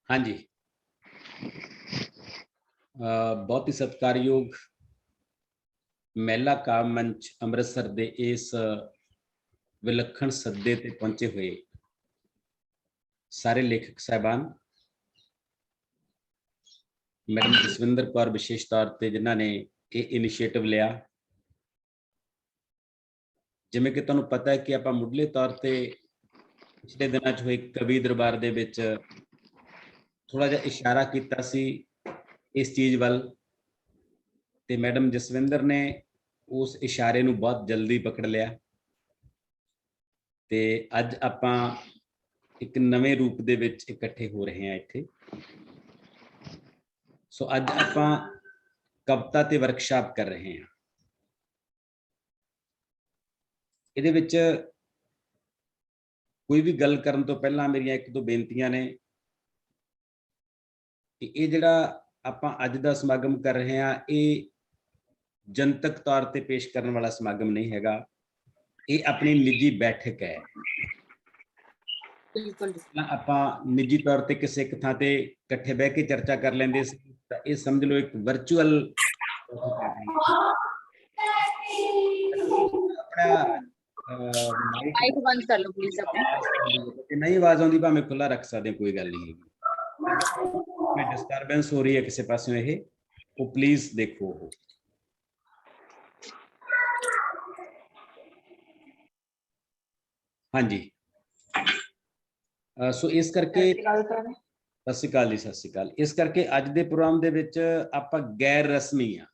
हाँ जी, बहुत ही सत्कारयोग महिला काव्य मंच ਅੰਮ੍ਰਿਤਸਰ ਦੇ ਇਸ ਵਿਲੱਖਣ ਸੱਦੇ ਤੇ ਪਹੁੰਚੇ ਹੋਏ ਸਾਰੇ ਲੇਖਕ ਸਾਹਿਬਾਨ, ਮੈਡਮ ਜਸਵਿੰਦਰ ਕੌਰ ਵਿਸ਼ੇਸ਼ ਤੌਰ ਤੇ ਜਿਨ੍ਹਾਂ ਨੇ ਇਹ ਇਨੀਸ਼ੀਏਟਿਵ ਲਿਆ। ਜਿਵੇਂ ਕਿ ਤੁਹਾਨੂੰ ਪਤਾ ਹੈ ਕਿ ਆਪਾਂ ਮੁੱਢਲੇ ਤੌਰ ਤੇ ਪਿਛਲੇ ਦਿਨਾਂ 'ਚ ਹੋਏ ਕਵੀ ਦਰਬਾਰ ਦੇ ਵਿੱਚ ਥੋੜਾ ਜਿਹਾ ਇਸ਼ਾਰਾ ਕੀਤਾ ਸੀ ਇਸ ਚੀਜ਼ ਵੱਲ, ਤੇ ਮੈਡਮ ਜਸਵਿੰਦਰ ਨੇ ਉਸ ਇਸ਼ਾਰੇ ਨੂੰ ਬਹੁਤ ਜਲਦੀ ਪਕੜ ਲਿਆ ਤੇ ਅੱਜ ਆਪਾਂ ਇੱਕ ਨਵੇਂ ਰੂਪ ਦੇ ਵਿੱਚ ਇਕੱਠੇ ਹੋ ਰਹੇ ਹਾਂ ਇੱਥੇ। ਸੋ ਅੱਜ ਆਪਾਂ ਕਵਿਤਾ ਤੇ ਵਰਕਸ਼ਾਪ ਕਰ ਰਹੇ ਹਾਂ। ਇਹਦੇ ਵਿੱਚ ਕੋਈ ਵੀ ਗੱਲ ਕਰਨ ਤੋਂ ਪਹਿਲਾਂ ਮੇਰੀਆਂ ਇੱਕ ਦੋ ਬੇਨਤੀਆਂ ਨੇ ਕਿ ਇਹ ਜਿਹੜਾ ਆਪਾਂ ਅੱਜ ਦਾ ਸਮਾਗਮ ਕਰ ਰਹੇ ਹਾਂ ਇਹ ਜਨਤਕ ਤੌਰ ਤੇ ਪੇਸ਼ ਕਰਨ ਵਾਲਾ ਸਮਾਗਮ ਨਹੀਂ ਹੈਗਾ, ਇਹ ਆਪਣੀ ਨਿੱਜੀ ਬੈਠਕ ਹੈ। ਬਿਲਕੁਲ ਆਪਾਂ ਨਿੱਜੀ ਤੌਰ ਤੇ ਕਿਸੇ ਇੱਕ ਥਾਂ ਤੇ ਇਕੱਠੇ ਬਹਿ ਕੇ ਚਰਚਾ ਕਰ ਲੈਂਦੇ ਸੀ, ਤਾਂ ਇਹ ਸਮਝ ਲਓ ਇੱਕ ਵਰਚੁਅਲ ਆਪਣਾ ਮਾਈਕ ਬੰਦ ਕਰ ਲਓ ਪਲੀਜ਼ ਆਪਣਾ, ਨਹੀਂ ਆਵਾਜ਼ ਆਉਂਦੀ ਭਾਵੇਂ ਖੁੱਲਾ ਰੱਖ ਸਕਦੇ, ਕੋਈ ਗੱਲ ਨਹੀਂ ਹੈਗੀ। ਡਿਸਟਰਬੈਂਸ ਹੋ ਰਹੀ ਹੈ ਕਿਸੇ ਪਾਸਿਓਂ, ਇਹ ਉਹ ਪਲੀਜ਼ ਦੇਖੋ। ਉਹ ਹਾਂਜੀ, ਸੋ ਇਸ ਕਰਕੇ ਸਤਿ ਸ਼੍ਰੀ ਅਕਾਲ ਜੀ, ਸਤਿ ਸ਼੍ਰੀ ਅਕਾਲ। ਇਸ ਕਰਕੇ ਅੱਜ ਦੇ ਪ੍ਰੋਗਰਾਮ ਦੇ ਵਿੱਚ ਆਪਾਂ ਗੈਰ ਰਸਮੀ ਆ।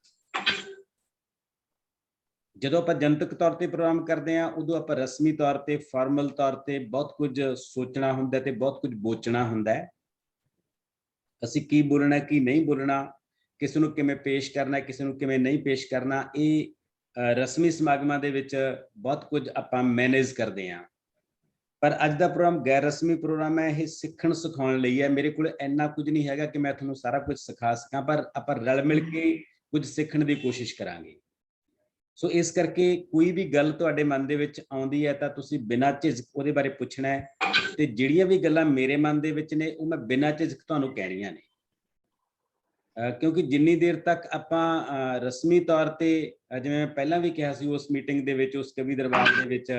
ਜਦੋਂ ਆਪਾਂ ਜਨਤਕ ਤੌਰ ਤੇ ਪ੍ਰੋਗਰਾਮ ਕਰਦੇ ਆ ਉਦੋਂ ਆਪਾਂ ਰਸਮੀ ਤੌਰ ਤੇ ਫਾਰਮਲ ਤੌਰ ਤੇ ਬਹੁਤ ਕੁਝ ਸੋਚਣਾ ਹੁੰਦਾ ਤੇ ਬਹੁਤ ਕੁਝ ਬੋਚਣਾ ਹੁੰਦਾ ਹੈ। ਅਸੀਂ ਕੀ ਬੋਲਣਾ ਕੀ ਨਹੀਂ ਬੋਲਣਾ, ਕਿਸੇ ਨੂੰ ਕਿਵੇਂ ਪੇਸ਼ ਕਰਨਾ ਕਿਸੇ ਨੂੰ ਕਿਵੇਂ ਨਹੀਂ ਪੇਸ਼ ਕਰਨਾ, ਇਹ ਰਸਮੀ ਸਮਾਗਮਾਂ ਦੇ ਵਿੱਚ ਬਹੁਤ ਕੁਝ ਆਪਾਂ ਮੈਨੇਜ ਕਰਦੇ ਆ। ਪਰ ਅੱਜ ਦਾ ਪ੍ਰੋਗਰਾਮ ਗੈਰ ਰਸਮੀ ਪ੍ਰੋਗਰਾਮ ਹੈ, ਇਹ ਸਿੱਖਣ ਸਿਖਾਉਣ ਲਈ ਹੈ। ਮੇਰੇ ਕੋਲ ਇੰਨਾ ਕੁਝ ਨਹੀਂ ਹੈਗਾ ਕਿ ਮੈਂ ਤੁਹਾਨੂੰ ਸਾਰਾ ਕੁਝ ਸਿਖਾ ਸਕਾਂ, ਪਰ ਆਪਾਂ ਰਲ ਮਿਲ ਕੇ ਕੁਝ ਸਿੱਖਣ ਦੀ ਕੋਸ਼ਿਸ਼ ਕਰਾਂਗੇ। ਸੋ ਇਸ ਕਰਕੇ ਕੋਈ ਵੀ ਗੱਲ ਤੁਹਾਡੇ ਮਨ ਦੇ ਵਿੱਚ ਆਉਂਦੀ ਹੈ ਤਾਂ ਤੁਸੀਂ ਬਿਨਾਂ ਝਿਜਕ ਉਹਦੇ ਬਾਰੇ ਪੁੱਛਣਾ ਹੈ, ਤੇ ਜਿਹੜੀਆਂ ਵੀ ਗੱਲਾਂ ਮੇਰੇ ਮਨ ਦੇ ਵਿੱਚ ਨੇ ਉਹ ਮੈਂ ਬਿਨਾਂ ਝਿਜਕ ਤੁਹਾਨੂੰ ਕਹਿਣੀਆਂ ਨੇ। ਕਿਉਂਕਿ ਜਿੰਨੀ ਦੇਰ ਤੱਕ ਆਪਾਂ ਰਸਮੀ ਤੌਰ ਤੇ, ਜਿਵੇਂ ਪਹਿਲਾਂ ਵੀ ਕਿਹਾ ਸੀ ਉਸ ਮੀਟਿੰਗ ਦੇ ਵਿੱਚ, ਉਸ ਕਵੀ ਦਰਬਾਰ ਦੇ ਵਿੱਚ,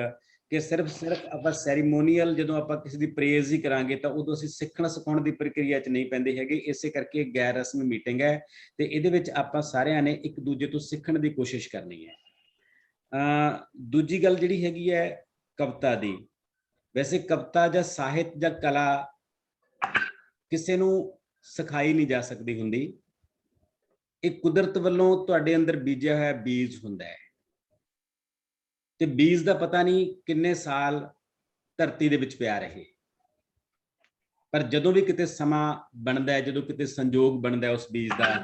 ਕਿ ਸਿਰਫ ਆਪਾਂ ਸੈਰੀਮੋਨੀਅਲ ਜਦੋਂ ਆਪਾਂ ਕਿਸੇ ਦੀ ਪ੍ਰੇਜ਼ ਹੀ ਕਰਾਂਗੇ ਤਾਂ ਉਦੋਂ ਅਸੀਂ ਸਿੱਖਣ ਸਿਖਾਉਣ ਦੀ ਪ੍ਰਕਿਰਿਆ 'ਚ ਨਹੀਂ ਪੈਂਦੇ ਹੈਗੇ। ਇਸੇ ਕਰਕੇ ਗੈਰ ਰਸਮੀ ਮੀਟਿੰਗ ਹੈ ਤੇ ਇਹਦੇ ਵਿੱਚ ਆਪਾਂ ਸਾਰਿਆਂ ਨੇ ਇੱਕ ਦੂਜੇ ਤੋਂ ਸਿੱਖਣ ਦੀ ਕੋਸ਼ਿਸ਼ ਕਰਨੀ ਹੈ। ਦੂਜੀ ਗੱਲ ਜਿਹੜੀ ਹੈਗੀ ਹੈ ਕਵਿਤਾ ਦੀ, ਵੈਸੇ ਕਵਿਤਾ ਜਾਂ ਸਾਹਿਤ ਜਾਂ ਕਲਾ ਕਿਸੇ ਨੂੰ ਸਿਖਾਈ ਨਹੀਂ ਜਾ ਸਕਦੀ ਹੁੰਦੀ, ਇਹ ਕੁਦਰਤ ਵੱਲੋਂ ਤੁਹਾਡੇ ਅੰਦਰ ਬੀਜਿਆ ਹੋਇਆ ਬੀਜ ਹੁੰਦਾ ਹੈ ਤੇ ਬੀਜ ਦਾ ਪਤਾ ਨਹੀਂ ਕਿੰਨੇ ਸਾਲ ਧਰਤੀ ਦੇ ਵਿੱਚ ਪਿਆ ਰਹੇ, ਪਰ ਜਦੋਂ ਵੀ ਕਿਤੇ ਸਮਾਂ ਬਣਦਾ ਹੈ, ਜਦੋਂ ਕਿਤੇ ਸੰਜੋਗ ਬਣਦਾ ਉਸ ਬੀਜ ਦਾ,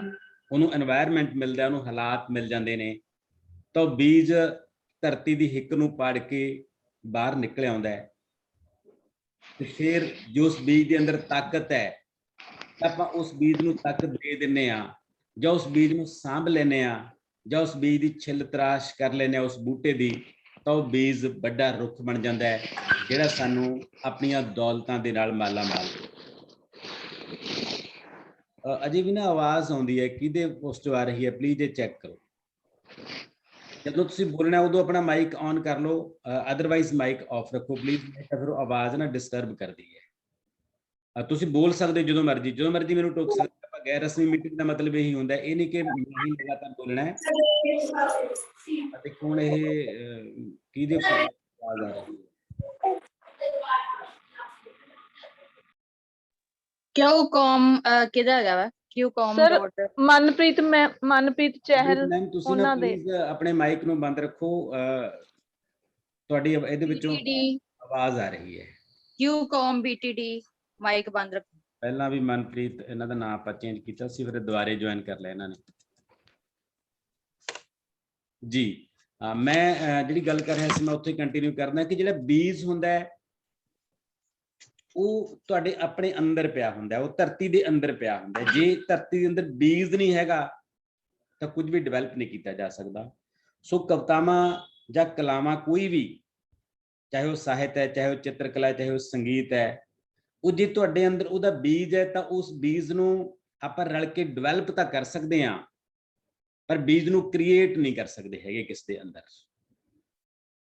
ਉਹਨੂੰ এনवायरमेंट ਮਿਲਦਾ, ਉਹਨੂੰ ਹਾਲਾਤ ਮਿਲ ਜਾਂਦੇ ਨੇ, ਤਾਂ ਉਹ ਬੀਜ ਧਰਤੀ ਦੀ ਹਿੱਕ ਨੂੰ ਪਾੜ ਕੇ ਬਾਹਰ ਨਿਕਲ ਆਉਂਦਾ ਹੈ। ਤੇ ਫਿਰ ਜੋ ਉਸ ਬੀਜ ਦੇ ਅੰਦਰ ਤਾਕਤ ਹੈ, ਆਪਾਂ ਉਸ ਬੀਜ ਨੂੰ ਤਾਕਤ ਦੇ ਦਿੰਨੇ ਆ, ਜਾਂ ਉਸ ਬੀਜ ਨੂੰ ਸਾਂਭ ਲੈਨੇ ਆ, ਜਾਂ ਉਸ ਬੀਜ ਦੀ ਛਿੱਲ ਤਰਾਸ਼ ਕਰ ਲੈਨੇ ਆ ਉਸ ਬੂਟੇ ਦੀ, ਤਾਂ ਉਹ ਬੀਜ ਵੱਡਾ ਰੁੱਖ ਬਣ ਜਾਂਦਾ ਹੈ ਜਿਹੜਾ ਸਾਨੂੰ ਆਪਣੀਆਂ ਦੌਲਤਾਂ ਦੇ ਨਾਲ ਮਾਲਾ ਮਾਲ। ਅਜੇ ਵੀ ਨਾ ਆਵਾਜ਼ ਆਉਂਦੀ ਹੈ, ਕਿਹਦੇ ਉਸ ਤੋਂ ਆ ਰਹੀ ਹੈ, ਪਲੀਜ਼ ਇਹ ਚੈੱਕ ਕਰੋ। ਜਦੋਂ ਤੁਸੀਂ ਬੋਲਣਾ ਉਦੋਂ ਆਪਣਾ ਮਾਈਕ ਔਨ ਕਰ ਲਓ, ਅਦਰਵਾਈਜ਼ ਮਾਈਕ ਆਫ ਰੱਖੋ ਪਲੀਜ਼, ਤਾਂ ਫਿਰ ਆਵਾਜ਼ ਨਾ ਡਿਸਟਰਬ ਕਰਦੀ ਹੈ। ਤੁਸੀਂ ਬੋਲ ਸਕਦੇ ਜਦੋਂ ਮਰਜ਼ੀ ਮੈਨੂੰ ਟੋਕ ਸਕਦੇ। ਆਪਾਂ ਗੈਰ ਰਸਮੀ ਮੀਟਿੰਗ ਦਾ ਮਤਲਬ ਇਹੀ ਹੁੰਦਾ, ਇਹ ਨਹੀਂ ਕਿ ਮੈਂ ਹੀ ਲਗਾਤਾਰ ਬੋਲਣਾ ਹੈ। ਅਤੇ ਹੁਣ ਇਹ ਕਿਹਦੇ ਆਵਾਜ਼ ਆ ਰਹੀ ਹੈ? ਕਿਉਂ ਕੌਮ ਕਿਹਦਾ ਹੈਗਾ ਵਾ? ਕਿਉਂ ਕੌਮ ਡਾਟ ਮਨਪ੍ਰੀਤ ਚਹਿਲ, ਤੁਸੀਂ ਨਾ ਪਲੀਜ਼ ਆਪਣੇ ਮਾਈਕ ਨੂੰ ਬੰਦ ਰੱਖੋ, ਤੁਹਾਡੀ ਇਹਦੇ ਵਿੱਚੋਂ ਆਵਾਜ਼ ਆ ਰਹੀ ਹੈ। ਕਿਉਂ ਕੌਮ BTD ਮਾਈਕ ਬੰਦ ਰੱਖੋ। ਪਹਿਲਾਂ ਵੀ ਮਨਪ੍ਰੀਤ, ਇਹਨਾਂ ਦਾ ਨਾਮ ਆਪਾਂ ਚੇਂਜ ਕੀਤਾ ਸੀ, ਫਿਰ ਦੁਬਾਰੇ ਜੁਆਇਨ ਕਰ ਲਿਆ ਇਹਨਾਂ ਨੇ ਜੀ। ਮੈਂ ਜਿਹੜੀ ਗੱਲ ਕਰ ਰਿਹਾ ਸੀ ਮੈਂ ਉੱਥੇ ਕੰਟੀਨਿਊ ਕਰਨਾ ਕਿ ਜਿਹੜਾ ਬੀਜ ਹੁੰਦਾ ਹੈ ਉਹ ਤੁਹਾਡੇ ਆਪਣੇ ਅੰਦਰ ਪਿਆ ਹੁੰਦਾ, ਉਹ ਧਰਤੀ ਦੇ ਅੰਦਰ ਪਿਆ ਹੁੰਦਾ। ਜੇ ਧਰਤੀ ਦੇ ਅੰਦਰ ਬੀਜ ਨਹੀਂ ਹੈਗਾ ਤਾਂ ਕੁਝ ਵੀ ਡਿਵੈਲਪ ਨਹੀਂ ਕੀਤਾ ਜਾ ਸਕਦਾ। ਸੋ ਕਵਿਤਾਵਾਂ ਜਾਂ ਕਲਾਵਾਂ ਕੋਈ ਵੀ, ਚਾਹੇ ਉਹ ਸਾਹਿਤ ਹੈ, ਚਾਹੇ ਉਹ ਚਿੱਤਰਕਲਾ, ਚਾਹੇ ਉਹ ਸੰਗੀਤ ਹੈ, ਉਹ ਜੇ ਤੁਹਾਡੇ ਅੰਦਰ ਉਹਦਾ ਬੀਜ ਹੈ ਤਾਂ ਉਸ ਬੀਜ ਨੂੰ ਆਪਾਂ ਰਲ ਕੇ ਡਿਵੈਲਪ ਤਾਂ ਕਰ ਸਕਦੇ ਹਾਂ, ਪਰ ਬੀਜ ਨੂੰ ਕ੍ਰੀਏਟ ਨਹੀਂ ਕਰ ਸਕਦੇ ਹੈਗੇ ਕਿਸ ਦੇ ਅੰਦਰ।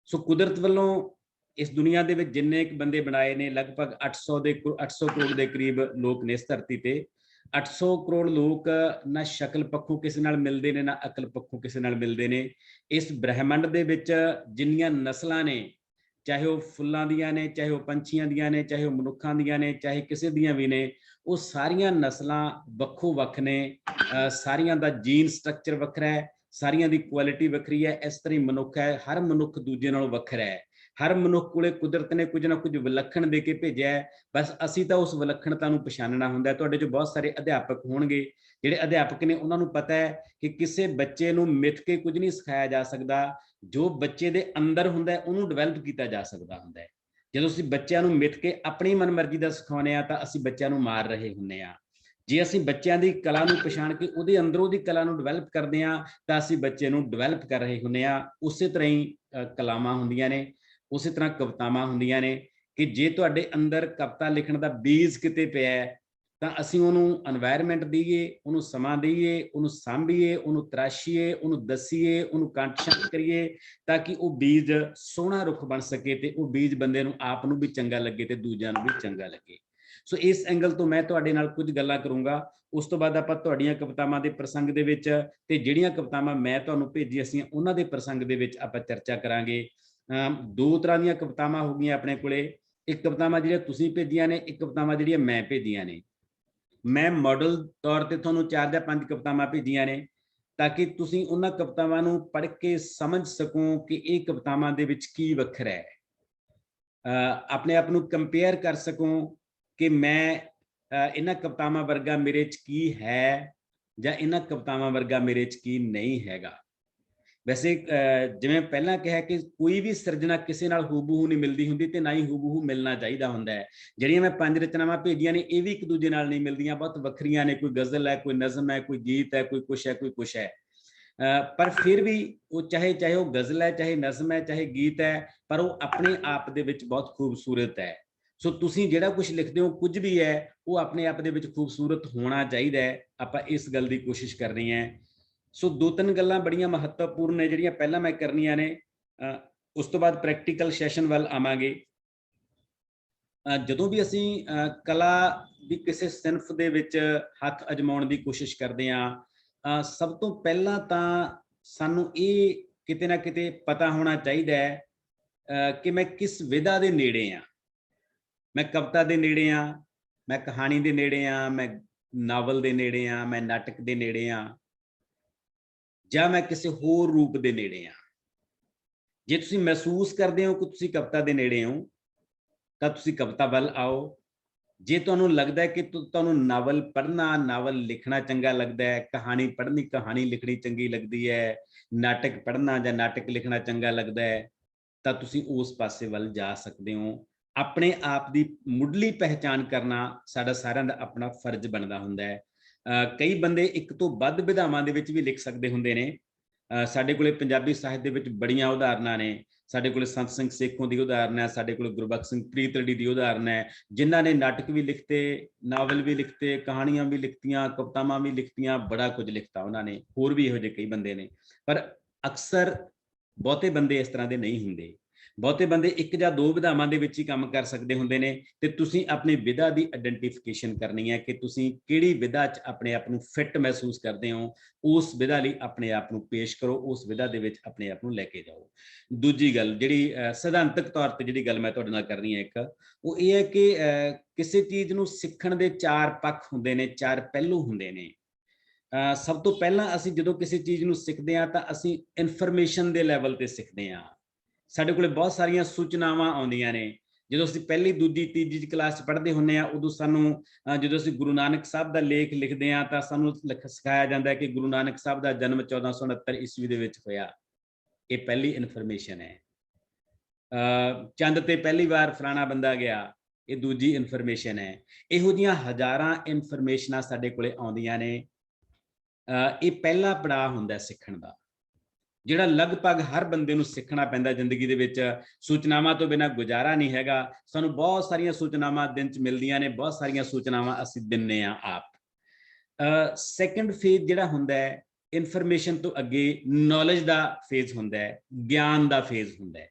ਸੋ ਕੁਦਰਤ ਵੱਲੋਂ ਇਸ ਦੁਨੀਆ ਦੇ ਵਿੱਚ ਜਿੰਨੇ ਕੁ ਬੰਦੇ ਬਣਾਏ ਨੇ, ਲਗਭਗ 800 ਕਰੋੜ ਦੇ ਕਰੀਬ ਲੋਕ ਨੇ ਇਸ ਧਰਤੀ ਤੇ। 800 ਕਰੋੜ ਲੋਕ ਨਾ ਸ਼ਕਲ ਪੱਖੋਂ ਕਿਸੇ ਨਾਲ ਮਿਲਦੇ ਨੇ, ਨਾ ਅਕਲ ਪੱਖੋਂ ਕਿਸੇ ਨਾਲ ਮਿਲਦੇ ਨੇ। ਇਸ ਬ੍ਰਹਿਮੰਡ ਦੇ ਵਿੱਚ ਜਿੰਨੀਆਂ ਨਸਲਾਂ ਨੇ, ਚਾਹੇ ਉਹ ਫੁੱਲਾਂ ਦੀਆਂ ਨੇ, ਚਾਹੇ ਉਹ ਪੰਛੀਆਂ ਦੀਆਂ ਨੇ, ਚਾਹੇ ਉਹ ਮਨੁੱਖਾਂ ਦੀਆਂ ਨੇ, ਚਾਹੇ ਕਿਸੇ ਦੀਆਂ ਵੀ ਨੇ, ਉਹ ਸਾਰੀਆਂ ਨਸਲਾਂ ਵੱਖੋ ਵੱਖ ਨੇ। ਸਾਰੀਆਂ ਦਾ ਜੀਨ ਸਟਰਕਚਰ ਵੱਖਰਾ ਹੈ, ਸਾਰੀਆਂ ਦੀ ਕੁਆਲਿਟੀ ਵੱਖਰੀ ਹੈ। ਇਸ ਤਰ੍ਹਾਂ ਹੀ ਮਨੁੱਖ ਹੈ, ਹਰ ਮਨੁੱਖ ਦੂਜੇ ਨਾਲੋਂ ਵੱਖਰਾ ਹੈ। ਹਰ ਮਨੁੱਖ ਕੋਲੇ ਕੁਦਰਤ ਨੇ ਕੁਝ ਨਾ ਕੁਝ ਵਿਲੱਖਣ ਦੇ ਕੇ ਭੇਜਿਆ ਹੈ, ਬਸ ਅਸੀਂ ਤਾਂ ਉਸ ਵਿਲੱਖਣਤਾ ਨੂੰ ਪਛਾਣਨਾ ਹੁੰਦਾ ਹੈ। ਤੁਹਾਡੇ 'ਚ ਬਹੁਤ ਸਾਰੇ ਅਧਿਆਪਕ ਹੋਣਗੇ, ਜਿਹੜੇ ਅਧਿਆਪਕ ਨੇ ਉਹਨਾਂ ਨੂੰ ਪਤਾ ਹੈ ਕਿ ਕਿਸੇ ਬੱਚੇ ਨੂੰ ਮਿੱਥ ਕੇ ਕੁਝ ਨਹੀਂ ਸਿਖਾਇਆ ਜਾ ਸਕਦਾ। ਜੋ ਬੱਚੇ ਦੇ ਅੰਦਰ ਹੁੰਦਾ ਹੈ ਉਹਨੂੰ ਡਿਵੈਲਪ ਕੀਤਾ ਜਾ ਸਕਦਾ ਹੁੰਦਾ ਹੈ। ਜਦੋਂ ਅਸੀਂ ਬੱਚਿਆਂ ਨੂੰ ਮਿੱਥ ਕੇ ਆਪਣੀ ਮਨਮਰਜ਼ੀ ਦਾ ਸਿਖਾਉਂਦੇ ਹਾਂ ਤਾਂ ਅਸੀਂ ਬੱਚਿਆਂ ਨੂੰ ਮਾਰ ਰਹੇ ਹੁੰਦੇ ਹਾਂ। ਜੇ ਅਸੀਂ ਬੱਚਿਆਂ ਦੀ ਕਲਾ ਨੂੰ ਪਛਾਣ ਕੇ ਉਹਦੇ ਅੰਦਰੋਂ ਦੀ ਕਲਾ ਨੂੰ ਡਿਵੈਲਪ ਕਰਦੇ ਹਾਂ ਤਾਂ ਅਸੀਂ ਬੱਚੇ ਨੂੰ ਡਿਵੈਲਪ ਕਰ ਰਹੇ ਹੁੰਦੇ ਹਾਂ। ਉਸੇ ਤਰ੍ਹਾਂ ਹੀ ਕਲਾਵਾਂ ਹੁੰਦੀਆਂ ਨੇ, ਉਸੇ ਤਰ੍ਹਾਂ ਕਵਿਤਾਵਾਂ ਹੁੰਦੀਆਂ ਨੇ ਕਿ ਜੇ ਤੁਹਾਡੇ ਅੰਦਰ ਕਵਿਤਾ ਲਿਖਣ ਦਾ ਬੀਜ ਕਿਤੇ ਪਿਆ ਹੈ ਤਾਂ ਅਸੀਂ ਉਹਨੂੰ এনवायरमेंट ਦਈਏ, ਉਹਨੂੰ ਸਮਾਂ ਦਈਏ, ਉਹਨੂੰ ਸਾਂਭੀਏ, ਉਹਨੂੰ ਤਰਾਸ਼ੀਏ, ਉਹਨੂੰ ਦਸੀਏ, ਉਹਨੂੰ ਕੰਟਸ਼ੰਤ ਕਰੀਏ ਤਾਂ ਕਿ ਉਹ ਬੀਜ ਸੋਹਣਾ ਰੁੱਖ ਬਣ ਸਕੇ ਤੇ ਉਹ ਬੀਜ ਬੰਦੇ ਨੂੰ ਆਪ ਨੂੰ ਵੀ ਚੰਗਾ ਲੱਗੇ ਤੇ ਦੂਜਿਆਂ ਨੂੰ ਵੀ ਚੰਗਾ ਲੱਗੇ। ਸੋ ਇਸ ਐਂਗਲ ਤੋਂ ਮੈਂ ਤੁਹਾਡੇ ਨਾਲ ਕੁਝ ਗੱਲਾਂ ਕਰੂੰਗਾ। ਉਸ ਤੋਂ ਬਾਅਦ ਆਪਾਂ ਤੁਹਾਡੀਆਂ ਕਵਿਤਾਵਾਂ ਦੇ ਪ੍ਰਸੰਗ ਦੇ ਵਿੱਚ ਤੇ ਜਿਹੜੀਆਂ ਕਵਿਤਾਵਾਂ ਮੈਂ ਤੁਹਾਨੂੰ ਭੇਜੀਆਂ ਸੀ ਉਹਨਾਂ ਦੇ ਪ੍ਰਸੰਗ ਦੇ ਵਿੱਚ ਆਪਾਂ ਚਰਚਾ ਕਰਾਂਗੇ। ਦੋ ਤਰ੍ਹਾਂ ਦੀਆਂ ਕਵਿਤਾਵਾਂ ਹੋ ਗਈਆਂ ਆਪਣੇ ਕੋਲੇ, ਇੱਕ ਕਵਿਤਾਵਾਂ ਜਿਹੜੀਆਂ ਤੁਸੀਂ ਭੇਜੀਆਂ ਨੇ, ਇੱਕ ਕਵਿਤਾਵਾਂ ਜਿਹੜੀਆਂ ਮੈਂ ਭੇਜੀਆਂ ਨੇ। ਮੈਂ ਮਾਡਲ ਤੌਰ ਤੇ ਤੁਹਾਨੂੰ 4 ਜਾਂ 5 ਕਵਿਤਾਵਾਂ ਭੇਜੀਆਂ ਨੇ ਤਾਂ ਕਿ ਤੁਸੀਂ ਉਹਨਾਂ ਕਵਿਤਾਵਾਂ ਨੂੰ ਪੜ੍ਹ ਕੇ ਸਮਝ ਸਕੋ ਕਿ ਇਹ ਕਵਿਤਾਵਾਂ ਦੇ ਵਿੱਚ ਕੀ ਵੱਖਰਾ ਹੈ। ਆਪਣੇ ਆਪ ਨੂੰ ਕੰਪੇਅਰ ਕਰ ਸਕੋ ਕਿ ਮੈਂ ਇਹਨਾਂ ਕਵਿਤਾਵਾਂ ਵਰਗਾ ਮੇਰੇ 'ਚ ਕੀ ਹੈ ਜਾਂ ਇਹਨਾਂ ਕਵਿਤਾਵਾਂ ਵਰਗਾ ਮੇਰੇ 'ਚ ਕੀ ਨਹੀਂ ਹੈਗਾ। ਵੈਸੇ ਜਿਵੇਂ ਪਹਿਲਾਂ ਕਿਹਾ ਕਿ ਕੋਈ ਵੀ ਸਿਰਜਣਾ ਕਿਸੇ ਨਾਲ ਹੂਬਹੂ ਨਹੀਂ ਮਿਲਦੀ ਹੁੰਦੀ ਤੇ ਨਾ ਹੀ ਹੂਬਹੂ ਮਿਲਣਾ ਚਾਹੀਦਾ ਹੁੰਦਾ ਹੈ। ਜਿਹੜੀਆਂ ਮੈਂ 5 ਰਚਨਾਵਾਂ ਭੇਜੀਆਂ ਨੇ ਇਹ ਵੀ ਇੱਕ ਦੂਜੇ ਨਾਲ ਨਹੀਂ ਮਿਲਦੀਆਂ, ਬਹੁਤ ਵੱਖਰੀਆਂ ਨੇ। ਕੋਈ ਗਜ਼ਲ ਹੈ, ਕੋਈ ਨਜ਼ਮ ਹੈ, ਕੋਈ ਗੀਤ ਹੈ, ਕੋਈ ਕੁਛ ਹੈ, ਕੋਈ ਕੁਛ ਹੈ। ਪਰ ਫਿਰ ਵੀ ਉਹ ਚਾਹੇ ਉਹ ਗਜ਼ਲ ਹੈ, ਚਾਹੇ ਨਜ਼ਮ ਹੈ, ਚਾਹੇ ਗੀਤ ਹੈ, ਪਰ ਉਹ ਆਪਣੇ ਆਪ ਦੇ ਵਿੱਚ ਬਹੁਤ ਖੂਬਸੂਰਤ ਹੈ। ਸੋ ਤੁਸੀਂ ਜਿਹੜਾ ਕੁਝ ਲਿਖਦੇ ਹੋ, ਕੁਝ ਵੀ ਹੈ, ਉਹ ਆਪਣੇ ਆਪ ਦੇ ਵਿੱਚ ਖੂਬਸੂਰਤ ਹੋਣਾ ਚਾਹੀਦਾ ਹੈ। ਆਪਾਂ ਇਸ ਗੱਲ ਦੀ ਕੋਸ਼ਿਸ਼ ਕਰਨੀ ਹੈ। ਸੋ 2-3 ਗੱਲਾਂ ਬੜੀਆਂ ਮਹੱਤਵਪੂਰਨ ਨੇ ਜਿਹੜੀਆਂ ਪਹਿਲਾਂ ਮੈਂ ਕਰਨੀਆਂ ਨੇ, ਉਸ ਤੋਂ ਬਾਅਦ ਪ੍ਰੈਕਟੀਕਲ ਸੈਸ਼ਨ ਵੱਲ ਆਵਾਂਗੇ। ਜਦੋਂ ਵੀ ਅਸੀਂ ਕਲਾ ਦੀ ਕਿਸੇ ਸਿਨਫ ਦੇ ਵਿੱਚ ਹੱਥ ਅਜਮਾਉਣ ਦੀ ਕੋਸ਼ਿਸ਼ ਕਰਦੇ ਹਾਂ, ਸਭ ਤੋਂ ਪਹਿਲਾਂ ਤਾਂ ਸਾਨੂੰ ਇਹ ਕਿਤੇ ਨਾ ਕਿਤੇ ਪਤਾ ਹੋਣਾ ਚਾਹੀਦਾ ਹੈ ਕਿ ਮੈਂ ਕਿਸ ਵਿਧਾ ਦੇ ਨੇੜੇ ਹਾਂ। ਮੈਂ ਕਵਿਤਾ ਦੇ ਨੇੜੇ ਹਾਂ, ਮੈਂ ਕਹਾਣੀ ਦੇ ਨੇੜੇ ਹਾਂ, ਮੈਂ ਨਾਵਲ ਦੇ ਨੇੜੇ ਹਾਂ, ਮੈਂ ਨਾਟਕ ਦੇ ਨੇੜੇ ਹਾਂ, ਜਾਂ ਮੈਂ ਕਿਸੇ ਹੋਰ ਰੂਪ ਦੇ ਨੇੜੇ ਹਾਂ। ਜੇ ਤੁਸੀਂ ਮਹਿਸੂਸ ਕਰਦੇ ਹੋ ਕਿ ਤੁਸੀਂ ਕਵਿਤਾ ਦੇ ਨੇੜੇ ਹੋ ਤਾਂ ਤੁਸੀਂ ਕਵਿਤਾ ਵੱਲ ਆਓ। ਜੇ ਤੁਹਾਨੂੰ ਲੱਗਦਾ ਹੈ ਕਿ ਤੁਹਾਨੂੰ ਨਾਵਲ ਪੜ੍ਹਨਾ, ਨਾਵਲ ਲਿਖਣਾ ਚੰਗਾ ਲੱਗਦਾ ਹੈ, ਕਹਾਣੀ ਪੜ੍ਹਨੀ, ਕਹਾਣੀ ਲਿਖਣੀ ਚੰਗੀ ਲੱਗਦੀ ਹੈ, ਨਾਟਕ ਪੜ੍ਹਨਾ ਜਾਂ ਨਾਟਕ ਲਿਖਣਾ ਚੰਗਾ ਲੱਗਦਾ ਹੈ, ਤਾਂ ਤੁਸੀਂ ਉਸ ਪਾਸੇ ਵੱਲ ਜਾ ਸਕਦੇ ਹੋ। ਆਪਣੇ ਆਪ ਦੀ ਮੁੱਢਲੀ ਪਹਿਚਾਣ ਕਰਨਾ ਸਾਡਾ ਸਾਰਿਆਂ ਦਾ ਆਪਣਾ ਫਰਜ਼ ਬਣਦਾ ਹੁੰਦਾ ਹੈ। ਕਈ ਬੰਦੇ ਇੱਕ ਤੋਂ ਵੱਧ ਵਿਧਾਵਾਂ ਦੇ ਵਿੱਚ ਵੀ ਲਿਖ ਸਕਦੇ ਹੁੰਦੇ ਨੇ। ਸਾਡੇ ਕੋਲੇ ਪੰਜਾਬੀ ਸਾਹਿਤ ਦੇ ਵਿੱਚ ਬੜੀਆਂ ਉਦਾਹਰਨਾਂ ਨੇ। ਸਾਡੇ ਕੋਲੇ ਸੰਤ ਸਿੰਘ ਸੇਖੋਂ ਦੀ ਉਦਾਹਰਨ ਹੈ, ਸਾਡੇ ਕੋਲੇ ਗੁਰਬਖਸ਼ ਸਿੰਘ ਪ੍ਰੀਤਲੜੀ ਦੀ ਉਦਾਹਰਨ ਹੈ, ਜਿਨ੍ਹਾਂ ਨੇ ਨਾਟਕ ਵੀ ਲਿਖਤੇ, ਨਾਵਲ ਵੀ ਲਿਖਤੇ, ਕਹਾਣੀਆਂ ਵੀ ਲਿਖਤੀਆਂ, ਕਵਿਤਾਵਾਂ ਵੀ ਲਿਖਤੀਆਂ, ਬੜਾ ਕੁਝ ਲਿਖਤਾ ਉਹਨਾਂ ਨੇ। ਹੋਰ ਵੀ ਇਹੋ ਜਿਹੇ ਕਈ ਬੰਦੇ ਨੇ, ਪਰ ਅਕਸਰ ਬਹੁਤੇ ਬੰਦੇ ਇਸ ਤਰ੍ਹਾਂ ਦੇ ਨਹੀਂ ਹੁੰਦੇ। ਬਹੁਤੇ ਬੰਦੇ 1 ਜਾਂ 2 ਵਿਧਾਵਾਂ ਦੇ ਵਿੱਚ ਹੀ ਕੰਮ ਕਰ ਸਕਦੇ ਹੁੰਦੇ ਨੇ। ਤੇ ਤੁਸੀਂ ਆਪਣੀ ਵਿਧਾ ਦੀ ਆਇਡੈਂਟੀਫਿਕੇਸ਼ਨ ਕਰਨੀ ਹੈ ਕਿ ਤੁਸੀਂ ਕਿਹੜੀ ਵਿਧਾ 'ਚ ਆਪਣੇ ਆਪ ਨੂੰ ਫਿੱਟ ਮਹਿਸੂਸ ਕਰਦੇ ਹੋ। ਉਸ ਵਿਧਾ ਲਈ ਆਪਣੇ ਆਪ ਨੂੰ ਪੇਸ਼ ਕਰੋ, ਉਸ ਵਿਧਾ ਦੇ ਵਿੱਚ ਆਪਣੇ ਆਪ ਨੂੰ ਲੈ ਕੇ ਜਾਓ। ਦੂਜੀ ਗੱਲ ਜਿਹੜੀ ਸਿਧਾਂਤਕ ਤੌਰ ਤੇ ਜਿਹੜੀ ਗੱਲ ਮੈਂ ਤੁਹਾਡੇ ਨਾਲ ਕਰਨੀ ਹੈ ਇੱਕ, ਉਹ ਇਹ ਹੈ ਕਿ ਕਿਸੇ ਚੀਜ਼ ਨੂੰ ਸਿੱਖਣ ਦੇ 4 ਪੱਖ ਹੁੰਦੇ ਨੇ, 4 ਪਹਿਲੂ ਹੁੰਦੇ ਨੇ। ਸਭ ਤੋਂ ਪਹਿਲਾਂ ਅਸੀਂ ਜਦੋਂ ਕਿਸੇ ਚੀਜ਼ ਨੂੰ ਸਿੱਖਦੇ ਹਾਂ ਤਾਂ ਅਸੀਂ ਇਨਫੋਰਮੇਸ਼ਨ ਦੇ ਲੈਵਲ ਤੇ ਸਿੱਖਦੇ ਹਾਂ। ਸਾਡੇ ਕੋਲੇ ਬਹੁਤ ਸਾਰੀਆਂ ਸੂਚਨਾਵਾਂ ਆਉਂਦੀਆਂ ਨੇ। ਜਦੋਂ ਅਸੀਂ ਪਹਿਲੀ, ਦੂਜੀ, ਤੀਜੀ ਕਲਾਸ 'ਚ ਪੜ੍ਹਦੇ ਹੁੰਦੇ ਹਾਂ, ਉਦੋਂ ਸਾਨੂੰ ਜਦੋਂ ਅਸੀਂ ਗੁਰੂ ਨਾਨਕ ਸਾਹਿਬ ਦਾ ਲੇਖ ਲਿਖਦੇ ਹਾਂ ਤਾਂ ਸਾਨੂੰ ਸਿਖਾਇਆ ਜਾਂਦਾ ਹੈ ਕਿ ਗੁਰੂ ਨਾਨਕ ਸਾਹਿਬ ਦਾ ਜਨਮ 1469 ਈਸਵੀ ਦੇ ਵਿੱਚ ਹੋਇਆ। ਇਹ ਪਹਿਲੀ ਇਨਫੋਰਮੇਸ਼ਨ ਹੈ। ਚੰਦ ਤੇ ਪਹਿਲੀ ਵਾਰ ਫਲਾਣਾ ਬੰਦਾ ਗਿਆ, ਇਹ ਦੂਜੀ ਇਨਫੋਰਮੇਸ਼ਨ ਹੈ। ਇਹੋ ਜਿਹੀਆਂ ਹਜ਼ਾਰਾਂ ਇਨਫੋਰਮੇਸ਼ਨਾਂ ਸਾਡੇ ਕੋਲੇ ਆਉਂਦੀਆਂ ਨੇ। ਇਹ ਪਹਿਲਾ ਪੜਾਅ ਹੁੰਦਾ ਸਿੱਖਣ ਦਾ। ਜਿਹੜਾ ਲਗਭਗ ਹਰ ਬੰਦੇ ਨੂੰ ਸਿੱਖਣਾ ਪੈਂਦਾ ਜ਼ਿੰਦਗੀ ਦੇ ਵਿੱਚ। ਸੂਚਨਾਵਾਂ ਤੋਂ ਬਿਨਾਂ ਗੁਜ਼ਾਰਾ ਨਹੀਂ ਹੈਗਾ। ਸਾਨੂੰ ਬਹੁਤ ਸਾਰੀਆਂ ਸੂਚਨਾਵਾਂ ਦਿਨ 'ਚ ਮਿਲਦੀਆਂ ਨੇ, ਬਹੁਤ ਸਾਰੀਆਂ ਸੂਚਨਾਵਾਂ ਅਸੀਂ ਦਿੰਦੇ ਹਾਂ ਆਪ। ਸੈਕੰਡ ਫੇਜ਼ ਜਿਹੜਾ ਹੁੰਦਾ ਹੈ, ਇਨਫੋਰਮੇਸ਼ਨ ਤੋਂ ਅੱਗੇ ਨੌਲੇਜ ਦਾ ਫੇਜ਼ ਹੁੰਦਾ ਹੈ, ਗਿਆਨ ਦਾ ਫੇਜ਼ ਹੁੰਦਾ ਹੈ।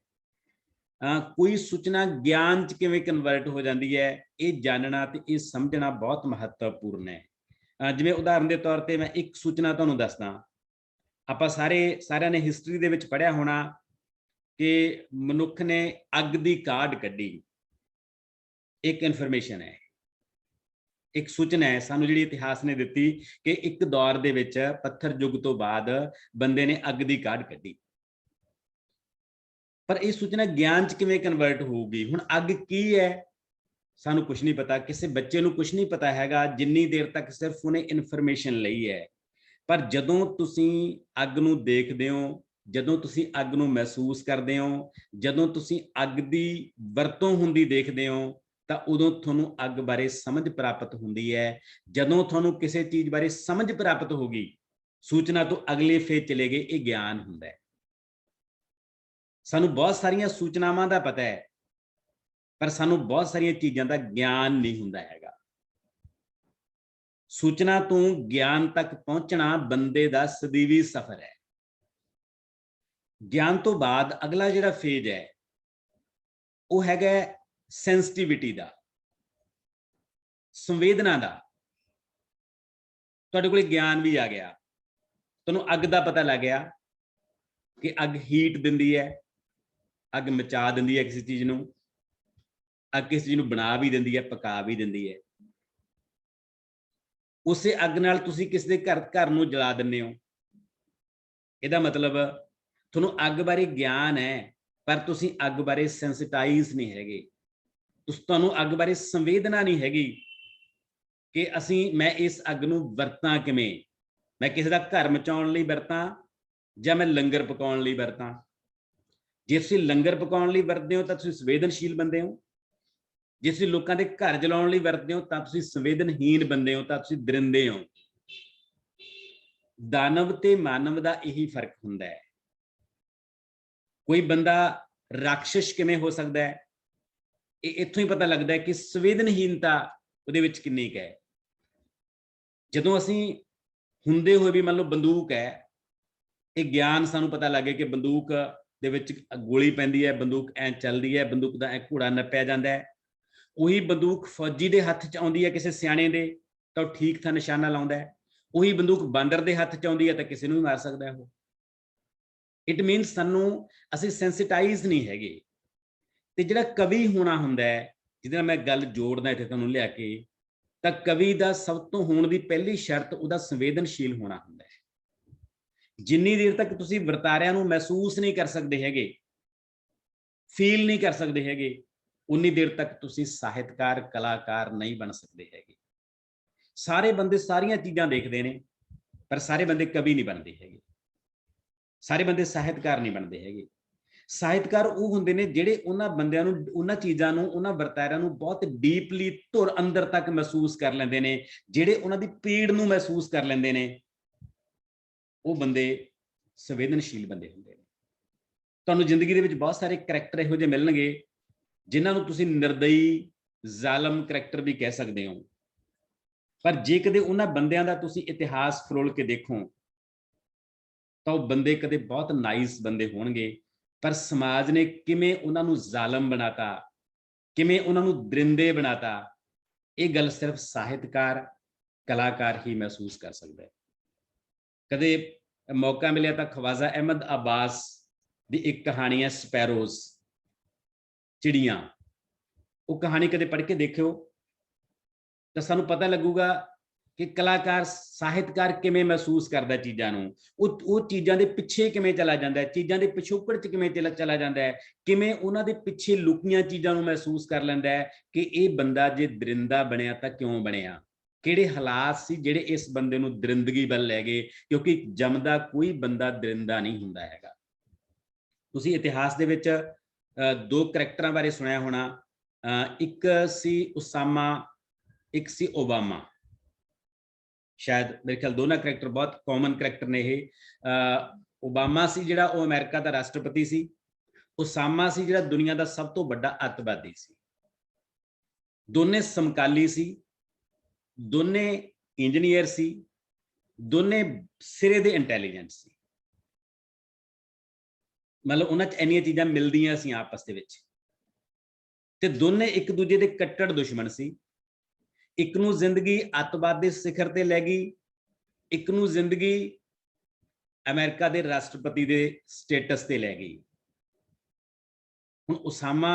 ਕੋਈ ਸੂਚਨਾ ਗਿਆਨ 'ਚ ਕਿਵੇਂ ਕਨਵਰਟ ਹੋ ਜਾਂਦੀ ਹੈ, ਇਹ ਜਾਣਨਾ ਤੇ ਇਹ ਸਮਝਣਾ ਬਹੁਤ ਮਹੱਤਵਪੂਰਨ ਹੈ। ਜਿਵੇਂ ਉਦਾਹਰਨ ਦੇ ਤੌਰ ਤੇ ਮੈਂ ਇੱਕ ਸੂਚਨਾ ਤੁਹਾਨੂੰ ਦੱਸਦਾ। ਆਪਾਂ ਸਾਰਿਆਂ ਨੇ ਹਿਸਟਰੀ ਦੇ ਵਿੱਚ ਪੜ੍ਹਿਆ ਹੋਣਾ ਕਿ ਮਨੁੱਖ ਨੇ ਅੱਗ ਦੀ ਕਾਢ ਕੱਢੀ। ਇੱਕ ਇਨਫੋਰਮੇਸ਼ਨ ਹੈ, ਇੱਕ ਸੂਚਨਾ ਹੈ ਸਾਨੂੰ ਜਿਹੜੀ ਇਤਿਹਾਸ ਨੇ ਦਿੱਤੀ ਕਿ ਇੱਕ ਦੌਰ ਦੇ ਵਿੱਚ ਪੱਥਰ ਯੁੱਗ ਤੋਂ ਬਾਅਦ ਬੰਦੇ ਨੇ ਅੱਗ ਦੀ ਕਾਢ ਕੱਢੀ। ਪਰ ਇਹ ਸੂਚਨਾ ਗਿਆਨ 'ਚ ਕਿਵੇਂ ਕਨਵਰਟ ਹੋਊਗੀ? ਹੁਣ ਅੱਗ ਕੀ ਹੈ ਸਾਨੂੰ ਕੁਝ ਨਹੀਂ ਪਤਾ, ਕਿਸੇ ਬੱਚੇ ਨੂੰ ਕੁਝ ਨਹੀਂ ਪਤਾ ਹੈਗਾ ਜਿੰਨੀ ਦੇਰ ਤੱਕ ਸਿਰਫ ਉਹਨੇ ਇਨਫੋਰਮੇਸ਼ਨ ਲਈ ਹੈ। ਪਰ ਜਦੋਂ ਤੁਸੀਂ ਅੱਗ ਨੂੰ ਦੇਖਦੇ ਹੋ, ਜਦੋਂ ਤੁਸੀਂ ਅੱਗ ਨੂੰ ਮਹਿਸੂਸ ਕਰਦੇ ਹੋ, ਜਦੋਂ ਤੁਸੀਂ ਅੱਗ ਦੀ ਵਰਤੋਂ ਹੁੰਦੀ ਦੇਖਦੇ ਹੋ, ਤਾਂ ਉਦੋਂ ਤੁਹਾਨੂੰ ਅੱਗ ਬਾਰੇ ਸਮਝ ਪ੍ਰਾਪਤ ਹੁੰਦੀ ਹੈ। ਜਦੋਂ ਤੁਹਾਨੂੰ ਕਿਸੇ ਚੀਜ਼ ਬਾਰੇ ਸਮਝ ਪ੍ਰਾਪਤ ਹੋਗੀ, ਸੂਚਨਾ ਤੋਂ ਅਗਲੇ ਫੇਜ਼ ਚਲੇ ਗਏ, ਇਹ ਗਿਆਨ ਹੁੰਦਾ ਹੈ। ਸਾਨੂੰ ਬਹੁਤ ਸਾਰੀਆਂ ਸੂਚਨਾਵਾਂ ਦਾ ਪਤਾ ਹੈ, ਪਰ ਸਾਨੂੰ ਬਹੁਤ ਸਾਰੀਆਂ ਚੀਜ਼ਾਂ ਦਾ ਗਿਆਨ ਨਹੀਂ ਹੁੰਦਾ ਹੈਗਾ। ਸੂਚਨਾ ਤੋਂ ਗਿਆਨ ਤੱਕ ਪਹੁੰਚਣਾ ਬੰਦੇ ਦਾ ਸਦੀਵੀ ਸਫ਼ਰ ਹੈ। ਗਿਆਨ ਤੋਂ ਬਾਅਦ ਅਗਲਾ ਜਿਹੜਾ ਫੇਜ਼ ਹੈ ਉਹ ਹੈਗਾ ਸੈਂਸਿਟੀਵਿਟੀ ਦਾ, ਸੰਵੇਦਨਾ ਦਾ। ਤੁਹਾਡੇ ਕੋਲ ਗਿਆਨ ਵੀ ਆ ਗਿਆ, ਤੁਹਾਨੂੰ ਅੱਗ ਦਾ ਪਤਾ ਲੱਗ ਗਿਆ ਕਿ ਅੱਗ ਹੀਟ ਦਿੰਦੀ ਹੈ, ਅੱਗ ਮਚਾ ਦਿੰਦੀ ਹੈ ਕਿਸੇ ਚੀਜ਼ ਨੂੰ, ਅੱਗ ਕਿਸੇ ਚੀਜ਼ ਨੂੰ ਬਣਾ ਵੀ ਦਿੰਦੀ ਹੈ, ਪਕਾ ਵੀ ਦਿੰਦੀ ਹੈ। ਉਸੇ ਅੱਗ ਨਾਲ ਤੁਸੀਂ ਕਿਸੇ ਦੇ ਘਰ ਨੂੰ ਜਲਾ ਦਿੰਦੇ ਹੋ। ਇਹਦਾ ਮਤਲਬ ਤੁਹਾਨੂੰ ਅੱਗ ਬਾਰੇ ਗਿਆਨ ਹੈ, ਪਰ ਤੁਸੀਂ ਅੱਗ ਬਾਰੇ ਸੈਂਸਿਟਾਈਜ਼ ਨਹੀਂ ਹੈਗੇ। ਤੁਹਾਨੂੰ ਅੱਗ ਬਾਰੇ ਸੰਵੇਦਨਾ ਨਹੀਂ ਹੈਗੀ ਕਿ ਮੈਂ ਇਸ ਅੱਗ ਨੂੰ ਵਰਤਾਂ ਕਿਵੇਂ। ਮੈਂ ਕਿਸੇ ਦਾ ਘਰ ਮਚਾਉਣ ਲਈ ਵਰਤਾਂ ਜਾਂ ਮੈਂ ਲੰਗਰ ਪਕਾਉਣ ਲਈ ਵਰਤਾਂ। ਜੇ ਤੁਸੀਂ ਲੰਗਰ ਪਕਾਉਣ ਲਈ ਵਰਤਦੇ ਹੋ ਤਾਂ ਤੁਸੀਂ ਸੰਵੇਦਨਸ਼ੀਲ ਬੰਦੇ ਹੋ। ਜੇ ਤੁਸੀਂ ਲੋਕਾਂ ਦੇ ਘਰ ਜਲਾਉਣ ਲਈ ਵਰਤਦੇ ਹੋ ਤਾਂ ਤੁਸੀਂ ਸੰਵੇਦਨਹੀਨ ਬੰਦੇ ਹੋ, ਤਾਂ ਤੁਸੀਂ ਦਰਿੰਦੇ ਹੋ। ਦਾਨਵ ਤੇ ਮਾਨਵ ਦਾ ਇਹੀ ਫਰਕ ਹੁੰਦਾ ਹੈ। ਕੋਈ ਬੰਦਾ ਰਾਖਸ਼ ਕਿਵੇਂ ਹੋ ਸਕਦਾ ਹੈ, ਇਹ ਇੱਥੋਂ ਹੀ ਪਤਾ ਲੱਗਦਾ ਹੈ ਕਿ ਸੰਵੇਦਨਹੀਨਤਾ ਉਹਦੇ ਵਿੱਚ ਕਿੰਨੀ ਕੁ ਹੈ। ਜਦੋਂ ਅਸੀਂ ਹੁੰਦੇ ਹੋਏ ਵੀ ਮੰਨ ਲਓ ਬੰਦੂਕ ਹੈ, ਇਹ ਗਿਆਨ ਸਾਨੂੰ ਪਤਾ ਲੱਗੇ ਕਿ ਬੰਦੂਕ ਦੇ ਵਿੱਚ ਗੋਲੀ ਪੈਂਦੀ ਹੈ, ਬੰਦੂਕ ਐ ਚੱਲਦੀ ਹੈ, ਬੰਦੂਕ ਦਾ ਐ ਘੋੜਾ ਨੱਪਿਆ ਜਾਂਦਾ ਹੈ। ਉਹੀ ਬੰਦੂਕ ਫੌਜੀ ਦੇ ਹੱਥ 'ਚ ਆਉਂਦੀ ਹੈ ਕਿਸੇ ਸਿਆਣੇ ਦੇ, ਤਾਂ ਉਹ ਠੀਕ ਥਾਂ ਨਿਸ਼ਾਨਾ ਲਾਉਂਦਾ ਹੈ। ਉਹੀ ਬੰਦੂਕ ਬਾਂਦਰ ਦੇ ਹੱਥ 'ਚ ਆਉਂਦੀ ਹੈ ਤਾਂ ਕਿਸੇ ਨੂੰ ਵੀ ਮਾਰ ਸਕਦਾ ਹੈ ਉਹ। ਇਟ ਮੀਨਸ ਅਸੀਂ ਸੈਂਸਿਟਾਈਜ਼ ਨਹੀਂ ਹੈਗੇ। ਤੇ ਜਿਹੜਾ ਕਵੀ ਹੋਣਾ ਹੁੰਦਾ ਹੈ, ਜਿਹਦੇ ਨਾਲ ਮੈਂ ਗੱਲ ਜੋੜਦਾ ਇੱਥੇ ਤੁਹਾਨੂੰ ਲਿਆ ਕੇ, ਤਾਂ ਕਵੀ ਦਾ ਸਭ ਤੋਂ ਹੋਣ ਦੀ ਪਹਿਲੀ ਸ਼ਰਤ ਉਹਦਾ ਸੰਵੇਦਨਸ਼ੀਲ ਹੋਣਾ ਹੁੰਦਾ ਹੈ। ਜਿੰਨੀ ਦੇਰ ਤੱਕ ਤੁਸੀਂ ਵਰਤਾਰਿਆਂ ਨੂੰ ਮਹਿਸੂਸ ਨਹੀਂ ਕਰ ਸਕਦੇ ਹੈਗੇ, ਫੀਲ ਨਹੀਂ ਕਰ ਸਕਦੇ ਹੈਗੇ, ਉਨੀ ਦੇਰ ਤੱਕ ਤੁਸੀਂ ਸਾਹਿਤਕਾਰ, ਕਲਾਕਾਰ ਨਹੀਂ ਬਣ ਸਕਦੇ ਹੈਗੇ। ਸਾਰੇ ਬੰਦੇ ਸਾਰੀਆਂ ਚੀਜ਼ਾਂ ਦੇਖਦੇ ਨੇ, ਪਰ ਸਾਰੇ ਬੰਦੇ ਕਵੀ ਨਹੀਂ ਬਣਦੇ ਹੈਗੇ। ਸਾਰੇ ਬੰਦੇ ਸਾਹਿਤਕਾਰ ਨਹੀਂ ਬਣਦੇ ਹੈਗੇ। ਸਾਹਿਤਕਾਰ ਉਹ ਹੁੰਦੇ ਨੇ ਜਿਹੜੇ ਉਹਨਾਂ ਬੰਦਿਆਂ ਨੂੰ, ਉਹਨਾਂ ਚੀਜ਼ਾਂ ਨੂੰ, ਉਹਨਾਂ ਵਰਤਾਰਿਆਂ ਨੂੰ ਬਹੁਤ ਡੀਪਲੀ ਧੁਰ ਅੰਦਰ ਤੱਕ ਮਹਿਸੂਸ ਕਰ ਲੈਂਦੇ ਨੇ, ਜਿਹੜੇ ਉਹਨਾਂ ਦੀ ਪੀੜ ਨੂੰ ਮਹਿਸੂਸ ਕਰ ਲੈਂਦੇ ਨੇ। ਉਹ ਬੰਦੇ ਸੰਵੇਦਨਸ਼ੀਲ ਬੰਦੇ ਹੁੰਦੇ ਨੇ। ਤੁਹਾਨੂੰ ਜ਼ਿੰਦਗੀ ਦੇ ਵਿੱਚ ਬਹੁਤ ਸਾਰੇ ਕਰੈਕਟਰ ਇਹੋ ਜਿਹੇ ਮਿਲਣਗੇ ਜਿਨ੍ਹਾਂ ਨੂੰ ਤੁਸੀਂ ਨਿਰਦਈ, ਜ਼ਾਲਮ ਕਰੈਕਟਰ ਵੀ ਕਹਿ ਸਕਦੇ ਹੋ। ਪਰ ਜੇ ਕਦੇ ਉਹਨਾਂ ਬੰਦਿਆਂ ਦਾ ਤੁਸੀਂ ਇਤਿਹਾਸ ਫਰੋਲ ਕੇ ਦੇਖੋ ਤਾਂ ਉਹ ਬੰਦੇ ਕਦੇ ਬਹੁਤ ਨਾਈਸ ਬੰਦੇ ਹੋਣਗੇ, ਪਰ ਸਮਾਜ ਨੇ ਕਿਵੇਂ ਉਹਨਾਂ ਨੂੰ ਜ਼ਾਲਮ ਬਣਾਤਾ, ਕਿਵੇਂ ਉਹਨਾਂ ਨੂੰ ਦਰਿੰਦੇ ਬਣਾਤਾ, ਇਹ ਗੱਲ ਸਿਰਫ ਸਾਹਿਤਕਾਰ, ਕਲਾਕਾਰ ਹੀ ਮਹਿਸੂਸ ਕਰ ਸਕਦਾ ਹੈ। ਕਦੇ ਮੌਕਾ ਮਿਲਿਆ ਤਾਂ ਖਵਾਜਾ ਅਹਿਮਦ ਅਬਾਸ ਦੀ ਇੱਕ ਕਹਾਣੀ ਹੈ ਸਪੈਰੋਜ਼, ਚਿੜੀਆਂ। ਉਹ ਕਹਾਣੀ ਕਦੇ ਪੜ੍ਹ ਕੇ ਦੇਖਿਓ ਤਾਂ ਸਾਨੂੰ ਪਤਾ ਲੱਗੂਗਾ ਕਿ ਕਲਾਕਾਰ, ਸਾਹਿਤਕਾਰ ਕਿਵੇਂ ਮਹਿਸੂਸ ਕਰਦਾ ਚੀਜ਼ਾਂ ਨੂੰ। ਉਹ ਚੀਜ਼ਾਂ ਦੇ ਪਿੱਛੇ ਕਿਵੇਂ ਚਲਾ ਜਾਂਦਾ ਹੈ, ਚੀਜ਼ਾਂ ਦੇ ਪਿਛੋਕੜ 'ਚ ਕਿਵੇਂ ਚਲਾ ਜਾਂਦਾ ਹੈ, ਕਿਵੇਂ ਉਹਨਾਂ ਦੇ ਪਿੱਛੇ ਲੁਕੀਆਂ ਚੀਜ਼ਾਂ ਨੂੰ ਮਹਿਸੂਸ ਕਰ ਲੈਂਦਾ ਹੈ ਕਿ ਇਹ ਬੰਦਾ ਜੇ ਦਰਿੰਦਾ ਬਣਿਆ ਤਾਂ ਕਿਉਂ ਬਣਿਆ, ਕਿਹੜੇ ਹਾਲਾਤ ਸੀ ਜਿਹੜੇ ਇਸ ਬੰਦੇ ਨੂੰ ਦਰਿੰਦਗੀ ਵੱਲ ਲੈ ਗਏ, ਕਿਉਂਕਿ ਜੰਮਦਾ ਕੋਈ ਬੰਦਾ ਦਰਿੰਦਾ ਨਹੀਂ ਹੁੰਦਾ ਹੈਗਾ। ਤੁਸੀਂ ਇਤਿਹਾਸ ਦੇ ਵਿੱਚ ਦੋ ਕਰੈਕਟਰਾਂ ਬਾਰੇ ਸੁਣਿਆ ਹੋਣਾ, ਇੱਕ ਸੀ ਉਸਾਮਾ, ਇੱਕ ਸੀ ਓਬਾਮਾ। ਸ਼ਾਇਦ ਮੇਰੇ ਖਿਆਲ ਦੋਨਾਂ ਕਰੈਕਟਰ ਬਹੁਤ ਕਾਮਨ ਕਰੈਕਟਰ ਨੇ ਇਹ। ओबामा सी जिहड़ा वो अमेरिका का राष्ट्रपति सी, ओसामा सी जिहड़ा दुनिया का सब तो बड़ा अतवादी सी। दोने समकाली सी, दोने इंजीनियर सी, दोने सिरे दे इंटैलीजेंट सी। मतलब उन्हां च इन्नियां चीज़ां मिलदियां सी आपस दे विच, ते दोने एक दूजे दे कट्टर दुश्मन सी। एक नूं जिंदगी अतवाद दे सिखर ते लै गई, एक नूं जिंदगी अमेरिका दे राष्ट्रपति दे स्टेटस ते लै गई। हुण ओसामा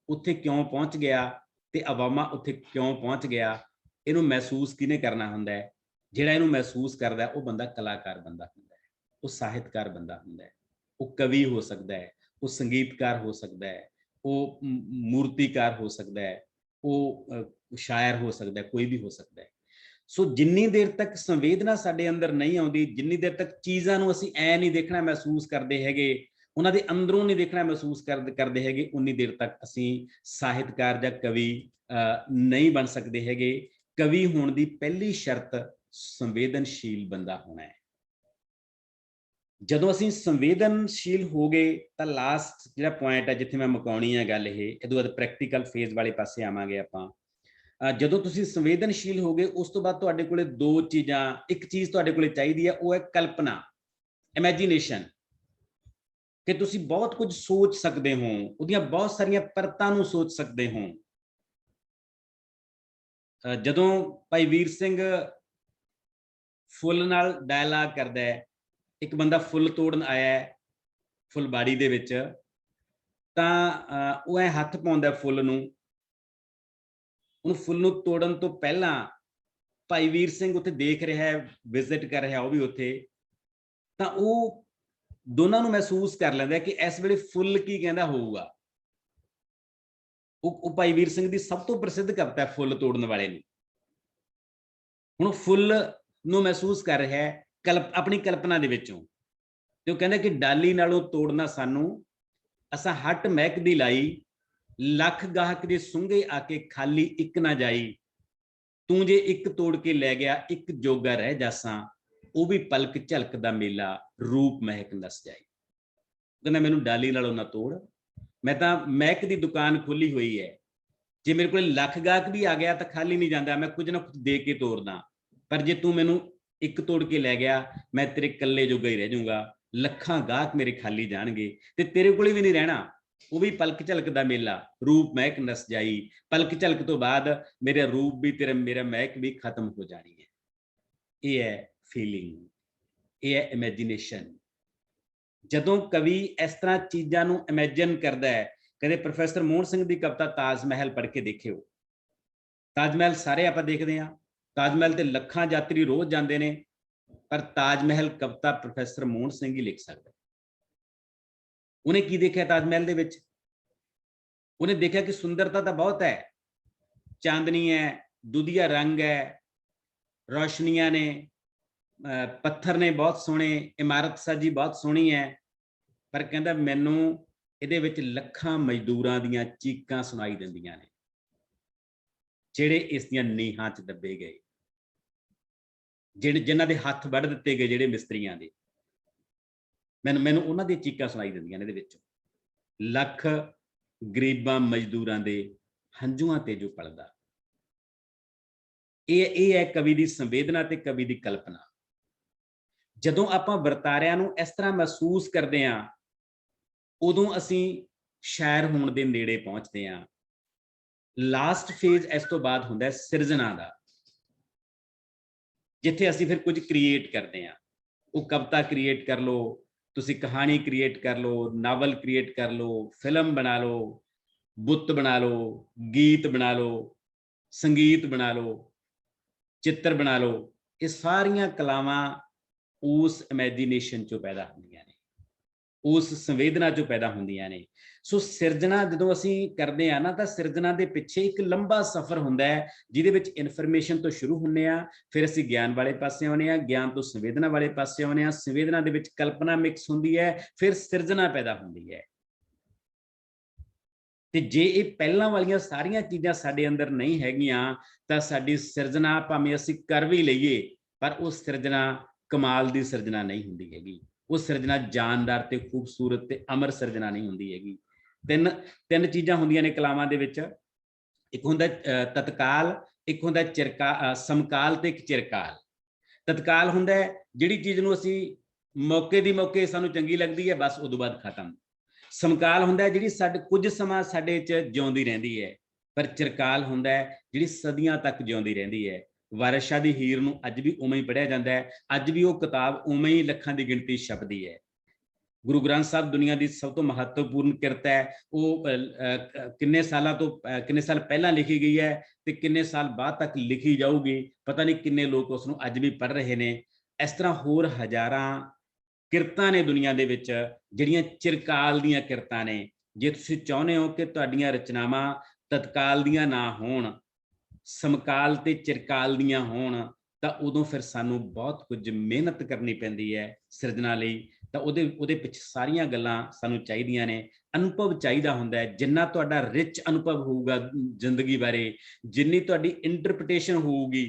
उत्थे क्यों पहुंच गया ते ओबामा उत्थे क्यों पहुंच गया, इहनूं महसूस किहने करना हुंदा है? जिहड़ा इहनूं महसूस करदा है, वो बंदा कलाकार बंदा हुंदा है, वो साहित्यकार बंदा हुंदा है, वो कवि हो सकता है, वो संगीतकार हो सकता है, वो मूर्तिकार हो सकता है, वो शायर हो सकता है, कोई भी हो सकता है। सो जिन्नी देर तक संवेदना साडे अंदर नहीं आउंदी, जिन्नी देर तक चीज़ां नूं असीं ऐ नहीं देखना महसूस करते हैगे, उन्हां दे अंदरों नहीं देखना महसूस करते हैगे, उन्नी देर तक असीं साहित्यकार जां कवि नहीं बन सकते हैगे। कवि होण दी पहली शर्त संवेदनशील बंदा होना है। ਜਦੋਂ ਅਸੀਂ ਸੰਵੇਦਨਸ਼ੀਲ ਹੋ ਗਏ ਤਾਂ ਲਾਸਟ ਜਿਹੜਾ ਪੁਆਇੰਟ ਹੈ ਜਿੱਥੇ ਮੈਂ ਮੁਕਾਉਣੀ ਹੈ ਗੱਲ, ਇਹ ਇਹਦੇ ਬਾਅਦ ਪ੍ਰੈਕਟੀਕਲ ਫੇਜ਼ ਵਾਲੇ ਪਾਸੇ ਆਵਾਂਗੇ ਆਪਾਂ। ਜਦੋਂ ਤੁਸੀਂ ਸੰਵੇਦਨਸ਼ੀਲ ਹੋ ਗਏ, ਉਸ ਤੋਂ ਬਾਅਦ ਤੁਹਾਡੇ ਕੋਲੇ ਦੋ ਚੀਜ਼ਾਂ, ਇੱਕ ਚੀਜ਼ ਤੁਹਾਡੇ ਕੋਲੇ ਚਾਹੀਦੀ ਹੈ, ਉਹ ਹੈ ਕਲਪਨਾ, ਇਮੇਜਿਨੇਸ਼ਨ, ਕਿ ਤੁਸੀਂ ਬਹੁਤ ਕੁਝ ਸੋਚ ਸਕਦੇ ਹੋ, ਉਹਦੀਆਂ ਬਹੁਤ ਸਾਰੀਆਂ ਪਰਤਾਂ ਨੂੰ ਸੋਚ ਸਕਦੇ ਹੋ। ਜਦੋਂ ਭਾਈ ਵੀਰ ਸਿੰਘ ਫੁੱਲ ਨਾਲ ਡਾਇਲਾਗ ਕਰਦਾ ਹੈ, एक बंदा फुल तोड़न आया है फुलबाड़ी दे विच, तां वो ऐ हथ पाउंदा फुल नूं, उहनूं फुल नूं तोड़न तो पहलां भाई वीर सिंह उत्थे देख रहा है, विजिट कर रहा वो भी उत्थे, तां वो दोनों नूं महसूस कर लैंदा कि इस वेले फुल की कहंदा होऊगा। वो भाई वीर सिंह दी सब तो प्रसिद्ध कविता है फुल तोड़न वाले नूं। हुण फुल नूं महसूस कर रहा है अपनी कल्पना दे विचों, ते कहंदा कि डाली नालों तोड़ना सानू, असां हट महकदी लाई, लख गाहक दे सुंघे आके खाली एक ना जाई, तू जे एक तोड़ के लै गया एक जोगा रह जासां, वो भी पलक झलक दा मेला रूप महक नस जाई। कहंदा मैनू डाली नालों ना तोड़, मैं तां महक दी दुकान खोली हुई है, जे मेरे को लख गाहक भी आ गया तो खाली नहीं जाता, मैं कुछ ना कुछ दे के तोड़दा, पर जे तू मैनू एक तोड़ के लै गया, मैं तेरे कल्ले जोगा ही रह जाऊंगा, लखां गाहक मेरे खाली जाणगे ते तेरे कोल भी नहीं रहना, वो भी पलक झलक दा मेला रूप महक नस जाई, पलक झलक तो बाद मेरा रूप भी तेरा मेरा महक भी खत्म हो जानी है। ये है फीलिंग, ये है इमेजिनेशन। जदों कवि इस तरह चीज़ां नूं इमेजिन करदा है, कहते प्रोफैसर मोहन सिंह दी कविता ताज महल पढ़ के देखियो। ताज महल सारे आपां देखदे हां, ताज महल ते लखां यात्री रोज जाते हैं, पर ताज महल कविता प्रोफैसर मोहन सिंह ही लिख सकता। उन्हें की देखा ताज महल दे विच? उन्हें देखा कि सुंदरता तो बहुत है, चांदनी है, दुधिया रंग है, रोशनियां ने, पत्थर ने बहुत सोहने, इमारत साजी बहुत सोहनी है, पर कहता मैनू इहदे विच लखां मजदूरां दीयां चीकां सुनाई दिंदियां ने, जिहड़े इस दीयां नीहां च दबे गए, जिन्हां दे हथ वढ़ दिते गए, जिहड़े मिस्त्रियां दे, मैनू उन्हां दी चीकां सुनाई दिंदियां ने। इहदे विच लख गरीबां मजदूरां दे हंझूआं ते जो पलदा, ये है कवि दी संवेदना ते कवि दी कल्पना। जदों आपां वरतारिਆਂ ਨੂੰ इस तरह महसूस करते हैं, उदों असीं शायर होण दे नेड़े पहुंचते हैं। लास्ट फेज इस तो बाद हुंदा है सिरजना दा, जिथे असीं फिर कुछ क्रिएट करते हैं। वो कविता क्रिएट कर लो, तुसीं कहानी क्रिएट कर लो, नावल क्रिएट कर लो, फिल्म बना लो, बुत बना लो, गीत बना लो, संगीत बना लो, चित्र बना लो। ये सारियां कलावां उस इमेजिनेशन चों पैदा होंदियां ने, उस संवेदना चों पैदा होंदियां ने। सो सिरजना जदों असीं करदे आ ना, तां सिरजना दे पिछे एक लंबा सफ़र हुंदा है, जिहदे विच इनफॉर्मेशन तो शुरू हुंदे आ, फिर असीं ज्ञान वाले पासे आउंदे आ, ज्ञान तो संवेदना वाले पासे आउंदे आ, संवेदना दे विच कल्पना मिक्स हुंदी है, फिर सिरजना पैदा हुंदी है। ते जे ये पहलां वालियां सारियां चीज़ां साडे अंदर नहीं हैगियां, तां साडी सिरजना भावें असीं कर भी लईए, पर वो सिरजना कमाल दी सिरजना नहीं हुंदी हैगी। ਉਹ ਸਿਰਜਣਾ ਜਾਨਦਾਰ ਤੇ ਖੂਬਸੂਰਤ ਤੇ ਅਮਰ ਸਿਰਜਣਾ ਨਹੀਂ ਹੁੰਦੀ ਹੈਗੀ। ਤਿੰਨ ਚੀਜ਼ਾਂ ਹੁੰਦੀਆਂ ਨੇ ਕਲਾਵਾਂ ਦੇ ਵਿੱਚ, ਇੱਕ ਹੁੰਦਾ ਤਤਕਾਲ, ਇੱਕ ਹੁੰਦਾ ਸਮਕਾਲ ਤੇ ਇੱਕ ਚਿਰਕਾਲ। ਤਤਕਾਲ ਹੁੰਦਾ ਜਿਹੜੀ ਚੀਜ਼ ਨੂੰ ਅਸੀਂ ਮੌਕੇ ਦੀ ਮੌਕੇ ਸਾਨੂੰ ਚੰਗੀ ਲੱਗਦੀ ਹੈ, ਬਸ ਉਦੋਂ ਬਾਅਦ ਖਤਮ। ਸਮਕਾਲ ਹੁੰਦਾ ਜਿਹੜੀ ਸਾਡੇ ਕੁਝ ਸਮਾਂ ਸਾਡੇ 'ਚ ਜਿਉਂਦੀ ਰਹਿੰਦੀ ਹੈ। ਪਰ ਚਿਰਕਾਲ ਹੁੰਦਾ ਜਿਹੜੀ ਸਦੀਆਂ ਤੱਕ ਜਿਉਂਦੀ ਰਹਿੰਦੀ ਹੈ। ਵਾਰਿਸ ਸ਼ਾਹ ਦੀ ਹੀਰ ਨੂੰ ਅੱਜ ਵੀ ਉਵੇਂ ਹੀ ਪੜ੍ਹਿਆ ਜਾਂਦਾ ਹੈ, ਅੱਜ ਵੀ ਉਹ ਕਿਤਾਬ ਉਵੇਂ ਹੀ ਲੱਖਾਂ ਦੀ ਗਿਣਤੀ ਛਪਦੀ ਹੈ। ਗੁਰੂ ਗ੍ਰੰਥ ਸਾਹਿਬ ਦੁਨੀਆ ਦੀ ਸਭ ਤੋਂ ਮਹੱਤਵਪੂਰਨ ਕਿਰਤ ਹੈ। ਉਹ ਕਿੰਨੇ ਸਾਲ ਪਹਿਲਾਂ ਲਿਖੀ ਗਈ ਹੈ ਤੇ ਕਿੰਨੇ ਸਾਲ ਬਾਅਦ ਤੱਕ ਲਿਖੀ ਜਾਊਗੀ, ਪਤਾ ਨਹੀਂ ਕਿੰਨੇ ਲੋਕ ਉਸ ਨੂੰ ਅੱਜ ਵੀ ਪੜ੍ਹ ਰਹੇ ਨੇ। ਇਸ ਤਰ੍ਹਾਂ ਹੋਰ ਹਜ਼ਾਰਾਂ ਕਿਰਤਾਂ ਨੇ ਦੁਨੀਆ ਦੇ ਵਿੱਚ ਜਿਹੜੀਆਂ ਚਿਰਕਾਲ ਦੀਆਂ ਕਿਰਤਾਂ ਨੇ। ਜੇ ਤੁਸੀਂ ਚਾਹੁੰਦੇ ਹੋ ਕਿ ਤੁਹਾਡੀਆਂ ਰਚਨਾਵਾਂ ਤਤਕਾਲ ਦੀਆਂ ਨਾ ਹੋਣ, ਸਮਕਾਲ ਤੇ ਚਿਰਕਾਲ ਦੀਆਂ ਹੋਣ, ਤਾਂ ਉਦੋਂ ਫਿਰ ਸਾਨੂੰ ਬਹੁਤ ਕੁਝ ਮਿਹਨਤ ਕਰਨੀ ਪੈਂਦੀ ਹੈ ਸਿਰਜਣਾ ਲਈ। ਤਾਂ ਉਹਦੇ ਪਿੱਛੇ ਸਾਰੀਆਂ ਗੱਲਾਂ ਸਾਨੂੰ ਚਾਹੀਦੀਆਂ ਨੇ। ਅਨੁਭਵ ਚਾਹੀਦਾ ਹੁੰਦਾ ਹੈ। ਜਿੰਨਾ ਤੁਹਾਡਾ ਰਿਚ ਅਨੁਭਵ ਹੋਊਗਾ ਜ਼ਿੰਦਗੀ ਬਾਰੇ, ਜਿੰਨੀ ਤੁਹਾਡੀ ਇੰਟਰਪ੍ਰੀਟੇਸ਼ਨ ਹੋਊਗੀ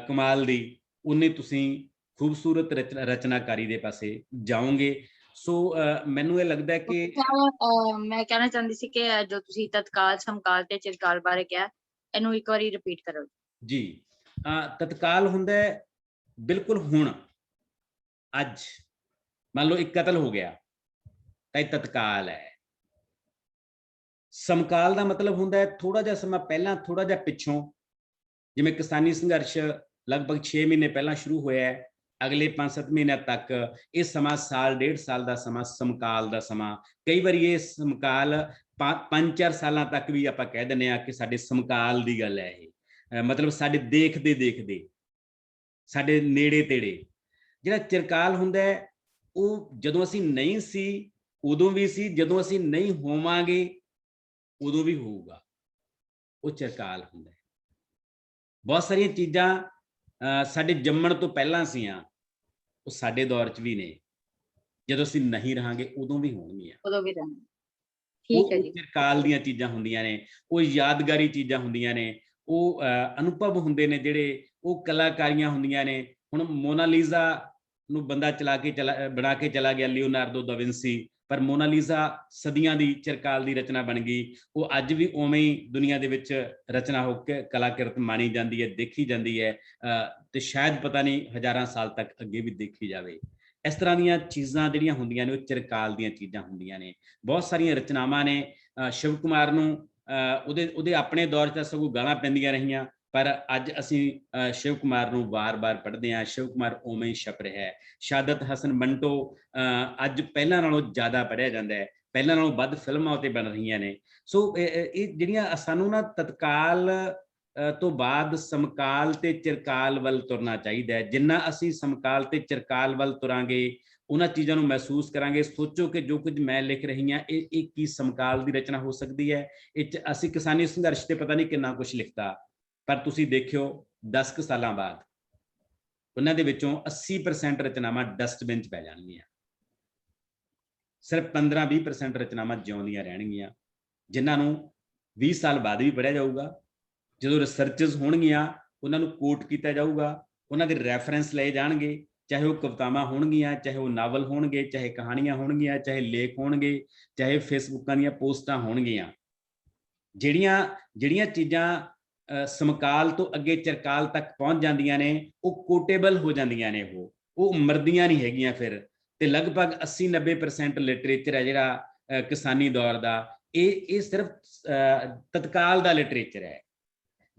ਕਮਾਲ ਦੀ, ਉਨੀ ਤੁਸੀਂ ਖੂਬਸੂਰਤ ਰਚਨਾਕਾਰੀ ਦੇ ਪਾਸੇ ਜਾਓਗੇ। ਸੋ ਮੈਨੂੰ ਇਹ ਲੱਗਦਾ ਕਿ ਮੈਂ ਕਹਿਣਾ ਚਾਹੁੰਦੀ ਸੀ ਕਿ ਜੋ ਤੁਸੀਂ ਤਤਕਾਲ, ਸਮਕਾਲ ਤੇ ਚਿਰਕਾਲ ਬਾਰੇ ਕਿਹਾ, ਇਹਨੂੰ ਇੱਕ ਵਾਰੀ ਰਿਪੀਟ ਕਰੋ ਜੀ। ਤਤਕਾਲ ਹੁੰਦਾ ਬਿਲਕੁਲ ਹੁਣ, ਅੱਜ ਮੰਨ ਲਓ ਇੱਕ ਕਤਲ ਹੋ ਗਿਆ ਤਾਂ ਇਹ ਤਤਕਾਲ ਹੈ। ਸਮਕਾਲ ਦਾ ਮਤਲਬ ਹੁੰਦਾ ਥੋੜਾ ਜਿਹਾ ਸਮਾਂ ਪਹਿਲਾਂ, ਥੋੜਾ ਜਿਹਾ ਪਿੱਛੋਂ। ਜਿਵੇਂ ਕਿਸਾਨੀ ਸੰਘਰਸ਼ ਲਗਭਗ 6 ਮਹੀਨੇ ਪਹਿਲਾਂ ਸ਼ੁਰੂ ਹੋਇਆ ਹੈ, ਅਗਲੇ 5-7 ਮਹੀਨਿਆਂ ਤੱਕ ਇਹ ਸਮਾਂ ਸਾਲ ਡੇਢ ਸਾਲ ਦਾ ਸਮਾਂ ਸਮਕਾਲ ਦਾ ਸਮਾਂ। ਕਈ ਵਾਰੀ ਇਹ ਸਮਕਾਲ 5-4 ਸਾਲਾਂ ਤੱਕ ਵੀ ਆਪਾਂ ਕਹਿ ਦਿੰਦੇ ਹਾਂ ਕਿ ਸਾਡੇ ਸਮਕਾਲ ਦੀ ਗੱਲ ਹੈ। ਇਹ ਮਤਲਬ ਸਾਡੇ ਦੇਖਦੇ ਦੇਖਦੇ, ਸਾਡੇ ਨੇੜੇ ਤੇੜੇ। ਜਿਹੜਾ ਚਿਰਕਾਲ ਹੁੰਦਾ ਉਹ ਜਦੋਂ ਅਸੀਂ ਨਹੀਂ ਸੀ ਉਦੋਂ ਵੀ ਸੀ, ਜਦੋਂ ਅਸੀਂ ਨਹੀਂ ਹੋਵਾਂਗੇ ਉਦੋਂ ਵੀ ਹੋਊਗਾ, ਉਹ ਚਿਰਕਾਲ ਹੁੰਦਾ। ਬਹੁਤ ਸਾਰੀਆਂ ਚੀਜ਼ਾਂ ਸਾਡੇ ਜੰਮਣ ਤੋਂ ਪਹਿਲਾਂ ਸੀਆਂ, ਉਹ ਸਾਡੇ ਦੌਰ 'ਚ ਵੀ ਨੇ। ਜਦੋਂ ਅਸੀਂ ਨਹੀਂ ਰਹਾਂਗੇ ਉਦੋਂ ਵੀ ਹੋਣਗੀਆਂ। ਉਦੋਂ ਵੀ ਰਹਿਣਾ। ਠੀਕ ਹੈ ਜੀ। ਚਿਰਕਾਲ ਦੀਆਂ ਚੀਜ਼ਾਂ ਹੁੰਦੀਆਂ ਨੇ, ਉਹ ਯਾਦਗਾਰੀ ਚੀਜ਼ਾਂ ਹੁੰਦੀਆਂ ਨੇ, ਉਹ ਅਨੁਭਵ ਹੁੰਦੇ ਨੇ ਜਿਹੜੇ, ਉਹ ਕਲਾਕਾਰੀਆਂ ਹੁੰਦੀਆਂ ਨੇ। ਹੁਣ ਮੋਨਾਲੀਜ਼ਾ ਨੂੰ ਬੰਦਾ ਬਣਾ ਕੇ ਚਲਾ ਗਿਆ ਲਿਓਨਾਰਡੋ ਦਾ ਵਿੰਸੀ, ਪਰ ਮੋਨਾਲੀਜ਼ਾ ਸਦੀਆਂ ਦੀ ਚਿਰਕਾਲ ਦੀ ਰਚਨਾ ਬਣ ਗਈ। ਉਹ ਅੱਜ ਵੀ ਉਵੇਂ ਹੀ ਦੁਨੀਆ ਦੇ ਵਿੱਚ ਰਚਨਾ ਹੋ ਕੇ ਕਲਾਕਿਰਤ ਮਾਣੀ ਜਾਂਦੀ ਹੈ, ਦੇਖੀ ਜਾਂਦੀ ਹੈ, ਤੇ ਸ਼ਾਇਦ ਪਤਾ ਨਹੀਂ ਹਜ਼ਾਰਾਂ ਸਾਲ ਤੱਕ ਅੱਗੇ ਵੀ ਦੇਖੀ ਜਾਵੇ। ਇਸ ਤਰ੍ਹਾਂ ਦੀਆਂ ਚੀਜ਼ਾਂ ਜਿਹੜੀਆਂ ਹੁੰਦੀਆਂ ਨੇ ਉਹ ਚਿਰਕਾਲ ਦੀਆਂ ਚੀਜ਼ਾਂ ਹੁੰਦੀਆਂ ਨੇ। ਬਹੁਤ ਸਾਰੀਆਂ ਰਚਨਾਵਾਂ ਨੇ। ਸ਼ਿਵ ਕੁਮਾਰ ਨੂੰ ਉਹਦੇ ਆਪਣੇ ਦੌਰ 'ਚ ਸਗੋਂ ਗਾਲਾਂ ਪੈਂਦੀਆਂ ਰਹੀਆਂ, ਪਰ ਅੱਜ ਅਸੀਂ ਸ਼ਿਵ ਕੁਮਾਰ ਨੂੰ ਵਾਰ-ਵਾਰ ਪੜ੍ਹਦੇ ਹਾਂ। ਸ਼ਿਵ ਕੁਮਾਰ ਉਵੇਂ ਹੀ ਛਪ ਰਿਹਾ ਹੈ। ਸ਼ਹਾਦਤ ਹਸਨ ਮੰਟੋ ਅੱਜ ਪਹਿਲਾਂ ਨਾਲੋਂ ਜ਼ਿਆਦਾ ਪੜ੍ਹਿਆ ਜਾਂਦਾ ਹੈ, ਪਹਿਲਾਂ ਨਾਲੋਂ ਵੱਧ ਫਿਲਮਾਂ ਉੱਤੇ ਬਣ ਰਹੀਆਂ ਨੇ। ਸੋ ਇਹ ਜਿਹੜੀਆਂ ਸਾਨੂੰ ਨਾ ਤਤਕਾਲ ਤੋਂ ਬਾਅਦ ਸਮਕਾਲ ਤੇ ਚਿਰਕਾਲ ਵੱਲ ਤੁਰਨਾ ਚਾਹੀਦਾ ਹੈ। ਜਿੰਨਾ ਅਸੀਂ ਸਮਕਾਲ ਤੇ ਚਿਰਕਾਲ ਵੱਲ ਤੁਰਾਂਗੇ, ਉਹਨਾਂ ਚੀਜ਼ਾਂ ਨੂੰ ਮਹਿਸੂਸ ਕਰਾਂਗੇ। ਸੋਚੋ ਕਿ ਜੋ ਕੁਝ ਮੈਂ ਲਿਖ ਰਹੀ ਹਾਂ ਇਹ ਕੀ ਸਮਕਾਲ ਦੀ ਰਚਨਾ ਹੋ ਸਕਦੀ ਹੈ। ਇਹ 'ਚ ਅਸੀਂ ਕਿਸਾਨੀ ਸੰਘਰਸ਼ ਤੇ ਪਤਾ ਨਹੀਂ ਕਿੰਨਾ ਕੁਝ ਲਿਖਤਾ, ਪਰ ਤੁਸੀਂ ਦੇਖਿਓ 10 ਕੁ ਸਾਲਾਂ ਬਾਅਦ ਉਹਨਾਂ ਦੇ ਵਿੱਚੋਂ 80% ਰਚਨਾਵਾਂ ਡਸਟਬਿਨ 'ਚ ਪੈ ਜਾਣਗੀਆਂ। ਸਿਰਫ 15-20% ਰਚਨਾਵਾਂ ਜਿਉਂਦੀਆਂ ਰਹਿਣਗੀਆਂ, ਜਿਨ੍ਹਾਂ ਨੂੰ 20 ਸਾਲ ਬਾਅਦ ਵੀ ਪੜ੍ਹਿਆ ਜਾਊਗਾ। ਜਦੋਂ ਰਿਸਰਚਸ ਹੋਣਗੀਆਂ, ਉਹਨਾਂ ਨੂੰ ਕੋਟ ਕੀਤਾ ਜਾਊਗਾ, ਉਹਨਾਂ ਦੇ ਰੈਫਰੈਂਸ ਲਏ ਜਾਣਗੇ, ਚਾਹੇ ਉਹ ਕਵਿਤਾਵਾਂ ਹੋਣਗੀਆਂ, ਚਾਹੇ ਉਹ ਨਾਵਲ ਹੋਣਗੇ, ਚਾਹੇ ਕਹਾਣੀਆਂ ਹੋਣਗੀਆਂ, ਚਾਹੇ ਲੇਖ ਹੋਣਗੇ, ਚਾਹੇ ਫੇਸਬੁੱਕਾਂ ਦੀਆਂ ਪੋਸਟਾਂ ਹੋਣਗੀਆਂ। ਜਿਹੜੀਆਂ ਚੀਜ਼ਾਂ ਸਮਕਾਲ ਤੋਂ ਅੱਗੇ ਚਿਰਕਾਲ ਤੱਕ ਪਹੁੰਚ ਜਾਂਦੀਆਂ ਨੇ, ਉਹ ਕੋਟੇਬਲ ਹੋ ਜਾਂਦੀਆਂ ਨੇ, ਉਹ ਮਰਦੀਆਂ ਨਹੀਂ ਹੈਗੀਆਂ ਫਿਰ। ਤੇ ਲਗਭਗ 80-90% ਲਿਟਰੇਚਰ ਹੈ ਜਿਹੜਾ ਕਿਸਾਨੀ ਦੌਰ ਦਾ, ਇਹ ਸਿਰਫ ਤਤਕਾਲ ਦਾ ਲਿਟਰੇਚਰ ਹੈ।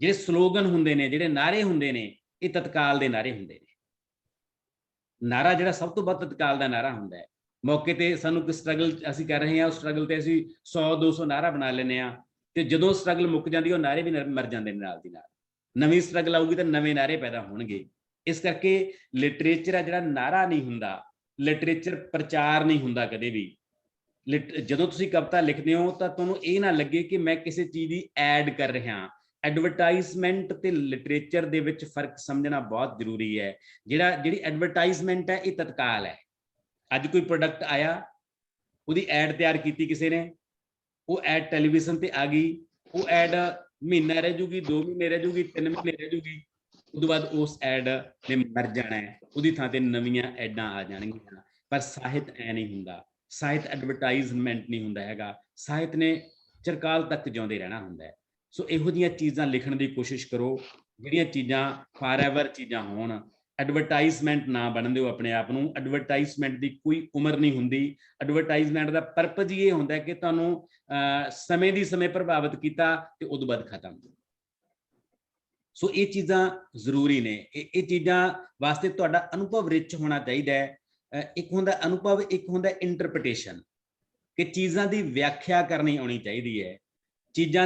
ਜਿਹੜੇ ਸਲੋਗਨ ਹੁੰਦੇ ਨੇ, ਜਿਹੜੇ ਨਾਅਰੇ ਹੁੰਦੇ ਨੇ, ਇਹ ਤਤਕਾਲ ਦੇ ਨਾਅਰੇ ਹੁੰਦੇ ਨੇ। ਨਾਅਰਾ ਜਿਹੜਾ ਸਭ ਤੋਂ ਵੱਧ ਤਤਕਾਲ ਦਾ ਨਾਅਰਾ ਹੁੰਦਾ ਹੈ। ਮੌਕੇ ਤੇ ਸਾਨੂੰ ਕੋਈ ਸਟਰਗਲ ਅਸੀਂ ਕਰ ਰਹੇ ਹਾਂ, ਉਸ ਸਟਰਗਲ ਤੇ ਅਸੀਂ 100-200 ਨਾਅਰਾ ਬਣਾ ਲੈਂਦੇ ਹਾਂ, ਤੇ ਜਦੋਂ ਸਟਰਗਲ ਮੁੱਕ ਜਾਂਦੀ ਉਹ ਨਾਅਰੇ ਵੀ ਮਰ ਜਾਂਦੇ ਨੇ ਨਾਲ ਦੀ ਨਾਲ। ਨਵੀਂ ਸਟਰਗਲ ਆਊਗੀ ਤਾਂ ਨਵੇਂ ਨਾਅਰੇ ਪੈਦਾ ਹੋਣਗੇ। ਇਸ ਕਰਕੇ ਲਿਟਰੇਚਰ ਆ ਜਿਹੜਾ ਨਾਅਰਾ ਨਹੀਂ ਹੁੰਦਾ, ਲਿਟਰੇਚਰ ਪ੍ਰਚਾਰ ਨਹੀਂ ਹੁੰਦਾ ਕਦੇ ਵੀ। ਜਦੋਂ ਤੁਸੀਂ ਕਵਿਤਾ ਲਿਖਦੇ ਹੋ ਤਾਂ ਤੁਹਾਨੂੰ ਇਹ ਨਾ ਲੱਗੇ ਕਿ ਮੈਂ ਕਿਸੇ ਚੀਜ਼ ਦੀ ਐਡ ਕਰ ਰਿਹਾ। ਐਡਵਰਟਾਈਜ਼ਮੈਂਟ ਤੇ ਲਿਟਰੇਚਰ ਦੇ ਵਿੱਚ ਫਰਕ ਸਮਝਣਾ ਬਹੁਤ ਜ਼ਰੂਰੀ ਹੈ। ਜਿਹੜੀ ਐਡਵਰਟਾਈਜ਼ਮੈਂਟ ਹੈ ਇਹ ਤਤਕਾਲ ਹੈ। ਅੱਜ ਕੋਈ ਪ੍ਰੋਡਕਟ ਆਇਆ, ਉਹਦੀ ਐਡ ਤਿਆਰ ਕੀਤੀ ਕਿਸੇ ਨੇ, ਉਹ ਐਡ ਟੈਲੀਵਿਜ਼ਨ ਤੇ ਆ ਗਈ, ਉਹ ਐਡ ਮਹੀਨਾ ਰਹਿ ਜੂਗੀ, 2 ਮਹੀਨੇ ਰਹਿ ਜੂਗੀ, 3 ਮਹੀਨੇ ਰਹਿ ਜੂਗੀ, ਉਦੋਂ ਬਾਅਦ ਉਸ ਐਡ ਨੇ ਮਰ ਜਾਣਾ ਹੈ, ਉਹਦੀ ਥਾਂ ਤੇ ਨਵੀਆਂ ਐਡਾਂ ਆ ਜਾਣਗੀਆਂ। ਪਰ ਸਾਹਿਤ ਐ ਨਹੀਂ ਹੁੰਦਾ। ਸਾਹਿਤ ਐਡਵਰਟਾਈਜ਼ਮੈਂਟ ਨਹੀਂ ਹੁੰਦਾ ਹੈਗਾ। ਸਾਹਿਤ ਨੇ ਚਿਰਕਾਲ ਤੱਕ ਜਿਉਂਦੇ ਰਹਿਣਾ ਹੁੰਦਾ ਹੈ। ਸੋ ਇਹੋ ਜਿਹੀਆਂ ਚੀਜ਼ਾਂ ਲਿਖਣ ਦੀ ਕੋਸ਼ਿਸ਼ ਕਰੋ ਜਿਹੜੀਆਂ ਚੀਜ਼ਾਂ ਫਾਰਐਵਰ ਚੀਜ਼ਾਂ ਹੋਣ। ਐਡਵਰਟਾਈਜ਼ਮੈਂਟ ਨਾ ਬਣ ਦਿਓ ਆਪਣੇ ਆਪ ਨੂੰ। ਐਡਵਰਟਾਈਜ਼ਮੈਂਟ ਦੀ ਕੋਈ ਉਮਰ ਨਹੀਂ ਹੁੰਦੀ। ਐਡਵਰਟਾਈਜ਼ਮੈਂਟ ਦਾ ਪਰਪਸ ਹੀ ਇਹ ਹੁੰਦਾ ਕਿ ਤੁਹਾਨੂੰ ਸਮੇਂ ਦੀ ਸਮੇਂ ਪ੍ਰਭਾਵਿਤ ਕੀਤਾ ਤੇ ਉਦੋਂ ਬਾਅਦ ਖਤਮ। ਸੋ ਇਹ ਚੀਜ਼ਾਂ ਜ਼ਰੂਰੀ ਨੇ। ਇਹ ਚੀਜ਼ਾਂ ਵਾਸਤੇ ਤੁਹਾਡਾ ਅਨੁਭਵ ਰਿਚ ਹੋਣਾ ਚਾਹੀਦਾ ਹੈ। ਇੱਕ ਹੁੰਦਾ ਅਨੁਭਵ, ਇੱਕ ਹੁੰਦਾ ਇੰਟਰਪ੍ਰੀਟੇਸ਼ਨ, ਕਿ ਚੀਜ਼ਾਂ ਦੀ ਵਿਆਖਿਆ ਕਰਨੀ ਆਉਣੀ ਚਾਹੀਦੀ ਹੈ। ਚੀਜ਼ਾਂ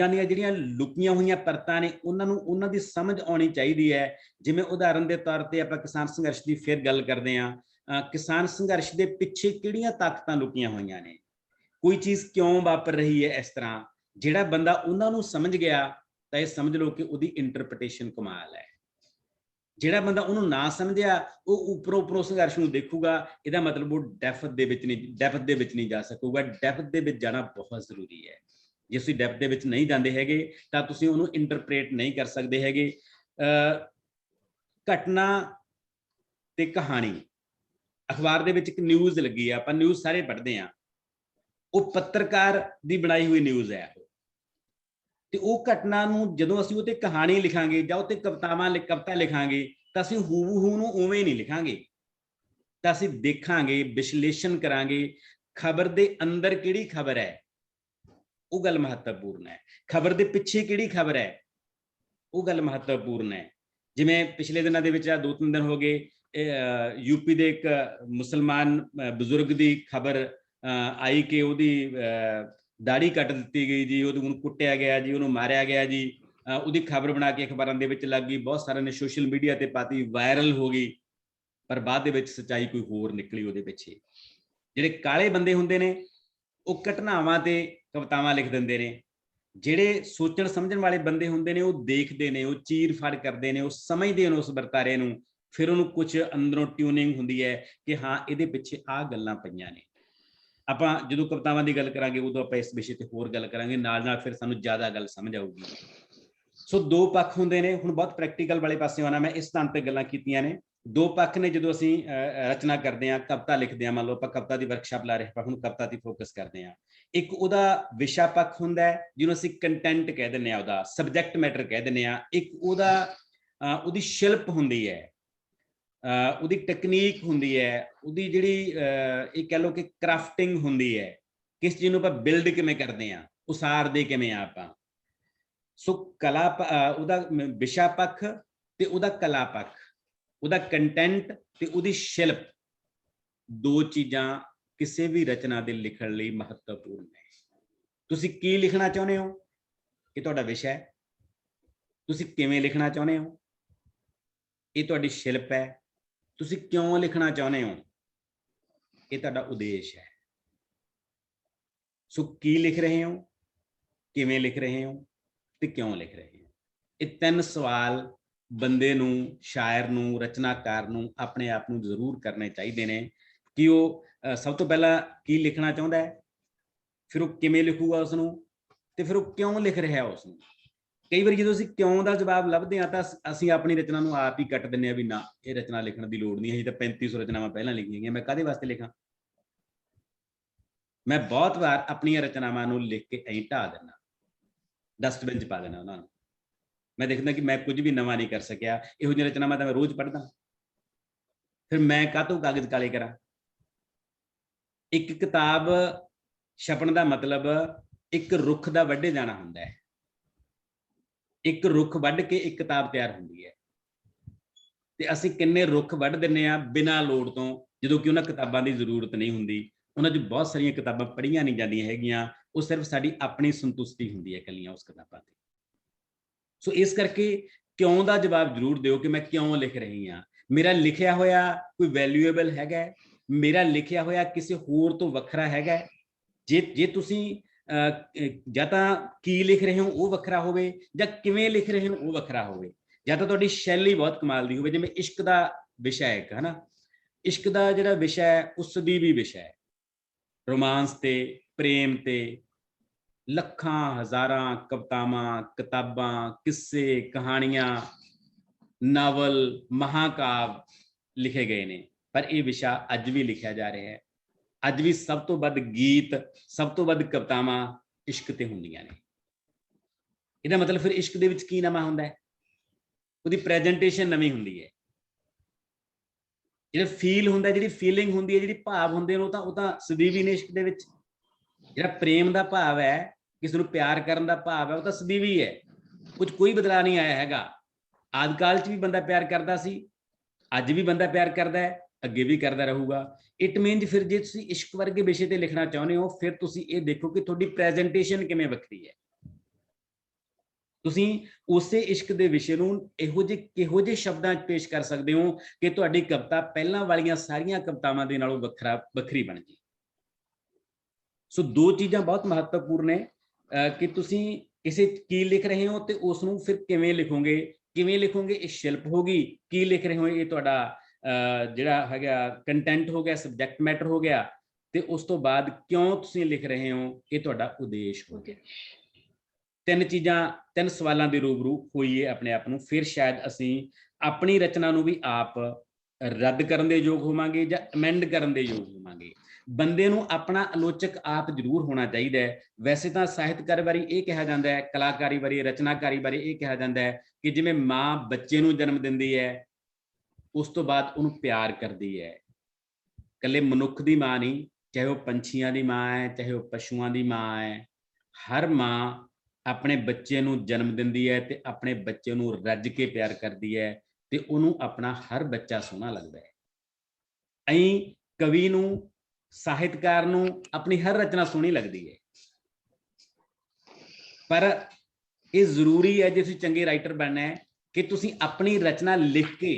ਦੀਆਂ ਜਿਹੜੀਆਂ ਲੁਕੀਆਂ ਹੋਈਆਂ ਪਰਤਾਂ ਨੇ ਉਹਨਾਂ ਦੀ ਸਮਝ ਆਉਣੀ ਚਾਹੀਦੀ ਹੈ। ਜਿਵੇਂ ਉਦਾਹਰਨ ਦੇ ਤੌਰ ਤੇ ਆਪਾਂ ਕਿਸਾਨ ਸੰਘਰਸ਼ ਦੀ ਫਿਰ ਗੱਲ ਕਰਦੇ ਹਾਂ। ਕਿਸਾਨ ਸੰਘਰਸ਼ ਦੇ ਪਿੱਛੇ ਕਿਹੜੀਆਂ ਤਾਕਤਾਂ ਲੁਕੀਆਂ ਹੋਈਆਂ ਨੇ, ਕੋਈ ਚੀਜ਼ ਕਿਉਂ ਵਾਪਰ ਰਹੀ ਹੈ ਇਸ ਤਰ੍ਹਾਂ। ਜਿਹੜਾ ਬੰਦਾ ਉਹਨਾਂ ਨੂੰ ਸਮਝ ਗਿਆ ਤਾਂ ਇਹ ਸਮਝ ਲਓ ਕਿ ਉਹਦੀ ਇੰਟਰਪ੍ਰੀਟੇਸ਼ਨ ਕਮਾਲ ਹੈ। ਜਿਹੜਾ ਬੰਦਾ ਉਹਨੂੰ ਨਾ ਸਮਝਿਆ ਉਹ ਉੱਪਰੋਂ ਸੰਘਰਸ਼ ਨੂੰ ਦੇਖੂਗਾ, ਇਹਦਾ ਮਤਲਬ ਉਹ ਡੈਪਥ ਦੇ ਵਿੱਚ ਨਹੀਂ ਜਾ ਸਕੂਗਾ। ਡੈਪਥ ਦੇ ਵਿੱਚ ਜਾਣਾ ਬਹੁਤ ਜ਼ਰੂਰੀ ਹੈ। ਜੇ ਤੁਸੀਂ ਡੈਪਥ ਦੇ ਵਿੱਚ ਨਹੀਂ ਜਾਂਦੇ ਹੈਗੇ ਤਾਂ ਤੁਸੀਂ ਉਹਨੂੰ ਇੰਟਰਪ੍ਰੀਟ ਨਹੀਂ ਕਰ ਸਕਦੇ ਹੈਗੇ। ਘਟਨਾ ਤੇ ਕਹਾਣੀ, ਅਖਬਾਰ ਦੇ ਵਿੱਚ ਇੱਕ ਨਿਊਜ਼ ਲੱਗੀ ਆ, ਆਪਾਂ ਨਿਊਜ਼ ਸਾਰੇ ਪੜ੍ਹਦੇ ਹਾਂ, ਉਹ ਪੱਤਰਕਾਰ ਦੀ ਬਣਾਈ ਹੋਈ ਨਿਊਜ਼ ਹੈ। ਤੇ ਉਹ ਘਟਨਾ ਨੂੰ ਜਦੋਂ ਅਸੀਂ ਉਹ ਤੇ ਕਹਾਣੀ ਲਿਖਾਂਗੇ ਜਾਂ ਉਹ ਤੇ ਕਵਿਤਾ ਲਿਖਾਂਗੇ ਤਾਂ ਅਸੀਂ ਹੂਬਹੂ ਨੂੰ ਉਵੇਂ ਨਹੀਂ ਲਿਖਾਂਗੇ। ਤਾਂ ਅਸੀਂ ਦੇਖਾਂਗੇ, ਵਿਸ਼ਲੇਸ਼ਣ ਕਰਾਂਗੇ, ਖਬਰ ਦੇ ਅੰਦਰ ਕਿਹੜੀ ਖਬਰ ਹੈ ਉਹ ਗੱਲ ਮਹੱਤਵਪੂਰਨ ਹੈ। ਖਬਰ ਦੇ ਪਿੱਛੇ ਕਿਹੜੀ ਖਬਰ ਹੈ ਉਹ ਗੱਲ ਮਹੱਤਵਪੂਰਨ ਹੈ। ਜਿਵੇਂ ਪਿਛਲੇ ਦਿਨਾਂ ਦੇ ਵਿੱਚ 2-3 ਦਿਨ ਹੋ ਗਏ, ਯੂਪੀ ਦੇ ਇੱਕ ਮੁਸਲਮਾਨ ਬਜ਼ੁਰਗ ਦੀ ਖਬਰ ਆਈ ਕਿ ਉਹਦੀ ਦਾੜੀ ਕੱਟ ਦਿੱਤੀ ਗਈ ਜੀ, ਉਹਨੂੰ ਕੁੱਟਿਆ ਗਿਆ ਜੀ, ਉਹਨੂੰ ਮਾਰਿਆ ਗਿਆ ਜੀ। ਉਹਦੀ ਖਬਰ ਬਣਾ ਕੇ ਅਖਬਾਰਾਂ ਦੇ ਵਿੱਚ ਲੱਗ ਗਈ, ਬਹੁਤ ਸਾਰਿਆਂ ਨੇ ਸੋਸ਼ਲ ਮੀਡੀਆ ਤੇ ਪਾਤੀ, ਵਾਇਰਲ ਹੋ ਗਈ। ਪਰ ਬਾਅਦ ਦੇ ਵਿੱਚ ਸੱਚਾਈ ਕੋਈ ਹੋਰ ਨਿਕਲੀ ਉਹਦੇ ਪਿੱਛੇ। ਜਿਹੜੇ ਕਾਲੇ ਬੰਦੇ ਹੁੰਦੇ ਨੇ ਉਹ ਘਟਨਾਵਾਂ ਤੇ ਕਵਿਤਾਵਾਂ ਲਿਖ ਦਿੰਦੇ ਨੇ। ਜਿਹੜੇ ਸੋਚਣ ਸਮਝਣ ਵਾਲੇ ਬੰਦੇ ਹੁੰਦੇ ਨੇ ਉਹ ਦੇਖਦੇ ਨੇ, ਉਹ ਚੀਰ ਫਾੜ ਕਰਦੇ ਨੇ, ਉਹ ਸਮਝਦੇ ਨੇ ਉਸ ਵਰਤਾਰੇ ਨੂੰ। ਫਿਰ ਉਹਨੂੰ ਕੁਝ ਅੰਦਰੋਂ ਟਿਊਨਿੰਗ ਹੁੰਦੀ ਹੈ ਕਿ ਹਾਂ ਇਹਦੇ ਪਿੱਛੇ ਆਹ ਗੱਲਾਂ ਪਈਆਂ ਨੇ। ਆਪਾਂ ਜਦੋਂ ਕਵਿਤਾਵਾਂ ਦੀ ਗੱਲ ਕਰਾਂਗੇ ਉਦੋਂ ਆਪਾਂ ਇਸ ਵਿਸ਼ੇ ਤੇ ਹੋਰ ਗੱਲ ਕਰਾਂਗੇ, ਨਾਲ ਫਿਰ ਸਾਨੂੰ ਜ਼ਿਆਦਾ ਗੱਲ ਸਮਝ ਆਊਗੀ। ਸੋ ਦੋ ਪੱਖ ਹੁੰਦੇ ਨੇ। ਹੁਣ ਬਹੁਤ ਪ੍ਰੈਕਟੀਕਲ ਵਾਲੇ ਪਾਸੇ ਆਉਣਾ, ਮੈਂ ਇਸ ਤੰਤ ਤੇ ਗੱਲਾਂ ਕੀਤੀਆਂ ਨੇ। ਦੋ ਪੱਖ ਨੇ ਜਦੋਂ ਅਸੀਂ ਰਚਨਾ ਕਰਦੇ ਹਾਂ, ਕਵਿਤਾ ਲਿਖਦੇ ਹਾਂ। ਮੰਨ ਲਓ ਆਪਾਂ ਕਵਿਤਾ ਦੀ ਵਰਕਸ਼ਾਪ ਲਾ ਰਹੇ ਹਾਂ, ਹੁਣ ਕਵਿਤਾ ਤੇ ਫੋਕਸ ਕਰਦੇ ਹਾਂ। ਇੱਕ ਉਹਦਾ ਵਿਸ਼ਾ ਪੱਖ ਹੁੰਦਾ ਹੈ ਜਿਹਨੂੰ ਅਸੀਂ ਕੰਟੈਂਟ ਕਹਿ ਦਿੰਦੇ ਹਾਂ, ਉਹਦਾ ਸਬਜੈਕਟ ਮੈਟਰ ਕਹਿ ਦਿੰਦੇ ਹਾਂ। ਇੱਕ ਉਹਦੀ ਸ਼ਿਲਪ ਹੁੰਦੀ ਹੈ, ਉਹਦੀ ਟੈਕਨੀਕ ਹੁੰਦੀ ਹੈ, ਉਹਦੀ ਜਿਹੜੀ ਇਹ ਕਹਿ ਲਓ ਕਿ ਕਰਾਫਟਿੰਗ ਹੁੰਦੀ ਹੈ। ਕਿਸ ਚੀਜ਼ ਨੂੰ ਆਪਾਂ ਬਿਲਡ ਕਿਵੇਂ ਕਰਦੇ ਹਾਂ, ਉਸਾਰਦੇ ਕਿਵੇਂ ਆ ਆਪਾਂ। ਸੋ ਕਲਾ, ਉਹਦਾ ਵਿਸ਼ਾ ਪੱਖ ਤੇ ਉਹਦਾ ਕਲਾ ਪੱਖ, ਉਹਦਾ ਕੰਟੈਂਟ ਤੇ ਉਹਦੀ ਸ਼ਿਲਪ, ਦੋ ਚੀਜ਼ਾਂ ਕਿਸੇ ਵੀ ਰਚਨਾ ਦੇ ਲਿਖਣ ਲਈ ਮਹੱਤਵਪੂਰਨ ਹੈ। ਤੁਸੀਂ ਕੀ ਲਿਖਣਾ ਚਾਹੁੰਦੇ ਹੋ, ਇਹ ਤੁਹਾਡਾ ਵਿਸ਼ਾ ਹੈ। ਤੁਸੀਂ ਕਿਵੇਂ ਲਿਖਣਾ ਚਾਹੁੰਦੇ ਹੋ, ਇਹ ਤੁਹਾਡੀ ਸ਼ਿਲਪ ਹੈ। ਤੁਸੀਂ ਕਿਉਂ ਲਿਖਣਾ ਚਾਹੁੰਦੇ ਹੋ, ਇਹ ਤੁਹਾਡਾ ਉਦੇਸ਼ ਹੈ। ਸੋ ਕੀ ਲਿਖ ਰਹੇ ਹੋ, ਕਿਵੇਂ ਲਿਖ ਰਹੇ ਹੋ ਤੇ ਕਿਉਂ ਲਿਖ ਰਹੇ ਹੋ। ਇਹ ਤਿੰਨ ਸਵਾਲ ਬੰਦੇ ਨੂੰ, ਸ਼ਾਇਰ ਨੂੰ, ਰਚਨਾਕਾਰ ਨੂੰ ਆਪਣੇ ਆਪ ਨੂੰ ਜ਼ਰੂਰ ਕਰਨੇ ਚਾਹੀਦੇ ਨੇ ਕਿ ਉਹ ਸਭ ਤੋਂ ਪਹਿਲਾਂ ਕੀ ਲਿਖਣਾ ਚਾਹੁੰਦਾ ਹੈ, ਫਿਰ ਉਹ ਕਿਵੇਂ ਲਿਖੂਗਾ ਉਸਨੂੰ, ਤੇ ਫਿਰ ਉਹ ਕਿਉਂ ਲਿਖ ਰਿਹਾ ਉਸਨੂੰ। ਕਈ ਵਾਰੀ ਜਦੋਂ ਅਸੀਂ ਕਿਉਂ ਦਾ ਜਵਾਬ ਲੱਭਦੇ ਹਾਂ ਤਾਂ ਅਸੀਂ ਆਪਣੀ ਰਚਨਾ ਨੂੰ ਆਪ ਹੀ ਕੱਟ ਦਿੰਦੇ ਹਾਂ ਵੀ ਨਾ, ਇਹ ਰਚਨਾ ਲਿਖਣ ਦੀ ਲੋੜ ਨਹੀਂ ਹੈ, ਤਾਂ 3500 ਰਚਨਾਵਾਂ ਪਹਿਲਾਂ ਲਿਖੀਆਂ ਗਈਆਂ, ਮੈਂ ਕਾਹਦੇ ਵਾਸਤੇ ਲਿਖਾਂ। ਮੈਂ ਬਹੁਤ ਵਾਰ ਆਪਣੀਆਂ ਰਚਨਾਵਾਂ ਨੂੰ ਲਿਖ ਕੇ ਐਂ ਢਾ ਦਿੰਦਾ, ਡਸਟਬਿਨ 'ਚ ਪਾ ਦੇਣਾ ਉਹਨਾਂ ਨੂੰ। ਮੈਂ ਦੇਖਦਾ ਕਿ ਮੈਂ ਕੁਝ ਵੀ ਨਵਾਂ ਨਹੀਂ ਕਰ ਸਕਿਆ। ਇਹੋ ਜਿਹੀਆਂ ਰਚਨਾਵਾਂ ਤਾਂ ਮੈਂ ਰੋਜ਼ ਪੜ੍ਹਦਾ, ਫਿਰ ਮੈਂ ਕਾਹਤੋਂ ਕਾਗਜ਼ ਕਾਲੇ ਕਰਾਂ। ਇੱਕ ਕਿਤਾਬ ਛਪਣ ਦਾ ਮਤਲਬ ਇੱਕ ਰੁੱਖ ਦਾ ਵੱਢੇ ਜਾਣਾ ਹੁੰਦਾ ਹੈ। ਇੱਕ ਰੁੱਖ ਵੱਢ ਕੇ ਇੱਕ ਕਿਤਾਬ ਤਿਆਰ ਹੁੰਦੀ ਹੈ, ਤੇ ਅਸੀਂ ਕਿੰਨੇ ਰੁੱਖ ਵੱਢ ਦਿੰਦੇ ਹਾਂ ਬਿਨਾਂ ਲੋੜ ਤੋਂ, ਜਦੋਂ ਕਿ ਉਹਨਾਂ ਕਿਤਾਬਾਂ ਦੀ ਜ਼ਰੂਰਤ ਨਹੀਂ ਹੁੰਦੀ। ਉਹਨਾਂ 'ਚ ਬਹੁਤ ਸਾਰੀਆਂ ਕਿਤਾਬਾਂ ਪੜ੍ਹੀਆਂ ਨਹੀਂ ਜਾਂਦੀਆਂ ਹੈਗੀਆਂ, ਉਹ ਸਿਰਫ ਸਾਡੀ ਆਪਣੀ ਸੰਤੁਸ਼ਟੀ ਹੁੰਦੀ ਹੈ ਇਕੱਲੀਆਂ ਉਸ ਕਿਤਾਬਾਂ ਤੇ। ਸੋ ਇਸ ਕਰਕੇ ਕਿਉਂ ਦਾ ਜਵਾਬ ਜ਼ਰੂਰ ਦਿਓ ਕਿ ਮੈਂ ਕਿਉਂ ਲਿਖ ਰਹੀ ਹਾਂ। ਮੇਰਾ ਲਿਖਿਆ ਹੋਇਆ ਕੋਈ ਵੈਲਿਊਏਬਲ ਹੈਗਾ, ਮੇਰਾ ਲਿਖਿਆ ਹੋਇਆ ਕਿਸੇ ਹੋਰ ਤੋਂ ਵੱਖਰਾ ਹੈਗਾ। ਜੇ ਤੁਸੀਂ ਜਾਂ ਤਾਂ ਕੀ ਲਿਖ ਰਹੇ ਹੋ ਉਹ ਵੱਖਰਾ ਹੋਵੇ, ਜਾਂ ਕਿਵੇਂ ਲਿਖ ਰਹੇ ਹੋ ਉਹ ਵੱਖਰਾ ਹੋਵੇ, ਜਾਂ ਤਾਂ ਤੁਹਾਡੀ ਸ਼ੈਲੀ ਬਹੁਤ ਕਮਾਲ ਦੀ ਹੋਵੇ। ਜਿਵੇਂ ਇਸ਼ਕ ਦਾ ਵਿਸ਼ਾ ਹੈ ਇੱਕ, ਹਨਾ, ਇਸ਼ਕ ਦਾ ਜਿਹੜਾ ਵਿਸ਼ਾ ਹੈ ਉਸ ਦੀ ਵੀ ਵਿਸ਼ਾ ਹੈ, ਰੋਮਾਂਸ ਤੇ ਪ੍ਰੇਮ ਤੇ ਲੱਖਾਂ ਹਜ਼ਾਰਾਂ ਕਵਿਤਾਵਾਂ, ਕਿਤਾਬਾਂ, ਕਿੱਸੇ, ਕਹਾਣੀਆਂ, ਨਾਵਲ, ਮਹਾਕਾਵ ਲਿਖੇ ਗਏ ਨੇ। पर यह विशा अज भी लिखा जा रहा है। अज भी सब तो वध गीत, सब तो वध कवितावां इश्क ते हुंदियां ने। ਇਹਦਾ मतलब फिर इश्क ਦੇ ਵਿੱਚ ਕੀ ਨਵਾਂ ਹੁੰਦਾ ਹੈ? ਉਹਦੀ ਪ੍ਰੈਜੈਂਟੇਸ਼ਨ ਨਵੀਂ ਹੁੰਦੀ ਹੈ। ਜਿਹੜਾ ਫੀਲ ਹੁੰਦਾ, ਜਿਹੜੀ ਫੀਲਿੰਗ ਹੁੰਦੀ ਹੈ, ਜਿਹੜੀ ਭਾਵ ਹੁੰਦੇ ਨੇ, ਉਹ ਤਾਂ ਸਦੀਵੀ ਨੇ ਇਸ਼ਕ ਦੇ ਵਿੱਚ। ਜਿਹੜਾ ਪ੍ਰੇਮ ਦਾ ਭਾਵ ਹੈ, ਕਿਸੇ ਨੂੰ ਪਿਆਰ ਕਰਨ ਦਾ ਭਾਵ ਹੈ, ਉਹ ਤਾਂ ਸਦੀਵੀ ਹੈ। ਕੁਝ ਕੋਈ ਬਦਲਾਅ ਨਹੀਂ ਆਇਆ ਹੈਗਾ। ਆਦਿਕਾਲ 'ਚ ਵੀ ਬੰਦਾ ਪਿਆਰ ਕਰਦਾ ਸੀ, ਅੱਜ ਵੀ ਬੰਦਾ ਪਿਆਰ ਕਰਦਾ ਹੈ, ਅੱਗੇ ਵੀ ਕਰਦਾ ਰਹੂਗਾ। ਇਟ ਮੀਨਸ ਫਿਰ ਜੇ ਤੁਸੀਂ ਇਸ਼ਕ ਵਰਗੇ ਵਿਸ਼ੇ ਤੇ ਲਿਖਣਾ ਚਾਹੁੰਦੇ ਹੋ, ਫਿਰ ਤੁਸੀਂ ਇਹ ਦੇਖੋ ਕਿ ਤੁਹਾਡੀ ਪ੍ਰੈਜੈਂਟੇਸ਼ਨ ਕਿਵੇਂ ਵੱਖਰੀ ਹੈ। ਤੁਸੀਂ ਉਸੇ ਇਸ਼ਕ ਦੇ ਵਿਸ਼ੇ ਨੂੰ ਇਹੋ ਜਿਹੇ ਕਿਹੋ ਜਿਹੇ ਸ਼ਬਦਾਂ 'ਚ ਪੇਸ਼ ਕਰ ਸਕਦੇ ਹੋ ਕਿ ਤੁਹਾਡੀ ਕਵਿਤਾ ਪਹਿਲਾਂ ਵਾਲੀਆਂ ਸਾਰੀਆਂ ਕਵਿਤਾਵਾਂ ਦੇ ਨਾਲੋਂ ਵੱਖਰੀ ਬਣ ਜੇ। ਸੋ ਦੋ ਚੀਜ਼ਾਂ ਬਹੁਤ ਮਹੱਤਵਪੂਰਨ ਨੇ ਕਿ ਤੁਸੀਂ ਕਿਸੇ ਕੀ ਲਿਖ ਰਹੇ ਹੋ ਤੇ ਉਸ ਨੂੰ ਫਿਰ ਕਿਵੇਂ ਲਿਖੋਗੇ। ਕਿਵੇਂ ਲਿਖੋਗੇ ਇਹ ਸ਼ਿਲਪ ਹੋਗੀ, ਕੀ ਲਿਖ ਰਹੇ ਹੋ ਇਹ ਤੁਹਾਡਾ ਜਿਹੜਾ ਹੈਗਾ ਕੰਟੈਂਟ ਹੋ ਗਿਆ, ਸਬਜੈਕਟ ਮੈਟਰ ਹੋ ਗਿਆ, ਤੇ ਉਸ ਤੋਂ ਬਾਅਦ ਕਿਉਂ ਤੁਸੀਂ ਲਿਖ ਰਹੇ ਹੋ ਇਹ ਤੁਹਾਡਾ ਉਦੇਸ਼ ਹੋ ਗਿਆ। ਤਿੰਨ ਚੀਜ਼ਾਂ, ਤਿੰਨ ਸਵਾਲਾਂ ਦੇ ਰੂਬਰੂ ਹੋਈਏ ਆਪਣੇ ਆਪ ਨੂੰ, ਫਿਰ ਸ਼ਾਇਦ ਅਸੀਂ ਆਪਣੀ ਰਚਨਾ ਨੂੰ ਵੀ ਆਪ ਰੱਦ ਕਰਨ ਦੇ ਯੋਗ ਹੋਵਾਂਗੇ ਜਾਂ ਅਮੈਂਡ ਕਰਨ ਦੇ ਯੋਗ ਹੋਵਾਂਗੇ। ਬੰਦੇ ਨੂੰ ਆਪਣਾ ਆਲੋਚਕ ਆਪ ਜ਼ਰੂਰ ਹੋਣਾ ਚਾਹੀਦਾ ਹੈ। ਵੈਸੇ ਤਾਂ ਸਾਹਿਤਕਾਰ ਬਾਰੇ ਇਹ ਕਿਹਾ ਜਾਂਦਾ ਹੈ, ਕਲਾਕਾਰੀ ਬਾਰੇ, ਰਚਨਾਕਾਰੀ ਬਾਰੇ ਇਹ ਕਿਹਾ ਜਾਂਦਾ ਹੈ ਕਿ ਜਿਵੇਂ ਮਾਂ ਬੱਚੇ ਨੂੰ ਜਨਮ ਦਿੰਦੀ ਹੈ, ਉਸ ਤੋਂ ਬਾਅਦ ਉਹਨੂੰ ਪਿਆਰ ਕਰਦੀ ਹੈ। ਇਕੱਲੇ ਮਨੁੱਖ ਦੀ ਮਾਂ ਨਹੀਂ, ਚਾਹੇ ਉਹ ਪੰਛੀਆਂ ਦੀ ਮਾਂ ਹੈ, ਚਾਹੇ ਉਹ ਪਸ਼ੂਆਂ ਦੀ ਮਾਂ ਹੈ, ਹਰ ਮਾਂ ਆਪਣੇ ਬੱਚੇ ਨੂੰ ਜਨਮ ਦਿੰਦੀ ਹੈ ਤੇ ਆਪਣੇ ਬੱਚੇ ਨੂੰ ਰੱਜ ਕੇ ਪਿਆਰ ਕਰਦੀ ਹੈ ਤੇ ਉਹਨੂੰ ਆਪਣਾ ਹਰ ਬੱਚਾ ਸੋਹਣਾ ਲੱਗਦਾ ਹੈ। ਐਂ ਕਵੀ ਨੂੰ, ਸਾਹਿਤਕਾਰ ਨੂੰ ਆਪਣੀ ਹਰ ਰਚਨਾ ਸੋਹਣੀ ਲੱਗਦੀ ਹੈ। ਪਰ ਇਹ ਜ਼ਰੂਰੀ ਹੈ ਜੇ ਤੁਸੀਂ ਚੰਗੇ ਰਾਈਟਰ ਬਣਨਾ ਹੈ ਕਿ ਤੁਸੀਂ ਆਪਣੀ ਰਚਨਾ ਲਿਖ ਕੇ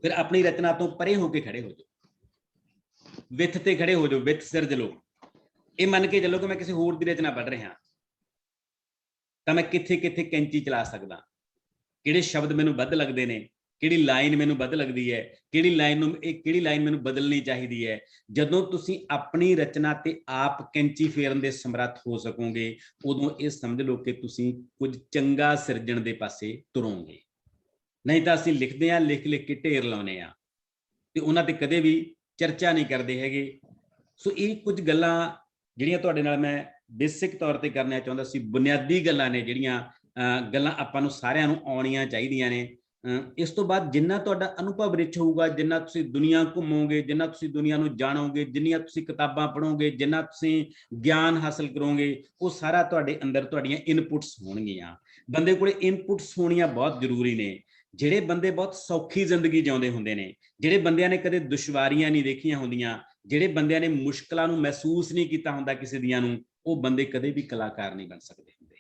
ਫਿਰ ਆਪਣੀ ਰਚਨਾ ਤੋਂ ਪਰੇ ਹੋ ਕੇ ਖੜੇ ਹੋ ਜਾਓ, ਵਿੱਥ ਤੇ ਖੜੇ ਹੋ ਜਾਓ, ਵਿੱਥ ਸਿਰਜ ਲਓ। ਇਹ ਮੰਨ ਕੇ ਚੱਲੋ ਕਿ ਮੈਂ ਕਿਸੇ ਹੋਰ ਦੀ ਰਚਨਾ ਪੜ੍ਹ ਰਿਹਾ ਤਾਂ ਮੈਂ ਕਿੱਥੇ ਕਿੱਥੇ ਕੈਂਚੀ ਚਲਾ ਸਕਦਾ, ਕਿਹੜੇ ਸ਼ਬਦ ਮੈਨੂੰ ਵੱਧ ਲੱਗਦੇ ਨੇ, ਕਿਹੜੀ ਲਾਈਨ ਮੈਨੂੰ ਵੱਧ ਲੱਗਦੀ ਹੈ, ਕਿਹੜੀ ਲਾਈਨ ਮੈਨੂੰ ਬਦਲਣੀ ਚਾਹੀਦੀ ਹੈ। ਜਦੋਂ ਤੁਸੀਂ ਆਪਣੀ ਰਚਨਾ ਤੇ ਆਪ ਕੈਂਚੀ ਫੇਰਨ ਦੇ ਸਮਰੱਥ ਹੋ ਸਕੋਗੇ, ਉਦੋਂ ਇਹ ਸਮਝ ਲਓ ਕਿ ਤੁਸੀਂ ਕੁਝ ਚੰਗਾ ਸਿਰਜਣ ਦੇ ਪਾਸੇ ਤੁਰੋਗੇ। ਨਹੀਂ ਤਾਂ ਅਸੀਂ ਲਿਖਦੇ ਹਾਂ, ਲਿਖ ਲਿਖ ਕੇ ਢੇਰ ਲਾਉਂਦੇ ਹਾਂ ਤੇ ਉਹਨਾਂ ਤੇ ਕਦੇ ਵੀ ਚਰਚਾ ਨਹੀਂ ਕਰਦੇ ਹੈਗੇ। ਸੋ ਇਹ ਕੁਝ ਗੱਲਾਂ ਜਿਹੜੀਆਂ ਤੁਹਾਡੇ ਨਾਲ ਮੈਂ ਬੇਸਿਕ ਤੌਰ ਤੇ ਕਰਨਾ ਚਾਹੁੰਦਾ ਸੀ, ਬੁਨਿਆਦੀ ਗੱਲਾਂ ਨੇ ਜਿਹੜੀਆਂ ਗੱਲਾਂ ਆਪਾਂ ਨੂੰ ਸਾਰਿਆਂ ਨੂੰ ਆਉਣੀਆਂ ਚਾਹੀਦੀਆਂ ਨੇ। ਇਸ ਤੋਂ ਬਾਅਦ ਜਿੰਨਾ ਤੁਹਾਡਾ ਅਨੁਭਵ ਰਿਚ ਹੋਊਗਾ, ਜਿੰਨਾ ਤੁਸੀਂ ਦੁਨੀਆ ਘੁੰਮੋਗੇ, ਜਿੰਨਾ ਤੁਸੀਂ ਦੁਨੀਆ ਨੂੰ ਜਾਣੋਗੇ, ਜਿੰਨੀਆਂ ਤੁਸੀਂ ਕਿਤਾਬਾਂ ਪੜ੍ਹੋਗੇ, ਜਿੰਨਾ ਤੁਸੀਂ ਗਿਆਨ ਹਾਸਲ ਕਰੋਗੇ, ਉਹ ਸਾਰਾ ਤੁਹਾਡੇ ਅੰਦਰ ਤੁਹਾਡੀਆਂ ਇਨਪੁਟਸ ਹੋਣਗੀਆਂ। ਬੰਦੇ ਕੋਲੇ ਇਨਪੁਟਸ ਹੋਣੀਆਂ ਬਹੁਤ ਜ਼ਰੂਰੀ ਨੇ। ਜਿਹੜੇ ਬੰਦੇ ਬਹੁਤ ਸੌਖੀ ਜ਼ਿੰਦਗੀ ਜਿਉਂਦੇ ਹੁੰਦੇ ਨੇ, ਜਿਹੜੇ ਬੰਦਿਆਂ ਨੇ ਕਦੇ ਦੁਸ਼ਵਾਰੀਆਂ ਨਹੀਂ ਦੇਖੀਆਂ ਹੁੰਦੀਆਂ, ਜਿਹੜੇ ਬੰਦਿਆਂ ਨੇ ਮੁਸ਼ਕਲਾਂ ਨੂੰ ਮਹਿਸੂਸ ਨਹੀਂ ਕੀਤਾ ਹੁੰਦਾ ਕਿਸੇ ਦੀਆਂ ਨੂੰ, ਉਹ ਬੰਦੇ ਕਦੇ ਵੀ ਕਲਾਕਾਰ ਨਹੀਂ ਬਣ ਸਕਦੇ ਹੁੰਦੇ।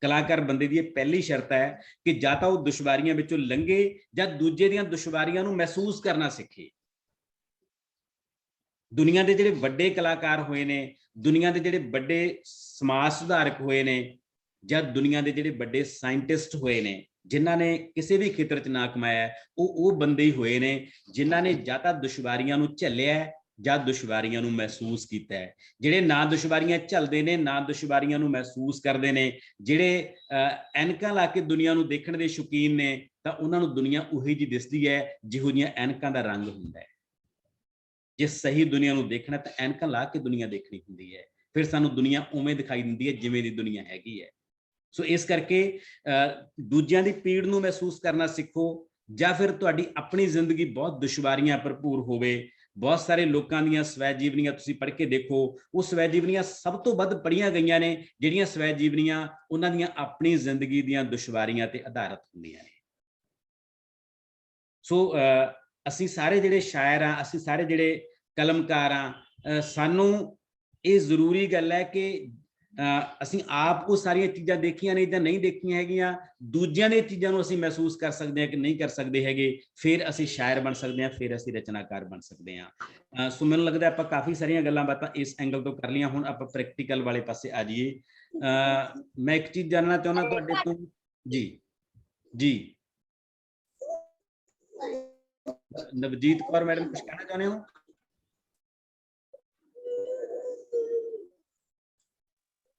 ਕਲਾਕਾਰ ਬੰਦੇ ਦੀ ਇਹ ਪਹਿਲੀ ਸ਼ਰਤ ਹੈ ਕਿ ਜਾਂ ਤਾਂ ਉਹ ਦੁਸ਼ਵਾਰੀਆਂ ਵਿੱਚੋਂ ਲੰਘੇ ਜਾਂ ਦੂਜੇ ਦੀਆਂ ਦੁਸ਼ਵਾਰੀਆਂ ਨੂੰ ਮਹਿਸੂਸ ਕਰਨਾ ਸਿੱਖੇ। ਦੁਨੀਆ ਦੇ ਜਿਹੜੇ ਵੱਡੇ ਕਲਾਕਾਰ ਹੋਏ ਨੇ, ਦੁਨੀਆ ਦੇ ਜਿਹੜੇ ਵੱਡੇ ਸਮਾਜ ਸੁਧਾਰਕ ਹੋਏ ਨੇ, ਜਾਂ ਦੁਨੀਆ ਦੇ ਜਿਹੜੇ ਵੱਡੇ ਸਾਇੰਟਿਸਟ ਹੋਏ ਨੇ, ਜਿਨ੍ਹਾਂ ਨੇ ਕਿਸੇ ਵੀ ਖੇਤਰ 'ਚ ਨਾ ਕਮਾਇਆ, ਉਹ ਬੰਦੇ ਹੀ ਹੋਏ ਨੇ ਜਿਨ੍ਹਾਂ ਨੇ ਜਾਂ ਤਾਂ ਦੁਸ਼ਵਾਰੀਆਂ ਨੂੰ ਝੱਲਿਆ ਜਾਂ ਦੁਸ਼ਵਾਰੀਆਂ ਨੂੰ ਮਹਿਸੂਸ ਕੀਤਾ ਹੈ। ਜਿਹੜੇ ਨਾ ਦੁਸ਼ਵਾਰੀਆਂ ਝੱਲਦੇ ਨੇ, ਨਾ ਦੁਸ਼ਵਾਰੀਆਂ ਨੂੰ ਮਹਿਸੂਸ ਕਰਦੇ ਨੇ, ਜਿਹੜੇ ਐਨਕਾਂ ਲਾ ਕੇ ਦੁਨੀਆ ਨੂੰ ਦੇਖਣ ਦੇ ਸ਼ੌਕੀਨ ਨੇ, ਤਾਂ ਉਹਨਾਂ ਨੂੰ ਦੁਨੀਆ ਉਹੀ ਜਿਹੀ ਦਿਸਦੀ ਹੈ ਜਿਹੋ ਜਿਹੀਆਂ ਐਨਕਾਂ ਦਾ ਰੰਗ ਹੁੰਦਾ ਹੈ। ਜੇ ਸਹੀ ਦੁਨੀਆ ਨੂੰ ਦੇਖਣਾ ਤਾਂ ਐਨਕਾਂ ਲਾ ਕੇ ਦੁਨੀਆ ਦੇਖਣੀ ਹੁੰਦੀ ਹੈ, ਫਿਰ ਸਾਨੂੰ ਦੁਨੀਆ ਉਵੇਂ ਦਿਖਾਈ ਦਿੰਦੀ ਹੈ ਜਿਵੇਂ ਦੀ ਦੁਨੀਆ ਹੈਗੀ ਹੈ। ਸੋ ਇਸ ਕਰਕੇ ਦੂਜਿਆਂ ਦੀ ਪੀੜ ਨੂੰ ਮਹਿਸੂਸ ਕਰਨਾ ਸਿੱਖੋ, ਜਾਂ ਫਿਰ ਤੁਹਾਡੀ ਆਪਣੀ ਜ਼ਿੰਦਗੀ ਬਹੁਤ ਦੁਸ਼ਵਾਰੀਆਂ ਭਰਪੂਰ ਹੋਵੇ। ਬਹੁਤ ਸਾਰੇ ਲੋਕਾਂ ਦੀਆਂ ਸਵੈ ਜੀਵਨੀਆਂ ਤੁਸੀਂ ਪੜ੍ਹ ਕੇ ਦੇਖੋ, ਉਹ ਸਵੈ ਜੀਵਨੀਆਂ ਸਭ ਤੋਂ ਵੱਧ ਪੜ੍ਹੀਆਂ ਗਈਆਂ ਨੇ ਜਿਹੜੀਆਂ ਸਵੈ ਜੀਵਨੀਆਂ ਉਹਨਾਂ ਦੀਆਂ ਆਪਣੀ ਜ਼ਿੰਦਗੀ ਦੀਆਂ ਦੁਸ਼ਵਾਰੀਆਂ ਤੇ ਆਧਾਰਿਤ ਹੁੰਦੀਆਂ ਨੇ। ਸੋ ਅਸੀਂ ਸਾਰੇ ਜਿਹੜੇ ਸ਼ਾਇਰ ਆ, ਅਸੀਂ ਸਾਰੇ ਜਿਹੜੇ ਕਲਮਕਾਰ ਆ, ਸਾਨੂੰ ਇਹ ਜ਼ਰੂਰੀ ਗੱਲ ਹੈ ਕਿ ਅਸੀਂ ਆਪ ਉਹ ਸਾਰੀਆਂ ਚੀਜ਼ਾਂ ਦੇਖੀਆਂ ਨੇ ਜਾਂ ਨਹੀਂ ਦੇਖੀਆਂ ਹੈਗੀਆਂ, ਦੂਜਿਆਂ ਦੀਆਂ ਚੀਜ਼ਾਂ ਨੂੰ ਅਸੀਂ ਮਹਿਸੂਸ ਕਰ ਸਕਦੇ ਹਾਂ ਕਿ ਨਹੀਂ ਕਰ ਸਕਦੇ ਹੈਗੇ, ਫਿਰ ਅਸੀਂ ਸ਼ਾਇਰ ਬਣ ਸਕਦੇ ਹਾਂ, ਫਿਰ ਅਸੀਂ ਰਚਨਾਕਾਰ ਬਣ ਸਕਦੇ ਹਾਂ। ਸੋ ਮੈਨੂੰ ਲੱਗਦਾ ਆਪਾਂ ਕਾਫੀ ਸਾਰੀਆਂ ਗੱਲਾਂ ਬਾਤਾਂ ਇਸ ਐਂਗਲ ਤੋਂ ਕਰ ਲਈਆਂ। ਹੁਣ ਆਪਾਂ ਪ੍ਰੈਕਟੀਕਲ ਵਾਲੇ ਪਾਸੇ ਆ ਜਾਈਏ। ਮੈਂ ਇੱਕ ਚੀਜ਼ ਜਾਣਨਾ ਚਾਹੁੰਦਾ ਤੁਹਾਡੇ ਤੋਂ। ਜੀ ਜੀ ਨਵਜੀਤ ਕੌਰ ਮੈਡਮ, ਕੁਝ ਕਹਿਣਾ ਚਾਹੁੰਦੇ ਹੋ?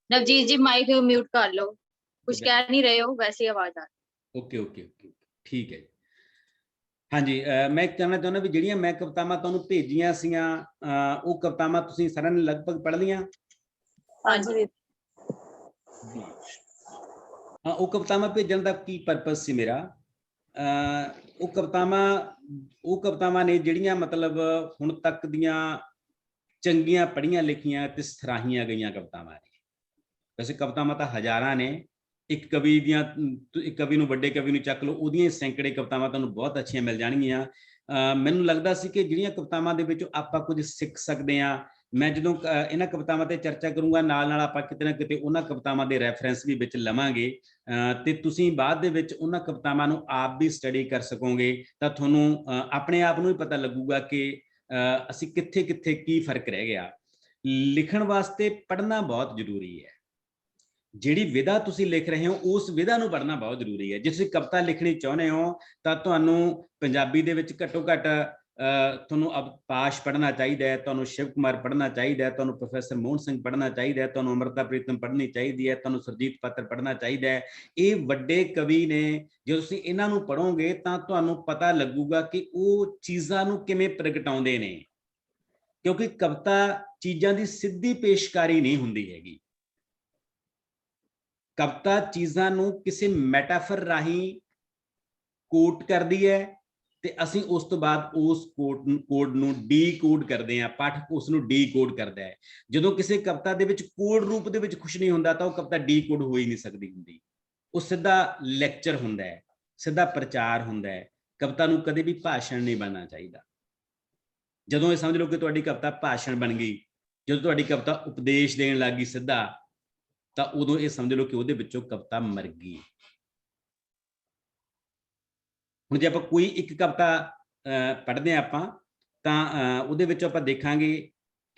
नवजीत जी माइक म्यूट कर लो, कुछ कह नहीं रहे हो, वैसे आवाज आ रही। ओके ओके ओके, ठीक है। ਹਾਂਜੀ, ਮੈਂ ਕਹਿਣਾ ਚਾਹੁੰਦਾ ਵੀ ਜਿਹੜੀਆਂ ਮੈਂ ਕਵਿਤਾਵਾਂ ਤੁਹਾਨੂੰ ਭੇਜੀਆਂ ਸੀਗੀਆਂ, ਉਹ ਕਵਿਤਾਵਾਂ ਤੁਸੀਂ ਸਾਰਿਆਂ ਨੇ ਲਗਭਗ ਪੜ੍ਹ ਲਈਆਂ? ਹਾਂਜੀ ਹਾਂ, ਉਹ ਕਵਿਤਾਵਾਂ ਭੇਜਣ ਦਾ ਕੀ ਪਰਪਸ ਸੀ ਮੇਰਾ? ਉਹ ਕਵਿਤਾਵਾਂ ਨੇ ਜਿਹੜੀਆਂ ਮਤਲਬ ਹੁਣ ਤੱਕ ਦੀਆਂ ਚੰਗੀਆਂ ਪੜ੍ਹੀਆਂ ਲਿਖੀਆਂ ਤੇ ਸਰਾਹੀਆਂ ਗਈਆਂ ਕਵਿਤਾਵਾਂ ਨੇ। ਵੈਸੇ ਕਵਿਤਾਵਾਂ ਤਾਂ ਹਜ਼ਾਰਾਂ ਨੇ, ਇੱਕ ਕਵੀ ਦੀਆਂ, ਇੱਕ ਕਵੀ ਨੂੰ, ਵੱਡੇ ਕਵੀ ਨੂੰ ਚੱਕ ਲਓ, ਉਹਦੀਆਂ ਸੈਂਕੜੇ ਕਵਿਤਾਵਾਂ ਤੁਹਾਨੂੰ ਬਹੁਤ ਅੱਛੀਆਂ ਮਿਲ ਜਾਣਗੀਆਂ। ਮੈਨੂੰ ਲੱਗਦਾ ਸੀ ਕਿ ਜਿਹੜੀਆਂ ਕਵਿਤਾਵਾਂ ਦੇ ਵਿੱਚੋਂ ਆਪਾਂ ਕੁਝ ਸਿੱਖ ਸਕਦੇ ਹਾਂ। ਮੈਂ ਜਦੋਂ ਇਹਨਾਂ ਕਵਿਤਾਵਾਂ ਤੇ ਚਰਚਾ ਕਰੂੰਗਾ, ਨਾਲ ਨਾਲ ਆਪਾਂ ਕਿਤੇ ਨਾ ਕਿਤੇ ਉਹਨਾਂ ਕਵਿਤਾਵਾਂ ਦੇ ਰੈਫਰੈਂਸ ਵੀ ਵਿੱਚ ਲਵਾਂਗੇ, ਤੇ ਤੁਸੀਂ ਬਾਅਦ ਦੇ ਵਿੱਚ ਉਹਨਾਂ ਕਵਿਤਾਵਾਂ ਨੂੰ ਆਪ ਵੀ ਸਟੱਡੀ ਕਰ ਸਕੋਗੇ, ਤਾਂ ਤੁਹਾਨੂੰ ਆਪਣੇ ਆਪ ਨੂੰ ਹੀ ਪਤਾ ਲੱਗੂਗਾ ਕਿ ਅਸੀਂ ਕਿੱਥੇ ਕਿੱਥੇ ਕੀ ਫਰਕ ਰਹਿ ਗਿਆ। ਲਿਖਣ ਵਾਸਤੇ ਪੜ੍ਹਨਾ ਬਹੁਤ ਜ਼ਰੂਰੀ ਹੈ। ਜਿਹੜੀ ਵਿਧਾ ਤੁਸੀਂ ਲਿਖ ਰਹੇ ਹੋ, ਉਸ ਵਿਧਾ ਨੂੰ ਪੜ੍ਹਨਾ ਬਹੁਤ ਜ਼ਰੂਰੀ ਹੈ। ਜੇ ਤੁਸੀਂ ਕਵਿਤਾ ਲਿਖਣੀ ਚਾਹੁੰਦੇ ਹੋ ਤਾਂ ਤੁਹਾਨੂੰ ਪੰਜਾਬੀ ਦੇ ਵਿੱਚ ਘੱਟੋ ਘੱਟ ਤੁਹਾਨੂੰ ਅਵਕਾਸ਼ ਪੜ੍ਹਨਾ ਚਾਹੀਦਾ ਹੈ, ਤੁਹਾਨੂੰ ਸ਼ਿਵ ਕੁਮਾਰ ਪੜ੍ਹਨਾ ਚਾਹੀਦਾ ਹੈ, ਤੁਹਾਨੂੰ ਪ੍ਰੋਫੈਸਰ ਮੋਹਨ ਸਿੰਘ ਪੜ੍ਹਨਾ ਚਾਹੀਦਾ ਹੈ, ਤੁਹਾਨੂੰ ਅੰਮ੍ਰਿਤਾ ਪ੍ਰੀਤਮ ਪੜ੍ਹਨੀ ਚਾਹੀਦੀ ਹੈ, ਤੁਹਾਨੂੰ ਸੁਰਜੀਤ ਪਾਤਰ ਪੜ੍ਹਨਾ ਚਾਹੀਦਾ ਹੈ। ਇਹ ਵੱਡੇ ਕਵੀ ਨੇ। ਜੇ ਤੁਸੀਂ ਇਹਨਾਂ ਨੂੰ ਪੜ੍ਹੋਗੇ ਤਾਂ ਤੁਹਾਨੂੰ ਪਤਾ ਲੱਗੂਗਾ ਕਿ ਉਹ ਚੀਜ਼ਾਂ ਨੂੰ ਕਿਵੇਂ ਪ੍ਰਗਟਾਉਂਦੇ ਨੇ, ਕਿਉਂਕਿ ਕਵਿਤਾ ਚੀਜ਼ਾਂ ਦੀ ਸਿੱਧੀ ਪੇਸ਼ਕਾਰੀ ਨਹੀਂ ਹੁੰਦੀ ਹੈਗੀ। ਕਵਿਤਾ ਚੀਜ਼ਾਂ ਨੂੰ ਕਿਸੇ ਮੈਟਾਫਰ ਰਾਹੀਂ ਕੋਟ ਕਰਦੀ ਹੈ ਤੇ ਅਸੀਂ ਉਸ ਤੋਂ ਬਾਅਦ ਉਸ ਕੋਡ ਨੂੰ ਡੀਕੋਡ ਕਰਦੇ ਹਾਂ, ਪਾਠਕ ਉਸ ਨੂੰ ਡੀਕੋਡ ਕਰਦਾ ਹੈ। ਜਦੋਂ ਕਿਸੇ ਕਵਿਤਾ ਦੇ ਵਿੱਚ ਕੋਡ ਰੂਪ ਦੇ ਵਿੱਚ ਕੁਝ ਨਹੀਂ ਹੁੰਦਾ ਤਾਂ ਉਹ ਕਵਿਤਾ ਡੀਕੋਡ ਹੋ ਹੀ ਨਹੀਂ ਸਕਦੀ ਹੁੰਦੀ। ਉਹ ਸਿੱਧਾ ਲੈਕਚਰ ਹੁੰਦਾ ਹੈ, ਸਿੱਧਾ ਪ੍ਰਚਾਰ ਹੁੰਦਾ ਹੈ। ਕਵਿਤਾ ਨੂੰ ਕਦੇ ਵੀ ਭਾਸ਼ਣ ਨਹੀਂ ਬਣਨਾ ਚਾਹੀਦਾ। ਜਦੋਂ ਇਹ ਸਮਝ ਲਓ ਕਿ ਤੁਹਾਡੀ ਕਵਿਤਾ ਭਾਸ਼ਣ ਬਣ ਗਈ, ਜਦੋਂ ਤੁਹਾਡੀ ਕਵਿਤਾ ਉਪਦੇਸ਼ ਦੇਣ ਲੱਗ ਗਈ ਸਿੱਧਾ, ਤਾਂ ਉਦੋਂ ਇਹ ਸਮਝ ਲਓ ਕਿ ਉਹਦੇ ਵਿੱਚੋਂ ਕਵਿਤਾ ਮਰ ਗਈ। ਹੁਣ ਜੇ ਆਪਾਂ ਕੋਈ ਇੱਕ ਕਵਿਤਾ ਪੜ੍ਹਦੇ ਹਾਂ ਆਪਾਂ, ਤਾਂ ਉਹਦੇ ਵਿੱਚ ਆਪਾਂ ਦੇਖਾਂਗੇ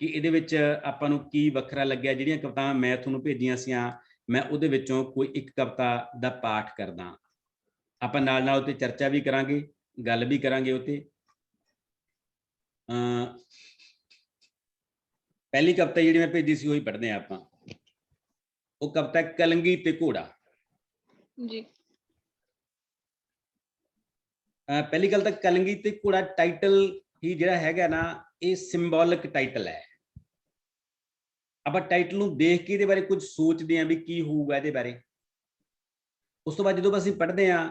ਕਿ ਇਹਦੇ ਵਿੱਚ ਆਪਾਂ ਨੂੰ ਕੀ ਵੱਖਰਾ ਲੱਗਿਆ। ਜਿਹੜੀਆਂ ਕਵਿਤਾਵਾਂ ਮੈਂ ਤੁਹਾਨੂੰ ਭੇਜੀਆਂ ਸੀ, ਮੈਂ ਉਹਦੇ ਵਿੱਚੋਂ ਕੋਈ ਇੱਕ ਕਵਿਤਾ ਦਾ ਪਾਠ ਕਰਦਾ। ਆਪਾਂ ਨਾਲ ਨਾਲ ਉੱਤੇ ਚਰਚਾ ਵੀ ਕਰਾਂਗੇ, ਗੱਲ ਵੀ ਕਰਾਂਗੇ ਉੱਤੇ। ਪਹਿਲੀ ਕਵਿਤਾ ਜਿਹੜੀ ਮੈਂ ਭੇਜੀ ਸੀ ਉਹੀ ਪੜ੍ਹਦੇ ਹਾਂ ਆਪਾਂ। ਉਹ ਕਵਿਤਾ ਕਲੰਗੀ ਤੇ ਘੋੜਾ ਜੀ। ਪਹਿਲੀ ਗੱਲ ਤਾਂ ਕਲੰਗੀ ਤੇ ਘੋੜਾ ਟਾਈਟਲ ਹੀ ਜਿਹੜਾ ਹੈਗਾ ਨਾ, ਇਹ ਸਿੰਬੋਲਿਕ ਟਾਈਟਲ ਹੈ। ਆਪਾਂ ਟਾਈਟਲ ਨੂੰ ਦੇਖ ਕੇ ਇਹਦੇ ਬਾਰੇ ਕੁਝ ਸੋਚਦੇ ਹਾਂ ਵੀ ਕੀ ਹੋਊਗਾ ਇਹਦੇ ਬਾਰੇ। ਉਸ ਤੋਂ ਬਾਅਦ ਜਦੋਂ ਅਸੀਂ ਪੜ੍ਹਦੇ ਹਾਂ,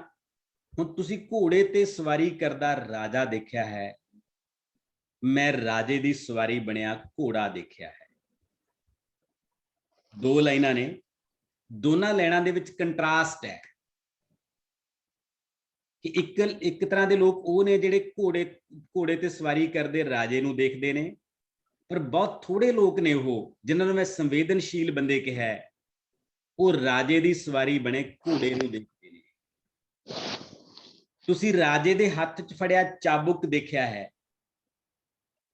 ਹੁਣ ਤੁਸੀਂ ਘੋੜੇ ਤੇ ਸਵਾਰੀ ਕਰਦਾ ਰਾਜਾ ਦੇਖਿਆ ਹੈ, ਮੈਂ ਰਾਜੇ ਦੀ ਸਵਾਰੀ ਬਣਿਆ ਘੋੜਾ ਦੇਖਿਆ ਹੈ। ਦੋ ਲਾਈਨਾਂ ਨੇ, ਦੋਨਾਂ ਲਾਈਨਾਂ ਦੇ ਵਿੱਚ ਕੰਟਰਾਸਟ ਹੈ ਕਿ ਇੱਕ ਤਰ੍ਹਾਂ ਦੇ ਲੋਕ ਉਹ ਨੇ ਜਿਹੜੇ ਘੋੜੇ ਤੇ ਸਵਾਰੀ ਕਰਦੇ ਰਾਜੇ ਨੂੰ ਦੇਖਦੇ ਨੇ, ਪਰ ਬਹੁਤ ਥੋੜੇ ਲੋਕ ਨੇ ਉਹ ਜਿਨ੍ਹਾਂ ਨੂੰ ਮੈਂ ਸੰਵੇਦਨਸ਼ੀਲ ਬੰਦੇ ਕਿਹਾ, ਉਹ ਰਾਜੇ ਦੀ ਸਵਾਰੀ ਬਣੇ ਘੋੜੇ ਨੂੰ ਦੇਖਦੇ ਨੇ। ਤੁਸੀਂ ਰਾਜੇ ਦੇ ਹੱਥ 'ਚ ਫੜਿਆ ਚਾਬੁਕ ਦੇਖਿਆ ਹੈ,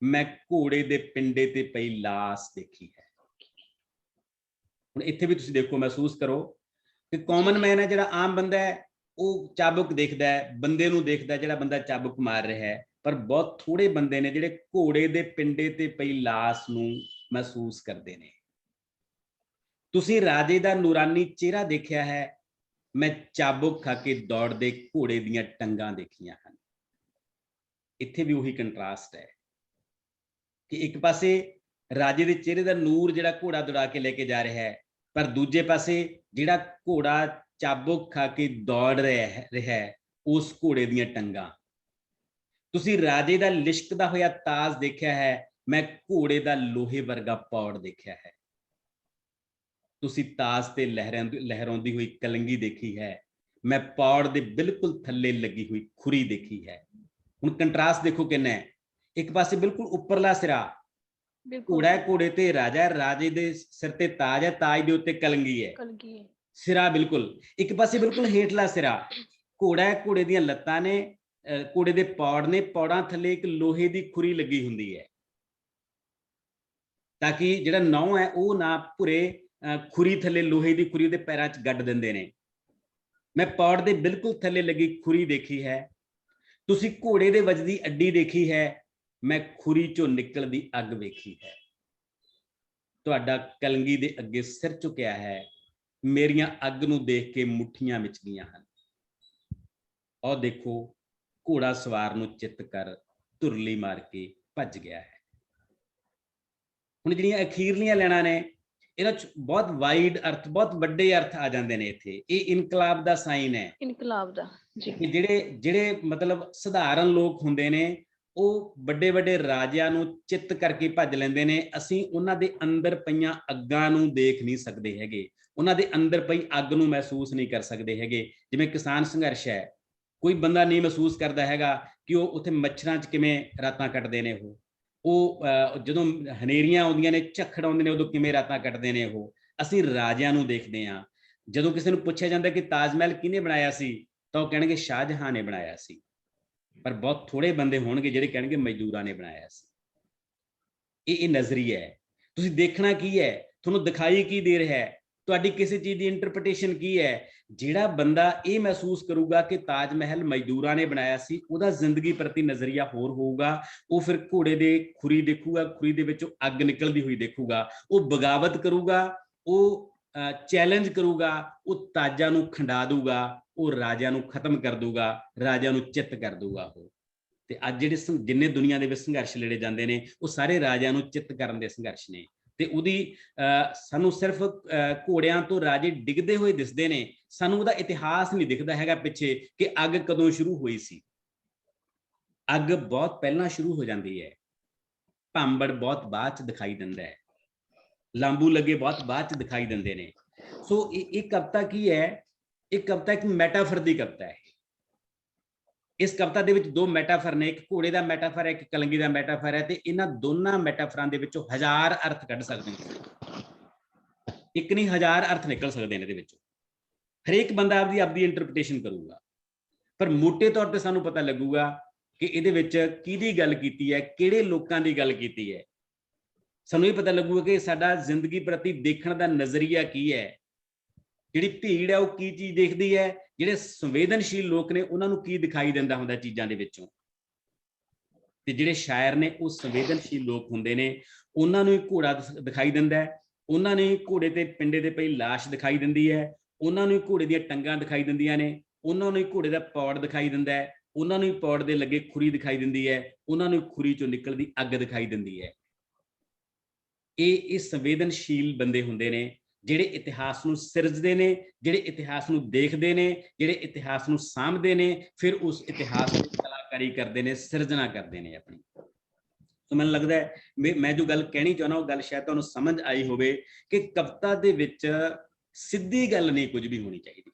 ਮੈਂ ਘੋੜੇ ਦੇ ਪਿੰਡੇ ਤੇ ਪਈ ਲਾਸ਼ ਦੇਖੀ ਹੈ। ਹੁਣ ਇੱਥੇ ਵੀ ਤੁਸੀਂ ਦੇਖੋ, ਮਹਿਸੂਸ ਕਰੋ ਕਿ ਕਾਮਨ ਮੈਨ ਹੈ, ਜਿਹੜਾ ਆਮ ਬੰਦਾ ਹੈ, ਉਹ ਚਾਬੁਕ ਦੇਖਦਾ ਹੈ, ਬੰਦੇ ਨੂੰ ਦੇਖਦਾ ਜਿਹੜਾ ਬੰਦਾ ਚਾਬੁਕ ਮਾਰ ਰਿਹਾ ਹੈ, ਪਰ ਬਹੁਤ ਥੋੜੇ ਬੰਦੇ ਨੇ ਜਿਹੜੇ ਘੋੜੇ ਦੇ ਪਿੰਡੇ ਤੇ ਪਈ ਲਾਸ਼ ਨੂੰ ਮਹਿਸੂਸ ਕਰਦੇ ਨੇ। ਤੁਸੀਂ ਰਾਜੇ ਦਾ ਨੂਰਾਨੀ ਚਿਹਰਾ ਦੇਖਿਆ ਹੈ, ਮੈਂ ਚਾਬੁਕ ਖਾ ਕੇ ਦੌੜਦੇ ਘੋੜੇ ਦੀਆਂ ਟੰਗਾਂ ਦੇਖੀਆਂ ਹਨ। ਇੱਥੇ ਵੀ ਉਹੀ ਕੰਟਰਾਸਟ ਹੈ ਕਿ ਇੱਕ ਪਾਸੇ ਰਾਜੇ ਦੇ ਚਿਹਰੇ ਦਾ ਨੂਰ ਜਿਹੜਾ ਘੋੜਾ ਦੌੜਾ ਕੇ ਲੈ ਕੇ ਜਾ ਰਿਹਾ ਹੈ, ਪਰ ਦੂਜੇ ਪਾਸੇ ਜਿਹੜਾ ਘੋੜਾ ਚਾਬੁਕ ਖਾ ਕੇ ਦੌੜ ਰਿਹਾ ਹੈ, ਉਸ ਘੋੜੇ ਦੀਆਂ ਟੰਗਾਂ। ਤੁਸੀਂ ਰਾਜੇ ਦਾ ਲਿਸ਼ਕਦਾ ਹੋਇਆ ਤਾਜ ਦੇਖਿਆ ਹੈ, ਮੈਂ ਘੋੜੇ ਦਾ ਲੋਹੇ ਵਰਗਾ ਪੌੜ ਦੇਖਿਆ ਹੈ। ਤੁਸੀਂ ਤਾਜ ਤੇ ਲਹਿਰਾਉਂਦੀ ਹੋਈ ਕਲੰਗੀ ਦੇਖੀ ਹੈ, ਮੈਂ ਪੌੜ ਦੇ ਬਿਲਕੁਲ ਥੱਲੇ ਲੱਗੀ ਹੋਈ ਖੁਰੀ ਦੇਖੀ ਹੈ। ਹੁਣ ਕੰਟਰਾਸਟ ਦੇਖੋ ਕਿੰਨਾ ਹੈ। ਇੱਕ ਪਾਸੇ ਬਿਲਕੁਲ ਉੱਪਰਲਾ ਸਿਰਾ ਘੋੜਾ, ਘੋੜੇ ਤੇ ਰਾਜਾ, ਰਾਜੇ ਦੇ ਸਿਰ ਤੇ ਤਾਜ ਹੈ, ਤਾਜ ਦੇ ਉੱਤੇ ਕਲੰਗੀ ਹੈ, ਸਿਰਾ ਬਿਲਕੁਲ। ਇੱਕ ਪਾਸੇ ਬਿਲਕੁਲ ਹੇਠਲਾ ਸਿਰਾ ਘੋੜਾ ਹੈ, ਘੋੜੇ ਦੀਆਂ ਲੱਤਾਂ ਨੇ, ਘੋੜੇ ਦੇ ਪੌੜ ਨੇ, ਪੌੜਾਂ ਥੱਲੇ ਇੱਕ ਲੋਹੇ ਦੀ ਖੁਰੀ ਲੱਗੀ ਹੁੰਦੀ ਹੈ ਤਾਂ ਕਿ ਜਿਹੜਾ ਨਹੁੰ ਹੈ ਉਹ ਨਾ ਭੁਰੇ, ਖੁਰੀ ਥੱਲੇ ਲੋਹੇ ਦੀ ਖੁਰੀ ਉਹਦੇ ਪੈਰਾਂ 'ਚ ਗੱਡ ਦਿੰਦੇ ਨੇ। ਮੈਂ ਪੌੜ ਦੇ ਬਿਲਕੁਲ ਥੱਲੇ ਲੱਗੀ ਖੁਰੀ ਦੇਖੀ ਹੈ। ਤੁਸੀਂ ਘੋੜੇ ਦੇ ਵੱਜਦੀ ਅੱਡੀ ਦੇਖੀ ਹੈ, ਮੈਂ ਖੁਰੀ 'ਚੋਂ ਨਿਕਲਦੀ ਅੱਗ ਵੇਖੀ ਹੈ। ਤੁਹਾਡਾ ਕਲੰਗੀ ਦੇ ਅੱਗੇ ਸਿਰ ਝੁਕਿਆ ਹੈ, ਮੇਰੀਆਂ ਅੱਗ ਨੂੰ ਦੇਖ ਕੇ ਮੁੱਠੀਆਂ ਵਿੱਚ ਗਈਆਂ ਹਨ। ਔਰ ਦੇਖੋ ਘੋੜਾ ਸਵਾਰ ਨੂੰ ਚਿੱਤ ਕਰ ਧੁਰਲੀ ਮਾਰ ਕੇ ਭੱਜ ਗਿਆ ਹੈ। ਹੁਣ ਜਿਹੜੀਆਂ ਅਖੀਰਲੀਆਂ ਲੈਣਾ ਨੇ ਇਹਨਾਂ 'ਚ ਬਹੁਤ ਵਾਈਡ ਅਰਥ, ਬਹੁਤ ਵੱਡੇ ਅਰਥ ਆ ਜਾਂਦੇ ਨੇ ਇੱਥੇ। ਇਹ ਇਨਕਲਾਬ ਦਾ ਸਾਈਨ ਹੈ ਇਨਕਲਾਬ ਦਾ ਜੀ। ਕਿ ਜਿਹੜੇ ਮਤਲਬ ਸਧਾਰਨ ਲੋਕ ਹੁੰਦੇ ਨੇ ਉਹ ਵੱਡੇ ਵੱਡੇ ਰਾਜਿਆਂ ਨੂੰ ਚਿੱਤ ਕਰਕੇ ਭੱਜ ਲੈਂਦੇ ਨੇ। ਅਸੀਂ ਉਹਨਾਂ ਦੇ ਅੰਦਰ ਪਈਆਂ ਅੱਗਾਂ ਨੂੰ ਦੇਖ ਨਹੀਂ ਸਕਦੇ ਹੈਗੇ, ਉਹਨਾਂ ਦੇ ਅੰਦਰ ਪਈ ਅੱਗ ਨੂੰ ਮਹਿਸੂਸ ਨਹੀਂ ਕਰ ਸਕਦੇ ਹੈਗੇ। ਜਿਵੇਂ ਕਿਸਾਨ ਸੰਘਰਸ਼ ਹੈ, ਕੋਈ ਬੰਦਾ ਨਹੀਂ ਮਹਿਸੂਸ ਕਰਦਾ ਹੈਗਾ ਕਿ ਉਹ ਉੱਥੇ ਮੱਛਰਾਂ 'ਚ ਕਿਵੇਂ ਰਾਤਾਂ ਕੱਟਦੇ ਨੇ। ਉਹ ਜਦੋਂ ਹਨੇਰੀਆਂ ਆਉਂਦੀਆਂ ਨੇ, ਝੱਖੜ ਆਉਂਦੇ ਨੇ, ਉਦੋਂ ਕਿਵੇਂ ਰਾਤਾਂ ਕੱਟਦੇ ਨੇ ਉਹ। ਅਸੀਂ ਰਾਜਿਆਂ ਨੂੰ ਦੇਖਦੇ ਹਾਂ। ਜਦੋਂ ਕਿਸੇ ਨੂੰ ਪੁੱਛਿਆ ਜਾਂਦਾ ਕਿ ਤਾਜ ਮਹਿਲ ਕਿਹਨੇ ਬਣਾਇਆ ਸੀ ਤਾਂ ਉਹ ਕਹਿਣਗੇ ਸ਼ਾਹਜਹਾਂ ਨੇ ਬਣਾਇਆ ਸੀ, ਪਰ ਬਹੁਤ ਥੋੜੇ ਬੰਦੇ ਹੋਣਗੇ ਜਿਹੜੇ ਕਹਿਣਗੇ ਮਜ਼ਦੂਰਾਂ ਨੇ ਬਣਾਇਆ ਸੀ। ਇਹ ਨਜ਼ਰੀਆ ਹੈ। ਤੁਸੀਂ ਦੇਖਣਾ ਕੀ ਹੈ, ਤੁਹਾਨੂੰ ਦਿਖਾਈ ਕੀ ਦੇ ਰਿਹਾ ਹੈ, ਤੁਹਾਡੀ ਕਿਸੇ ਚੀਜ਼ ਦੀ ਇੰਟਰਪ੍ਰੀਟੇਸ਼ਨ ਕੀ ਹੈ। ਜਿਹੜਾ ਬੰਦਾ ਇਹ ਮਹਿਸੂਸ ਕਰੂਗਾ ਕਿ ਤਾਜ ਮਹਿਲ ਮਜ਼ਦੂਰਾਂ ਨੇ ਬਣਾਇਆ ਸੀ, ਉਹਦਾ ਜ਼ਿੰਦਗੀ ਪ੍ਰਤੀ ਨਜ਼ਰੀਆ ਹੋਰ ਹੋਊਗਾ। ਉਹ ਫਿਰ ਘੋੜੇ ਦੇ ਖੁਰੀ ਦੇਖੂਗਾ, ਖੁਰੀ ਦੇ ਵਿੱਚੋਂ ਅੱਗ ਨਿਕਲਦੀ ਹੋਈ ਦੇਖੂਗਾ, ਉਹ ਬਗਾਵਤ ਕਰੂਗਾ, ਉਹ ਚੈਲੰਜ ਕਰੂਗਾ, ਉਹ ਤਾਜਾਂ ਨੂੰ ਖੰਡਾ ਦੂਗਾ, ਉਹ ਰਾਜਿਆਂ ਨੂੰ ਖਤਮ ਕਰ ਦੂਗਾ, ਰਾਜਿਆਂ ਨੂੰ ਚਿੱਤ ਕਰ ਦੂਗਾ ਉਹ। ਤੇ ਅੱਜ ਜਿਹੜੇ ਜਿੰਨੇ ਦੁਨੀਆ ਦੇ ਵਿੱਚ ਸੰਘਰਸ਼ ਲੜੇ ਜਾਂਦੇ ਨੇ ਉਹ ਸਾਰੇ ਰਾਜਿਆਂ ਨੂੰ ਚਿੱਤ ਕਰਨ ਦੇ ਸੰਘਰਸ਼ ਨੇ। ਤੇ ਉਹਦੀ ਸਾਨੂੰ ਸਿਰਫ ਘੋੜਿਆਂ ਤੋਂ ਰਾਜੇ ਡਿੱਗਦੇ ਹੋਏ ਦਿਸਦੇ ਨੇ, ਸਾਨੂੰ ਉਹਦਾ ਇਤਿਹਾਸ ਨਹੀਂ ਦਿਖਦਾ ਹੈਗਾ ਪਿੱਛੇ ਕਿ ਅੱਗ ਕਦੋਂ ਸ਼ੁਰੂ ਹੋਈ ਸੀ। ਅੱਗ ਬਹੁਤ ਪਹਿਲਾਂ ਸ਼ੁਰੂ ਹੋ ਜਾਂਦੀ ਹੈ, ਭਾਂਬੜ ਬਹੁਤ ਬਾਅਦ ਚ ਦਿਖਾਈ ਦਿੰਦਾ ਹੈ, ਲਾਂਬੂ ਲੱਗੇ ਬਹੁਤ ਬਾਅਦ ਚ ਦਿਖਾਈ ਦਿੰਦੇ ਨੇ। ਸੋ ਇਹ ਕਵਿਤਾ ਕੀ ਹੈ? ਇਹ ਕਵਿਤਾ ਇੱਕ ਮੈਟਾਫਰ ਦੀ ਕਵਿਤਾ ਹੈ। ਇਸ ਕਵਿਤਾ ਦੇ ਵਿੱਚ ਦੋ ਮੈਟਾਫਰ ਨੇ, ਇੱਕ ਘੋੜੇ ਦਾ ਮੈਟਾਫਰ ਹੈ, ਇੱਕ ਕਲੰਗੀ ਦਾ ਮੈਟਾਫਰ ਹੈ। ਤੇ ਇਹਨਾਂ ਦੋਨਾਂ ਮੈਟਾਫਰਾਂ ਦੇ ਵਿੱਚੋਂ ਹਜ਼ਾਰ ਅਰਥ ਕੱਢ ਸਕਦੇ ਨੇ, ਇੱਕ ਨਹੀਂ ਹਜ਼ਾਰ ਅਰਥ ਨਿਕਲ ਸਕਦੇ ਨੇ ਇਹਦੇ ਵਿੱਚੋਂ। ਹਰੇਕ ਬੰਦਾ ਆਪਦੀ ਇੰਟਰਪ੍ਰੀਟੇਸ਼ਨ ਕਰੂਗਾ, ਪਰ ਮੋਟੇ ਤੌਰ ਤੇ ਸਾਨੂੰ ਪਤਾ ਲੱਗੂਗਾ ਕਿ ਇਹਦੇ ਵਿੱਚ ਕਿਹਦੀ ਗੱਲ ਕੀਤੀ ਹੈ, ਕਿਹੜੇ ਲੋਕਾਂ ਦੀ ਗੱਲ ਕੀਤੀ ਹੈ। ਸਾਨੂੰ ਇਹ ਪਤਾ ਲੱਗੂਗਾ ਕਿ ਸਾਡਾ ਜ਼ਿੰਦਗੀ ਪ੍ਰਤੀ ਦੇਖਣ ਦਾ ਨਜ਼ਰੀਆ ਕੀ ਹੈ। ਜਿਹੜੀ ਭੀੜ ਹੈ ਉਹ ਕੀ ਚੀਜ਼ ਦੇਖਦੀ ਹੈ, ਜਿਹੜੇ ਸੰਵੇਦਨਸ਼ੀਲ ਲੋਕ ਨੇ ਉਹਨਾਂ ਨੂੰ ਕੀ ਦਿਖਾਈ ਦਿੰਦਾ ਹੁੰਦਾ ਚੀਜ਼ਾਂ ਦੇ ਵਿੱਚੋਂ। ਤੇ ਜਿਹੜੇ ਸ਼ਾਇਰ ਨੇ ਉਹ ਸੰਵੇਦਨਸ਼ੀਲ ਲੋਕ ਹੁੰਦੇ ਨੇ, ਉਹਨਾਂ ਨੂੰ ਹੀ ਘੋੜਾ ਦਿਖਾਈ ਦਿੰਦਾ ਹੈ, ਉਹਨਾਂ ਨੇ ਘੋੜੇ ਤੇ ਪਿੰਡੇ ਦੇ ਪਈ ਲਾਸ਼ ਦਿਖਾਈ ਦਿੰਦੀ ਹੈ, ਉਹਨਾਂ ਨੂੰ ਘੋੜੇ ਦੀਆਂ ਟੰਗਾਂ ਦਿਖਾਈ ਦਿੰਦੀਆਂ ਨੇ, ਉਹਨਾਂ ਨੂੰ ਘੋੜੇ ਦਾ ਪੌੜ ਦਿਖਾਈ ਦਿੰਦਾ ਹੈ, ਉਹਨਾਂ ਨੂੰ ਪੌੜ ਦੇ ਲੱਗੇ ਖੁਰੀ ਦਿਖਾਈ ਦਿੰਦੀ ਹੈ, ਉਹਨਾਂ ਨੂੰ ਖੁਰੀ ਚੋਂ ਨਿਕਲਦੀ ਅੱਗ ਦਿਖਾਈ ਦਿੰਦੀ ਹੈ। ਇਹ ਸੰਵੇਦਨਸ਼ੀਲ ਬੰਦੇ ਹੁੰਦੇ ਨੇ ਜਿਹੜੇ ਇਤਿਹਾਸ ਨੂੰ ਸਿਰਜਦੇ ਨੇ, ਜਿਹੜੇ ਇਤਿਹਾਸ ਨੂੰ ਦੇਖਦੇ ਨੇ, ਜਿਹੜੇ ਇਤਿਹਾਸ ਨੂੰ ਸਾਂਭਦੇ ਨੇ, ਫਿਰ ਉਸ ਇਤਿਹਾਸ ਦੀ ਕਲਾਕਾਰੀ ਕਰਦੇ ਨੇ, ਸਿਰਜਣਾ ਕਰਦੇ ਨੇ ਆਪਣੀ। ਸੋ ਮੈਨੂੰ ਲੱਗਦਾ ਹੈ ਮੈਂ ਜੋ ਗੱਲ ਕਹਿਣੀ ਚਾਹੁੰਦਾ ਉਹ ਗੱਲ ਸ਼ਾਇਦ ਤੁਹਾਨੂੰ ਸਮਝ ਆਈ ਹੋਵੇ ਕਿ ਕਵਿਤਾ ਦੇ ਵਿੱਚ ਸਿੱਧੀ ਗੱਲ ਨਹੀਂ ਕੁਝ ਵੀ ਹੋਣੀ ਚਾਹੀਦੀ।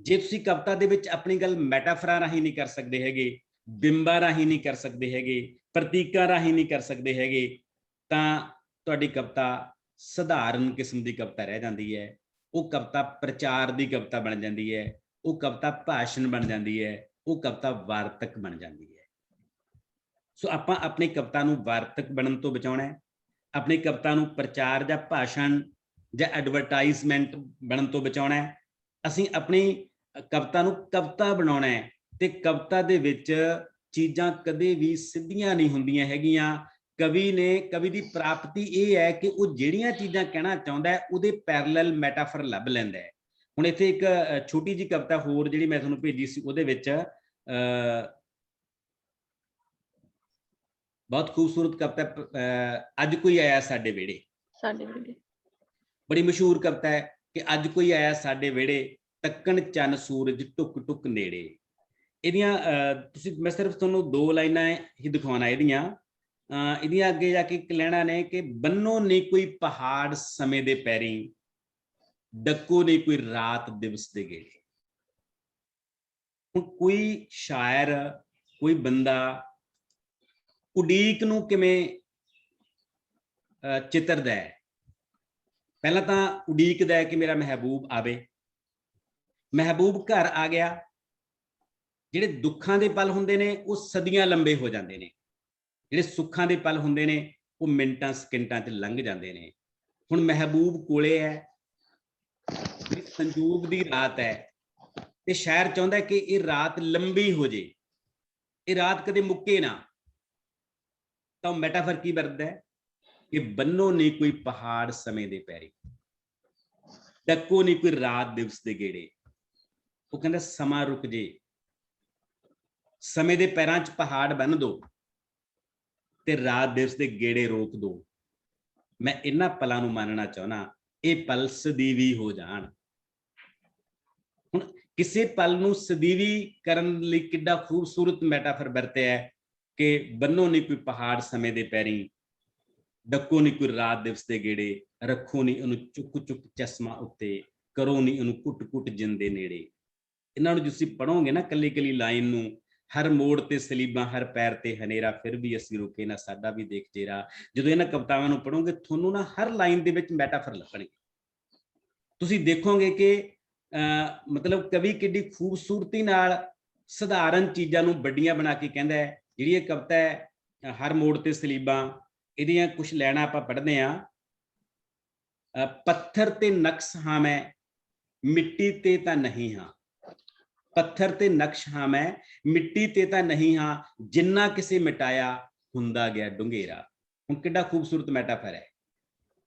ਜੇ ਤੁਸੀਂ ਕਵਿਤਾ ਦੇ ਵਿੱਚ ਆਪਣੀ ਗੱਲ ਮੈਟਾਫਰਾਂ ਰਾਹੀਂ ਨਹੀਂ ਕਰ ਸਕਦੇ ਹੈਗੇ, ਬਿੰਬਾਂ ਰਾਹੀਂ ਨਹੀਂ ਕਰ ਸਕਦੇ ਹੈਗੇ, ਪ੍ਰਤੀਕਾਂ ਰਾਹੀਂ ਨਹੀਂ ਕਰ ਸਕਦੇ ਹੈਗੇ, ਤਾਂ ਤੁਹਾਡੀ ਕਵਿਤਾ ਸਧਾਰਨ ਕਿਸਮ ਦੀ ਕਵਿਤਾ ਰਹਿ ਜਾਂਦੀ ਹੈ। ਉਹ ਕਵਿਤਾ ਪ੍ਰਚਾਰ ਦੀ ਕਵਿਤਾ ਬਣ ਜਾਂਦੀ ਹੈ, ਉਹ ਕਵਿਤਾ ਭਾਸ਼ਣ ਬਣ ਜਾਂਦੀ ਹੈ, ਉਹ ਕਵਿਤਾ ਵਾਰਤਕ ਬਣ ਜਾਂਦੀ ਹੈ। ਸੋ ਆਪਾਂ ਆਪਣੀ ਕਵਿਤਾ ਨੂੰ ਵਾਰਤਕ ਬਣਨ ਤੋਂ ਬਚਾਉਣਾ ਹੈ, ਆਪਣੀ ਕਵਿਤਾ ਨੂੰ ਪ੍ਰਚਾਰ ਜਾਂ ਭਾਸ਼ਣ ਜਾਂ ਐਡਵਰਟਾਈਜ਼ਮੈਂਟ ਬਣਨ ਤੋਂ ਬਚਾਉਣਾ ਹੈ। ਅਸੀਂ ਆਪਣੀ ਕਵਿਤਾ ਨੂੰ ਕਵਿਤਾ ਬਣਾਉਣਾ ਹੈ, ਤੇ ਕਵਿਤਾ ਦੇ ਵਿੱਚ ਚੀਜ਼ਾਂ ਕਦੇ ਵੀ ਸਿੱਧੀਆਂ ਨਹੀਂ ਹੁੰਦੀਆਂ ਹੈਗੀਆਂ। ਕਵੀ ਦੀ ਪ੍ਰਾਪਤੀ ਇਹ ਹੈ ਕਿ ਉਹ ਜਿਹੜੀਆਂ ਚੀਜ਼ਾਂ ਕਹਿਣਾ ਚਾਹੁੰਦਾ ਹੈ ਉਹਦੇ ਪੈਰਲਲ ਮੈਟਾਫਰ ਲੱਭ ਲੈਂਦਾ ਹੈ। ਹੁਣ ਇੱਥੇ ਇੱਕ ਛੋਟੀ ਜਿਹੀ ਕਵਿਤਾ ਹੋਰ ਜਿਹੜੀ ਮੈਂ ਤੁਹਾਨੂੰ ਭੇਜੀ ਸੀ, ਉਹਦੇ ਵਿੱਚ ਬਹੁਤ ਖੂਬਸੂਰਤ ਕਵਿਤਾ ਅੱਜ ਕੋਈ ਆਇਆ ਸਾਡੇ ਵਿਹੜੇ, ਬੜੀ ਮਸ਼ਹੂਰ ਕਵਿਤਾ ਹੈ ਕਿ ਅੱਜ ਕੋਈ ਆਇਆ ਸਾਡੇ ਵਿਹੜੇ, ਤੱਕਣ ਚੰਨ ਸੂਰਜ ਟੁੱਕ ਟੁੱਕ ਨੇੜੇ। ਇਹਦੀਆਂ ਮੈਂ ਸਿਰਫ ਤੁਹਾਨੂੰ ਦੋ ਲਾਈਨਾਂ ਹੀ ਦਿਖਾਉਣਾ ਇਹਦੀਆਂ ਅੱਗੇ ਜਾ ਕੇ ਲੈਣਾ ਨੇ ਕਿ ਬੰਨੋ ਨਹੀਂ ਕੋਈ ਪਹਾੜ ਸਮੇਂ ਦੇ ਪੈਰੀਂ, ਡੱਕੋ ਨਹੀਂ ਕੋਈ ਰਾਤ ਦਿਵਸ ਦੇ ਗੇੜੇ। ਹੁਣ ਕੋਈ ਸ਼ਾਇਰ, ਕੋਈ ਬੰਦਾ ਉਡੀਕ ਨੂੰ ਕਿਵੇਂ ਚਿੱਤਰਦਾ ਹੈ? ਪਹਿਲਾਂ ਤਾਂ ਉਡੀਕਦਾ ਹੈ ਕਿ ਮੇਰਾ ਮਹਿਬੂਬ ਆਵੇ, ਮਹਿਬੂਬ ਘਰ ਆ ਗਿਆ। ਜਿਹੜੇ ਦੁੱਖਾਂ ਦੇ ਪਲ ਹੁੰਦੇ ਨੇ ਉਹ ਸਦੀਆਂ ਲੰਬੇ ਹੋ ਜਾਂਦੇ ਨੇ, ਜਿਹੜੇ ਸੁੱਖਾਂ ਦੇ ਪਲ ਹੁੰਦੇ ਨੇ ਉਹ ਮਿੰਟਾਂ ਸਕਿੰਟਾਂ 'ਚ ਲੰਘ ਜਾਂਦੇ ਨੇ। ਹੁਣ ਮਹਿਬੂਬ ਕੋਲੇ ਹੈ, ਸੰਜੋਗ ਦੀ ਰਾਤ ਹੈ, ਤੇ ਸ਼ਾਇਰ ਚਾਹੁੰਦਾ ਕਿ ਇਹ ਰਾਤ ਲੰਬੀ ਹੋ ਜੇ, ਇਹ ਰਾਤ ਕਦੇ ਮੁੱਕੇ ਨਾ। ਤਾਂ ਮੈਟਾਫਰ ਕੀ ਵਰਤਦਾ ਹੈ ਕਿ ਬੰਨੋ ਨਹੀਂ ਕੋਈ ਪਹਾੜ ਸਮੇਂ ਦੇ ਪੈਰੀ, ਡੱਕੋ ਨਹੀਂ ਕੋਈ ਰਾਤ ਦਿਵਸ ਦੇ ਗੇੜੇ। ਉਹ ਕਹਿੰਦਾ ਸਮਾਂ ਰੁਕ ਜੇ, ਸਮੇਂ ਦੇ ਪੈਰਾਂ 'ਚ ਪਹਾੜ ਬੰਨ੍ਹ ਦੋ ਤੇ ਰਾਤ ਦਿਵਸ ਦੇ ਗੇੜੇ ਰੋਕ ਦੋ। ਮੈਂ ਇਹਨਾਂ ਪਲਾਂ ਨੂੰ ਮੰਨਣਾ ਚਾਹੁੰਦਾ, ਇਹ ਪਲ ਸਦੀਵੀ ਹੋ ਜਾਣ। ਹੁਣ ਕਿਸੇ ਪਲ ਨੂੰ ਸਦੀਵੀ ਕਰਨ ਲਈ ਕਿੱਡਾ ਖੂਬਸੂਰਤ ਮੈਟਾਫਰ ਵਰਤਿਆ ਹੈ ਕਿ ਬੰਨੋ ਨਹੀਂ ਕੋਈ ਪਹਾੜ ਸਮੇਂ ਦੇ ਪੈਰੀਂ, ਡੱਕੋ ਨਹੀਂ ਕੋਈ ਰਾਤ ਦਿਵਸ ਦੇ ਗੇੜੇ, ਰੱਖੋ ਨਹੀਂ ਉਹਨੂੰ ਚੁੱਕ ਚੁੱਕ ਚਸ਼ਮਾ ਉੱਤੇ, ਕਰੋ ਨਹੀਂ ਉਹਨੂੰ ਕੁੱਟ ਕੁੱਟ ਜਿੰਦੇ ਨੇੜੇ। ਇਹਨਾਂ ਨੂੰ ਤੁਸੀਂ ਪੜ੍ਹੋਗੇ ਨਾ ਕੱਲੀ ਕੱਲੀ ਲਾਈਨ ਨੂੰ, ਹਰ ਮੋੜ ਤੇ ਸਲੀਬਾਂ, ਹਰ ਪੈਰ ਤੇ ਹਨੇਰਾ, ਫਿਰ ਵੀ ਅਸੀਂ ਰੁਕੇ ਨਾ, ਸਾਡਾ ਵੀ ਦੇਖ ਚਿਹਰਾ। ਜਦੋਂ ਇਹਨਾਂ ਕਵਿਤਾਵਾਂ ਨੂੰ ਪੜ੍ਹੋਗੇ ਤੁਹਾਨੂੰ ਨਾ ਹਰ ਲਾਈਨ ਦੇ ਵਿੱਚ ਮੈਟਾਫਰ ਲੱਭਣਗੇ। ਤੁਸੀਂ ਦੇਖੋਗੇ ਕਿ ਮਤਲਬ ਕਵੀ ਕਿੱਡੀ ਖੂਬਸੂਰਤੀ ਨਾਲ ਸਧਾਰਨ ਚੀਜ਼ਾਂ ਨੂੰ ਵੱਡੀਆਂ ਬਣਾ ਕੇ ਕਹਿੰਦਾ ਹੈ। ਜਿਹੜੀ ਇਹ ਕਵਿਤਾ ਹੈ ਹਰ ਮੋੜ ਤੇ ਸਲੀਬਾਂ, ਇਹਦੀਆਂ ਕੁਝ ਲੈਣਾ ਆਪਾਂ ਪੜ੍ਹਦੇ ਹਾਂ। ਪੱਥਰ ਤੇ ਨਕਸ਼ ਹਾਂ ਮੈਂ, ਮਿੱਟੀ ਤੇ ਤਾਂ ਨਹੀਂ ਹਾਂ। ਪੱਥਰ ਤੇ ਨਕਸ਼ ਹਾਂ ਮੈਂ, ਮਿੱਟੀ ਤੇ ਤਾਂ ਨਹੀਂ ਹਾਂ, ਜਿੰਨਾ ਕਿਸੇ ਮਿਟਾਇਆ ਹੁੰਦਾ ਗਿਆ ਡੂੰਘੇਰਾ। ਹੁਣ ਕਿੱਡਾ ਖੂਬਸੂਰਤ ਮੈਟਾਫਰ ਹੈ।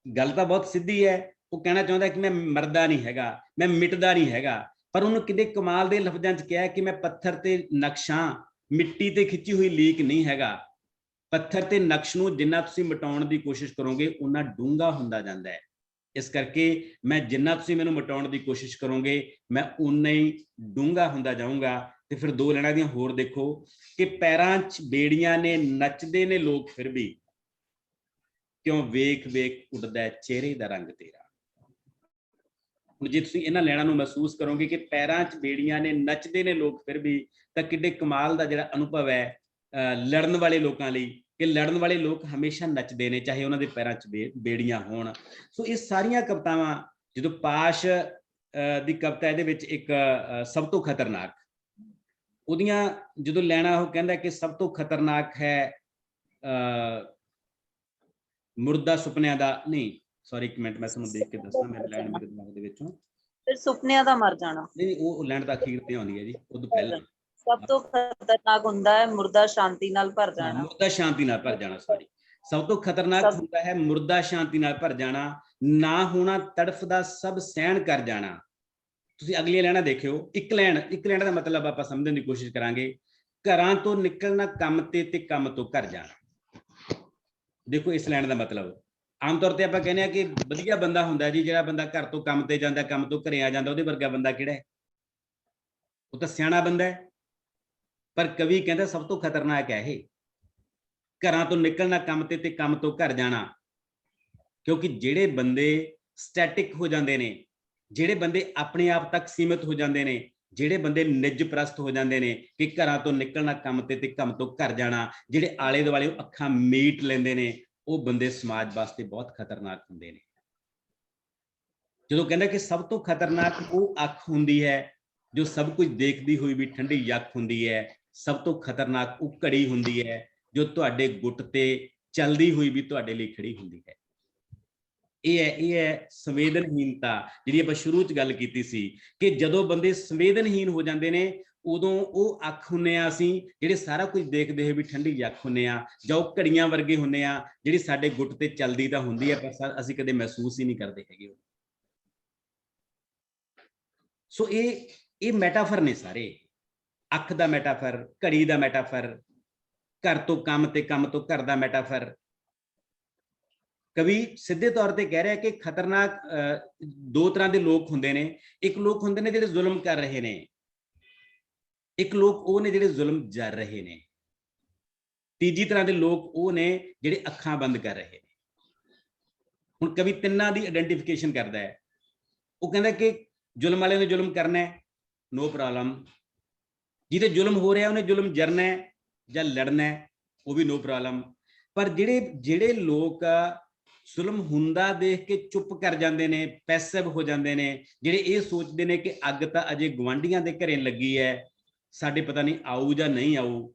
ਗੱਲ ਤਾਂ ਬਹੁਤ ਸਿੱਧੀ ਹੈ, ਉਹ ਕਹਿਣਾ ਚਾਹੁੰਦਾ ਕਿ ਮੈਂ ਮਰਦਾ ਨਹੀਂ ਹੈਗਾ, ਮੈਂ ਮਿਟਦਾ ਨਹੀਂ ਹੈਗਾ, ਪਰ ਉਹਨੂੰ ਕਿਤੇ ਕਮਾਲ ਦੇ ਲਫ਼ਜ਼ਾਂ 'ਚ ਕਿਹਾ ਕਿ ਮੈਂ ਪੱਥਰ ਤੇ ਨਕਸ਼ਾਂ, ਮਿੱਟੀ ਤੇ ਖਿੱਚੀ ਹੋਈ ਲੀਕ ਨਹੀਂ ਹੈਗਾ। ਪੱਥਰ ਤੇ ਨਕਸ਼ ਨੂੰ ਜਿੰਨਾ ਤੁਸੀਂ ਮਿਟਾਉਣ ਦੀ ਕੋਸ਼ਿਸ਼ ਕਰੋਗੇ ਉਨਾ ਡੂੰਘਾ ਹੁੰਦਾ ਜਾਂਦਾ ਹੈ। ਇਸ ਕਰਕੇ ਮੈਂ ਜਿੰਨਾ ਤੁਸੀਂ ਮੈਨੂੰ ਮਿਟਾਉਣ ਦੀ ਕੋਸ਼ਿਸ਼ ਕਰੋਗੇ ਮੈਂ ਉਨਾ ਹੀ ਡੂੰਘਾ ਹੁੰਦਾ ਜਾਊਂਗਾ। ਤੇ ਫਿਰ ਦੋ ਲੈਣਾ ਦੀਆਂ ਹੋਰ ਦੇਖੋ ਕਿ ਪੈਰਾਂ 'ਚ ਬੇੜੀਆਂ ਨੇ, ਨੱਚਦੇ ਨੇ ਲੋਕ ਫਿਰ ਵੀ, ਕਿਉਂ ਵੇਖ ਵੇਖ ਉੱਡਦਾ ਚਿਹਰੇ ਦਾ ਰੰਗ ਤੇਰਾ। ਹੁਣ ਜੇ ਤੁਸੀਂ ਇਹਨਾਂ ਲੈਣਾ ਨੂੰ ਮਹਿਸੂਸ ਕਰੋਗੇ ਕਿ ਪੈਰਾਂ 'ਚ ਬੇੜੀਆਂ ਨੇ, ਨੱਚਦੇ ਨੇ ਲੋਕ ਫਿਰ ਵੀ, ਤਾਂ ਕਿੱਡੇ ਕਮਾਲ ਦਾ ਜਿਹੜਾ ਅਨੁਭਵ ਹੈ ਲੜਨ ਵਾਲੇ ਲੋਕਾਂ ਲਈ, ਕਿ ਲੜਨ ਵਾਲੇ ਲੋਕ ਹਮੇਸ਼ਾ ਨੱਚਦੇ ਨੇ ਚਾਹੇ ਉਹਨਾਂ ਦੇ ਪੈਰਾਂ 'ਚ ਬੇੜੀਆਂ ਹੋਣ। ਸੋ ਇਹ ਸਾਰੀਆਂ ਕਵਿਤਾਵਾਂ, ਜਦੋਂ ਪਾਸ਼ ਦੀ ਕਵਿਤਾ ਇਹਦੇ ਵਿੱਚ ਇੱਕ ਸਭ ਤੋਂ ਖਤਰਨਾਕ, ਉਹਦੀਆਂ ਜਦੋਂ ਲੈਣਾ ਉਹ ਕਹਿੰਦਾ ਕਿ ਸਭ ਤੋਂ ਖਤਰਨਾਕ ਹੈ ਮੁਰਦਾ ਸੁਪਨਿਆਂ ਦਾ, ਨਹੀਂ ਸੌਰੀ ਇੱਕ ਮਿੰਟ ਮੈਂ ਤੁਹਾਨੂੰ ਦੇਖ ਕੇ ਦੱਸਣਾ, ਮੇਰੇ ਲੈਣ ਮੇਰੇ ਦਿਮਾਗ ਦੇ ਵਿੱਚੋਂ, ਫਿਰ ਸੁਪਨਿਆਂ ਦਾ ਮਰ ਜਾਣਾ। ਨਹੀਂ ਉਹ ਲੈਣ ਤਾਂ ਅਖੀਰ ਤੇ ਆਉਂਦੀ ਹੈ ਜੀ, ਉਦੋਂ ਪਹਿਲਾਂ ਸਭ ਤੋਂ ਖਤਰਨਾਕ ਹੁੰਦਾ ਹੈ ਮੁਰਦਾ ਸ਼ਾਂਤੀ ਨਾਲ ਭਰ ਜਾਣਾ। ਮੁਰਦਾ ਸ਼ਾਂਤੀ ਨਾਲ ਭਰ ਜਾਣਾ, ਸੌਰੀ, ਸਭ ਤੋਂ ਖਤਰਨਾਕ ਹੁੰਦਾ ਹੈ ਮੁਰਦਾ ਸ਼ਾਂਤੀ ਨਾਲ ਭਰ ਜਾਣਾ, ਨਾ ਹੋਣਾ ਤੜਫਦਾ ਸਭ ਸਹਿਣ ਕਰ ਜਾਣਾ। ਤੁਸੀਂ ਅਗਲੀ ਲੈਣਾ ਦੇਖਿਓ, ਇੱਕ ਲੈਣ ਦਾ ਮਤਲਬ ਆਪਾਂ ਸਮਝਣ ਦੀ ਕੋਸ਼ਿਸ਼ ਕਰਾਂਗੇ। ਘਰਾਂ ਤੋਂ ਨਿਕਲਣਾ ਕੰਮ ਤੇ ਕੰਮ ਤੋਂ ਘਰ ਜਾਣਾ। ਦੇਖੋ ਇਸ ਲੈਣ ਦਾ ਮਤਲਬ, ਆਮ ਤੌਰ ਤੇ ਆਪਾਂ ਕਹਿੰਦੇ ਆ ਕਿ ਵਧੀਆ ਬੰਦਾ ਹੁੰਦਾ ਜੀ ਜਿਹੜਾ ਬੰਦਾ ਘਰ ਤੋਂ ਕੰਮ ਤੇ ਜਾਂਦਾ, ਕੰਮ ਤੋਂ ਘਰੇ ਆ ਜਾਂਦਾ, ਉਹਦੇ ਵਰਗਾ ਬੰਦਾ ਕਿਹੜਾ ਹੈ? ਉਹ ਤਾਂ ਸਿਆਣਾ ਬੰਦਾ ਹੈ। ਪਰ ਕਵੀ ਕਹਿੰਦਾ ਸਭ ਤੋਂ ਖਤਰਨਾਕ ਹੈ ਇਹ, ਘਰਾਂ ਤੋਂ ਨਿਕਲਣਾ ਕੰਮ ਤੇ ਕੰਮ ਤੋਂ ਘਰ ਜਾਣਾ। ਕਿਉਂਕਿ ਜਿਹੜੇ ਬੰਦੇ ਸਟੈਟਿਕ ਹੋ ਜਾਂਦੇ ਨੇ, ਜਿਹੜੇ ਬੰਦੇ ਆਪਣੇ ਆਪ ਤੱਕ ਸੀਮਿਤ ਹੋ ਜਾਂਦੇ ਨੇ, ਜਿਹੜੇ ਬੰਦੇ ਨਿੱਜ ਪ੍ਰਸਤ ਹੋ ਜਾਂਦੇ ਨੇ ਕਿ ਘਰਾਂ ਤੋਂ ਨਿਕਲਣਾ ਕੰਮ ਤੇ ਕੰਮ ਤੋਂ ਘਰ ਜਾਣਾ, ਜਿਹੜੇ ਆਲੇ ਦੁਆਲੇ ਅੱਖਾਂ ਮੀਟ ਲੈਂਦੇ ਨੇ, ਉਹ ਬੰਦੇ ਸਮਾਜ ਵਾਸਤੇ ਬਹੁਤ ਖਤਰਨਾਕ ਹੁੰਦੇ ਨੇ। ਜਦੋਂ ਕਹਿੰਦਾ ਕਿ ਸਭ ਤੋਂ ਖਤਰਨਾਕ ਉਹ ਅੱਖ ਹੁੰਦੀ ਹੈ ਜੋ ਸਭ ਕੁਝ ਦੇਖਦੀ ਹੋਈ ਵੀ ਠੰਡੀ ਯੱਖ ਹੁੰਦੀ ਹੈ, ਸਭ ਤੋਂ ਖਤਰਨਾਕ ਉਹ ਘੜੀ ਹੁੰਦੀ ਹੈ ਜੋ ਤੁਹਾਡੇ ਗੁੱਟ ਤੇ ਚੱਲਦੀ ਹੋਈ ਵੀ ਤੁਹਾਡੇ ਲਈ ਖੜੀ ਹੁੰਦੀ ਹੈ। ਇਹ ਹੈ ਸੰਵੇਦਨਹੀਨਤਾ, ਜਿਹੜੀ ਆਪਾਂ ਸ਼ੁਰੂ 'ਚ ਗੱਲ ਕੀਤੀ ਸੀ ਕਿ ਜਦੋਂ ਬੰਦੇ ਸੰਵੇਦਨਹੀਨ ਹੋ ਜਾਂਦੇ ਨੇ ਉਦੋਂ ਉਹ ਅੱਖ ਹੁੰਨੇ ਆ ਅਸੀਂ ਜਿਹੜੇ ਸਾਰਾ ਕੁਝ ਦੇਖਦੇ ਹੋਏ ਵੀ ਠੰਡੀ ਯੱਖ ਹੁੰਨੇ ਆ, ਜਾਂ ਉਹ ਘੜੀਆਂ ਵਰਗੇ ਹੁੰਨੇ ਆ ਜਿਹੜੀ ਸਾਡੇ ਗੁੱਟ ਤੇ ਚੱਲਦੀ ਤਾਂ ਹੁੰਦੀ ਹੈ ਪਰ ਅਸੀਂ ਕਦੇ ਮਹਿਸੂਸ ਹੀ ਨਹੀਂ ਕਰਦੇ ਹੈਗੇ। ਸੋ ਇਹ ਮੈਟਾਫਰ ਨੇ ਸਾਰੇ, ਅੱਖ ਦਾ ਮੈਟਾਫਰ, ਘੜੀ ਦਾ ਮੈਟਾਫਰ, ਘਰ ਤੋਂ ਕੰਮ ਤੇ ਕੰਮ ਤੋਂ ਘਰ ਦਾ ਮੈਟਾਫਰ। ਕਵੀ ਸਿੱਧੇ ਤੌਰ ਤੇ ਕਹਿ ਰਿਹਾ ਕਿ ਖਤਰਨਾਕ ਦੋ ਤਰ੍ਹਾਂ ਦੇ ਲੋਕ ਹੁੰਦੇ ਨੇ। ਇੱਕ ਲੋਕ ਹੁੰਦੇ ਨੇ ਜਿਹੜੇ ਜ਼ੁਲਮ ਕਰ ਰਹੇ ਨੇ, ਇੱਕ ਲੋਕ ਉਹ ਨੇ ਜਿਹੜੇ ਜ਼ੁਲਮ ਜਰ ਰਹੇ ਨੇ, ਤੀਜੀ ਤਰ੍ਹਾਂ ਦੇ ਲੋਕ ਉਹ ਨੇ ਜਿਹੜੇ ਅੱਖਾਂ ਬੰਦ ਕਰ ਰਹੇ ਨੇ। ਹੁਣ ਕਵੀ ਤਿੰਨਾਂ ਦੀ ਆਇਡੈਂਟੀਫਿਕੇਸ਼ਨ ਕਰਦਾ ਹੈ। ਉਹ ਕਹਿੰਦਾ ਕਿ ਜ਼ੁਲਮ ਵਾਲੇ ਨੇ ਜ਼ੁਲਮ ਕਰਨਾ ਹੈ, ਨੋ ਪ੍ਰੋਬਲਮ, ਜਿਹਦੇ ਜ਼ੁਲਮ ਹੋ ਰਿਹਾ ਉਹਨੇ ਜ਼ੁਲਮ ਜਰਨਾ ਹੈ ਜਾਂ ਲੜਨਾ ਹੈ, ਉਹ ਵੀ ਨੋ ਪ੍ਰੋਬਲਮ। ਪਰ ਜਿਹੜੇ ਲੋਕ ਜ਼ੁਲਮ ਹੁੰਦਾ ਦੇਖ ਕੇ ਚੁੱਪ ਕਰ ਜਾਂਦੇ ਨੇ, ਪੈਸਿਵ ਹੋ ਜਾਂਦੇ ਨੇ, ਜਿਹੜੇ ਇਹ ਸੋਚਦੇ ਨੇ ਕਿ ਅੱਗ ਤਾਂ ਅਜੇ ਗੁਆਂਢੀਆਂ ਦੇ ਘਰੇ ਲੱਗੀ ਹੈ, ਸਾਡੇ ਪਤਾ ਨਹੀਂ ਆਊ ਜਾਂ ਨਹੀਂ ਆਊ,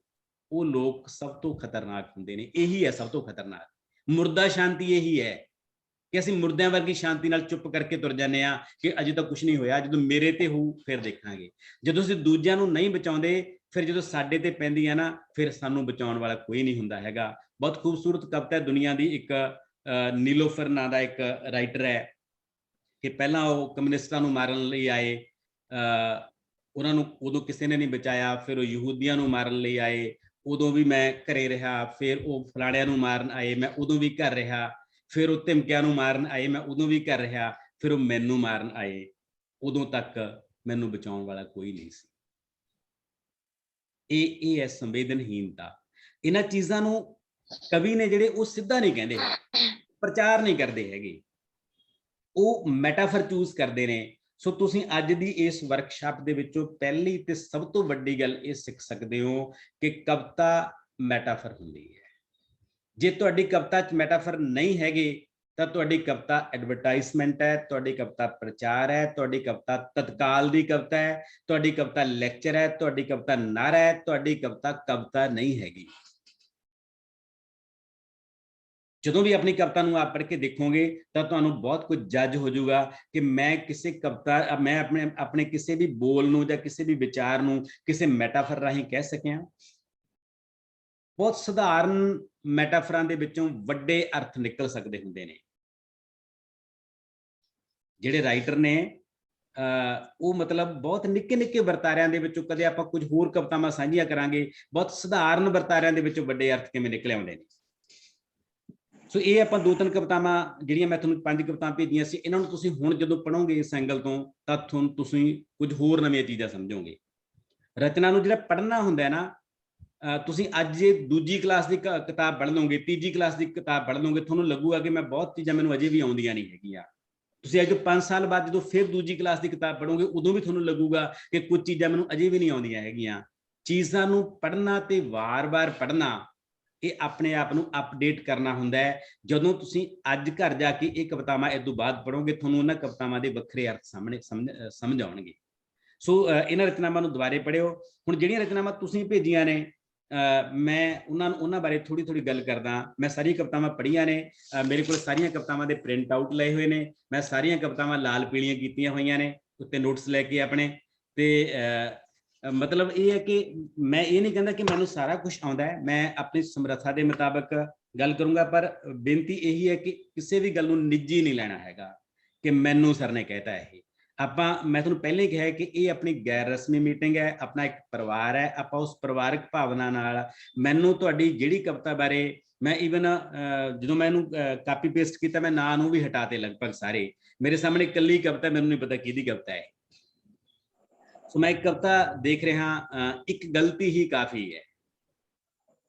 ਉਹ ਲੋਕ ਸਭ ਤੋਂ ਖਤਰਨਾਕ ਹੁੰਦੇ ਨੇ। ਇਹੀ ਹੈ ਸਭ ਤੋਂ ਖਤਰਨਾਕ ਮੁਰਦਾ ਸ਼ਾਂਤੀ, ਇਹੀ ਹੈ ਕਿ ਅਸੀਂ ਮੁਰਦਿਆਂ ਵਰਗੀ ਸ਼ਾਂਤੀ ਨਾਲ ਚੁੱਪ ਕਰਕੇ ਤੁਰ ਜਾਂਦੇ ਆ ਕਿ ਅਜੇ ਤਾਂ ਕੁਝ ਨਹੀਂ ਹੋਇਆ, ਜਦੋਂ ਮੇਰੇ ਤੇ ਹੋਊ ਫਿਰ ਦੇਖਾਂਗੇ। ਜਦੋਂ ਅਸੀਂ ਦੂਜਿਆਂ ਨੂੰ ਨਹੀਂ ਬਚਾਉਂਦੇ, ਫਿਰ ਜਦੋਂ ਸਾਡੇ ਤੇ ਪੈਂਦੀ ਹੈ ਨਾ, ਫਿਰ ਸਾਨੂੰ ਬਚਾਉਣ ਵਾਲਾ ਕੋਈ ਨਹੀਂ ਹੁੰਦਾ ਹੈਗਾ। ਬਹੁਤ ਖੂਬਸੂਰਤ ਕਵਿਤਾ ਦੁਨੀਆ ਦੀ ਇੱਕ ਨੀਲੋਫਰ ਨਾਂ ਦਾ ਇੱਕ ਰਾਈਟਰ ਹੈ ਕਿ ਪਹਿਲਾਂ ਉਹ ਕਮਿਊਨਿਸਟਾਂ ਨੂੰ ਮਾਰਨ ਲਈ ਆਏ, ਉਹਨਾਂ ਨੂੰ ਉਦੋਂ ਕਿਸੇ ਨੇ ਨਹੀਂ ਬਚਾਇਆ, ਫਿਰ ਉਹ ਯਹੂਦੀਆਂ ਨੂੰ ਮਾਰਨ ਲਈ ਆਏ, ਉਦੋਂ ਵੀ ਮੈਂ ਘਰੇ ਰਿਹਾ, ਫਿਰ ਉਹ ਫਲਾਣਿਆਂ ਨੂੰ ਮਾਰਨ ਆਏ, ਮੈਂ ਉਦੋਂ ਵੀ ਘਰ ਰਿਹਾ, ਫਿਰ ਉਹ ਧਮਕਿਆਂ ਨੂੰ ਮਾਰਨ ਆਏ, ਮੈਂ ਉਦੋਂ ਵੀ ਘਰ ਰਿਹਾ, ਫਿਰ ਉਹ ਮੈਨੂੰ ਮਾਰਨ ਆਏ, ਉਦੋਂ ਤੱਕ ਮੈਨੂੰ ਬਚਾਉਣ ਵਾਲਾ ਕੋਈ ਨਹੀਂ ਸੀ। ਇਹ ਹੈ ਸੰਵੇਦਨਹੀਨਤਾ। ਇਹਨਾਂ ਚੀਜ਼ਾਂ ਨੂੰ ਕਵੀ ਨੇ ਜਿਹੜੇ ਉਹ ਸਿੱਧਾ ਨਹੀਂ ਕਹਿੰਦੇ, ਪ੍ਰਚਾਰ ਨਹੀਂ ਕਰਦੇ ਹੈਗੇ, ਉਹ ਮੈਟਾਫਰ ਚੂਜ਼ ਕਰਦੇ ਨੇ। ਸੋ ਤੁਸੀਂ ਅੱਜ ਦੀ ਇਸ ਵਰਕਸ਼ਾਪ ਦੇ ਵਿੱਚੋਂ ਪਹਿਲੀ ਤੇ ਸਭ ਤੋਂ ਵੱਡੀ ਗੱਲ ਇਹ ਸਿੱਖ ਸਕਦੇ ਹੋ ਕਿ ਕਵਿਤਾ ਮੈਟਾਫਰ ਹੁੰਦੀ ਹੈ। ਜੇ ਤੁਹਾਡੀ ਕਵਿਤਾ 'ਚ ਮੈਟਾਫਰ ਨਹੀਂ ਹੈਗੇ ਤਾਂ ਤੁਹਾਡੀ ਕਵਿਤਾ ਐਡਵਰਟਾਈਜ਼ਮੈਂਟ ਹੈ, ਤੁਹਾਡੀ ਕਵਿਤਾ ਪ੍ਰਚਾਰ ਹੈ, ਤੁਹਾਡੀ ਕਵਿਤਾ ਤਤਕਾਲ ਦੀ ਕਵਿਤਾ ਹੈ, ਤੁਹਾਡੀ ਕਵਿਤਾ ਲੈਕਚਰ ਹੈ, ਤੁਹਾਡੀ ਕਵਿਤਾ ਨਾਅਰਾ ਹੈ, ਤੁਹਾਡੀ ਕਵਿਤਾ ਕਵਿਤਾ ਨਹੀਂ ਹੈਗੀ। ਜਦੋਂ ਵੀ ਆਪਣੀ ਕਵਿਤਾ ਨੂੰ ਆਪ ਪੜ੍ਹ ਕੇ ਦੇਖੋਗੇ ਤਾਂ ਤੁਹਾਨੂੰ ਬਹੁਤ ਕੁਝ ਜੱਜ ਹੋ ਜਾਊਗਾ ਕਿ ਮੈਂ ਕਿਸੇ ਕਵਿਤਾ, ਮੈਂ ਆਪਣੇ ਕਿਸੇ ਵੀ ਬੋਲ ਨੂੰ ਜਾਂ ਕਿਸੇ ਵੀ ਵਿਚਾਰ ਨੂੰ ਕਿਸੇ ਮੈਟਾਫਰ ਰਾਹੀਂ ਕਹਿ ਸਕਿਆ। ਬਹੁਤ ਸਧਾਰਨ ਮੈਟਾਫਰਾਂ ਦੇ ਵਿੱਚੋਂ ਵੱਡੇ ਅਰਥ ਨਿਕਲ ਸਕਦੇ ਹੁੰਦੇ ਨੇ। ਜਿਹੜੇ ਰਾਈਟਰ ਨੇ ਉਹ ਮਤਲਬ ਬਹੁਤ ਨਿੱਕੇ ਨਿੱਕੇ ਵਰਤਾਰਿਆਂ ਦੇ ਵਿੱਚੋਂ, ਕਦੇ ਆਪਾਂ ਕੁਝ ਹੋਰ ਕਵਿਤਾਵਾਂ ਸਾਂਝੀਆਂ ਕਰਾਂਗੇ, ਬਹੁਤ ਸਧਾਰਨ ਵਰਤਾਰਿਆਂ ਦੇ ਵਿੱਚੋਂ ਵੱਡੇ ਅਰਥ ਕਿਵੇਂ ਨਿਕਲ ਆਉਂਦੇ ਨੇ। ਸੋ ਇਹ ਆਪਾਂ 2-3 ਕਵਿਤਾਵਾਂ ਜਿਹੜੀਆਂ ਮੈਂ ਤੁਹਾਨੂੰ 5 ਕਵਿਤਾਵਾਂ ਭੇਜੀਆਂ ਸੀ, ਇਹਨਾਂ ਨੂੰ ਤੁਸੀਂ ਹੁਣ ਜਦੋਂ ਪੜ੍ਹੋਗੇ ਇਸ ਐਂਗਲ ਤੋਂ ਤਾਂ ਤੁਸੀਂ ਕੁਝ ਹੋਰ ਨਵੀਆਂ ਚੀਜ਼ਾਂ ਸਮਝੋਗੇ। ਰਚਨਾ ਨੂੰ ਜਿਹੜਾ ਪੜ੍ਹਨਾ ਹੁੰਦਾ ਨਾ, ਤੁਸੀਂ ਅੱਜ ਜੇ ਦੂਜੀ ਕਲਾਸ ਦੀ ਕਿਤਾਬ ਪੜ੍ਹ ਲਓਗੇ, ਤੀਜੀ ਕਲਾਸ ਦੀ ਕਿਤਾਬ ਪੜ੍ਹ ਲਓਗੇ, ਤੁਹਾਨੂੰ ਲੱਗੂਗਾ ਕਿ ਮੈਂ ਬਹੁਤ ਚੀਜ਼ਾਂ ਮੈਨੂੰ ਅਜੇ ਵੀ ਆਉਂਦੀਆਂ ਨਹੀਂ ਹੈਗੀਆਂ। ਤੁਸੀਂ ਅੱਜ 5 ਸਾਲ ਬਾਅਦ ਜਦੋਂ ਫਿਰ ਦੂਜੀ ਕਲਾਸ ਦੀ ਕਿਤਾਬ ਪੜ੍ਹੋਗੇ, ਉਦੋਂ ਵੀ ਤੁਹਾਨੂੰ ਲੱਗੂਗਾ ਕਿ ਕੁਝ ਚੀਜ਼ਾਂ ਮੈਨੂੰ ਅਜੇ ਵੀ ਨਹੀਂ ਆਉਂਦੀਆਂ ਹੈਗੀਆਂ। ਚੀਜ਼ਾਂ ਨੂੰ ਪੜ੍ਹਨਾ ਤੇ ਵਾਰ-ਵਾਰ ਪੜ੍ਹਨਾ, ਇਹ ਆਪਣੇ ਆਪ ਨੂੰ ਅਪਡੇਟ ਕਰਨਾ ਹੁੰਦਾ ਹੈ। ਜਦੋਂ ਤੁਸੀਂ ਅੱਜ ਘਰ ਜਾ ਕੇ ਇਹ ਕਵਿਤਾਵਾਂ ਇਸ ਤੋਂ ਬਾਅਦ ਪੜ੍ਹੋਗੇ, ਤੁਹਾਨੂੰ ਉਹਨਾਂ ਕਵਿਤਾਵਾਂ ਦੇ ਵੱਖਰੇ ਅਰਥ ਸਮਝ ਆਉਣਗੇ। ਸੋ ਇਹਨਾਂ ਰਚਨਾਵਾਂ ਨੂੰ ਦੁਬਾਰੇ ਪੜ੍ਹਿਓ। ਹੁਣ ਜਿਹੜੀਆਂ ਰਚਨਾਵਾਂ ਤੁਸੀਂ ਭੇਜੀਆਂ ਨੇ, ਮੈਂ ਉਹਨਾਂ ਬਾਰੇ ਥੋੜੀ ਗੱਲ ਕਰਦਾ। ਮੈਂ ਸਾਰੀਆਂ ਕਵਿਤਾਵਾਂ ਪੜ੍ਹੀਆਂ ਨੇ, ਮੇਰੇ ਕੋਲ ਸਾਰੀਆਂ ਕਵਿਤਾਵਾਂ ਦੇ ਪ੍ਰਿੰਟ ਆਊਟ ਲਏ ਹੋਏ ਨੇ, ਮੈਂ ਸਾਰੀਆਂ ਕਵਿਤਾਵਾਂ ਲਾਲ ਪੀਲੀਆਂ ਕੀਤੀਆਂ ਹੋਈਆਂ ਨੇ, ਉੱਤੇ ਨੋਟਸ ਲੈ ਕੇ ਆਪਣੇ। ਤੇ ਮਤਲਬ ਇਹ ਹੈ ਕਿ ਮੈਂ ਇਹ ਨਹੀਂ ਕਹਿੰਦਾ ਕਿ ਮੈਨੂੰ ਸਾਰਾ ਕੁਝ ਆਉਂਦਾ ਹੈ, ਮੈਂ ਆਪਣੀ ਸਮਰੱਥਾ ਦੇ ਮੁਤਾਬਕ ਗੱਲ ਕਰੂੰਗਾ, ਪਰ ਬੇਨਤੀ ਇਹੀ ਹੈ ਕਿ ਕਿਸੇ ਵੀ ਗੱਲ ਨੂੰ ਨਿੱਜੀ ਨਹੀਂ ਲੈਣਾ ਹੈਗਾ ਕਿ ਮੈਨੂੰ ਸਰ ਨੇ ਕਹਿਤਾ। ਇਹ ਮੈਂ ਤੁਹਾਨੂੰ ਪਹਿਲਾਂ ਹੀ ਕਿਹਾ ਕਿ ਇਹ ਆਪਣੀ ਗੈਰ ਰਸਮੀ ਮੀਟਿੰਗ ਹੈ, ਆਪਣਾ ਇੱਕ ਪਰਿਵਾਰ ਹੈ। ਆਪਾਂ ਉਸ ਪਰਿਵਾਰਕ ਭਾਵਨਾ ਨਾਲ, ਮੈਨੂੰ ਤੁਹਾਡੀ ਜਿਹੜੀ ਕਵਿਤਾ ਬਾਰੇ, ਮੈਂ ਈਵਨ ਜਦੋਂ ਮੈਂ ਇਹਨੂੰ ਕਾਪੀ ਪੇਸਟ ਕੀਤਾ, ਮੈਂ ਨਾਂ ਨੂੰ ਵੀ ਹਟਾਤੇ ਲਗਭਗ ਸਾਰੇ। ਮੇਰੇ ਸਾਹਮਣੇ ਇਕੱਲੀ ਕਵਿਤਾ, ਮੈਨੂੰ ਨਹੀਂ ਪਤਾ ਕਿਹਦੀ ਕਵਿਤਾ ਹੈ। ਸੋ ਮੈਂ ਇੱਕ ਕਵਿਤਾ ਦੇਖ ਰਿਹਾ, ਇੱਕ ਗਲਤੀ ਹੀ ਕਾਫੀ ਹੈ।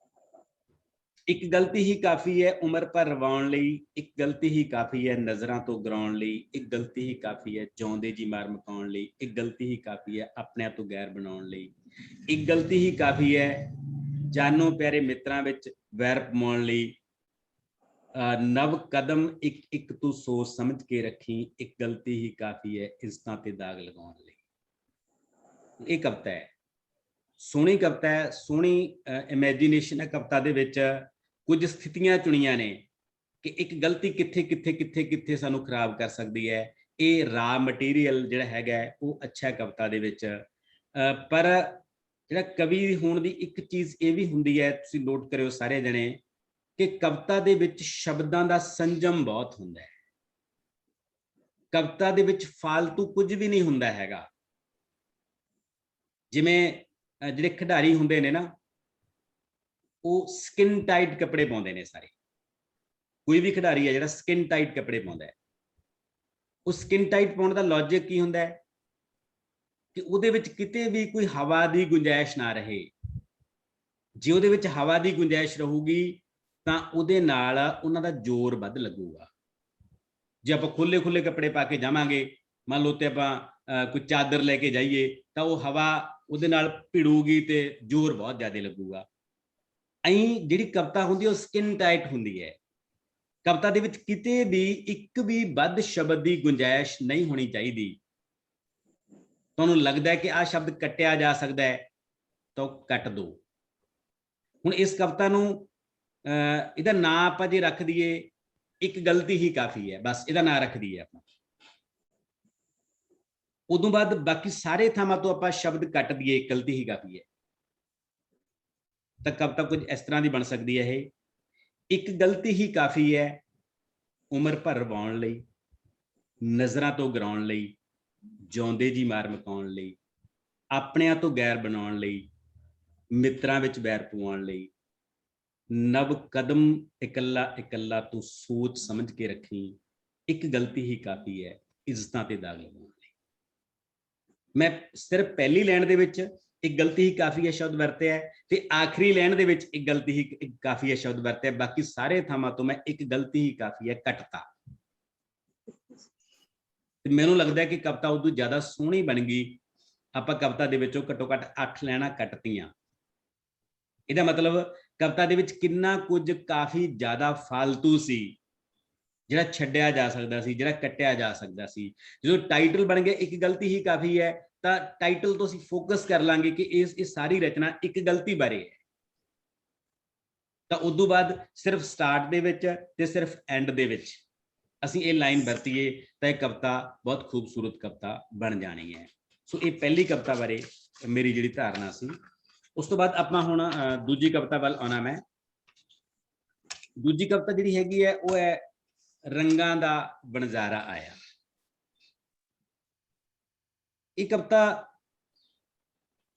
ਇੱਕ ਗਲਤੀ ਹੀ ਕਾਫੀ ਹੈ ਉਮਰ ਭਰ ਰਵਾਉਣ ਲਈ, ਇੱਕ ਗਲਤੀ ਹੀ ਕਾਫੀ ਹੈ ਨਜ਼ਰਾਂ ਤੋਂ ਗਰਾਉਣ ਲਈ, ਇੱਕ ਗਲਤੀ ਹੀ ਕਾਫੀ ਹੈ ਜਿਉਂਦੇ ਜੀ ਮਾਰ ਮਕਾਉਣ ਲਈ, ਇੱਕ ਗਲਤੀ ਹੀ ਕਾਫੀ ਹੈ ਆਪਣਿਆਂ ਤੋਂ ਗੈਰ ਬਣਾਉਣ ਲਈ, ਇੱਕ ਗਲਤੀ ਹੀ ਕਾਫੀ ਹੈ ਜਾਨੋਂ ਪਿਆਰੇ ਮਿੱਤਰਾਂ ਵਿੱਚ ਵੈਰ ਪਵਾਉਣ ਲਈ, ਨਵ ਕਦਮ ਇੱਕ ਇੱਕ ਤੂੰ ਸੋਚ ਸਮਝ ਕੇ ਰੱਖੀ, ਇੱਕ ਗਲਤੀ ਹੀ ਕਾਫੀ ਹੈ ਇੱਜ਼ਤਾਂ ਤੇ ਦਾਗ ਲਗਾਉਣ ਲਈ। ਇਹ ਕਵਿਤਾ ਹੈ, ਸੋਹਣੀ ਕਵਿਤਾ ਹੈ, ਸੋਹਣੀ ਇਮੈਜੀਨੇਸ਼ਨ ਹੈ ਕਵਿਤਾ ਦੇ ਵਿੱਚ। ਕੁਝ ਸਥਿਤੀਆਂ ਚੁਣੀਆਂ ਨੇ ਕਿ ਇੱਕ ਗਲਤੀ ਕਿੱਥੇ ਸਾਨੂੰ ਖਰਾਬ ਕਰ ਸਕਦੀ ਹੈ। ਇਹ ਰਾ ਮਟੀਰੀਅਲ ਜਿਹੜਾ ਹੈਗਾ ਉਹ ਅੱਛਾ ਕਵਿਤਾ ਦੇ ਵਿੱਚ। ਪਰ ਜਿਹੜਾ ਕਵੀ ਹੋਣ ਦੀ ਇੱਕ ਚੀਜ਼ ਇਹ ਵੀ ਹੁੰਦੀ ਹੈ, ਤੁਸੀਂ ਨੋਟ ਕਰਿਓ ਸਾਰੇ ਜਣੇ, ਕਿ ਕਵਿਤਾ ਦੇ ਵਿੱਚ ਸ਼ਬਦਾਂ ਦਾ ਸੰਜਮ ਬਹੁਤ ਹੁੰਦਾ ਹੈ। ਕਵਿਤਾ ਦੇ ਵਿੱਚ ਫਾਲਤੂ ਕੁਝ ਵੀ ਨਹੀਂ ਹੁੰਦਾ ਹੈਗਾ। ਜਿਵੇਂ ਜਿਹੜੇ ਖਿਡਾਰੀ ਹੁੰਦੇ ਨੇ ਨਾ, ਉਹ ਸਕਿਨ ਟਾਈਟ ਕੱਪੜੇ ਪਾਉਂਦੇ ਨੇ ਸਾਰੇ। ਕੋਈ ਵੀ ਖਿਡਾਰੀ ਹੈ ਜਿਹੜਾ ਸਕਿਨ ਟਾਈਟ ਕੱਪੜੇ ਪਾਉਂਦਾ ਹੈ, ਉਹ ਸਕਿਨ ਟਾਈਟ ਪਾਉਣ ਦਾ ਲੌਜਿਕ ਕੀ ਹੁੰਦਾ ਹੈ ਕਿ ਉਹਦੇ ਵਿੱਚ ਕਿਤੇ ਵੀ ਕੋਈ ਹਵਾ ਦੀ ਗੁੰਜਾਇਸ਼ ਨਾ ਰਹੇ। ਜੇ ਉਹਦੇ ਵਿੱਚ ਹਵਾ ਦੀ ਗੁੰਜਾਇਸ਼ ਰਹੂਗੀ ਤਾਂ ਉਹਦੇ ਨਾਲ ਉਹਨਾਂ ਦਾ ਜ਼ੋਰ ਵੱਧ ਲੱਗੂਗਾ। ਜੇ ਆਪਾਂ ਖੁੱਲੇ ਕੱਪੜੇ ਪਾ ਕੇ ਜਾਵਾਂਗੇ, ਮੰਨ ਲਓ ਤੇ ਆਪਾਂ ਕੋਈ ਚਾਦਰ ਲੈ ਕੇ ਜਾਈਏ, ਤਾਂ ਉਹ ਹਵਾ ਉਹਦੇ ਨਾਲ ਭਿੜੂਗੀ ਤੇ ਜ਼ੋਰ ਬਹੁਤ ਜ਼ਿਆਦਾ ਲੱਗੂਗਾ। ਜਿਹੜੀ ਕਵਿਤਾ ਹੁੰਦੀ ਹੈ ਉਹ ਸਕਿਨ ਟਾਈਟ ਹੁੰਦੀ ਹੈ। ਕਵਿਤਾ ਦੇ ਵਿੱਚ ਕਿਤੇ ਵੀ ਇੱਕ ਵੀ ਵੱਧ ਸ਼ਬਦ ਦੀ ਗੁੰਜਾਇਸ਼ ਨਹੀਂ ਹੋਣੀ ਚਾਹੀਦੀ। ਤੁਹਾਨੂੰ ਲੱਗਦਾ ਹੈ ਕਿ ਆਹ ਸ਼ਬਦ ਕੱਟਿਆ ਜਾ ਸਕਦਾ ਹੈ ਤਾਂ ਕੱਟ ਦਿਓ। ਹੁਣ ਇਸ ਕਵਿਤਾ ਨੂੰ ਇਹਦਾ ਨਾਂ ਆਪਾਂ ਜੇ ਰੱਖ ਦਈਏ, ਇੱਕ ਗਲਤੀ ਹੀ ਕਾਫੀ ਹੈ, ਬਸ ਇਹਦਾ ਨਾਂ ਰੱਖ ਦਈਏ ਆਪਾਂ। ਉਦੋਂ ਬਾਅਦ ਬਾਕੀ ਸਾਰੇ ਥਾਵਾਂ ਤੋਂ ਆਪਾਂ ਸ਼ਬਦ ਕੱਟ ਦਈਏ, ਇੱਕ ਗਲਤੀ ਹੀ ਕਾਫੀ ਹੈ, ਤਾਂ ਕਵਿਤਾ ਕੁਝ ਇਸ ਤਰ੍ਹਾਂ ਦੀ ਬਣ ਸਕਦੀ ਹੈ। ਇਹ ਇੱਕ ਗਲਤੀ ਹੀ ਕਾਫੀ ਹੈ ਉਮਰ ਭਰ ਰਵਾਉਣ ਲਈ, ਨਜ਼ਰਾਂ ਤੋਂ ਗਰਾਉਣ ਲਈ, ਜਿਉਂਦੇ ਜੀ ਮਾਰ ਮਕਾਉਣ ਲਈ, ਆਪਣਿਆਂ ਤੋਂ ਗੈਰ ਬਣਾਉਣ ਲਈ, ਮਿੱਤਰਾਂ ਵਿੱਚ ਵੈਰ ਪਵਾਉਣ ਲਈ, ਨਵ ਕਦਮ ਇਕੱਲਾ ਇਕੱਲਾ ਤੂੰ ਸੋਚ ਸਮਝ ਕੇ ਰੱਖੀ, ਇੱਕ ਗਲਤੀ ਹੀ ਕਾਫੀ ਹੈ ਇੱਜ਼ਤਾਂ ਤੇ ਦਾਗ ਲਗਾਉਣ ਲਈ। ਮੈਂ ਸਿਰਫ ਪਹਿਲੀ ਲਾਈਨ ਦੇ ਵਿੱਚ ਇੱਕ ਗਲਤੀ ਹੀ ਕਾਫੀ ਹੈ ਸ਼ਬਦ ਵਰਤਿਆ ਹੈ, ਤੇ ਆਖਰੀ ਲਾਈਨ ਦੇ ਵਿੱਚ ਇੱਕ ਗਲਤੀ ਹੀ ਕਾਫੀ ਹੈ ਸ਼ਬਦ ਵਰਤਿਆ। ਬਾਕੀ ਸਾਰੇ ਥਾਵਾਂ ਤੋਂ ਮੈਂ ਇੱਕ ਗਲਤੀ ਹੀ ਕਾਫੀ ਹੈ ਕੱਟਤਾ। ਤੇ ਮੈਨੂੰ ਲੱਗਦਾ ਕਿ ਕਵਿਤਾ ਉਦੋਂ ਜ਼ਿਆਦਾ ਸੋਹਣੀ ਬਣ ਗਈ, ਆਪਾਂ ਕਵਿਤਾ ਦੇ ਵਿੱਚੋਂ ਘੱਟੋ ਘੱਟ 8 ਲਾਈਨਾਂ ਕੱਟਤੀਆਂ। ਇਹਦਾ ਮਤਲਬ ਕਵਿਤਾ ਦੇ ਵਿੱਚ ਕਿੰਨਾ ਕੁਝ ਕਾਫੀ ਜ਼ਿਆਦਾ ਫਾਲਤੂ ਸੀ, ਜਿਹੜਾ ਛੱਡਿਆ ਜਾ ਸਕਦਾ ਸੀ, ਜਿਹੜਾ ਕੱਟਿਆ ਜਾ ਸਕਦਾ ਸੀ। ਜਦੋਂ ਟਾਈਟਲ ਬਣ ਗਿਆ ਇੱਕ ਗਲਤੀ ਹੀ ਕਾਫੀ ਹੈ, ਤਾਂ ਟਾਈਟਲ ਤੋਂ ਅਸੀਂ ਫੋਕਸ ਕਰ ਲਾਂਗੇ ਕਿ ਇਹ ਸਾਰੀ ਰਚਨਾ ਇੱਕ ਗਲਤੀ ਬਾਰੇ ਹੈ। ਤਾਂ ਉਦੋਂ ਬਾਅਦ ਸਿਰਫ ਸਟਾਰਟ ਦੇ ਵਿੱਚ ਤੇ ਸਿਰਫ ਐਂਡ ਦੇ ਵਿੱਚ ਅਸੀਂ ਇਹ ਲਾਈਨ ਵਰਤੀਏ ਤਾਂ ਇਹ ਕਵਿਤਾ ਬਹੁਤ ਖੂਬਸੂਰਤ ਕਵਿਤਾ ਬਣ ਜਾਣੀ ਹੈ। ਸੋ ਇਹ ਪਹਿਲੀ ਕਵਿਤਾ ਬਾਰੇ ਮੇਰੀ ਜਿਹੜੀ ਧਾਰਨਾ ਸੀ। ਉਸ ਤੋਂ ਬਾਅਦ ਆਪਾਂ ਹੁਣ ਦੂਜੀ ਕਵਿਤਾ ਵੱਲ ਆਉਣਾ। ਮੈਂ ਦੂਜੀ ਕਵਿਤਾ ਜਿਹੜੀ ਹੈਗੀ ਹੈ ਉਹ ਹੈ ਰੰਗਾਂ ਦਾ ਵਣਜਾਰਾ ਆਇਆ। ਇਹ ਕਵਿਤਾ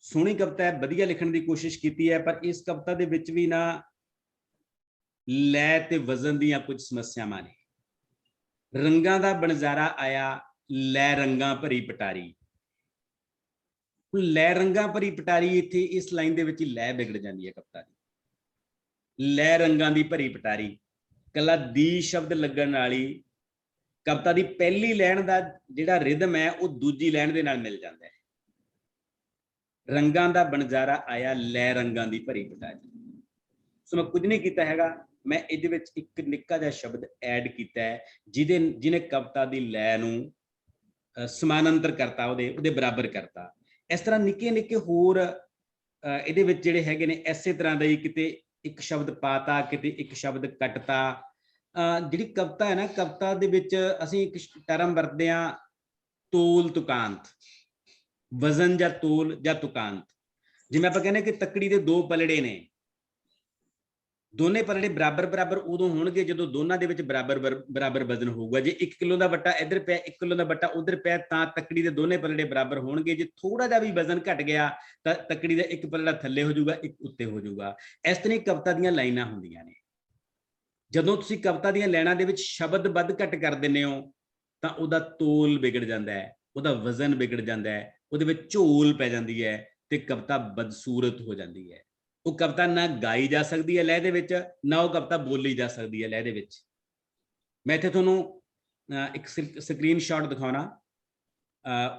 ਸੋਹਣੀ ਕਵਿਤਾ ਹੈ, ਵਧੀਆ ਲਿਖਣ ਦੀ ਕੋਸ਼ਿਸ਼ ਕੀਤੀ ਹੈ, ਪਰ ਇਸ ਕਵਿਤਾ ਦੇ ਵਿੱਚ ਵੀ ਨਾ ਲੈ ਤੇ ਵਜ਼ਨ ਦੀਆਂ ਕੁਝ ਸਮੱਸਿਆਵਾਂ ਨੇ। ਰੰਗਾਂ ਦਾ ਵਣਜਾਰਾ ਆਇਆ, ਲੈ ਰੰਗਾਂ ਭਰੀ ਪਟਾਰੀ। ਲੈ ਰੰਗਾਂ ਭਰੀ ਪਟਾਰੀ, ਇੱਥੇ ਇਸ ਲਾਈਨ ਦੇ ਵਿੱਚ ਹੀ ਲੈ ਵਿਗੜ ਜਾਂਦੀ ਹੈ ਕਵਿਤਾ ਦੀ। ਲੈ ਰੰਗਾਂ ਦੀ ਭਰੀ ਪਟਾਰੀ, ਕੱਲਾ ਦੀ ਸ਼ਬਦ ਲੱਗਣ ਵਾਲੀ ਕਵਿਤਾ ਦੀ ਪਹਿਲੀ ਲਾਈਨ ਦਾ ਜਿਹੜਾ ਰਿਦਮ ਹੈ ਉਹ ਦੂਜੀ ਲਾਈਨ ਦੇ ਨਾਲ ਮਿਲ ਜਾਂਦਾ ਹੈ। ਰੰਗਾਂ ਦਾ ਵਣਜਾਰਾ ਆਇਆ, ਲੈ ਰੰਗਾਂ ਦੀ ਭਰੀ ਪਟਾਰੀ। ਸੋ ਮੈਂ ਕੁਝ ਨਹੀਂ ਕੀਤਾ ਹੈਗਾ, ਮੈਂ ਇਹਦੇ ਵਿੱਚ ਇੱਕ ਨਿੱਕਾ ਜਿਹਾ ਸ਼ਬਦ ਐਡ ਕੀਤਾ ਹੈ ਜਿਹਨੇ ਕਵਿਤਾ ਦੀ ਲੈ ਨੂੰ ਸਮਾਨਾਂਤਰ ਕਰਤਾ, ਉਹਦੇ ਬਰਾਬਰ ਕਰਤਾ। ਇਸ ਤਰ੍ਹਾਂ ਨਿੱਕੇ ਨਿੱਕੇ ਹੋਰ ਇਹਦੇ ਵਿੱਚ ਜਿਹੜੇ ਹੈਗੇ ਨੇ ਇਸੇ ਤਰ੍ਹਾਂ ਦਾ ਹੀ, ਕਿਤੇ ਇੱਕ ਸ਼ਬਦ ਪਾਤਾ, ਕਿਤੇ ਇੱਕ ਸ਼ਬਦ ਕੱਟਤਾ। ਜਿਹੜੀ ਕਵਿਤਾ ਹੈ ਨਾ, ਕਵਿਤਾ ਦੇ ਵਿੱਚ ਅਸੀਂ ਇੱਕ ਟਰਮ ਵਰਤਦੇ ਹਾਂ ਤੋਲ ਤੁਕਾਂਤ, ਵਜ਼ਨ ਜਾਂ ਤੋਲ ਜਾਂ ਤੁਕਾਂਤ। ਜਿਵੇਂ ਆਪਾਂ ਕਹਿੰਦੇ ਕਿ ਤੱਕੜੀ ਦੇ ਦੋ ਪਲੜੇ ਨੇ, ਦੋਨੇ ਪਲੜੇ ਬਰਾਬਰ ਬਰਾਬਰ ਉਦੋਂ ਹੋਣਗੇ ਜਦੋਂ ਦੋਨਾਂ ਦੇ ਵਿੱਚ ਬਰਾਬਰ ਵਜ਼ਨ ਹੋਊਗਾ। ਜੇ 1 ਕਿਲੋ ਦਾ ਵੱਟਾ ਇੱਧਰ ਪਿਆ, 1 ਕਿਲੋ ਦਾ ਵੱਟਾ ਉੱਧਰ ਪਿਆ, ਤਾਂ ਤੱਕੜੀ ਦੇ ਦੋਨੇ ਪਲੜੇ ਬਰਾਬਰ ਹੋਣਗੇ। ਜੇ ਥੋੜਾ ਜਿਹਾ ਵੀ ਵਜ਼ਨ ਘਟ ਗਿਆ ਤਾਂ ਤੱਕੜੀ ਦਾ ਇੱਕ ਪਲੜਾ ਥੱਲੇ ਹੋ ਜਾਊਗਾ, ਇੱਕ ਉੱਤੇ ਹੋ ਜਾਊਗਾ। ਇਸ ਤਰ੍ਹਾਂ ਕਵਿਤਾ ਦੀਆਂ ਲਾਈਨਾਂ ਹੁੰਦੀਆਂ ਨੇ। ਜਦੋਂ ਤੁਸੀਂ ਕਵਿਤਾ ਦੀਆਂ ਲਾਈਨਾਂ ਦੇ ਵਿੱਚ ਸ਼ਬਦ ਵੱਧ ਘੱਟ ਕਰ ਦਿੰਦੇ ਹੋ ਤਾਂ ਉਹਦਾ ਤੋਲ ਵਿਗੜ ਜਾਂਦਾ ਹੈ, ਉਹਦਾ ਵਜ਼ਨ ਵਿਗੜ ਜਾਂਦਾ ਹੈ, ਉਹਦੇ ਵਿੱਚ ਝੋਲ ਪੈ ਜਾਂਦੀ ਹੈ ਤੇ ਕਵਿਤਾ ਬਦਸੂਰਤ ਹੋ ਜਾਂਦੀ ਹੈ। ਉਹ ਕਵਿਤਾ ਨਾ ਗਾਈ ਜਾ ਸਕਦੀ ਹੈ ਲਹਿ ਦੇ ਵਿੱਚ, ਨਾ ਉਹ ਕਵਿਤਾ ਬੋਲੀ ਜਾ ਸਕਦੀ ਹੈ ਲਹਿ ਦੇ ਵਿੱਚ। ਮੈਂ ਇੱਥੇ ਤੁਹਾਨੂੰ ਇੱਕ ਸਕਰੀਨਸ਼ਾਟ ਦਿਖਾਉਣਾ,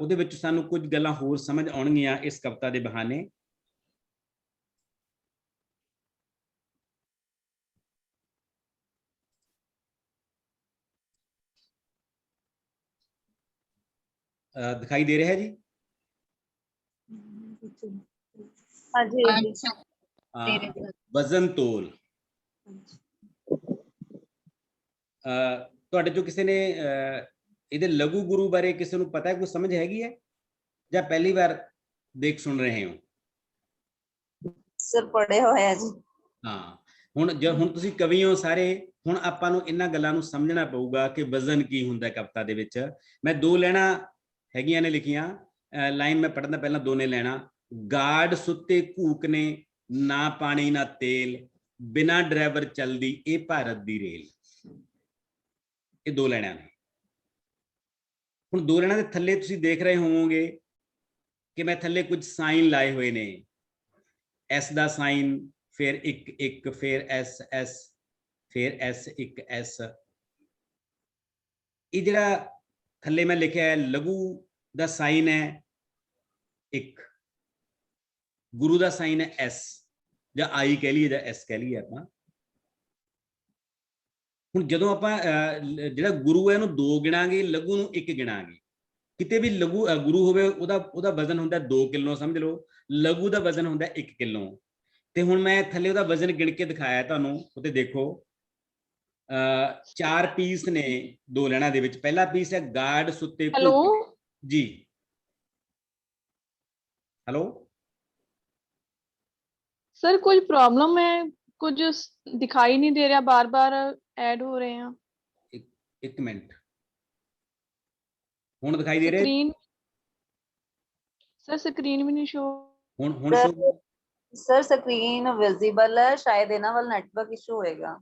ਉਹਦੇ ਵਿੱਚ ਸਾਨੂੰ ਕੁਝ ਗੱਲਾਂ ਹੋਰ ਸਮਝ ਆਉਣਗੀਆਂ ਇਸ ਕਵਿਤਾ ਦੇ ਬਹਾਨੇ। ਦਿਖਾਈ ਦੇ ਰਿਹਾ ਜੀ? ਵਜ਼ਨ ਤੋਲ। ਤੁਹਾਡੇ ਚੋਂ ਕਿਸੇ ਨੇ ਇਹਦੇ ਲਘੂ ਗੁਰੂ ਬਾਰੇ ਕਿਸੇ ਨੂੰ ਪਤਾ ਹੈ, ਕੋਈ ਸਮਝ ਹੈਗੀ ਹੈ ਜਾਂ ਪਹਿਲੀ ਵਾਰ ਦੇਖ ਸੁਣ ਰਹੇ ਹੋ? ਸਰ ਪੜ੍ਹੇ ਹੋਏ ਆ ਜੀ। ਹਾਂ, ਹੁਣ ਤੁਸੀਂ ਕਵੀ ਹੋ ਸਾਰੇ, ਹੁਣ ਆਪਾਂ ਨੂੰ ਇਹਨਾਂ ਗੱਲਾਂ ਨੂੰ ਸਮਝਣਾ ਪਊਗਾ ਕਿ ਵਜ਼ਨ ਕੀ ਹੁੰਦਾ ਕਵਿਤਾ ਦੇ ਵਿੱਚ। ਮੈਂ 2 ਲਾਈਨਾਂ ਹੈਗੀਆਂ ਨੇ ਲਿਖੀਆਂ, ਲਾਈਨ ਮੈਂ ਪੜ੍ਹਨ ਤੋਂ ਪਹਿਲਾਂ ਦੋਨੇ ਲੈਣਾ। ਗਾਰਡ ਸੁੱਤੇ ਘੂਕ ਨੇ, ਨਾ ਪਾਣੀ ਨਾ ਤੇਲ, ਬਿਨਾਂ ਡਰਾਈਵਰ ਚੱਲਦੀ ਇਹ ਭਾਰਤ ਦੀ ਰੇਲ। ਇਹ 2 ਲਾਈਨਾਂ ਨੇ। ਹੁਣ 2 ਲਾਈਨਾਂ ਦੇ ਥੱਲੇ ਤੁਸੀਂ ਦੇਖ ਰਹੇ ਹੋਵੋਗੇ ਕਿ ਮੈਂ ਥੱਲੇ ਕੁਝ ਸਾਈਨ ਲਾਏ ਹੋਏ ਨੇ। ਐਸ ਦਾ ਸਾਈਨ, ਫਿਰ 1 ਫਿਰ ਐਸ, ਫਿਰ S1 S। ਇਹ ਜਿਹੜਾ ਥੱਲੇ ਮੈਂ ਲਿਖਿਆ ਹੈ ਲਘੂ ਦਾ ਸਾਈਨ ਹੈ 1, ਗੁਰੂ ਦਾ ਸਾਈਨ ਹੈ S ਜਾਂ I ਕਹਿ ਲਈਏ ਜਾਂ S ਕਹਿ ਲਈਏ ਆਪਾਂ। ਹੁਣ ਜਦੋਂ ਆਪਾਂ ਜਿਹੜਾ ਗੁਰੂ ਹੈ ਇਹਨੂੰ 2 ਗਿਣਾਂਗੇ, ਲਘੂ ਨੂੰ 1 ਗਿਣਾਂਗੇ। ਕਿਤੇ ਵੀ ਲਘੂ ਗੁਰੂ ਹੋਵੇ ਉਹਦਾ ਵਜ਼ਨ ਹੁੰਦਾ 2 ਕਿਲੋ ਸਮਝ ਲਓ, ਲਘੂ ਦਾ ਵਜ਼ਨ ਹੁੰਦਾ 1 ਕਿਲੋ। ਤੇ ਹੁਣ ਮੈਂ ਥੱਲੇ ਉਹਦਾ ਵਜ਼ਨ ਗਿਣ ਕੇ ਦਿਖਾਇਆ ਤੁਹਾਨੂੰ, ਉੱਤੇ ਦੇਖੋ 4 ਪੀਸ ਨੇ 2 ਲਾਈਨਾਂ ਦੇ ਵਿੱਚ। ਪਹਿਲਾ ਪੀਸ ਹੈ ਗਾਰਡ ਸੁੱਤੇ ਘੂਕ ਜੀ। हेलो सर कोई प्रॉब्लम है, कुछ दिखाई नहीं दे रहा, बार बार ऐड हो रहे हैं। एक मिनट, हुण दिखाई दे रहे? सर स्क्रीन भी नहीं शो। ਹੁਣ Sir, show- sir screen visible ਹੈ, ਸ਼ਾਇਦ ਇਹਨਾਂ ਵੱਲ ਨੈਟਵਰਕ ਇਸ਼ੂ ਹੋਏਗਾ।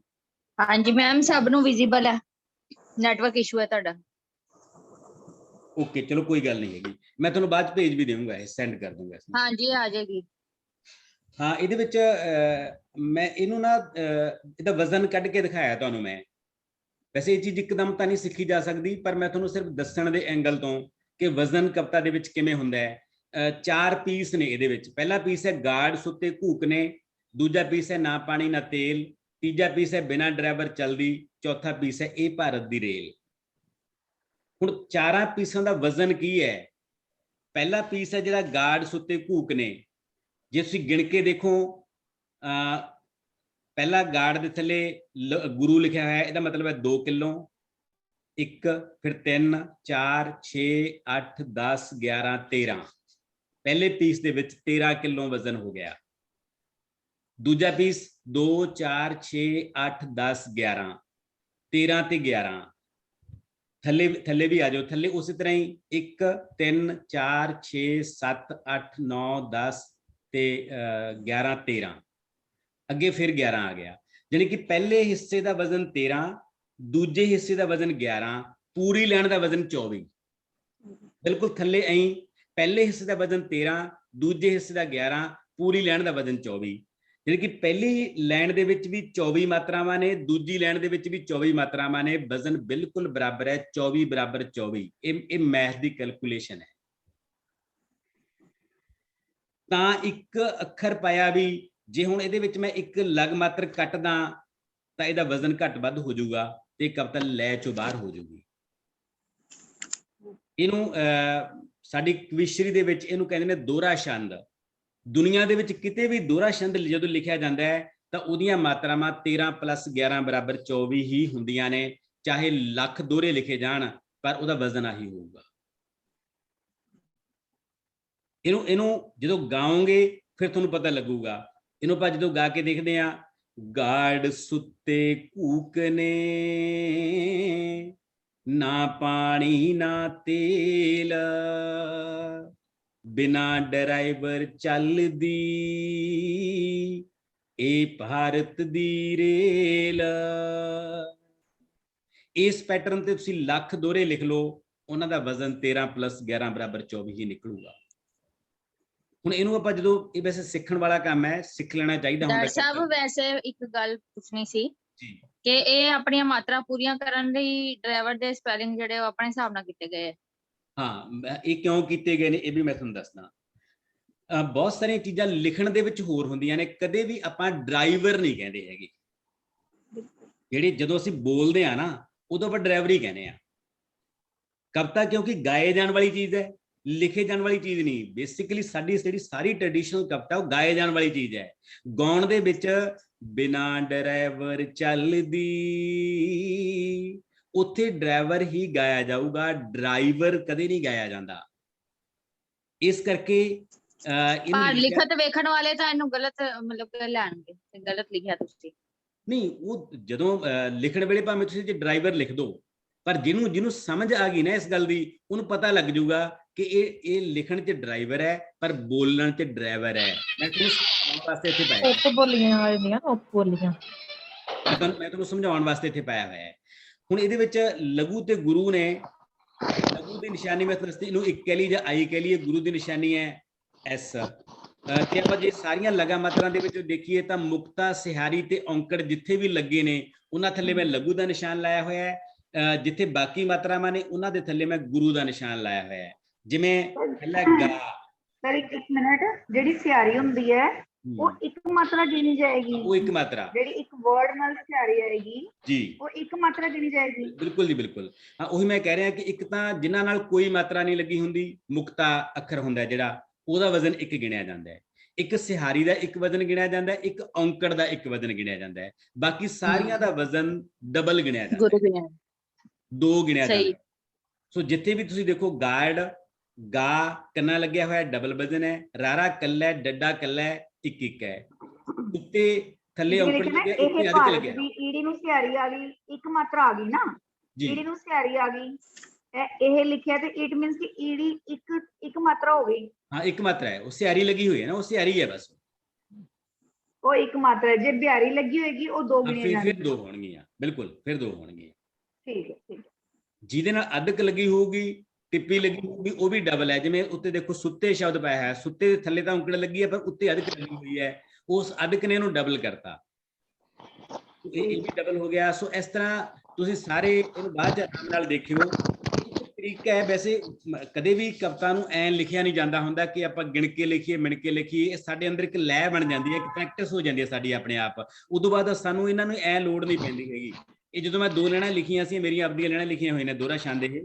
ਹਾਂਜੀ ਮੈਮ ਸਭ ਨੂੰ ਵਿਜ਼ੀਬਲ ਹੈ, ਨੈਟਵਰਕ ਇਸ਼ੂ ਹੈ ਤੁਹਾਡਾ। ਓਕੇ ਚਲੋ ਕੋਈ ਗੱਲ ਨਹੀਂ ਹੈਗੀ, ਮੈਂ ਤੁਹਾਨੂੰ ਬਾਅਦ ਚ ਭੇਜ ਵੀ ਦੇਵਾਂਗਾ, ਇਹ ਸੈਂਡ ਕਰ ਦੂੰਗਾ ਇਸਨੂੰ। ਹਾਂਜੀ ਆ ਜਾਏਗੀ। ਹਾਂ ਇਹਦੇ ਵਿੱਚ ਮੈਂ ਇਹਨੂੰ ਨਾ ਇਹਦਾ ਵਜ਼ਨ ਕੱਢ ਕੇ ਦਿਖਾਇਆ ਤੁਹਾਨੂੰ ਮੈਂ। ਵੈਸੇ ਇਹ ਚੀਜ਼ ਇੱਕਦਮ ਤਾਂ ਨਹੀਂ ਸਿੱਖੀ ਜਾ ਸਕਦੀ, ਪਰ ਮੈਂ ਤੁਹਾਨੂੰ ਸਿਰਫ ਦੱਸਣ ਦੇ ਐਂਗਲ ਤੋਂ ਕਿ ਵਜ਼ਨ ਕਵਿਤਾ ਦੇ ਵਿੱਚ ਕਿਵੇਂ ਹੁੰਦਾ ਹੈ। 4 ਪੀਸ ਨੇ ਇਹਦੇ ਵਿੱਚ। ਪਹਿਲਾ ਪੀਸ ਹੈ ਗਾਰਡ ਸੁੱਤੇ ਘੂਕ ਨੇ, ਦੂਜਾ ਪੀਸ ਹੈ ਨਾ ਪਾਣੀ ਨਾ ਤੇਲ, ਤੀਜਾ ਪੀਸ ਹੈ ਬਿਨਾਂ ਡਰਾਈਵਰ ਚਲਦੀ, ਚੌਥਾ ਪੀਸ ਹੈ ਇਹ ਭਾਰਤ ਦੀ ਰੇਲ। ਹੁਣ 4 ਪੀਸਾਂ ਦਾ ਵਜ਼ਨ ਕੀ ਹੈ? ਪਹਿਲਾ ਪੀਸ ਹੈ ਜਿਹੜਾ ਗਾਰਡ ਸੁੱਤੇ ਘੂਕ ਨੇ, ਜੇ ਤੁਸੀਂ ਗਿਣ ਕੇ ਦੇਖੋ ਪਹਿਲਾ ਗਾਰਡ ਦੇ ਥੱਲੇ ਗੁਰੂ ਲਿਖਿਆ ਹੋਇਆ, ਇਹਦਾ ਮਤਲਬ ਹੈ 2 ਕਿਲੋ। 1 ਫਿਰ 3 4 6 8 10 11 13, ਪਹਿਲੇ ਪੀਸ ਦੇ ਵਿੱਚ 13 ਕਿਲੋ ਵਜ਼ਨ ਹੋ ਗਿਆ। ਦੂਜਾ ਪੀਸ 2 4 6 8 10 11, 13 ਤੇ 11। ਥੱਲੇ ਵੀ ਆ ਜਾਓ, ਥੱਲੇ ਉਸੇ ਤਰ੍ਹਾਂ ਹੀ 1 3 4 6 7 8 9 10 ਤੇ 11 13, ਅੱਗੇ ਫਿਰ 11 ਆ ਗਿਆ। ਯਾਨੀ ਕਿ ਪਹਿਲੇ ਹਿੱਸੇ ਦਾ ਵਜ਼ਨ 13, ਦੂਜੇ ਹਿੱਸੇ ਦਾ ਵਜ਼ਨ 11, ਪੂਰੀ ਲਾਈਨ ਦਾ ਵਜ਼ਨ 24। ਬਿਲਕੁਲ ਥੱਲੇ ਐਂ ਪਹਿਲੇ ਹਿੱਸੇ ਦਾ ਵਜ਼ਨ 13, ਦੂਜੇ ਹਿੱਸੇ ਦਾ 11, ਪੂਰੀ ਲਾਈਨ ਦਾ ਵਜ਼ਨ 24। ਯਾਨੀ ਕਿ ਪਹਿਲੀ ਲਾਈਨ ਦੇ ਵਿੱਚ ਵੀ 24 ਮਾਤਰਾਵਾਂ ਨੇ, ਦੂਜੀ ਲਾਈਨ ਦੇ ਵਿੱਚ ਵੀ 24 ਮਾਤਰਾਵਾਂ ਨੇ। ਵਜ਼ਨ ਬਿਲਕੁਲ ਬਰਾਬਰ ਹੈ, 24 ਬਰਾਬਰ 24। ਇਹ ਮੈਥ ਦੀ ਕੈਲਕੂਲੇਸ਼ਨ ਹੈ। ਤਾਂ ਇੱਕ ਅੱਖਰ ਪਾਇਆ ਵੀ, ਜੇ ਹੁਣ ਇਹਦੇ ਵਿੱਚ ਮੈਂ ਇੱਕ ਲਗ ਮਾਤਰ ਕੱਟਦਾ ਤਾਂ ਇਹਦਾ ਵਜ਼ਨ ਘੱਟ ਵੱਧ ਹੋ ਜਾਊਗਾ ਤੇ ਕਵਿਤਾ ਲੈ ਚੋਂ ਬਾਹਰ ਹੋ ਜਾਊਗੀ। ਇਹਨੂੰ ਸਾਡੀ ਕਵਿਸ਼ਰੀ ਦੇ ਵਿੱਚ ਇਹਨੂੰ ਕਹਿੰਦੇ ਨੇ ਦੋਹਰਾ ਛੰਦ। ਦੁਨੀਆ ਦੇ ਵਿੱਚ ਕਿਤੇ ਵੀ ਦੋਹਰਾ ਛੰਦ ਜਦੋਂ ਲਿਖਿਆ ਜਾਂਦਾ ਹੈ ਤਾਂ ਉਹਦੀਆਂ ਮਾਤਰਾਵਾਂ 13 + 11 = 24 ਹੀ ਹੁੰਦੀਆਂ ਨੇ। ਚਾਹੇ ਲੱਖ ਦੋਹਰੇ ਲਿਖੇ ਜਾਣ ਪਰ ਉਹਦਾ ਵਜ਼ਨ ਆਹੀ ਹੋਊਗਾ। ਇਹਨੂੰ ਜਦੋਂ ਗਾਓਗੇ ਫਿਰ ਤੁਹਾਨੂੰ ਪਤਾ ਲੱਗੂਗਾ। ਇਹਨੂੰ ਆਪਾਂ ਜਦੋਂ ਗਾ ਕੇ ਦੇਖਦੇ ਆ, ਗਾਰਡ ਸੁੱਤੇ ਘੂਕ ਨੇ, ਨਾ ਪਾਣੀ ਨਾ ਤੇਲ, ਬਿਨਾਂ ਡਰਾਈਵਰ ਚੱਲਦੀ, ਇਹ ਭਾਰਤ ਦੀ ਰੇਲ। ਇਸ ਪੈਟਰਨ ਤੇ ਤੁਸੀਂ ਲੱਖ ਦੋਹਰੇ ਲਿਖ ਲਓ, ਉਹਨਾਂ ਦਾ ਵਜ਼ਨ 13 + 11 = 24 ਹੀ ਨਿਕਲੂਗਾ। ਹੁਣ ਇਹਨੂੰ ਆਪਾਂ ਜਦੋਂ, ਇਹ ਵੈਸੇ ਸਿੱਖਣ ਵਾਲਾ ਕੰਮ ਹੈ, ਸਿੱਖ ਲੈਣਾ ਚਾਹੀਦਾ ਹੁੰਦਾ। ਡਾਕਟਰ ਸਾਹਿਬ ਵੈਸੇ ਇੱਕ ਗੱਲ ਪੁੱਛਣੀ ਸੀ ਜੀ ਕਿ ਇਹ ਆਪਣੀਆਂ ਮਾਤਰਾ ਪੂਰੀਆਂ ਕਰਨ ਲਈ ਡਰਾਈਵਰ ਦੇ ਸਪੈਲਿੰਗ ਜਿਹੜੇ ਉਹ ਆਪਣੇ ਹਿਸਾਬ ਨਾਲ ਕੀਤੇ ਗਏ। ਹਾਂ, ਇਹ ਕਿਉਂ ਕੀਤੇ ਗਏ ਨੇ ਇਹ ਵੀ ਮੈਂ ਤੁਹਾਨੂੰ ਦੱਸਦਾ। ਬਹੁਤ ਸਾਰੀਆਂ ਚੀਜ਼ਾਂ ਲਿਖਣ ਦੇ ਵਿੱਚ ਹੋਰ ਹੁੰਦੀਆਂ ਨੇ। ਕਦੇ ਵੀ ਆਪਾਂ ਡਰਾਈਵਰ ਨਹੀਂ ਕਹਿੰਦੇ ਹੈਗੇ। ਜਿਹੜੀ ਜਦੋਂ ਅਸੀਂ ਬੋਲਦੇ ਆ ਨਾ ਉਦੋਂ ਆਪਾਂ ਡਰਾਈਵਰ ਹੀ ਕਹਿੰਦੇ ਆ। ਕਵਿਤਾ ਕਿਉਂਕਿ ਗਾਏ ਜਾਣ ਵਾਲੀ ਚੀਜ਼ ਹੈ, ਲਿਖੇ ਜਾਣ ਵਾਲੀ ਚੀਜ਼ ਨਹੀਂ। ਬੇਸਿਕਲੀ ਸਾਡੀ ਜਿਹੜੀ ਸਾਰੀ ਟ੍ਰੈਡੀਸ਼ਨਲ ਕਵਿਤਾ ਉਹ ਗਾਏ ਜਾਣ ਵਾਲੀ ਚੀਜ਼ ਹੈ। ਗਾਉਣ ਦੇ ਵਿੱਚ ਬਿਨਾਂ ਡਰਾਈਵਰ ਚੱਲਦੀ, ਉੱਥੇ ਡਰਾਈਵਰ ਹੀ ਗਾਇਆ ਜਾਊਗਾ, ਡਰਾਈਵਰ ਕਦੇ ਨਹੀਂ ਗਾਇਆ ਜਾਂਦਾ। ਇਸ ਕਰਕੇ ਪਰ ਲਿਖਤ ਵੇਖਣ ਵਾਲੇ ਤਾਂ ਇਹਨੂੰ ਗਲਤ ਮਤਲਬ ਲੈਣਗੇ, ਗਲਤ ਲਿਖਿਆ ਤੁਸੀਂ। ਨਹੀਂ, ਉਹ ਜਦੋਂ ਲਿਖਣ ਵੇਲੇ ਭਾਵੇਂ ਤੁਸੀਂ ਜੇ ਡਰਾਈਵਰ ਲਿਖ ਦਿਓ, ਪਰ ਜਿਹਨੂੰ ਸਮਝ ਆ ਗਈ ਨਾ ਇਸ ਗੱਲ ਦੀ, ਉਹਨੂੰ ਪਤਾ ਲੱਗ ਜਾਊਗਾ ਕਿ ਇਹ ਲਿਖਣ 'ਚ ਡਰਾਈਵਰ ਹੈ ਪਰ ਬੋਲਣ 'ਚ ਡਰਾਈਵਰ ਹੈ। ਮੈਂ ਤੁਹਾਨੂੰ ਸਮਝਾਉਣ ਵਾਸਤੇ ਇੱਥੇ ਪਾਇਆ, ਮੈਂ ਤੁਹਾਨੂੰ ਸਮਝਾਉਣ ਵਾਸਤੇ ਇੱਥੇ ਪਾਇਆ ਹੋਇਆ ਹੈ। ਹੁਣ ਇਹਦੇ ਵਿੱਚ ਲਘੂ ਤੇ ਗੁਰੂ ਨੇ। ਲਘੂ ਦੀ ਨਿਸ਼ਾਨੀ ਮੈਂ ਦੱਸਦੀ, ਇਹਨੂੰ ਇੱਕ ਕਹਿ ਲਈ ਜਾਂ ਆਈ ਕਹਿ ਲਈਏ। ਗੁਰੂ ਦੀ ਨਿਸ਼ਾਨੀ ਹੈ ਐਸ। ਤੇ ਆਪਾਂ ਜੇ ਸਾਰੀਆਂ ਲਗਾ ਮਾਤਰਾਂ ਦੇ ਵਿੱਚ ਦੇਖੀਏ ਤਾਂ ਮੁਕਤਾ, ਸਿਹਾਰੀ ਤੇ ਔਂਕੜ ਜਿੱਥੇ ਵੀ ਲੱਗੇ ਨੇ ਉਹਨਾਂ ਥੱਲੇ ਮੈਂ ਲਘੂ ਦਾ ਨਿਸ਼ਾਨ ਲਾਇਆ ਹੋਇਆ ਹੈ। ਜਿੱਥੇ ਬਾਕੀ ਮਾਤਰਾਵਾਂ ਨੇ ਉਹਨਾਂ ਦੇ ਥੱਲੇ ਮੈਂ ਗੁਰੂ ਦਾ ਨਿਸ਼ਾਨ ਲਾਇਆ ਹੋਇਆ ਹੈ। ਜਿਵੇਂ ਪਹਿਲਾ ਗਾ। ਸਰ ਇੱਕ ਮਿੰਟ, ਜਿਹੜੀ ਸਿਹਾਰੀ ਹੁੰਦੀ ਹੈ ਉਹ ਇੱਕ ਮਾਤਰਾ ਗਿਣੀ ਜਾਏਗੀ। ਉਹ ਇੱਕ ਮਾਤਰਾ, ਜਿਹੜੀ ਇੱਕ ਵਰਡ ਨਾਲ ਸਿਹਾਰੀ ਆਏਗੀ ਜੀ, ਉਹ ਇੱਕ ਮਾਤਰਾ ਗਿਣੀ ਜਾਏਗੀ। ਬਿਲਕੁਲ ਜੀ, ਬਿਲਕੁਲ। ਹਾਂ, ਉਹੀ ਮੈਂ ਕਹਿ ਰਿਹਾ ਕਿ ਇੱਕ ਤਾਂ ਜਿਨ੍ਹਾਂ ਨਾਲ ਕੋਈ ਮਾਤਰਾ ਨਹੀਂ ਲੱਗੀ ਹੁੰਦੀ, ਮੁਕਤਾ ਅੱਖਰ ਹੁੰਦਾ ਜਿਹੜਾ, ਉਹਦਾ ਵਜ਼ਨ 1 ਗਿਣਿਆ ਜਾਂਦਾ ਹੈ। ਇੱਕ ਸਿਹਾਰੀ ਦਾ 1 ਵਜ਼ਨ ਗਿਣਿਆ ਜਾਂਦਾ ਹੈ, ਇੱਕ ਔਂਕੜ ਦਾ 1 ਵਜ਼ਨ ਗਿਣਿਆ ਜਾਂਦਾ ਹੈ। ਬਾਕੀ ਸਾਰੀਆਂ ਦਾ ਵਜ਼ਨ ਡਬਲ ਗਿਣਿਆ ਜਾਂਦਾ ਹੈ, 2 ਗਿਣਿਆ ਜਾਂਦਾ ਹੈ। ਸੋ ਜਿੱਥੇ ਵੀ ਤੁਸੀਂ ਦੇਖੋ ਗਾਰਡ, ਗਾ ਕੰਨਾ ਲੱਗਿਆ ਹੋਇਆ, ਡਬਲ ਵਜ਼ਨ ਹੈ। ਰਾਰਾ ਕੱਲਾ, ਡੱਡਾ ਕੱਲਾ, 1 ਹੈ। ਉੱਤੇ ਥੱਲੇ ਔਂਕੜ ਲੱਗਿਆ, ਉੱਤੇ ਅਧਿਕ ਲੱਗਿਆ। ਈੜੀ ਨੂੰ ਸਿਹਾਰੀ ਆ ਗਈ, ਇੱਕ ਮਾਤਰਾ ਆ ਗਈ ਨਾ। ਈੜੀ ਨੂੰ ਸਿਹਾਰੀ ਆ ਗਈ, ਇਹ ਲਿਖਿਆ ਤੇ ਇਟ ਮੀਨਸ ਕਿ ਈੜੀ ਇੱਕ ਮਾਤਰਾ ਹੋ ਗਈ। हाँ एक मात्रा है, वो स्यारी लगी हुई है ना, वो स्यारी है बस। ਉਹ ਇੱਕ ਮਾਤਰਾ ਹੈ, ਜੇ ਬਿਹਾਰੀ ਲੱਗੀ ਹੋਏਗੀ ਉਹ ਦੋ हाँ, ਗਿਣੀਆਂ फिर ਜਾਂਦੀਆਂ। दो होणगीਆਂ, बिल्कुल फिर दो होणगीਆਂ। ਠੀਕ ਹੈ। ਜਿਹਦੇ ਨਾਲ ਅਧਕ ਲੱਗੀ ਹੋਊਗੀ, ਟਿੱਪੀ ਲੱਗੀ ਹੋਊਗੀ, ਉਹ ਵੀ ਡਬਲ ਹੈ। ਜਿਵੇਂ ਉੱਤੇ ਦੇਖੋ ਸੁੱਤੇ ਸ਼ਬਦ ਪਾਇਆ ਹੈ, ਸੁੱਤੇ ਦੇ ਥੱਲੇ ਤਾਂ ਔਂਕੜ ਲੱਗੀ ਹੈ, ਪਰ ਉੱਤੇ ਅਧਕ ਲੱਗੀ ਹੋਈ ਹੈ, ਉਸ ਅਧਕ ਨੇ ਇਹਨੂੰ ਡਬਲ ਕਰਤਾ, ਇਹ ਵੀ ਡਬਲ ਹੋ ਗਿਆ। ਸੋ ਇਸ ਤਰ੍ਹਾਂ ਤੁਸੀਂ ਸਾਰੇ ਇਹਨੂੰ ਬਾਅਦ ਚ ਆਰਾਮ ਨਾਲ ਦੇਖਿਓ। ਤਰੀਕਾ ਹੈ, ਵੈਸੇ ਕਦੇ ਵੀ ਕਵਿਤਾ ਨੂੰ ਐਂ ਲਿਖਿਆ ਨਹੀਂ ਜਾਂਦਾ ਹੁੰਦਾ ਕਿ ਆਪਾਂ ਗਿਣ ਕੇ ਲਿਖੀਏ, ਮਿਣ ਕੇ ਲਿਖੀਏ। ਇਹ ਸਾਡੇ ਅੰਦਰ ਇੱਕ ਲੈਅ ਬਣ ਜਾਂਦੀ ਹੈ, ਇੱਕ ਪ੍ਰੈਕਟਿਸ ਹੋ ਜਾਂਦੀ ਹੈ ਸਾਡੀ ਆਪਣੇ ਆਪ। ਉਦੋਂ ਬਾਅਦ ਸਾਨੂੰ ਇਹਨਾਂ ਨੂੰ ਐਂ ਲੋੜ ਨਹੀਂ ਪੈਂਦੀ ਹੈਗੀ। ਇਹ ਜਦੋਂ ਮੈਂ 2 ਲੈਣਾ ਲਿਖੀਆਂ ਸੀ, ਮੇਰੀਆਂ ਆਪਦੀਆਂ ਲੈਣਾ ਲਿਖੀਆਂ ਹੋਈਆਂ ਨੇ ਦੋਹਰਾ ਛੰਦ। ਇਹ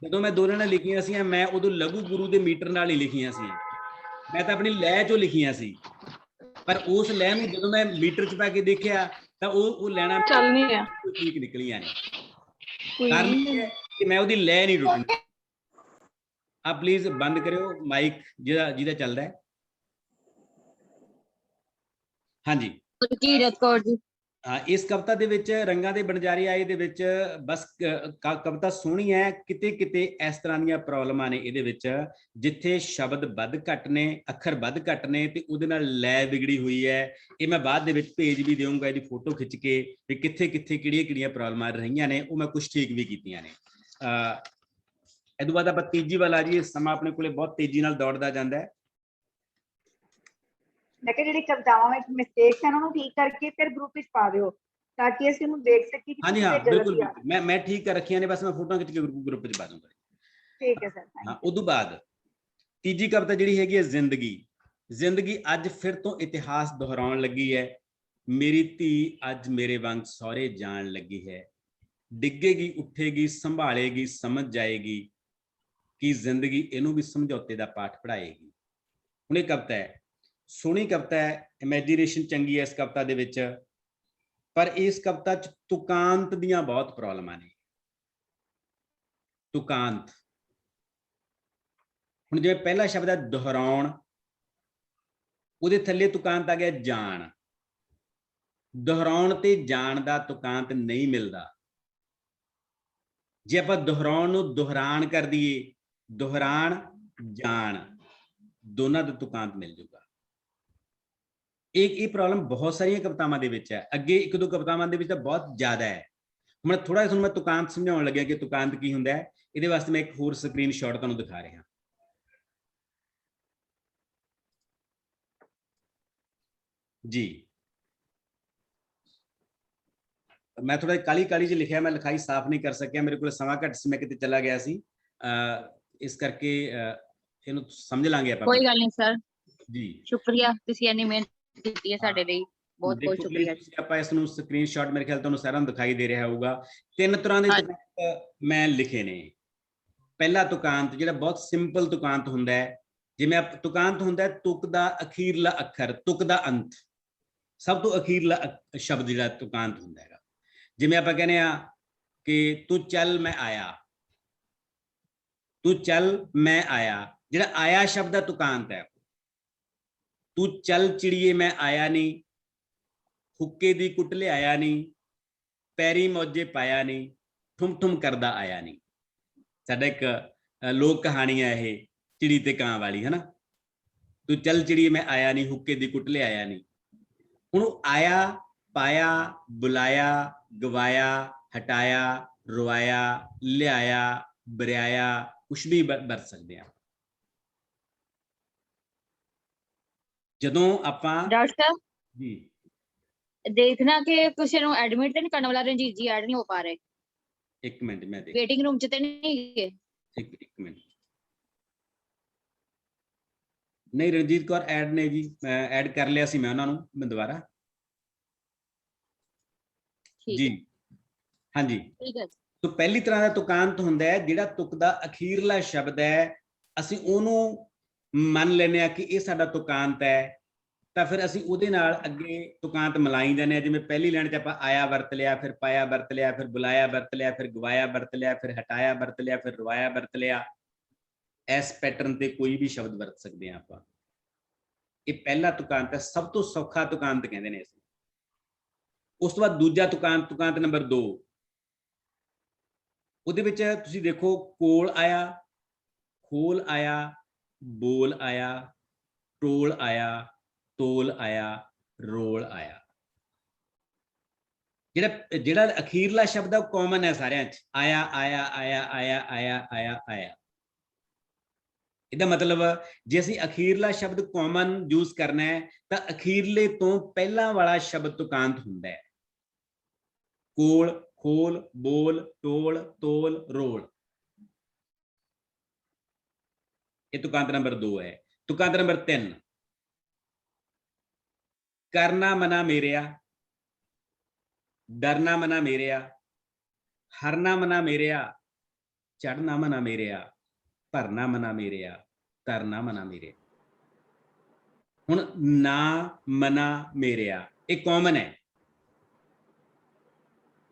ਜਦੋਂ ਮੈਂ 2 ਲੈਣਾ ਲਿਖੀਆਂ ਸੀ, ਮੈਂ ਉਦੋਂ ਲਘੂ ਗੁਰੂ ਦੇ ਮੀਟਰ ਨਾਲ ਹੀ ਲਿਖੀਆਂ ਸੀ। ਮੈਂ ਤਾਂ ਆਪਣੀ ਲੈਅ ਚੋਂ ਲਿਖੀਆਂ ਸੀ, ਪਰ ਉਸ ਲੈਅ ਨੂੰ ਜਦੋਂ ਮੈਂ ਮੀਟਰ ਚ ਪਾ ਕੇ ਦੇਖਿਆ ਤਾਂ ਉਹ ਲੈਣਾ ਚੱਲ ਨਹੀਂ ਰਿਹਾ ਠੀਕ ਨਿਕਲੀਆਂ ਨੇ। ਕੋਈ ਕਾਰਨ ਨਹੀਂ। ਇਹ ਹੈ ਕਿ ਮੈਂ ਉਹਦੀ ਲੈਅ ਨਹੀਂ ਰੁਕਣੀ। आप प्लीज बंद करो माइक ਜਿਹਦਾ ਚੱਲਦਾ ਹੈ। ਹਾਂਜੀ ਕੀਰਤ ਕੌਰ ਜੀ। ਹਾਂ, ਇਸ ਕਵਿਤਾ ਦੇ ਵਿੱਚ ਰੰਗਾਂ ਦੇ ਬਣਜਾਰੀ ਆਏ ਦੇ ਵਿੱਚ ਬਸ ਕਵਿਤਾ ਸੋਹਣੀ ਹੈ। ਕਿਤੇ ਕਿਤੇ ਇਸ ਤਰ੍ਹਾਂ ਦੀਆਂ ਪ੍ਰੋਬਲਮਾਂ ਨੇ ਇਹਦੇ ਵਿੱਚ, ਜਿੱਥੇ ਸ਼ਬਦ ਵੱਧ ਘੱਟ ਨੇ, ਅੱਖਰ ਵੱਧ ਘੱਟ ਨੇ ਤੇ ਉਹਦੇ ਨਾਲ ਲੈਅ ਵਿਗੜੀ ਹੋਈ ਹੈ। ਇਹ ਮੈਂ ਬਾਅਦ ਦੇ ਵਿੱਚ ਭੇਜ ਵੀ ਦੇਵਾਂਗਾ, ਇਹਦੀ ਫੋਟੋ ਖਿੱਚ ਕੇ, ਵੀ ਕਿੱਥੇ ਕਿੱਥੇ ਕਿਹੜੀਆਂ ਪ੍ਰੋਬਲਮਾਂ ਰਹੀਆਂ ਨੇ। ਉਹ ਮੈਂ ਕੁਝ ਠੀਕ ਵੀ ਕੀਤੀਆਂ ਨੇ। ਇਹ ਤੋਂ ਬਾਅਦ ਆਪਾਂ ਤੀਜੀ ਵਾਲਾ ਜੀ, ਸਮਾਂ ਆਪਣੇ ਕੋਲੇ ਬਹੁਤ ਤੇਜ਼ੀ ਨਾਲ ਦੌੜਦਾ ਜਾਂਦਾ ਹੈ। ਮੈਂ ਕਿਹਾ ਜਿਹੜੀ ਕਵਿਤਾਵਾਂ ਵਿੱਚ ਮਿਸਟੇਕਸ ਹਨ ਉਹਨੂੰ ਠੀਕ ਕਰਕੇ ਫਿਰ ਗਰੁੱਪ ਵਿੱਚ ਪਾ ਦਿਓ ਤਾਂ ਕਿ ਅਸੀਂ ਉਹਨੂੰ ਦੇਖ ਸਕੀਏ ਕਿ ਹਾਂਜੀ ਹਾਂ, ਕਿੱਥੇ ਗਲਤੀ ਬਿਲਕੁਲ ਆ। ਮੈਂ ਠੀਕ ਕਰ ਰੱਖੀਆਂ ਨੇ, ਬਸ ਮੈਂ ਫੋਟੋਆਂ ਖਿੱਚ ਕੇ ਗਰੁੱਪ ਚ ਪਾ ਦੂੰਗਾ। ਠੀਕ ਹੈ ਸਰ। ਹਾਂ, ਉਦੋਂ ਬਾਅਦ ਤੀਜੀ ਕਵਿਤਾ ਜਿਹੜੀ ਹੈਗੀ ਹੈ ਜ਼ਿੰਦਗੀ। ਜ਼ਿੰਦਗੀ ਅੱਜ ਫਿਰ ਤੋਂ ਇਤਿਹਾਸ ਦੁਹਰਾਉਣ ਲੱਗੀ ਹੈ। ਮੇਰੀ ਧੀ ਅੱਜ ਮੇਰੇ ਵਾਂਗ ਸਹੁਰੇ ਜਾਣ ਲੱਗੀ ਹੈ। ਡਿੱਗੇਗੀ, ਉੱਠੇਗੀ, ਸੰਭਾਲੇਗੀ, ਸਮਝ ਜਾਏਗੀ ਕਿ ਜ਼ਿੰਦਗੀ ਇਹਨੂੰ ਵੀ ਸਮਝੌਤੇ ਦਾ ਪਾਠ ਪੜ੍ਹਾਏਗੀ। ਹੁਣ ਇਹ ਕਵਿਤਾ ਹੈ, ਸੋਹਣੀ ਕਵਿਤਾ ਹੈ, ਇਮੈਜੀਨੇਸ਼ਨ ਚੰਗੀ ਹੈ ਇਸ ਕਵਿਤਾ ਦੇ ਵਿੱਚ, ਪਰ ਇਸ ਕਵਿਤਾ 'ਚ ਤੁਕਾਂਤ ਦੀਆਂ ਬਹੁਤ ਪ੍ਰੋਬਲਮਾਂ ਨੇ। ਤੁਕਾਂਤ, ਹੁਣ ਜਿਵੇਂ ਪਹਿਲਾ ਸ਼ਬਦ ਹੈ ਦੁਹਰਾਉਣ, ਉਹਦੇ ਥੱਲੇ ਤੁਕਾਂਤ ਆ ਗਿਆ ਜਾਣ। ਦੁਹਰਾਉਣ ਤੇ ਜਾਣ ਦਾ ਤੁਕਾਂਤ ਨਹੀਂ ਮਿਲਦਾ। ਜੇ ਆਪਾਂ ਦੁਹਰਾਉਣ ਨੂੰ ਦੁਹਰਾਨ ਕਰ ਦਈਏ, ਦੁਹਰਾਨ ਜਾਣ, ਦੋਨਾਂ ਦਾ ਤੁਕਾਂਤ ਮਿਲ ਜੂਗਾ। ਇਹ ਪ੍ਰੋਬਲਮ ਬਹੁਤ ਸਾਰੀਆਂ ਕਵਿਤਾਵਾਂ ਦੇ ਵਿੱਚ ਹੈ। ਅੱਗੇ 1-2 ਕਵਿਤਾਵਾਂ ਦੇ ਵਿੱਚ ਤਾਂ ਬਹੁਤ ਜ਼ਿਆਦਾ ਹੈ। ਹੁਣ ਥੋੜਾ ਜਿਹਾ ਤੁਹਾਨੂੰ ਮੈਂ ਤੁਕਾਂਤ ਸਮਝਾਉਣ ਲੱਗਿਆ ਕਿ ਤੁਕਾਂਤ ਕੀ ਹੁੰਦਾ ਹੈ। ਇਹਦੇ ਵਾਸਤੇ ਮੈਂ ਇੱਕ ਹੋਰ ਸਕਰੀਨਸ਼ਾਟ ਤੁਹਾਨੂੰ ਦਿਖਾ ਰਿਹਾ। ਜੀ, ਮੈਂ ਥੋੜਾ ਕਾਲੀ ਚ ਲਿਖਿਆ, ਮੈਂ ਲਿਖਾਈ ਸਾਫ਼ ਨਹੀਂ ਕਰ ਸਕਿਆ, ਮੇਰੇ ਕੋਲ ਸਮਾਂ ਘੱਟ ਸੀ, ਮੈਂ ਕਿਤੇ ਚਲਾ ਗਿਆ ਸੀ, ਇਸ ਕਰਕੇ ਇਹਨੂੰ ਸਮਝ ਲਾਂਗੇ ਆਪਾਂ। ਕੋਈ ਗੱਲ ਨਹੀਂ ਸਰ ਜੀ, ਸ਼ੁਕਰੀਆ, ਤੁਸੀਂ ਇੰਨੀ ਮਿਹਨਤ ਕੀਤੀ ਹੈ ਸਾਡੇ ਲਈ, ਬਹੁਤ ਬਹੁਤ ਸ਼ੁਕਰੀਆ। ਆਪਾਂ ਇਸ ਨੂੰ ਸਕਰੀਨਸ਼ਾਟ ਮੇਰੇ ਖਿਆਲ ਤੁਹਾਨੂੰ ਸਾਰਿਆਂ ਨੂੰ ਦਿਖਾਈ ਦੇ ਰਿਹਾ ਹੋਊਗਾ। 3 ਤਰ੍ਹਾਂ ਦੇ ਤੁਕਾਂਤ ਮੈਂ ਲਿਖੇ ਨੇ। ਪਹਿਲਾ ਤੁਕਾਂਤ ਜਿਹੜਾ ਬਹੁਤ ਸਿੰਪਲ ਤੁਕਾਂਤ ਹੁੰਦਾ ਹੈ, ਜਿਵੇਂ ਤੁਕਾਂਤ ਹੁੰਦਾ ਤੁਕ ਦਾ ਅਖੀਰਲਾ ਅੱਖਰ, ਤੁਕ ਦਾ ਅੰਤ, ਸਭ ਤੋਂ ਅਖੀਰਲਾ ਸ਼ਬਦ ਜਿਹੜਾ ਤੁਕਾਂਤ ਹੁੰਦਾ ਹੈਗਾ। ਜਿਵੇਂ ਆਪਾਂ ਕਹਿੰਦੇ ਆ ਕਿ ਤੂੰ ਚੱਲ ਮੈਂ ਆਇਆ, ਤੂੰ ਚੱਲ ਮੈਂ ਆਇਆ, ਜਿਹੜਾ ਆਇਆ ਸ਼ਬਦ ਦਾ ਤੁਕਾਂਤ ਹੈ। ਤੂੰ ਚੱਲ ਚਿੜੀਏ ਮੈਂ ਆਇਆ ਨਹੀਂ, ਹੁੱਕੇ ਦੀ ਕੁੱਟ ਲਿਆਇਆ ਨਹੀਂ, ਪੈਰੀ ਮੌਜੇ ਪਾਇਆ ਨਹੀਂ, ਠੁਮ ਠੁਮ ਕਰਦਾ ਆਇਆ ਨਹੀਂ। ਸਾਡਾ ਇੱਕ ਲੋਕ ਕਹਾਣੀ ਹੈ ਇਹ, ਚਿੜੀ ਤੇ ਕਾਂ ਵਾਲੀ, ਹੈ ਨਾ। ਤੂੰ ਚੱਲ ਚਿੜੀਏ ਮੈਂ ਆਇਆ ਨਹੀਂ, ਹੁੱਕੇ ਦੀ ਕੁੱਟ ਲਿਆਇਆ ਨਹੀਂ। ਹੁਣ ਆਇਆ, ਪਾਇਆ, ਬੁਲਾਇਆ, ਗਵਾਇਆ, ਹਟਾਇਆ, ਰਵਾਇਆ, ਲਿਆਇਆ, ਬਰਿਆਇਆ, ਕੁਛ ਵੀ ਵਰਤ ਸਕਦੇ ਆ। ਜਦੋਂ ਆਪਾਂ ਡਾਕਟਰ ਸਾਹਿਬ ਜੀ ਦੇਖਣਾ ਕਿ ਕਿਸੇ ਨੂੰ ਐਡਮਿਟ ਤੇ ਨਹੀਂ ਕਰਨ ਵਾਲਾ, ਰਣਜੀਤ ਜੀ ਐਡ ਨਹੀਂ ਹੋ ਪਾ ਰਹੇ। 1 ਮਿੰਟ ਮੈਂ ਦੇਖ, ਵੇਟਿੰਗ ਰੂਮ ਚ ਤੇ ਨਹੀਂ ਗਏ? ਇੱਕ ਮਿੰਟ, ਨਹੀਂ ਰਣਜੀਤ ਕੌਰ ਐਡ ਨੇ ਜੀ, ਐਡ ਕਰ ਲਿਆ ਸੀ ਮੈਂ ਉਹਨਾਂ ਨੂੰ, ਮੈਂ ਦੁਬਾਰਾ ਜੀ। ਹਾਂਜੀ, ਠੀਕ ਹੈ। तो पहली तरह का तुकांत हुंदा है जिहड़ा तुक दा अखीरला शब्द है, ਅਸੀਂ ਉਹਨੂੰ ਮੰਨ ਲੈਨੇ ਆ ਕਿ ਇਹ ਸਾਡਾ ਤੁਕਾਂਤ ਹੈ, ਤਾਂ ਫਿਰ ਅਸੀਂ ਉਹਦੇ ਨਾਲ ਅੱਗੇ ਤੁਕਾਂਤ ਮਿਲਾਈ ਜਾਂਦੇ ਆ। ਜਿਵੇਂ ਪਹਿਲੀ ਲਾਈਨ 'ਚ ਆਪਾਂ ਆਇਆ ਵਰਤ ਲਿਆ, ਫਿਰ ਪਾਇਆ ਵਰਤ ਲਿਆ, ਫਿਰ ਬੁਲਾਇਆ ਵਰਤ ਲਿਆ, ਫਿਰ ਗਵਾਇਆ ਵਰਤ ਲਿਆ, ਫਿਰ ਹਟਾਇਆ ਵਰਤ ਲਿਆ, ਫਿਰ ਰਵਾਇਆ ਵਰਤ ਲਿਆ। ਇਸ ਪੈਟਰਨ ਤੇ ਕੋਈ ਵੀ ਸ਼ਬਦ ਵਰਤ ਸਕਦੇ ਆ ਆਪਾਂ। ਇਹ ਪਹਿਲਾ ਤੁਕਾਂਤ ਹੈ, ਸਭ ਤੋਂ ਸੌਖਾ ਤੁਕਾਂਤ ਕਹਿੰਦੇ ਨੇ ਅਸੀਂ। ਉਸ ਤੋਂ ਬਾਅਦ ਦੂਜਾ ਤੁਕਾਂਤ, ਤੁਕਾਂਤ ਨੰਬਰ 2, ਉਹਦੇ ਵਿੱਚ ਤੁਸੀਂ ਦੇਖੋ ਕੋਲ ਆਇਆ, ਖੋਲ ਆਇਆ, ਬੋਲ ਆਇਆ, ਟੋਲ ਆਇਆ, ਤੋਲ ਆਇਆ, ਰੋਲ ਆਇਆ। ਜਿਹੜਾ ਜਿਹੜਾ ਅਖੀਰਲਾ ਸ਼ਬਦ ਹੈ ਉਹ ਕਾਮਨ ਹੈ ਸਾਰਿਆਂ 'ਚ, ਆਇਆ ਆਇਆ ਆਇਆ ਆਇਆ ਆਇਆ ਆਇਆ ਆਇਆ। ਇਹਦਾ ਮਤਲਬ ਜੇ ਅਸੀਂ ਅਖੀਰਲਾ ਸ਼ਬਦ ਕਾਮਨ ਯੂਜ਼ ਕਰਨਾ ਹੈ ਤਾਂ ਅਖੀਰਲੇ ਤੋਂ ਪਹਿਲਾਂ ਵਾਲਾ ਸ਼ਬਦ ਤੁਕਾਂਤ ਹੁੰਦਾ ਹੈ। ਕੋਲ, ਖੋਲ, ਬੋਲ, ਟੋਲ, ਤੋਲ, ਰੋਲ, ਇਹ ਤੁਕਾਂਤ ਨੰਬਰ 2 है। तुकांत नंबर 3, करना मना मेरेया, डरना मना मेरेया, हरना मना मेरेया, चढ़ना मना मेरेया, भरना मना मेरेया, तरना मना मेरेया। हुण ना मना मेरेया एक कॉमन है।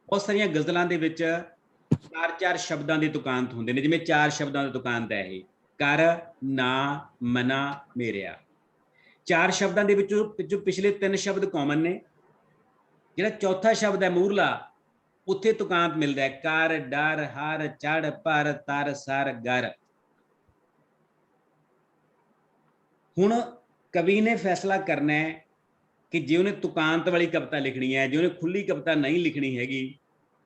बहुत सारिया गज़लां दे विच 4-4 शब्दां दे तुकांत हुंदे ने, जिवें 4 शब्दां दा तुकांत है ये, कर, ना, मना, मेरेया। 4 शब्दां दे विचों पिछले 3 शब्द कॉमन ने, जिहड़ा चौथा शब्द है मूरला उत्थे तुकांत मिलदा है, कर, डर, हर, चढ़, पर, तर, सर, गर। हुण कवि ने फैसला करना है कि जे उन्हें तुकांत वाली कविता लिखनी है, जे उन्हें खुली कविता नहीं लिखनी हैगी,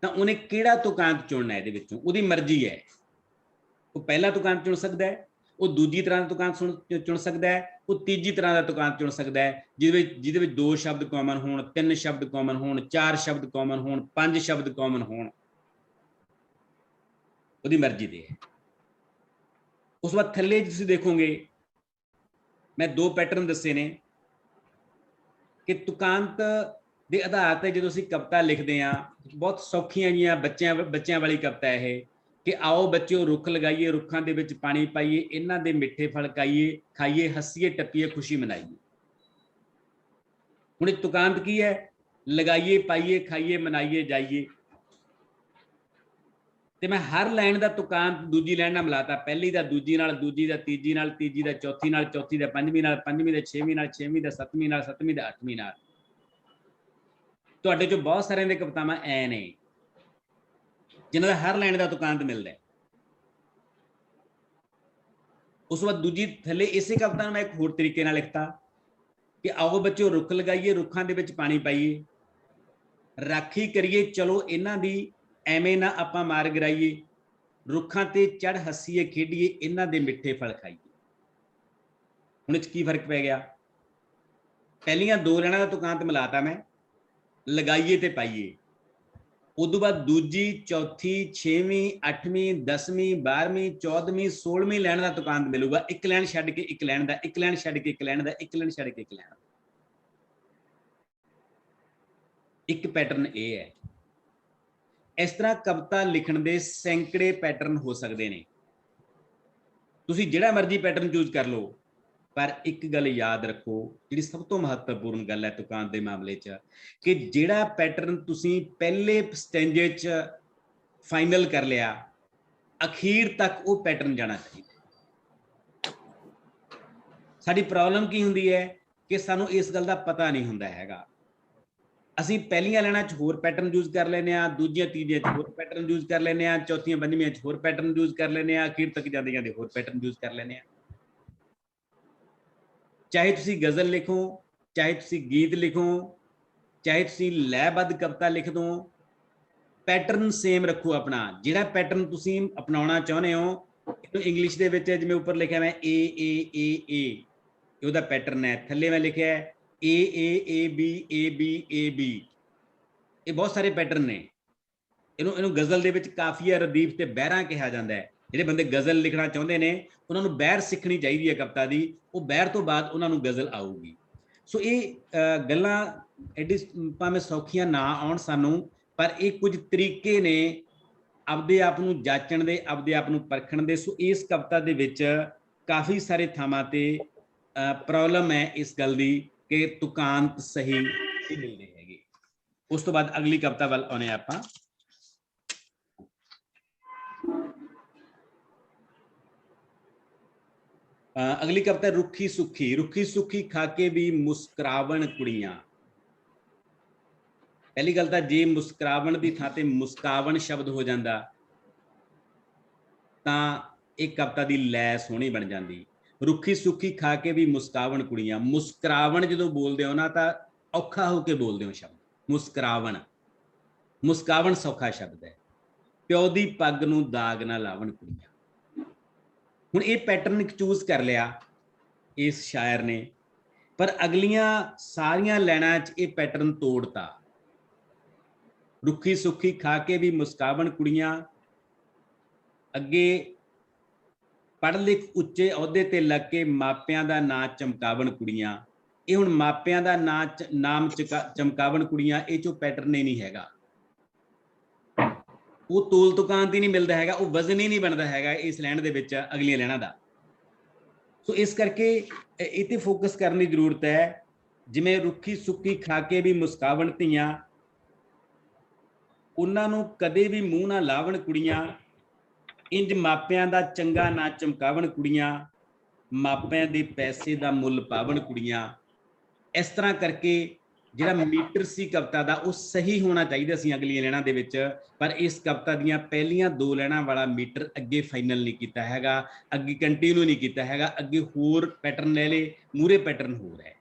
तां उन्हें किहड़ा तुकांत चुनना है। इहदे विचों उहदी मर्जी है, वो पहला तुकांत चुन सकता है, वो दूजी तरह का तुकांत चुन सकता है, वो तीजी तरह का तुकांत चुन सकता है, जिहदे विच 2 शब्द कॉमन होण, 3 शब्द कॉमन होण, 4 शब्द कॉमन होण, 5 शब्द कॉमन होण, उहदी मर्जी दे है। उस बाद थल्ले तुसीं देखोगे मैं 2 पैटर्न दस्से ने कि तुकांत दे आधार ते जदों असीं कविता लिखदे हां, बहुत सौखियां जिहियां बच्चियां वाली कविता है कि आओ बच्चों रुख लगाइए, रुखां दे विच पानी पाइए, इन्हां दे मिठे फल खाइए, हसीए टप्पीए, खुशी मनाइए। हुण तुकांत की है, लगाइए, पाइए, खाइए, मनाइए, जाइए। ते मैं हर लाइन दा तुकांत दूजी लाइन नाल मिलाता, पहली दा दूजी नाल, दूजी दा तीजी नाल, तीजी दा चौथी नाल, चौथी दा पंजवीं नाल, पंजवीं दा छेवीं नाल, छेवीं दा सतवीं नाल, सतवीं दा अठवीं नाल। तुहाडे चों बहुत सारिਆਂ दी कवितावां ऐ ने जिन्हां दा हर लाइन का तुकांत मिलता है। उस बाद दूजी थले इसे कविता मैं एक होर तरीके नाल लिखता कि आओ बच्चों रुख लगाइए, रुखां दे विच पानी पाइए, राखी करिए चलो इन्हां दी, एवें ना आपां मार गिराइए, रुखां ते चढ़ हसीए खेडिए, इन्हां दे मिठे फल खाइए। हुण इस की फर्क पै गया, पहलियां 2 लाइनां दा तुकांत मिलाता मैं, लगाइए ते पाइए, उदों बाद दूजी, चौथी, 6वीं, 8वीं, 10वीं, 12वीं, 14वीं, 16वीं लाइन का तुकांत मिलूगा, एक लाइन छड्ड के एक लाइन का, एक लाइन छड्ड के एक लाइन का, एक लाइन छड्ड के एक लाइन। एक पैटर्न ये है। इस तरह कविता लिखण दे सैकड़े पैटर्न हो सकते हैं, तुसीं जिहड़ा मर्जी पैटर्न चूज कर लो, पर एक गल याद रखो जिहड़ी सब तो महत्वपूर्ण गल है तुकांत के मामले च, कि जिहड़ा पैटर्न तुसीं पहले स्टैंजे च फाइनल कर लिया, अखीर तक वो पैटर्न जाना चाहिए। साडी प्रॉब्लम की हुंदी है कि सानू इस गल दा पता नहीं हुंदा हैगा। असीं पहलियां लाइनां च होर पैटर्न यूज कर लैंदे आ, दूजियां तीजियां च होर पैटर्न यूज कर लैंदे आ, चौथियां पंजवीं च होर पैटर्न यूज कर लैंदे आ, अखीर तक जांदे जांदे होर पैटर्न यूज कर लैंदे आ। चाहे तुसी गज़ल लिखो, चाहे तुसी गीत लिखो, चाहे तुसी लयबद्ध कविता लिख दो, पैटर्न सेम रखो अपना। जिहड़ा पैटर्न तुसी अपनाउणा चाहुंदे हो, इहनूं इंग्लिश दे विच जिवें उपर लिखिआ मैं ए ਉਹਦਾ पैटर्न है, थल्ले मैं लिखिआ ए, ये बहुत सारे पैटर्न ने। इहनूं गज़ल दे विच काफिया, रदीफ ते बहरा कहा जाता है। ਜਿਹੜੇ ਬੰਦੇ ਗਜ਼ਲ ਲਿਖਣਾ ਚਾਹੁੰਦੇ ਨੇ ਉਹਨਾਂ ਨੂੰ ਬਹਿਰ ਸਿੱਖਣੀ ਚਾਹੀਦੀ ਹੈ ਕਵਿਤਾ ਦੀ, ਉਹ ਬਹਿਰ ਤੋਂ ਬਾਅਦ ਉਹਨਾਂ ਨੂੰ ਗਜ਼ਲ ਆਊਗੀ। ਸੋ ਇਹ ਗੱਲਾਂ ਐਡੀ ਭਾਵੇਂ ਸੌਖੀਆਂ ਨਾ ਆਉਣ ਸਾਨੂੰ, ਪਰ ਇਹ ਕੁਝ ਤਰੀਕੇ ਨੇ ਆਪਦੇ ਆਪ ਨੂੰ ਜਾਚਣ ਦੇ, ਆਪਦੇ ਆਪ ਨੂੰ ਪਰਖਣ ਦੇ। ਸੋ ਇਸ ਕਵਿਤਾ ਦੇ ਵਿੱਚ ਕਾਫੀ ਸਾਰੇ ਥਾਵਾਂ ਤੇ ਪ੍ਰੋਬਲਮ ਹੈ ਇਸ ਗੱਲ ਦੀ ਕਿ ਤੁਕਾਂਤ ਸਹੀ ਨਹੀਂ ਮਿਲਦੇ ਹੈਗੇ। ਉਸ ਤੋਂ ਬਾਅਦ ਅਗਲੀ ਕਵਿਤਾ ਵੱਲ ਆਉਂਦੇ ਆਪਾਂ। अगली कविता रुखी सुखी। रुखी सुखी खाके भी मुस्कुरावन कुड़ियां। पहली गल तां जे मुस्कुरावन की थां ते मुस्कावन शब्द हो जाता ਤਾਂ ਇਹ ਕਵਿਤਾ ਦੀ ਲੈ ਸੋਹਣੀ ਬਣ ਜਾਂਦੀ। ਰੁੱਖੀ ਸੁੱਖੀ ਖਾ ਕੇ ਵੀ ਮੁਸਕਾਵਣ ਕੁੜੀਆਂ, ਮੁਸਕਰਾਵਣ ਜਦੋਂ ਬੋਲਦੇ ਹੋ ਨਾ ਤਾਂ ਔਖਾ ਹੋ ਕੇ ਬੋਲਦੇ ਹੋ ਸ਼ਬਦ ਮੁਸਕਰਾਵਣ। ਮੁਸਕਾਵਣ ਸੌਖਾ ਸ਼ਬਦ ਹੈ। ਪਿਓ ਦੀ ਪੱਗ ਨੂੰ ਦਾਗ ਨਾ ਲਾਵਣ ਕੁੜੀਆਂ। ਹੁਣ ਇਹ ਪੈਟਰਨ ਚੂਜ਼ ਕਰ ਲਿਆ ਇਸ ਸ਼ਾਇਰ ਨੇ, ਪਰ ਅਗਲੀਆਂ ਸਾਰੀਆਂ ਲਾਈਨਾਂ 'ਚ ਇਹ ਪੈਟਰਨ ਤੋੜਤਾ। ਰੁੱਖੀ ਸੁੱਖੀ ਖਾ ਕੇ ਵੀ ਮੁਸਕਾਵਣ ਕੁੜੀਆਂ, ਅੱਗੇ ਪੜ੍ਹ ਲਿਖ ਉੱਚੇ ਅਹੁਦੇ ਤੇ ਲੱਗ ਕੇ ਮਾਪਿਆਂ ਦਾ ਨਾਂ ਚਮਕਾਵਣ ਕੁੜੀਆਂ। ਇਹ ਹੁਣ ਮਾਪਿਆਂ ਦਾ ਨਾਮ ਚਮਕਾਵਣ ਕੁੜੀਆਂ, ਇਹ 'ਚੋਂ ਪੈਟਰਨ ਹੀ ਨਹੀਂ ਹੈਗਾ। ਉਹ ਤੋਲ ਤੁਕਾਂਤ ਹੀ ਨਹੀਂ ਮਿਲਦਾ ਹੈਗਾ, ਉਹ ਵਜ਼ਨ ਹੀ ਨਹੀਂ ਬਣਦਾ ਹੈਗਾ ਇਸ ਲਾਈਨ ਦੇ ਵਿੱਚ ਅਗਲੀਆਂ ਲਾਈਨਾਂ ਦਾ। ਸੋ ਇਸ ਕਰਕੇ ਇਹ ਤੇ ਫੋਕਸ ਕਰਨ ਦੀ ਜ਼ਰੂਰਤ ਹੈ। ਜਿਵੇਂ ਰੁੱਖੀ ਸੁੱਕੀ ਖਾ ਕੇ ਵੀ ਮੁਸਕਾਵਣ ਧੀਆਂ, ਉਹਨਾਂ ਨੂੰ ਕਦੇ ਵੀ ਮੂੰਹ ਨਾ ਲਾਵਣ ਕੁੜੀਆਂ। ਇੰਜ ਮਾਪਿਆਂ ਦਾ ਚੰਗਾ ਨਾ ਚਮਕਾਵਣ ਕੁੜੀਆਂ, ਮਾਪਿਆਂ ਦੇ ਪੈਸੇ ਦਾ ਮੁੱਲ ਪਾਵਣ ਕੁੜੀਆਂ। ਇਸ ਤਰ੍ਹਾਂ ਕਰਕੇ ਜਿਹੜਾ ਮੀਟਰ ਸੀ ਕਵਿਤਾ ਦਾ ਉਹ ਸਹੀ ਹੋਣਾ ਚਾਹੀਦਾ ਸੀ ਅਗਲੀਆਂ ਲਾਈਨਾਂ ਦੇ ਵਿੱਚ, ਪਰ ਇਸ ਕਵਿਤਾ ਦੀਆਂ ਪਹਿਲੀਆਂ 2 ਲਾਈਨਾਂ ਵਾਲਾ ਮੀਟਰ ਅੱਗੇ ਫਾਈਨਲ ਨਹੀਂ ਕੀਤਾ ਹੈਗਾ, ਅੱਗੇ ਕੰਟੀਨਿਊ ਨਹੀਂ ਕੀਤਾ ਹੈਗਾ, ਅੱਗੇ ਹੋਰ ਪੈਟਰਨ ਲੈ ਲਏ, ਮੂਰੇ ਪੈਟਰਨ ਹੋਰ ਹੈ।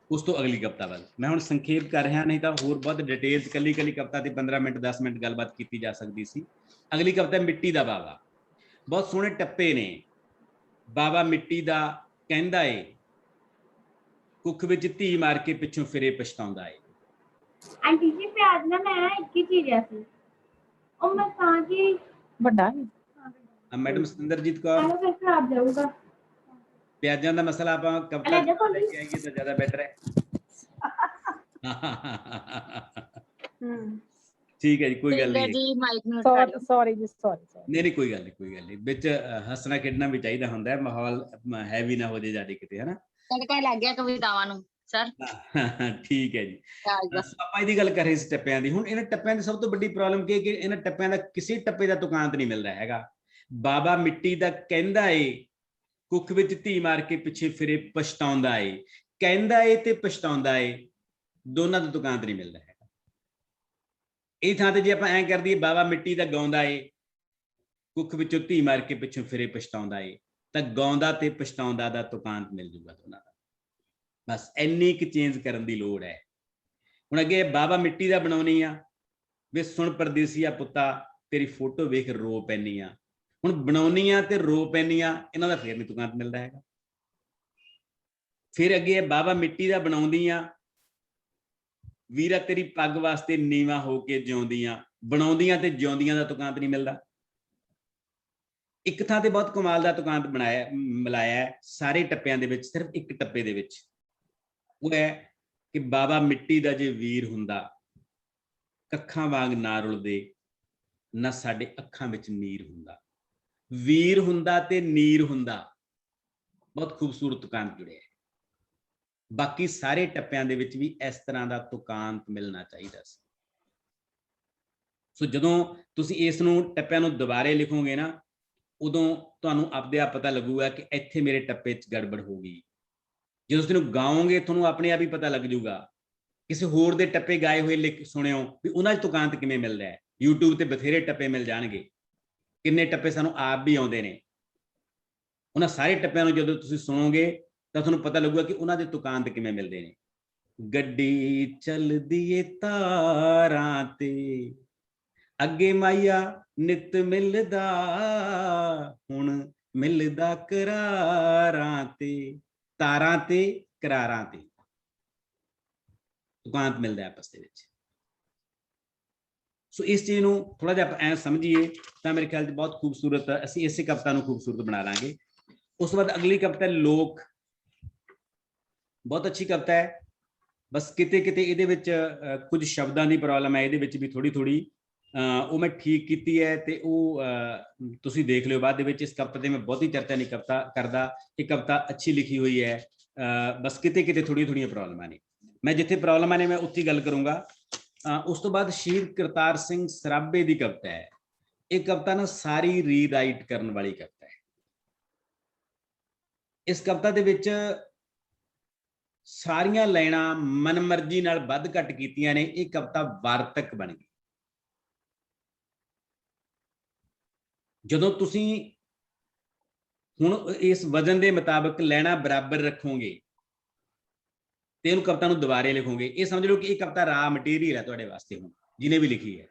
ਉਸ ਤੋਂ ਅਗਲੀ ਕਵਿਤਾ ਵੱਲ ਮੈਂ ਹੁਣ ਸੰਖੇਪ ਕਰ ਰਿਹਾ, ਨਹੀਂ ਤਾਂ ਹੋਰ ਬਹੁਤ ਡਿਟੇਲ ਕੱਲੀ ਕਵਿਤਾ ਤੇ 15 ਮਿੰਟ 10 ਮਿੰਟ ਗੱਲਬਾਤ ਕੀਤੀ ਜਾ ਸਕਦੀ ਸੀ। ਅਗਲੀ ਕਵਿਤਾ ਮਿੱਟੀ ਦਾ ਬਾਵਾ। ਬਹੁਤ ਸੋਹਣੇ ਟੱਪੇ ਨੇ। ਬਾਵਾ ਮਿੱਟੀ ਦਾ ਕਹਿੰਦਾ ਏ, ਕੁੱਖ ਵਿੱਚ ਧੀ ਮਾਰ ਕੇ ਪਿੱਛੋਂ ਫਿਰੇ ਪਛਤਾਉਂਦਾ ਏ। ਆਂਟੀ ਜੀ ਪਿਆਜ਼ ਨਾ ਮੈਂ ਇੱਕ ਹੀ ਚੀਰਿਆ ਸੀ, ਉਹ ਮੈਂ ਤਾਂ ਕਿ ਵੱਡਾ ਮੈਡਮ ਸਤਿੰਦਰਜੀਤ ਕੌਰ, ਫਿਰ ਖਰਾਬ ਜਾਊਗਾ। ਪਿਆਜ਼ਾਂ ਦਾ ਮਸਲਾ ਆਪਾਂ ਕਵਿਤਾ ਲੈ ਕੇ ਆਈਏ ਤਾਂ ਜ਼ਿਆਦਾ ਬੈਟਰ ਹੈ। ਠੀਕ ਹੈ ਜੀ, ਕੋਈ ਗੱਲ ਨਹੀਂ ਜੀ, ਮਾਈਕ ਨੂੰ ਹਟਾ ਦਿਓ। ਸੌਰੀ ਜੀ, ਸੌਰੀ। ਨਹੀਂ ਕੋਈ ਗੱਲ ਨਹੀਂ, ਕੋਈ ਗੱਲ ਨਹੀਂ। ਵਿੱਚ ਹੱਸਣਾ ਖੇਡਣਾ ਵੀ ਚਾਹੀਦਾ ਹੁੰਦਾ ਹੈ, ਮਾਹੌਲ ਹੈਵੀ ਨਾ ਹੋ ਜੇ ਜਾਡੇ ਕਿਤੇ, ਹਨਾ। ਤੜਕਾ ਲੱਗ ਗਿਆ ਕਵਿਤਾਵਾਂ ਨੂੰ ਸਰ। ਠੀਕ ਹੈ ਜੀ। ਆਪਾਂ ਇਹਦੀ ਗੱਲ ਕਰ ਰਹੇ ਸੀ ਟੱਪਿਆਂ ਦੀ। ਹੁਣ ਇਹਨਾਂ ਟੱਪਿਆਂ ਦੀ ਸਭ ਤੋਂ ਵੱਡੀ ਪ੍ਰੋਬਲਮ ਕੀ ਹੈ ਕਿ ਇਹਨਾਂ ਟੱਪਿਆਂ ਦਾ ਕਿਸੇ ਟੱਪੇ ਦਾ ਤੁਕਾਂਤ ਨਹੀਂ ਮਿਲਦਾ ਹੈਗਾ। ਬਾਬਾ ਮਿੱਟੀ ਦਾ ਕਹਿੰਦਾ ਏ, ਕੁੱਖ ਵਿੱਚ ਧੀ ਮਾਰ ਕੇ ਪਿੱਛੇ ਫਿਰੇ ਪਛਤਾਉਂਦਾ ਏ। ਕਹਿੰਦਾ ਏ ਤੇ ਪਛਤਾਉਂਦਾ ਏ, ਦੋਨਾਂ ਦਾ ਤੁਕਾਂਤ ਨਹੀਂ ਮਿਲਦਾ ਹੈਗਾ। ਇਹ ਥਾਂ ਤੇ ਜੇ ਆਪਾਂ ਐਂ ਕਰ ਦਈਏ, ਬਾਬਾ ਮਿੱਟੀ ਦਾ ਗਾਉਂਦਾ ਏ, ਕੁੱਖ ਵਿੱਚੋਂ ਧੀ ਮਾਰ ਕੇ ਪਿੱਛੋਂ ਫਿਰੇ ਪਛਤਾਉਂਦਾ ਏ, ਤਾਂ ਗਾਉਂਦਾ ਤੇ ਪਛਤਾਉਂਦਾ ਦਾ ਤੁਕਾਂਤ ਮਿਲ ਜੂਗਾ ਦੋਨਾਂ ਦਾ। ਬਸ ਇੰਨੀ ਕੁ ਚੇਂਜ ਕਰਨ ਦੀ ਲੋੜ ਹੈ। ਹੁਣ ਅੱਗੇ ਬਾਬਾ ਮਿੱਟੀ ਦਾ ਬਣਾਉਣੀ ਆ, ਵੇ ਸੁਣ ਪਰਦੇਸੀਆ ਪੁੱਤਾ ਤੇਰੀ ਫੋਟੋ ਵੇਖ ਰੋ ਪੈਨੀ ਆ। ਹੁਣ ਬਣਾਉਣੀ ਆ ਤੇ ਰੋ ਪੈਨੀ ਆ, ਇਹਨਾਂ ਦਾ ਫੇਰ ਨਹੀਂ ਤੁਕਾਂਤ ਮਿਲਦਾ ਹੈਗਾ। ਫਿਰ ਅੱਗੇ ਬਾਬਾ ਮਿੱਟੀ ਦਾ ਬਣਾਉਂਦੀ ਆ, ਵੀਰਾ ਤੇਰੀ ਪੱਗ ਵਾਸਤੇ ਨੀਵਾਂ ਹੋ ਕੇ ਜਿਉਂਦੀਆਂ। ਬਣਾਉਂਦੀਆਂ ਤੇ ਜਿਉਂਦੀਆਂ ਦਾ ਤੁਕਾਂਤ ਨਹੀਂ ਮਿਲਦਾ। ਇੱਕ ਥਾਂ ਤੇ ਬਹੁਤ ਕਮਾਲ ਦਾ ਤੁਕਾਂਤ ਮਿਲਾਇਆ ਸਾਰੇ ਟੱਪਿਆਂ ਦੇ ਵਿੱਚ, ਸਿਰਫ ਇੱਕ ਟੱਪੇ ਦੇ ਵਿੱਚ। ਉਹ ਹੈ ਕਿ ਬਾਬਾ ਮਿੱਟੀ ਦਾ ਜੇ ਵੀਰ ਹੁੰਦਾ, ਕੱਖਾਂ ਵਾਂਗ ਨਾ ਰੁਲਦੇ, ਨਾ ਸਾਡੇ ਅੱਖਾਂ ਵਿੱਚ ਨੀਰ ਹੁੰਦਾ। ਵੀਰ ਹੁੰਦਾ ਤੇ ਨੀਰ ਹੁੰਦਾ, ਬਹੁਤ ਖੂਬਸੂਰਤ ਤੁਕਾਂਤ ਜੁੜਿਆ ਹੈ। ਬਾਕੀ ਸਾਰੇ ਟੱਪਿਆਂ ਦੇ ਵਿੱਚ ਵੀ ਇਸ ਤਰ੍ਹਾਂ ਦਾ ਤੁਕਾਂਤ ਮਿਲਣਾ ਚਾਹੀਦਾ ਸੀ। ਸੋ ਜਦੋਂ ਤੁਸੀਂ ਇਸ ਨੂੰ ਟੱਪਿਆਂ ਨੂੰ ਦੁਬਾਰੇ ਲਿਖੋਗੇ ਨਾ, ਉਦੋਂ ਤੁਹਾਨੂੰ ਆਪਦੇ ਆਪ ਪਤਾ ਲੱਗੂਗਾ ਕਿ ਇੱਥੇ ਮੇਰੇ ਟੱਪੇ 'ਚ ਗੜਬੜ ਹੋ ਗਈ। ਜਦੋਂ ਤੁਸੀਂ ਇਹਨੂੰ ਗਾਓਗੇ ਤੁਹਾਨੂੰ ਆਪਣੇ ਆਪ ਹੀ ਪਤਾ ਲੱਗ ਜਾਊਗਾ। ਕਿਸੇ ਹੋਰ ਦੇ ਟੱਪੇ ਗਾਏ ਹੋਏ ਲਿਖ ਸੁਣਿਓ ਵੀ ਉਹਨਾਂ 'ਚ ਤੁਕਾਂਤ ਕਿਵੇਂ ਮਿਲਦਾ ਹੈ। YouTube ਤੇ ਬਥੇਰੇ ਟੱਪੇ ਮਿਲ ਜਾਣਗੇ, ਕਿੰਨੇ ਟੱਪੇ ਸਾਨੂੰ ਆਪ ਵੀ ਆਉਂਦੇ ਨੇ। ਉਹਨਾਂ ਸਾਰੇ ਟੱਪਿਆਂ ਨੂੰ ਜਦੋਂ ਤੁਸੀਂ ਸੁਣੋਗੇ ਤਾਂ ਤੁਹਾਨੂੰ ਪਤਾ ਲੱਗੂਗਾ ਕਿ ਉਹਨਾਂ ਦੇ ਤੁਕਾਂਤ ਕਿਵੇਂ ਮਿਲਦੇ ਨੇ। ਗੱਡੀ ਚੱਲਦੀ ਏ ਤਾਰਾਂ ਤੇ, ਅੱਗੇ ਮਾਈਆ ਨਿਤ ਮਿਲਦਾ, ਹੁਣ ਮਿਲਦਾ ਕਰਾਰਾਂ ਤੇ। ਤਾਰਾਂ ਤੇ ਕਰਾਰਾਂ ਤੇ ਤੁਕਾਂਤ ਮਿਲਦਾ ਆਪਸ ਦੇ ਵਿੱਚ। ਸੋ ਇਸ ਚੀਜ਼ ਨੂੰ ਥੋੜਾ ਜਿਹਾ ਆਪਾਂ ਐਂ ਸਮਝੀਏ ਤਾਂ ਮੇਰੇ ਖਿਆਲ 'ਚ ਬਹੁਤ ਖੂਬਸੂਰਤ, ਅਸੀਂ ਇਸੇ ਕਵਿਤਾ ਨੂੰ ਖੂਬਸੂਰਤ ਬਣਾ ਲਾਂਗੇ। ਉਸ ਤੋਂ ਬਾਅਦ ਅਗਲੀ ਕਵਿਤਾ ਲੋਕ, ਬਹੁਤ ਅੱਛੀ ਕਵਿਤਾ ਹੈ। ਬਸ ਕਿਤੇ ਕਿਤੇ ਇਹਦੇ ਵਿੱਚ ਕੁਝ ਸ਼ਬਦਾਂ ਦੀ ਪ੍ਰੋਬਲਮ ਹੈ, ਇਹਦੇ ਵਿੱਚ ਵੀ ਥੋੜੀ ਉਹ ਮੈਂ ਠੀਕ ਕੀਤੀ ਹੈ, ਤੇ ਉਹ ਤੁਸੀਂ ਦੇਖ ਲਿਓ ਬਾਅਦ ਦੇ ਵਿੱਚ। ਇਸ ਕਵਿਤਾ ਤੇ ਮੈਂ ਬਹੁਤੀ ਚਰਚਾ ਨਹੀਂ ਕਰਦਾ। ਇਹ ਕਵਿਤਾ ਅੱਛੀ ਲਿਖੀ ਹੋਈ ਹੈ, ਬਸ ਕਿਤੇ ਕਿਤੇ ਥੋੜੀਆਂ ਪ੍ਰੋਬਲਮਾਂ ਨੇ। ਮੈਂ ਜਿੱਥੇ ਪ੍ਰੋਬਲਮਾਂ ਨੇ ਮੈਂ ਉੱਥੇ ਗੱਲ ਕਰੂੰਗਾ। ਉਸ ਤੋਂ ਬਾਅਦ ਸ਼ਹੀਦ ਕਰਤਾਰ ਸਿੰਘ ਸਰਾਭੇ ਦੀ ਕਵਿਤਾ ਹੈ। ਇਹ ਕਵਿਤਾ ਨਾ ਸਾਰੀ ਰੀਰਾਈਟ ਕਰਨ ਵਾਲੀ ਕਵਿਤਾ ਹੈ। ਇਸ ਕਵਿਤਾ ਦੇ ਵਿੱਚ ਸਾਰੀਆਂ ਲਾਈਨਾਂ ਮਨਮਰਜ਼ੀ ਨਾਲ ਵੱਧ ਘੱਟ ਕੀਤੀਆਂ ਨੇ। ਇਹ ਕਵਿਤਾ ਵਾਰਤਕ ਬਣ ਗਈ। ਜਦੋਂ ਤੁਸੀਂ ਹੁਣ ਇਸ ਵਜ਼ਨ ਦੇ ਮੁਤਾਬਕ ਲੈਣਾ ਬਰਾਬਰ ਰੱਖੋਗੇ ਤੇ ਇਹਨੂੰ ਕਵਿਤਾ ਨੂੰ ਦੁਬਾਰੇ ਲਿਖੋਗੇ, ਇਹ ਸਮਝ ਲਓ ਕਿ ਇਹ ਕਵਿਤਾ ਰਾ ਮਟੀਰੀਅਲ ਹੈ ਤੁਹਾਡੇ ਵਾਸਤੇ। ਹੁਣ ਜਿਹਨੇ ਵੀ ਲਿਖੀ ਹੈ,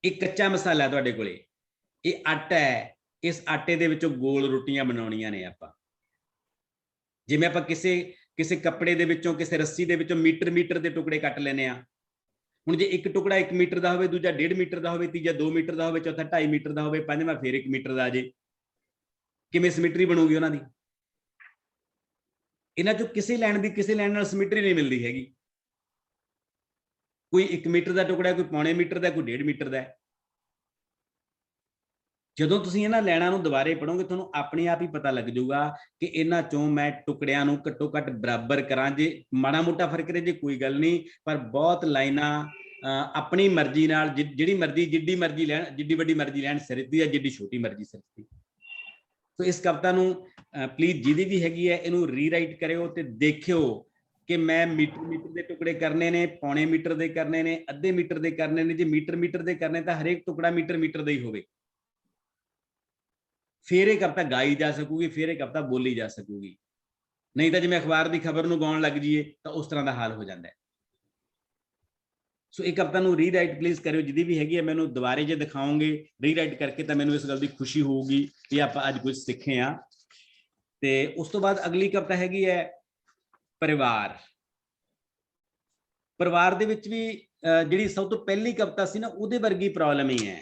ਇਹ ਕੱਚਾ ਮਸਾਲਾ ਤੁਹਾਡੇ ਕੋਲੇ, ਇਹ ਆਟਾ ਹੈ, ਇਸ ਆਟੇ ਦੇ ਵਿੱਚੋਂ ਗੋਲ ਰੋਟੀਆਂ ਬਣਾਉਣੀਆਂ ਨੇ ਆਪਾਂ। ਜਿਵੇਂ ਆਪਾਂ ਕਿਸੇ ਕੱਪੜੇ ਦੇ ਵਿੱਚੋਂ, ਕਿਸੇ ਰੱਸੀ ਦੇ ਵਿੱਚੋਂ ਮੀਟਰ ਦੇ ਟੁਕੜੇ ਕੱਟ ਲੈਨੇ ਆ। ਹੁਣ ਜੇ ਇੱਕ ਟੁਕੜਾ 1 ਮੀਟਰ ਦਾ ਹੋਵੇ, ਦੂਜਾ 1.5 ਮੀਟਰ ਦਾ ਹੋਵੇ, ਤੀਜਾ 2 ਮੀਟਰ ਦਾ ਹੋਵੇ, ਚੌਥਾ 2.5 ਮੀਟਰ ਦਾ ਹੋਵੇ, ਪੰਜਵਾਂ ਫਿਰ 1 ਮੀਟਰ ਦਾ ਆ ਜੇ, ਕਿਵੇਂ ਸਿਮੈਟਰੀ ਬਣੂਗੀ ਉਹਨਾਂ ਦੀ? ਇਹਨਾਂ ਚੋਂ ਕਿਸੇ ਲਾਈਨ ਨਾਲ ਸਿਮੈਟਰੀ ਨਹੀਂ ਮਿਲਦੀ ਹੈਗੀ। ਕੋਈ 1 ਮੀਟਰ ਦਾ ਟੁਕੜਾ, ਕੋਈ ਪੌਣੇ ਮੀਟਰ ਦਾ, ਕੋਈ 1.5 ਮੀਟਰ ਦਾ। ਜਦੋਂ ਤੁਸੀਂ ਇਹਨਾਂ ਲਾਈਨਾਂ ਨੂੰ ਦੁਬਾਰੇ ਪੜੋਗੇ, ਤੁਹਾਨੂੰ ਆਪਣੇ ਆਪ ਹੀ ਪਤਾ ਲੱਗ ਜਾਊਗਾ ਕਿ ਇਹਨਾਂ ਚੋਂ ਮੈਂ ਟੁਕੜਿਆਂ ਨੂੰ ਘੱਟੋ ਘੱਟ ਬਰਾਬਰ ਕਰਾਂ। ਜੇ ਮਾੜਾ ਮੋਟਾ ਫਰਕ ਰਹੇ ਜੇ ਕੋਈ ਗੱਲ ਨਹੀਂ, ਪਰ ਬਹੁਤ ਲਾਈਨਾਂ ਆਪਣੀ ਮਰਜ਼ੀ ਨਾਲ ਜਿਹੜੀ ਮਰਜ਼ੀ, ਜਿੱਡੀ ਮਰਜ਼ੀ ਲੈਣ, ਜਿੱਡੀ ਵੱਡੀ ਮਰਜ਼ੀ ਲੈਣ ਸਿਰਦੀ ਹੈ, ਜਿੱਡੀ ਛੋਟੀ ਮਰਜ਼ੀ ਸਿਰਦੀ। ਸੋ ਇਸ ਕਵਿਤਾ ਨੂੰ ਪਲੀਜ਼ ਜਿਹਦੀ ਵੀ ਹੈਗੀ ਹੈ ਇਹਨੂੰ ਰੀਰਾਈਟ ਕਰਿਓ ਤੇ ਦੇਖਿਓ ਕਿ ਮੈਂ ਮੀਟਰ ਦੇ ਟੁਕੜੇ ਕਰਨੇ ਨੇ, ਪੌਣੇ ਮੀਟਰ ਦੇ ਕਰਨੇ ਨੇ, ਅੱਧੇ ਮੀਟਰ ਦੇ ਕਰਨੇ ਨੇ। ਜੇ ਮੀਟਰ ਦੇ ਕਰਨੇ ਤਾਂ ਹਰੇਕ ਟੁਕੜਾ ਮੀਟਰ ਦਾ ਹੀ ਹੋਵੇ, ਫਿਰ ਇਹ ਕਵਿਤਾ ਗਾਈ ਜਾ ਸਕੂਗੀ, ਫਿਰ ਇਹ ਕਵਿਤਾ ਬੋਲੀ ਜਾ ਸਕੂਗੀ। ਨਹੀਂ ਤਾਂ ਜਿਵੇਂ ਅਖਬਾਰ ਦੀ ਖਬਰ ਨੂੰ ਗਾਉਣ ਲੱਗ ਜਾਈਏ ਤਾਂ ਉਸ ਤਰ੍ਹਾਂ ਦਾ ਹਾਲ ਹੋ ਜਾਂਦਾ ਹੈ। ਸੋ ਇਹ ਕਵਿਤਾ ਨੂੰ ਰੀਰਾਈਟ ਪਲੀਜ਼ ਕਰਿਓ ਜਿਹਦੀ ਵੀ ਹੈਗੀ ਹੈ। ਮੈਨੂੰ ਦੁਬਾਰੇ ਜੇ ਦਿਖਾਓਗੇ ਰੀਰਾਈਟ ਕਰਕੇ ਤਾਂ ਮੈਨੂੰ ਇਸ ਗੱਲ ਦੀ ਖੁਸ਼ੀ ਹੋਊਗੀ ਕਿ ਆਪਾਂ ਅੱਜ ਕੁਝ ਸਿੱਖੇ ਆ। ਤੇ ਉਸ ਤੋਂ ਬਾਅਦ ਅਗਲੀ ਕਵਿਤਾ ਹੈਗੀ ਹੈ ਪਰਿਵਾਰ। ਪਰਿਵਾਰ ਦੇ ਵਿੱਚ ਵੀ ਜਿਹੜੀ ਸਭ ਤੋਂ ਪਹਿਲੀ ਕਵਿਤਾ ਸੀ ਨਾ, ਉਹਦੇ ਵਰਗੀ ਪ੍ਰੋਬਲਮ ਹੀ ਹੈ।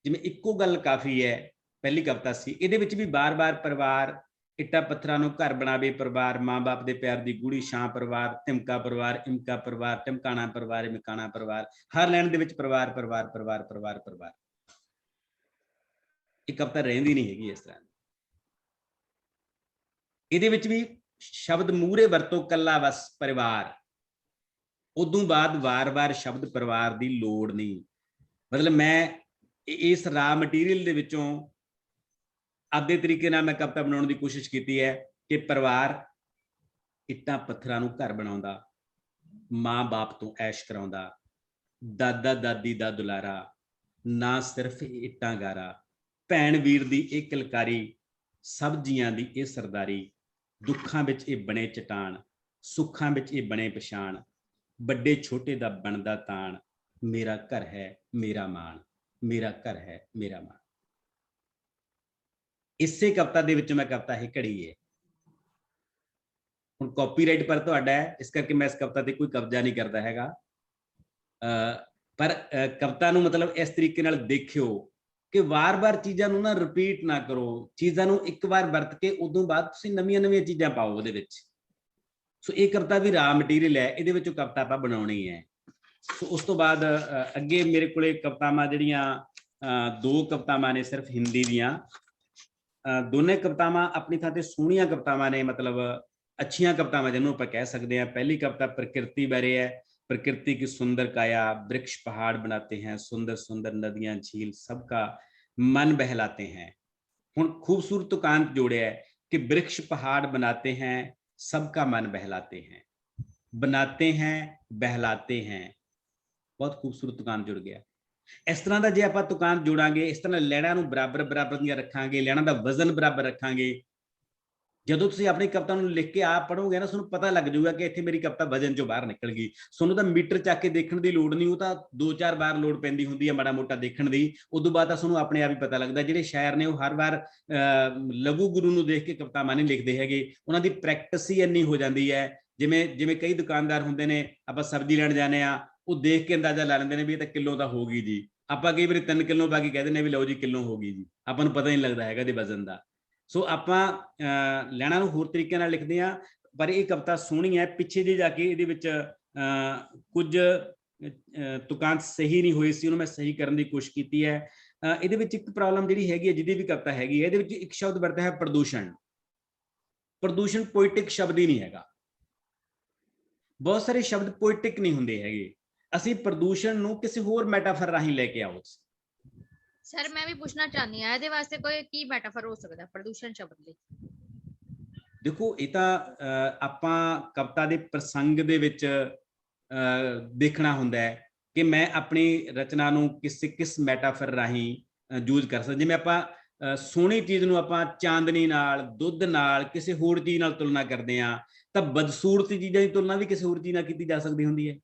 ਜਿਵੇਂ ਇੱਕੋ ਗੱਲ ਕਾਫੀ ਹੈ, ਪਹਿਲੀ ਕਵਿਤਾ ਸੀ, ਇਹਦੇ ਵਿੱਚ ਵੀ ਬਾਰ-ਬਾਰ ਪਰਿਵਾਰ, ਇੱਟਾਂ ਪੱਥਰਾਂ ਨੂੰ ਘਰ ਬਣਾਵੇ ਪਰਿਵਾਰ, ਮਾਂ-ਬਾਪ ਦੇ ਪਿਆਰ ਦੀ ਗੂੜੀ ਛਾਂ ਪਰਿਵਾਰ, ਧਮਕਾ ਪਰਿਵਾਰ, ਇਮਕਾ ਪਰਿਵਾਰ, ਟਮਕਾਣਾ ਪਰਿਵਾਰ, ਇਮਕਾਣਾ ਪਰਿਵਾਰ। ਹਰ ਲਾਈਨ ਦੇ ਵਿੱਚ ਪਰਿਵਾਰ ਪਰਿਵਾਰ ਪਰਿਵਾਰ ਪਰਿਵਾਰ ਪਰਿਵਾਰ। ਇਹ ਕਵਿਤਾ ਰਹਿੰਦੀ ਨਹੀਂ ਹੈਗੀ ਇਸ ਤਰ੍ਹਾਂ। ਇਹਦੇ ਵਿੱਚ ਵੀ ਸ਼ਬਦ ਮੂਹਰੇ ਵਰਤੋ ਕੱਲਾ ਬਸ ਪਰਿਵਾਰ, ਉਦੋਂ ਬਾਅਦ ਵਾਰ-ਵਾਰ ਸ਼ਬਦ ਪਰਿਵਾਰ ਦੀ ਲੋੜ ਨਹੀਂ। ਮਤਲਬ ਮੈਂ ਇਸ ਰਾ ਮਟੀਰੀਅਲ ਦੇ ਵਿੱਚੋਂ ਆਪਦੇ ਤਰੀਕੇ ਨਾਲ ਮੈਂ ਕਵਿਤਾ ਬਣਾਉਣ ਦੀ ਕੋਸ਼ਿਸ਼ ਕੀਤੀ ਹੈ ਕਿ ਪਰਿਵਾਰ ਇੱਟਾਂ ਪੱਥਰਾਂ ਨੂੰ ਘਰ ਬਣਾਉਂਦਾ, ਮਾਂ-ਬਾਪ ਤੋਂ ਐਸ਼ ਕਰਾਉਂਦਾ, ਦਾਦਾ ਦਾਦੀ ਦਾ ਦੁਲਾਰਾ, ਨਾ ਸਿਰਫ ਇੱਟਾਂ ਗਾਰਾ, ਭੈਣ ਵੀਰ ਦੀ ਇਹ ਕਿਲਕਾਰੀ, ਸਬਜ਼ੀਆਂ ਦੀ ਇਹ ਸਰਦਾਰੀ, ਦੁੱਖਾਂ ਵਿੱਚ ਇਹ ਬਣੇ ਚਟਾਨ, ਸੁੱਖਾਂ ਵਿੱਚ ਇਹ ਬਣੇ ਪਛਾਣ, ਵੱਡੇ ਛੋਟੇ ਦਾ ਬਣਦਾ ਤਾਣ, ਮੇਰਾ ਘਰ ਹੈ ਮੇਰਾ ਮਾਣ, ਮੇਰਾ ਘਰ ਹੈ ਮੇਰਾ ਮਾਣ। ਇਸੇ ਕਵਿਤਾ ਦੇ ਵਿੱਚ ਮੈਂ ਕਵਿਤਾ ਇਹ ਘੜੀ ਹੈ। ਹੁਣ ਕਾਪੀਰਾਈਟ ਪਰ ਤੁਹਾਡਾ ਹੈ, ਇਸ ਕਰਕੇ ਮੈਂ ਇਸ ਕਵਿਤਾ ਤੇ ਕੋਈ ਕਬਜ਼ਾ ਨਹੀਂ ਕਰਦਾ ਹੈਗਾ। ਪਰ ਕਵਿਤਾ ਨੂੰ ਮਤਲਬ ਇਸ ਤਰੀਕੇ ਨਾਲ ਦੇਖਿਓ ਕਿ ਵਾਰ-ਵਾਰ ਚੀਜ਼ਾਂ ਨੂੰ ਨਾ ਰਿਪੀਟ ਨਾ ਕਰੋ। ਚੀਜ਼ਾਂ ਨੂੰ ਇੱਕ ਵਾਰ ਵਰਤ ਕੇ ਉਦੋਂ ਬਾਅਦ ਤੁਸੀਂ ਨਵੀਆਂ ਚੀਜ਼ਾਂ ਪਾਓ ਉਹਦੇ ਵਿੱਚ। ਸੋ ਇਹ ਕਵਿਤਾ ਵੀ ਰਾ ਮਟੀਰੀਅਲ ਹੈ, ਇਹਦੇ ਵਿੱਚੋਂ ਕਵਿਤਾ ਆਪਾਂ ਬਣਾਉਣੀ ਹੈ। ਸੋ ਉਸ ਤੋਂ ਬਾਅਦ ਅੱਗੇ ਮੇਰੇ ਕੋਲੇ ਕਵਿਤਾਵਾਂ ਜਿਹੜੀਆਂ 2 ਕਵਿਤਾਵਾਂ ਨੇ ਸਿਰਫ ਹਿੰਦੀ ਦੀਆਂ। ਦੋਨੇ ਕਵਿਤਾਵਾਂ ਆਪਣੀ ਥਾਂ ਤੇ ਸੋਹਣੀਆਂ ਕਵਿਤਾਵਾਂ ਨੇ, ਮਤਲਬ ਅੱਛੀਆਂ ਕਵਿਤਾਵਾਂ ਜਿਹਨੂੰ ਆਪਾਂ ਕਹਿ ਸਕਦੇ ਹਾਂ। ਪਹਿਲੀ ਕਵਿਤਾ ਪ੍ਰਕਿਰਤੀ ਬਾਰੇ ਹੈ। प्रकृति की सुंदर काया, वृक्ष पहाड़ बनाते हैं, सुंदर सुंदर नदियां झील सबका मन बहलाते हैं। हुण खूबसूरत तुकांत जोड़िया है कि वृक्ष पहाड़ बनाते हैं, सबका मन बहलाते हैं, बनाते हैं बहलाते हैं। बहुत खूबसूरत तुकांत जुड़ गया। इस तरह का जे आप तुकांत जोड़ांगे, इस तरह लैणा नूं बराबर बराबर दियां रखांगे, लैणा दा वजन बराबर रखांगे। ਜਦੋਂ ਤੁਸੀਂ ਆਪਣੀ ਕਵਿਤਾ ਨੂੰ ਲਿਖ ਕੇ ਆਪ ਪੜੋਗੇ ਨਾ, ਤੁਹਾਨੂੰ ਪਤਾ ਲੱਗ ਜਾਊਗਾ ਕਿ ਇੱਥੇ ਮੇਰੀ ਕਵਿਤਾ ਵਜਨ ਚੋਂ ਬਾਹਰ ਨਿਕਲ ਗਈ। ਤੁਹਾਨੂੰ ਤਾਂ ਮੀਟਰ ਚੱਕ ਕੇ ਦੇਖਣ ਦੀ ਲੋੜ ਨਹੀਂ, ਉਹ ਤਾਂ 2-4 ਵਾਰ ਲੋੜ ਪੈਂਦੀ ਹੁੰਦੀ ਹੈ ਮਾੜਾ ਮੋਟਾ ਦੇਖਣ ਦੀ। ਉਦੋਂ ਬਾਅਦ ਤਾਂ ਤੁਹਾਨੂੰ ਆਪਣੇ ਆਪ ਹੀ ਪਤਾ ਲੱਗਦਾ। ਜਿਹੜੇ ਸ਼ਾਇਰ ਨੇ ਉਹ ਹਰ ਵਾਰ ਲਘੂ ਗੁਰੂ ਨੂੰ ਦੇਖ ਕੇ ਕਵਿਤਾਵਾਂ ਨਹੀਂ ਲਿਖਦੇ ਹੈਗੇ, ਉਹਨਾਂ ਦੀ ਪ੍ਰੈਕਟਿਸ ਹੀ ਇੰਨੀ ਹੋ ਜਾਂਦੀ ਹੈ। ਜਿਵੇਂ ਕਈ ਦੁਕਾਨਦਾਰ ਹੁੰਦੇ ਨੇ, ਆਪਾਂ ਸਬਜ਼ੀ ਲੈਣ ਜਾਂਦੇ ਆ, ਉਹ ਦੇਖ ਕੇ ਅੰਦਾਜ਼ਾ ਲਾ ਲੈਂਦੇ ਨੇ ਵੀ ਇਹ ਤਾਂ ਕਿਲੋ ਤਾਂ ਹੋਊਗੀ ਜੀ। ਆਪਾਂ ਕਈ ਵਾਰੀ 3 ਕਿਲੋ ਪਾ ਕੇ ਕਹਿ ਦਿੰਦੇ ਵੀ ਲਓ ਜੀ ਕਿਲੋ ਹੋ ਗਈ ਜੀ, ਆਪਾਂ ਨੂੰ ਪਤਾ ਹੀ ਨਹੀਂ ਲੱਗਦਾ ਹੈਗਾ ਇਹਦੇ ਵਜ਼ਨ ਦਾ। ਸੋ ਆਪਾਂ ਲੈਣਾ ਨੂੰ ਹੋਰ ਤਰੀਕੇ ਨਾਲ ਲਿਖਦੇ ਹਾਂ, ਪਰ ਇਹ ਕਵਿਤਾ ਸੋਹਣੀ ਹੈ। ਪਿੱਛੇ ਜੇ ਜਾ ਕੇ ਇਹਦੇ ਵਿੱਚ ਕੁਝ ਤੁਕਾਂਤ ਸਹੀ ਨਹੀਂ ਹੋਏ ਸੀ, ਉਹਨੂੰ ਮੈਂ ਸਹੀ ਕਰਨ ਦੀ ਕੋਸ਼ਿਸ਼ ਕੀਤੀ ਹੈ। ਇਹਦੇ ਵਿੱਚ ਇੱਕ ਪ੍ਰੋਬਲਮ ਜਿਹੜੀ ਹੈਗੀ ਹੈ, ਜਿਹਦੀ ਵੀ ਕਵਿਤਾ ਹੈਗੀ ਹੈ, ਇਹਦੇ ਵਿੱਚ ਇੱਕ ਸ਼ਬਦ ਵਰਤਿਆ ਹੈ ਪ੍ਰਦੂਸ਼ਣ। ਪ੍ਰਦੂਸ਼ਣ ਪੋਇਟਿਕ ਸ਼ਬਦ ਹੀ ਨਹੀਂ ਹੈਗਾ। ਬਹੁਤ ਸਾਰੇ ਸ਼ਬਦ ਪੋਇਟਿਕ ਨਹੀਂ ਹੁੰਦੇ ਹੈਗੇ। ਅਸੀਂ ਪ੍ਰਦੂਸ਼ਣ ਨੂੰ ਕਿਸੇ ਹੋਰ ਮੈਟਾਫਰ ਰਾਹੀਂ ਲੈ ਕੇ ਆਓ। ਸਰ ਮੈਂ ਵੀ ਪੁੱਛਣਾ ਚਾਹੁੰਦੀ ਹਾਂ, ਇਹਦੇ ਵਾਸਤੇ ਕੋਈ ਕੀ ਮੈਟਾਫਰ ਹੋ ਸਕਦਾ ਪ੍ਰਦੂਸ਼ਣ ਸ਼ਬਦ ਲਈ? ਦੇਖੋ, ਇਹ ਤਾਂ ਆਪਾਂ ਕਵਿਤਾ ਦੇ ਪ੍ਰਸੰਗ ਦੇ ਵਿੱਚ ਦੇਖਣਾ ਹੁੰਦਾ ਹੈ ਕਿ ਮੈਂ ਆਪਣੀ ਰਚਨਾ ਨੂੰ ਕਿਸ ਮੈਟਾਫਰ ਰਾਹੀਂ ਯੂਜ਼ ਕਰ ਸਕਦਾ। ਜਿਵੇਂ ਆਪਾਂ ਸੋਹਣੀ ਚੀਜ਼ ਨੂੰ ਆਪਾਂ ਚਾਂਦਨੀ ਨਾਲ, ਦੁੱਧ ਨਾਲ, ਕਿਸੇ ਹੋਰ ਚੀਜ਼ ਨਾਲ ਤੁਲਨਾ ਕਰਦੇ ਹਾਂ, ਤਾਂ ਬਦਸੂਰਤ ਚੀਜ਼ਾਂ ਦੀ ਤੁਲਨਾ ਵੀ ਕਿਸੇ ਹੋਰ ਚੀਜ਼ ਨਾਲ ਕੀਤੀ ਜਾ ਸਕਦੀ ਹੁੰਦੀ ਹੈ।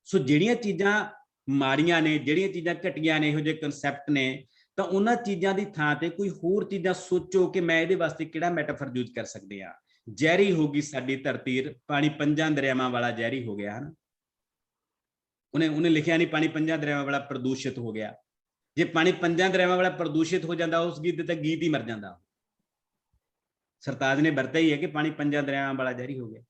ਸੋ ਜਿਹੜੀਆਂ ਚੀਜ਼ਾਂ ਮਾੜੀਆਂ ਨੇ, ਜਿਹੜੀਆਂ ਚੀਜ਼ਾਂ ਘਟੀਆਂ ਨੇ, ਇਹੋ ਜਿਹੇ ਕਨਸੈਪਟ ਨੇ, ਤਾਂ ਉਹਨਾਂ ਚੀਜ਼ਾਂ ਦੀ ਥਾਂ ਤੇ ਕੋਈ ਹੋਰ ਚੀਜ਼ਾਂ ਸੋਚੋ ਕਿ ਮੈਂ ਇਹਦੇ ਵਾਸਤੇ ਕਿਹੜਾ ਮੈਟਾਫਰ ਯੂਜ਼ ਕਰ ਸਕਦੇ ਆ। ਜ਼ਹਿਰੀ ਹੋ ਗਈ ਸਾਡੀ ਧਰਤੀ, ਪਾਣੀ 5 ਦਰਿਆਵਾਂ ਵਾਲਾ ਜ਼ਹਿਰੀ ਹੋ ਗਿਆ ਹਨ। ਉਹਨੇ ਲਿਖਿਆ ਨਹੀਂ ਪਾਣੀ 5 ਦਰਿਆਵਾਂ ਵਾਲਾ ਪ੍ਰਦੂਸ਼ਿਤ ਹੋ ਗਿਆ। ਜੇ ਪਾਣੀ 5 ਦਰਿਆਵਾਂ ਵਾਲਾ ਪ੍ਰਦੂਸ਼ਿਤ ਹੋ ਜਾਂਦਾ, ਉਸ ਗੀਤ ਦਾ ਗੀਤ ਹੀ ਮਰ ਜਾਂਦਾ। ਸਰਤਾਜ ਨੇ ਵਰਤਿਆ ਹੀ ਹੈ ਕਿ ਪਾਣੀ 5 ਦਰਿਆਵਾਂ ਵਾਲਾ ਜ਼ਹਿਰੀ ਹੋ ਗਿਆ।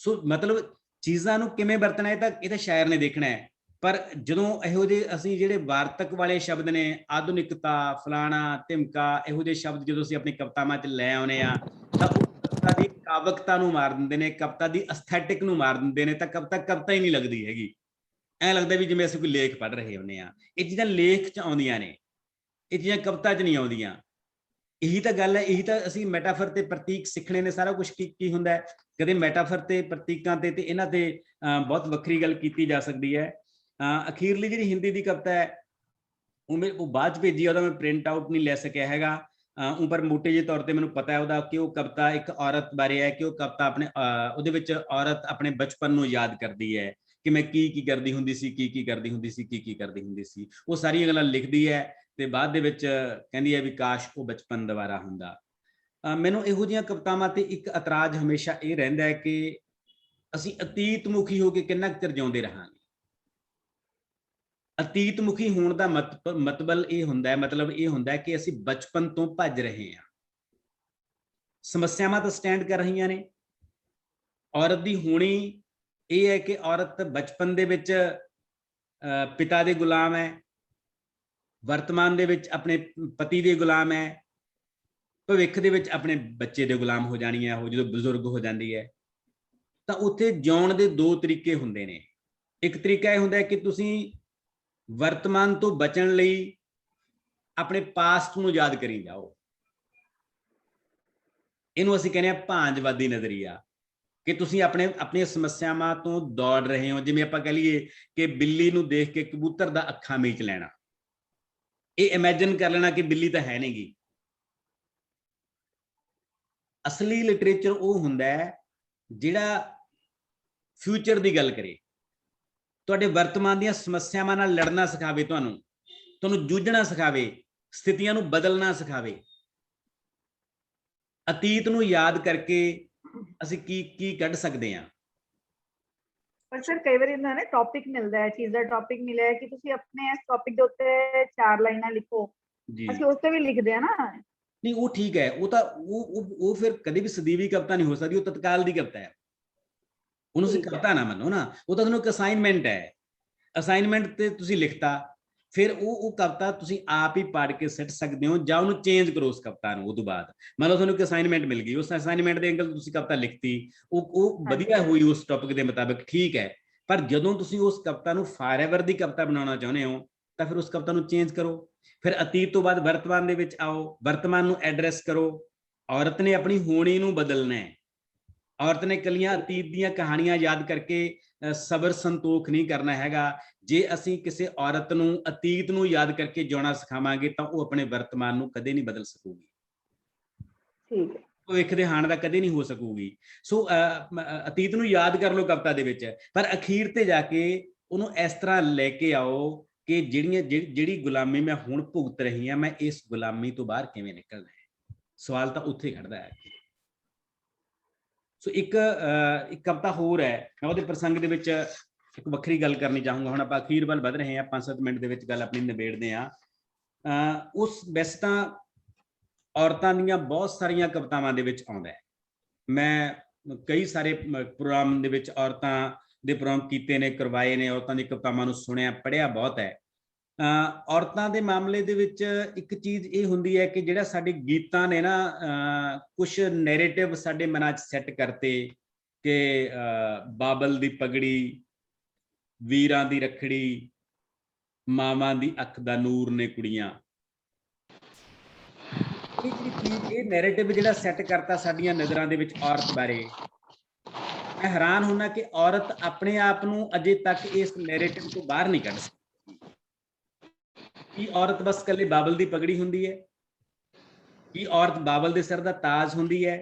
ਸੋ ਮਤਲਬ ਚੀਜ਼ਾਂ ਨੂੰ ਕਿਵੇਂ ਵਰਤਣਾ ਇਹ ਤਾਂ ਸ਼ਾਇਰ ਨੇ ਦੇਖਣਾ ਹੈ। ਪਰ ਜਦੋਂ ਇਹੋ ਜਿਹੇ ਅਸੀਂ ਜਿਹੜੇ ਵਾਰਤਕ ਵਾਲੇ ਸ਼ਬਦ ਨੇ, ਆਧੁਨਿਕਤਾ, ਫਲਾਣਾ, ਧਿਮਕਾ, ਇਹੋ ਜਿਹੇ ਸ਼ਬਦ ਜਦੋਂ ਅਸੀਂ ਆਪਣੀ ਕਵਿਤਾਵਾਂ 'ਚ ਲੈ ਆਉਂਦੇ ਆ, ਤਾਂ ਉਹ ਕਵਿਤਾ ਦੀ ਕਾਵਕਤਾ ਨੂੰ ਮਾਰ ਦਿੰਦੇ ਨੇ, ਕਵਿਤਾ ਦੀ ਅਸਥੈਟਿਕ ਨੂੰ ਮਾਰ ਦਿੰਦੇ ਨੇ, ਤਾਂ ਕਵਿਤਾ ਹੀ ਨਹੀਂ ਲੱਗਦੀ ਹੈਗੀ। ਐਂ ਲੱਗਦਾ ਵੀ ਜਿਵੇਂ ਅਸੀਂ ਕੋਈ ਲੇਖ ਪੜ੍ਹ ਰਹੇ ਹੁੰਦੇ ਆ। ਇਹ ਚੀਜ਼ਾਂ ਲੇਖ 'ਚ ਆਉਂਦੀਆਂ ਨੇ, ਇਹ ਚੀਜ਼ਾਂ ਕਵਿਤਾ 'ਚ ਨਹੀਂ ਆਉਂਦੀਆਂ। ਇਹੀ ਤਾਂ ਗੱਲ ਹੈ, ਇਹੀ ਤਾਂ ਅਸੀਂ ਮੈਟਾਫਰ ਤੇ ਪ੍ਰਤੀਕ ਸਿੱਖਣੇ ਨੇ। ਸਾਰਾ ਕੁਝ ਕੀ ਹੁੰਦਾ ਹੈ, ਕਦੇ ਮੈਟਾਫਰ ਤੇ ਪ੍ਰਤੀਕਾਂ ਤੇ ਇਹਨਾਂ ਤੇ ਬਹੁਤ ਵੱਖਰੀ ਗੱਲ ਕੀਤੀ ਜਾ ਸਕਦੀ ਹੈ। ਅਖੀਰਲੀ ਜਿਹੜੀ ਹਿੰਦੀ ਦੀ ਕਵਿਤਾ ਹੈ ਉਹ ਬਾਅਦ 'ਚ ਭੇਜੀ, ਉਹਦਾ ਮੈਂ ਪ੍ਰਿੰਟ ਆਊਟ ਨਹੀਂ ਲੈ ਸਕਿਆ ਹੈਗਾ। ਪਰ ਮੋਟੇ ਜਿਹੇ ਤੌਰ ਤੇ ਮੈਨੂੰ ਪਤਾ ਹੈ ਉਹਦਾ, ਕਿ ਉਹ ਕਵਿਤਾ ਇੱਕ ਔਰਤ ਬਾਰੇ ਹੈ, ਕਿ ਉਹ ਕਵਿਤਾ ਆਪਣੇ ਉਹਦੇ ਵਿੱਚ ਔਰਤ ਆਪਣੇ ਬਚਪਨ ਨੂੰ ਯਾਦ ਕਰਦੀ ਹੈ ਕਿ ਮੈਂ ਕੀ ਕਰਦੀ ਹੁੰਦੀ ਸੀ, ਕੀ ਕਰਦੀ ਹੁੰਦੀ ਸੀ, ਕੀ ਕਰਦੀ ਹੁੰਦੀ ਸੀ। ਉਹ ਸਾਰੀਆਂ ਗੱਲਾਂ ਲਿਖਦੀ ਹੈ ਤੇ ਬਾਅਦ ਦੇ ਵਿੱਚ ਕਹਿੰਦੀ ਹੈ ਵੀ ਕਾਸ਼ ਉਹ ਬਚਪਨ ਦੁਬਾਰਾ ਹੁੰਦਾ। ਮੈਨੂੰ ਇਹੋ ਜਿਹੀਆਂ ਕਵਿਤਾਵਾਂ ਤੇ ਇੱਕ ਇਤਰਾਜ਼ ਹਮੇਸ਼ਾ ਇਹ ਰਹਿੰਦਾ ਹੈ ਕਿ ਅਸੀਂ ਅਤੀਤ ਮੁਖੀ ਹੋ ਕੇ ਕਿੰਨਾ ਕੁ ਚਿਰ ਜਿਉਂਦੇ ਰਹਾਂਗੇ। ਅਤੀਤ ਮੁਖੀ ਹੋਣ ਦਾ ਮਤਲਬ ਇਹ ਹੁੰਦਾ ਕਿ ਅਸੀਂ ਬਚਪਨ ਤੋਂ ਭੱਜ ਰਹੇ ਹਾਂ। ਸਮੱਸਿਆਵਾਂ ਤਾਂ ਸਟੈਂਡ ਕਰ ਰਹੀਆਂ ਨੇ। ਔਰਤ ਦੀ ਹੋਣੀ ਇਹ ਹੈ ਕਿ ਔਰਤ ਬਚਪਨ ਦੇ ਵਿੱਚ ਪਿਤਾ ਦੇ ਗੁਲਾਮ ਹੈ, ਵਰਤਮਾਨ ਦੇ ਵਿੱਚ ਆਪਣੇ ਪਤੀ ਦੇ ਗੁਲਾਮ ਹੈ, ਭਵਿੱਖ ਦੇ ਵਿੱਚ ਆਪਣੇ ਬੱਚੇ ਦੇ ਗੁਲਾਮ ਹੋ ਜਾਣੀ ਹੈ ਉਹ ਜਦੋਂ ਬਜ਼ੁਰਗ ਹੋ ਜਾਂਦੀ ਹੈ। ਤਾਂ ਉੱਥੇ ਜਿਉਣ ਦੇ 2 ਤਰੀਕੇ ਹੁੰਦੇ ਨੇ। ਇੱਕ ਤਰੀਕਾ ਇਹ ਹੁੰਦਾ ਹੈ ਕਿ ਤੁਸੀਂ ਵਰਤਮਾਨ ਤੋਂ ਬਚਣ ਲਈ ਆਪਣੇ ਪਾਸਟ ਨੂੰ ਯਾਦ ਕਰੀ ਜਾਓ। ਇਹਨੂੰ ਅਸੀਂ ਕਹਿੰਦੇ ਆ ਭਾਂਜਵਾਦੀ ਨਜ਼ਰੀਆ, ਕਿ ਤੁਸੀਂ ਆਪਣੀਆਂ ਸਮੱਸਿਆਵਾਂ ਤੋਂ ਦੌੜ ਰਹੇ ਹੋ। ਜਿਵੇਂ ਆਪਾਂ ਕਹ ਲਈਏ ਕਿ ਬਿੱਲੀ ਨੂੰ ਦੇਖ ਕੇ ਕਬੂਤਰ ਦਾ ਅੱਖਾਂ ਮੀਚ ਲੈਣਾ, ਇਹ ਇਮੇਜਿਨ ਕਰ ਲੈਣਾ ਕਿ ਬਿੱਲੀ ਤਾਂ ਹੈ ਨਹੀਂ ਗੀ। ਅਸਲੀ ਲਿਟਰੇਚਰ ਉਹ ਹੁੰਦਾ ਹੈ ਜਿਹੜਾ ਫਿਊਚਰ ਦੀ ਗੱਲ ਕਰੇ, ਤੁਹਾਡੇ ਵਰਤਮਾਨ ਦੀਆਂ ਸਮੱਸਿਆਵਾਂ ਨਾਲ ਲੜਨਾ ਸਿਖਾਵੇ, ਤੁਹਾਨੂੰ ਜੂਝਣਾ ਸਿਖਾਵੇ, ਸਥਿਤੀਆਂ ਨੂੰ ਬਦਲਣਾ ਸਿਖਾਵੇ। ਅਤੀਤ ਨੂੰ ਯਾਦ ਕਰਕੇ ਅਸੀਂ ਕੀ ਕੱਢ ਸਕਦੇ ਹਾਂ। ਪਰ ਸਰ ਕਈ ਵਾਰੀ ਇਹਨਾਂ ਨੇ ਟੌਪਿਕ ਮਿਲਦਾ ਹੈ, ਚੀਜ਼ ਦਾ ਟੌਪਿਕ ਮਿਲਿਆ ਕਿ ਤੁਸੀਂ ਆਪਣੇ ਇਸ ਟੌਪਿਕ ਦੇ ਉੱਤੇ 4 ਲਾਈਨਾਂ ਲਿਖੋ ਜੀ। ਅਸੀਂ ਉਸ ਤੇ ਵੀ ਲਿਖਦੇ ਆ ਨਾ। ਨਹੀਂ ਉਹ ਠੀਕ ਹੈ, ਉਹ ਤਾਂ ਉਹ ਫਿਰ ਕਦੇ ਵੀ ਸਦੀਵੀ ਕਵਿਤਾ ਨਹੀਂ ਹੋ ਸਕਦੀ, ਉਹ ਤਤਕਾਲ ਦੀ ਕਵਿਤਾ ਹੈ। ਉਹਨੂੰ ਤੁਸੀਂ ਕਵਿਤਾ ਨਾ ਮੰਨੋ ਨਾ, ਉਹ ਤਾਂ ਤੁਹਾਨੂੰ ਇੱਕ ਅਸਾਈਨਮੈਂਟ ਹੈ। ਅਸਾਈਨਮੈਂਟ ਤੇ ਤੁਸੀਂ ਲਿਖਤਾ, ਫਿਰ ਉਹ ਕਵਿਤਾ ਤੁਸੀਂ ਆਪ ਹੀ ਪੜ੍ਹ ਕੇ ਸਿੱਟ ਸਕਦੇ ਹੋ, ਜਾਂ ਉਹਨੂੰ ਚੇਂਜ ਕਰੋ ਉਸ ਕਵਿਤਾ ਨੂੰ। ਉਹ ਤੋਂ ਬਾਅਦ ਮੰਨ ਲਓ ਤੁਹਾਨੂੰ ਇੱਕ ਅਸਾਈਨਮੈਂਟ ਮਿਲ ਗਈ, ਉਸ ਅਸਾਈਨਮੈਂਟ ਦੇ ਐਂਗਲ ਤੁਸੀਂ ਕਵਿਤਾ ਲਿਖਤੀ, ਉਹ ਵਧੀਆ ਹੋਈ ਉਸ ਟੌਪਿਕ ਦੇ ਮੁਤਾਬਿਕ, ਠੀਕ ਹੈ। ਪਰ ਜਦੋਂ ਤੁਸੀਂ ਉਸ ਕਵਿਤਾ ਨੂੰ ਫਾਰਐਵਰ ਦੀ ਕਵਿਤਾ ਬਣਾਉਣਾ ਚਾਹੁੰਦੇ ਹੋ ਤਾਂ ਫਿਰ ਉਸ ਕਵਿਤਾ ਨੂੰ ਚੇਂਜ ਕਰੋ। ਫਿਰ ਅਤੀਤ ਤੋਂ ਬਾਅਦ ਵਰਤਮਾਨ ਦੇ ਵਿੱਚ ਆਓ, ਵਰਤਮਾਨ ਨੂੰ ਐਡਰੈਸ ਕਰੋ। ਔਰਤ ਨੇ ਆਪਣੀ ਹੋਣੀ ਨੂੰ ਬਦਲਣਾ ਹੈ। ਔਰਤ ਨੇ ਇਕੱਲੀਆਂ ਅਤੀਤ ਦੀਆਂ ਕਹਾਣੀਆਂ ਯਾਦ ਕਰਕੇ ਸਬਰ ਸੰਤੋਖ ਨਹੀਂ ਕਰਨਾ ਹੈਗਾ। ਜੇ ਅਸੀਂ ਕਿਸੇ ਔਰਤ ਨੂੰ ਅਤੀਤ ਨੂੰ ਯਾਦ ਕਰਕੇ ਜਿਉਣਾ ਸਿਖਾਵਾਂਗੇ ਤਾਂ ਉਹ ਆਪਣੇ ਵਰਤਮਾਨ ਨੂੰ ਕਦੇ ਨਹੀਂ ਬਦਲ ਸਕੂਗੀ। ਠੀਕ ਹੈ। ਭਵਿੱਖ ਦੇ ਹਾਣ ਦਾ ਕਦੇ ਨਹੀਂ ਹੋ ਸਕੂਗੀ। ਸੋ ਅਤੀਤ ਨੂੰ ਯਾਦ ਕਰ ਲਓ ਕਵਿਤਾ ਦੇ ਵਿੱਚ, ਪਰ ਅਖੀਰ ਤੇ ਜਾ ਕੇ ਉਹਨੂੰ ਇਸ ਤਰ੍ਹਾਂ ਲੈ ਕੇ ਆਓ ਕਿ ਜਿਹੜੀ ਗੁਲਾਮੀ ਮੈਂ ਹੁਣ ਭੁਗਤ ਰਹੀ ਹਾਂ, ਮੈਂ ਇਸ ਗੁਲਾਮੀ ਤੋਂ ਬਾਹਰ ਕਿਵੇਂ ਨਿਕਲਣਾ ਹੈ। ਸਵਾਲ ਤਾਂ ਉੱਥੇ ਖੜਦਾ ਹੈ। ਸੋ ਇੱਕ ਕਵਿਤਾ ਹੋਰ ਹੈ, ਮੈਂ ਉਹਦੇ ਪ੍ਰਸੰਗ ਦੇ ਵਿੱਚ ਇੱਕ ਵੱਖਰੀ ਗੱਲ ਕਰਨੀ ਚਾਹੂੰਗਾ। ਹੁਣ ਆਪਾਂ ਅਖੀਰ ਵੱਲ ਵੱਧ ਰਹੇ ਹਾਂ, 5-7 ਮਿੰਟ ਦੇ ਵਿੱਚ ਗੱਲ ਆਪਣੀ ਨਿਬੇੜਦੇ ਹਾਂ। ਉਸ ਵੈਸੇ ਤਾਂ ਔਰਤਾਂ ਦੀਆਂ ਬਹੁਤ ਸਾਰੀਆਂ ਕਵਿਤਾਵਾਂ ਦੇ ਵਿੱਚ ਆਉਂਦਾ ਹੈ। ਮੈਂ ਕਈ ਸਾਰੇ ਪ੍ਰੋਗਰਾਮ ਦੇ ਵਿੱਚ ਔਰਤਾਂ ਦੇ ਪ੍ਰੋਗਰਾਮ ਕੀਤੇ ਨੇ, ਕਰਵਾਏ ਨੇ, ਔਰਤਾਂ ਦੀ ਕਵਿਤਾਵਾਂ ਨੂੰ ਸੁਣਿਆ, ਪੜ੍ਹਿਆ ਬਹੁਤ ਹੈ। ਔਰਤਾਂ ਦੇ ਮਾਮਲੇ ਦੇ ਵਿੱਚ ਇੱਕ ਚੀਜ਼ ਇਹ ਹੁੰਦੀ ਹੈ ਕਿ ਜਿਹੜਾ ਸਾਡੇ ਗੀਤਾਂ ਨੇ ਨਾ, ਕੁਛ ਨੈਰੇਟਿਵ ਸਾਡੇ ਮਨਾਂ 'ਚ ਸੈੱਟ ਕਰਤੇ ਕਿ ਬਾਬਲ ਦੀ ਪਗੜੀ, ਵੀਰਾਂ ਦੀ ਰੱਖੜੀ, ਮਾਵਾਂ ਦੀ ਅੱਖ ਦਾ ਨੂਰ ਨੇ ਕੁੜੀਆਂ। ਇਹ ਨੈਰੇਟਿਵ ਜਿਹੜਾ ਸੈੱਟ ਕਰਤਾ ਸਾਡੀਆਂ ਨਜ਼ਰਾਂ ਦੇ ਵਿੱਚ ਔਰਤ ਬਾਰੇ, मैं हैरान होना कि औरत अपने आप ਨੂੰ ਅਜੇ ਤੱਕ ਇਸ ਨੈਰੇਟਿਵ ਤੋਂ ਬਾਹਰ ਨਹੀਂ ਕੱਢ ਸਕਦੀ ਕਿ ਔਰਤ ਬਸ ਕੱਲੇ ਬਾਬਲ ਦੀ ਪਗੜੀ ਹੁੰਦੀ ਹੈ, ਕਿ ਔਰਤ ਬਾਬਲ ਦੇ ਸਿਰ ਦਾ ਤਾਜ ਹੁੰਦੀ ਹੈ,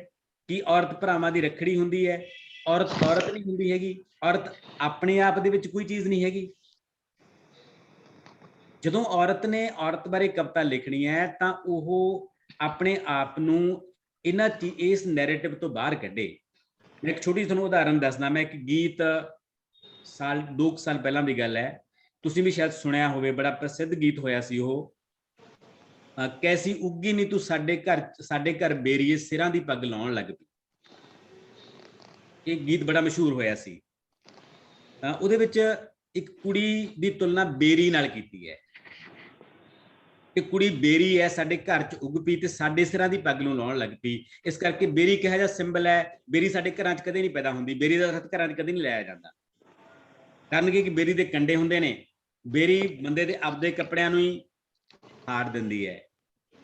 ਕਿ ਔਰਤ ਭਰਾਵਾਂ ਦੀ ਰੱਖੜੀ ਹੁੰਦੀ ਹੈ। ਔਰਤ ਔਰਤ ਨਹੀਂ ਹੁੰਦੀ ਹੈਗੀ, ਔਰਤ ਆਪਣੇ ਆਪ ਦੇ ਵਿੱਚ ਕੋਈ ਚੀਜ਼ ਨਹੀਂ ਹੈਗੀ। ਜਦੋਂ ਔਰਤ ਨੇ ਔਰਤ ਬਾਰੇ ਕਵਿਤਾ ਲਿਖਣੀ ਹੈ ਤਾਂ ਉਹ ਆਪਣੇ ਆਪ ਨੂੰ ਇਹਨਾਂ ਇਸ ਨੈਰੇਟਿਵ ਤੋਂ ਬਾਹਰ ਕੱਢੇ। ਮੈਂ ਇੱਕ ਛੋਟੀ ਤੁਹਾਨੂੰ ਉਦਾਹਰਨ ਦੱਸਦਾ। ਮੈਂ ਇੱਕ ਗੀਤ 2 ਸਾਲ ਪਹਿਲਾਂ ਦੀ ਗੱਲ ਹੈ, ਤੁਸੀਂ ਵੀ ਸ਼ਾਇਦ ਸੁਣਿਆ ਹੋਵੇ, ਬੜਾ ਪ੍ਰਸਿੱਧ ਗੀਤ ਹੋਇਆ ਸੀ ਉਹ, ਕੈਸੀ ਉੱਗੀ ਨੀ ਤੂੰ ਸਾਡੇ ਘਰ ਬੇਰੀਏ ਸਿਰਾਂ ਦੀ ਪੱਗ ਲਾਉਣ ਲੱਗ ਪਈ। ਇਹ ਗੀਤ ਬੜਾ ਮਸ਼ਹੂਰ ਹੋਇਆ ਸੀ। ਉਹਦੇ ਵਿੱਚ ਇੱਕ ਕੁੜੀ ਦੀ ਤੁਲਨਾ ਬੇਰੀ ਨਾਲ ਕੀਤੀ ਹੈ ਕਿ ਕੁੜੀ ਬੇਰੀ ਹੈ, ਸਾਡੇ ਘਰ 'ਚ ਉੱਗ ਪਈ ਤੇ ਸਾਡੇ ਸਿਰਾਂ ਦੀ ਪੱਗ ਨੂੰ ਲਾਉਣ ਲੱਗ ਪਈ। ਇਸ ਕਰਕੇ ਬੇਰੀ ਕਿਹੋ ਜਿਹਾ ਸਿੰਬਲ ਹੈ, ਬੇਰੀ ਸਾਡੇ ਘਰਾਂ 'ਚ ਕਦੇ ਨਹੀਂ ਪੈਦਾ ਹੁੰਦੀ, ਬੇਰੀ ਦਾ ਦਰਖਤ ਘਰਾਂ 'ਚ ਕਦੇ ਨਹੀਂ ਲਾਇਆ ਜਾਂਦਾ। ਕਾਰਨ ਕਿ ਬੇਰੀ ਦੇ ਕੰਡੇ ਹੁੰਦੇ ਨੇ, ਬੇਰੀ ਬੰਦੇ ਦੇ ਆਪਦੇ ਕੱਪੜਿਆਂ ਨੂੰ ਹੀ ਹਾਰ ਦਿੰਦੀ ਹੈ।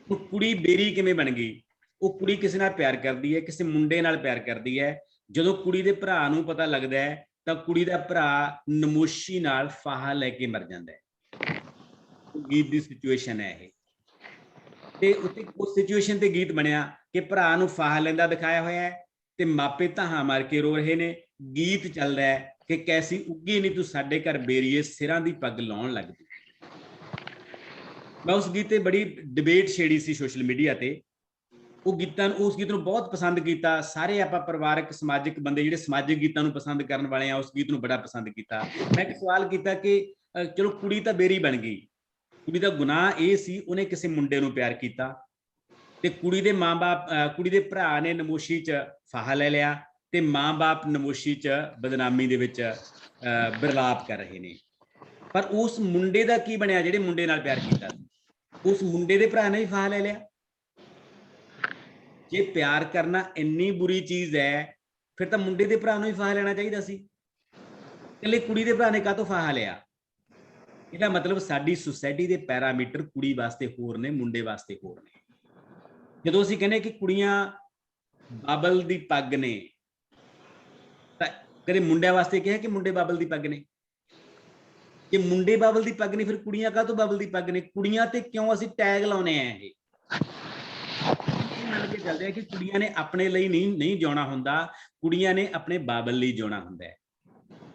ਉਹ ਕੁੜੀ ਬੇਰੀ ਕਿਵੇਂ ਬਣ ਗਈ? ਉਹ ਕੁੜੀ ਕਿਸੇ ਨਾਲ ਪਿਆਰ ਕਰਦੀ ਹੈ, ਕਿਸੇ ਮੁੰਡੇ ਨਾਲ ਪਿਆਰ ਕਰਦੀ ਹੈ। ਜਦੋਂ ਕੁੜੀ ਦੇ ਭਰਾ ਨੂੰ ਪਤਾ ਲੱਗਦਾ ਹੈ ਤਾਂ ਕੁੜੀ ਦਾ ਭਰਾ ਨਮੋਸ਼ੀ ਨਾਲ ਫਾਹਾ ਲੈ ਕੇ ਮਰ ਜਾਂਦਾ ਹੈ। ਗੀਤ ਦੀ ਸਿਚੁਏਸ਼ਨ ਹੈ ਇਹ, ਤੇ ਉੱਤੇ ਉਸ ਸਿਚੁਏਸ਼ਨ ਤੇ ਗੀਤ ਬਣਿਆ ਕਿ ਭਰਾ ਨੂੰ ਫਾਹਾ ਲੈਂਦਾ ਦਿਖਾਇਆ ਹੋਇਆ ਹੈ ਤੇ ਮਾਪੇ ਧਾਹਾਂ ਮਾਰ ਕੇ ਰੋ ਰਹੇ ਨੇ। ਗੀਤ ਚੱਲਦਾ ਹੈ ਕਿ ਕੈਸੀ ਉੱਗੀ ਨਹੀਂ ਤੂੰ ਸਾਡੇ ਘਰ ਬੇਰੀਏ ਸਿਰਾਂ ਦੀ ਪੱਗ ਲਾਉਣ ਲੱਗ ਪਈ। ਮੈਂ ਉਸ ਗੀਤ ਤੇ ਬੜੀ ਡਿਬੇਟ ਛੇੜੀ ਸੀ ਸੋਸ਼ਲ ਮੀਡੀਆ ਤੇ। ਉਸ ਗੀਤ ਨੂੰ ਬਹੁਤ ਪਸੰਦ ਕੀਤਾ। ਸਾਰੇ ਆਪਾਂ ਪਰਿਵਾਰਕ ਸਮਾਜਿਕ ਬੰਦੇ ਜਿਹੜੇ ਸਮਾਜਿਕ ਗੀਤਾਂ ਨੂੰ ਪਸੰਦ ਕਰਨ ਵਾਲੇ ਆ, ਉਸ ਗੀਤ ਨੂੰ ਬੜਾ ਪਸੰਦ ਕੀਤਾ। ਮੈਂ ਇੱਕ ਸਵਾਲ ਕੀਤਾ ਕਿ ਚਲੋ ਕੁੜੀ ਤਾਂ ਬੇਰੀ ਬਣ ਗਈ, ਕੁੜੀ ਦਾ ਗੁਨਾਹ ਇਹ ਸੀ ਉਹਨੇ ਕਿਸੇ ਮੁੰਡੇ ਨੂੰ ਪਿਆਰ ਕੀਤਾ ਤੇ ਕੁੜੀ ਦੇ ਮਾਂ-ਬਾਪ ਕੁੜੀ ਦੇ ਭਰਾ ਨੇ ਨਮੋਸ਼ੀ 'ਚ ਫਾਹਾ ਲੈ ਲਿਆ ਤੇ ਮਾਂ-ਬਾਪ ਨਮੋਸ਼ੀ 'ਚ ਬਦਨਾਮੀ ਦੇ ਵਿੱਚ ਬਿਰਲਾਪ ਕਰ ਰਹੇ ਨੇ। ਪਰ ਉਸ ਮੁੰਡੇ ਦਾ ਕੀ ਬਣਿਆ ਜਿਹੜੇ ਮੁੰਡੇ ਨਾਲ ਪਿਆਰ ਕੀਤਾ? ਉਸ ਮੁੰਡੇ ਦੇ ਭਰਾ ਨੇ ਵੀ ਫਾਹਾ ਲੈ ਲਿਆ। ਜੇ ਪਿਆਰ ਕਰਨਾ ਇੰਨੀ ਬੁਰੀ ਚੀਜ਼ ਹੈ ਫਿਰ ਤਾਂ ਮੁੰਡੇ ਦੇ ਭਰਾ ਨੂੰ ਵੀ ਫਾਹਾ ਲੈਣਾ ਚਾਹੀਦਾ ਸੀ। ਇਕੱਲੇ ਕੁੜੀ ਦੇ ਭਰਾ ਨੇ ਕਾਹਤੋਂ ਫਾਹਾ ਲਿਆ? ਇਹਦਾ ਮਤਲਬ ਸਾਡੀ ਸੁਸਾਇਟੀ ਦੇ ਪੈਰਾਮੀਟਰ ਕੁੜੀ ਵਾਸਤੇ ਹੋਰ ਨੇ, ਮੁੰਡੇ ਵਾਸਤੇ ਹੋਰ ਨੇ। ਜਦੋਂ ਅਸੀਂ ਕਹਿੰਦੇ ਕਿ ਕੁੜੀਆਂ ਬਾਬਲ ਦੀ ਪੱਗ ਨੇ ਤਾਂ ਕਦੇ ਮੁੰਡਿਆਂ ਵਾਸਤੇ ਕਿਹਾ ਕਿ ਮੁੰਡੇ ਬਾਬਲ ਦੀ ਪੱਗ ਨੇ? ਜੇ ਮੁੰਡੇ ਬਾਬਲ ਦੀ ਪੱਗ ਨੇ ਫਿਰ ਕੁੜੀਆਂ ਕਾਹਤੋਂ ਬਾਬਲ ਦੀ ਪੱਗ ਨੇ? ਕੁੜੀਆਂ ਤੇ ਕਿਉਂ ਅਸੀਂ ਟੈਗ ਲਾਉਨੇ ਆ? ਇਹ ਮੰਨ ਕੇ ਚੱਲਦੇ ਆ ਕਿ ਕੁੜੀਆਂ ਨੇ ਆਪਣੇ ਲਈ ਨਹੀਂ ਜਿਉਣਾ ਹੁੰਦਾ, ਕੁੜੀਆਂ ਨੇ ਆਪਣੇ ਬਾਬਲ ਲਈ ਜਿਉਣਾ ਹੁੰਦਾ ਹੈ,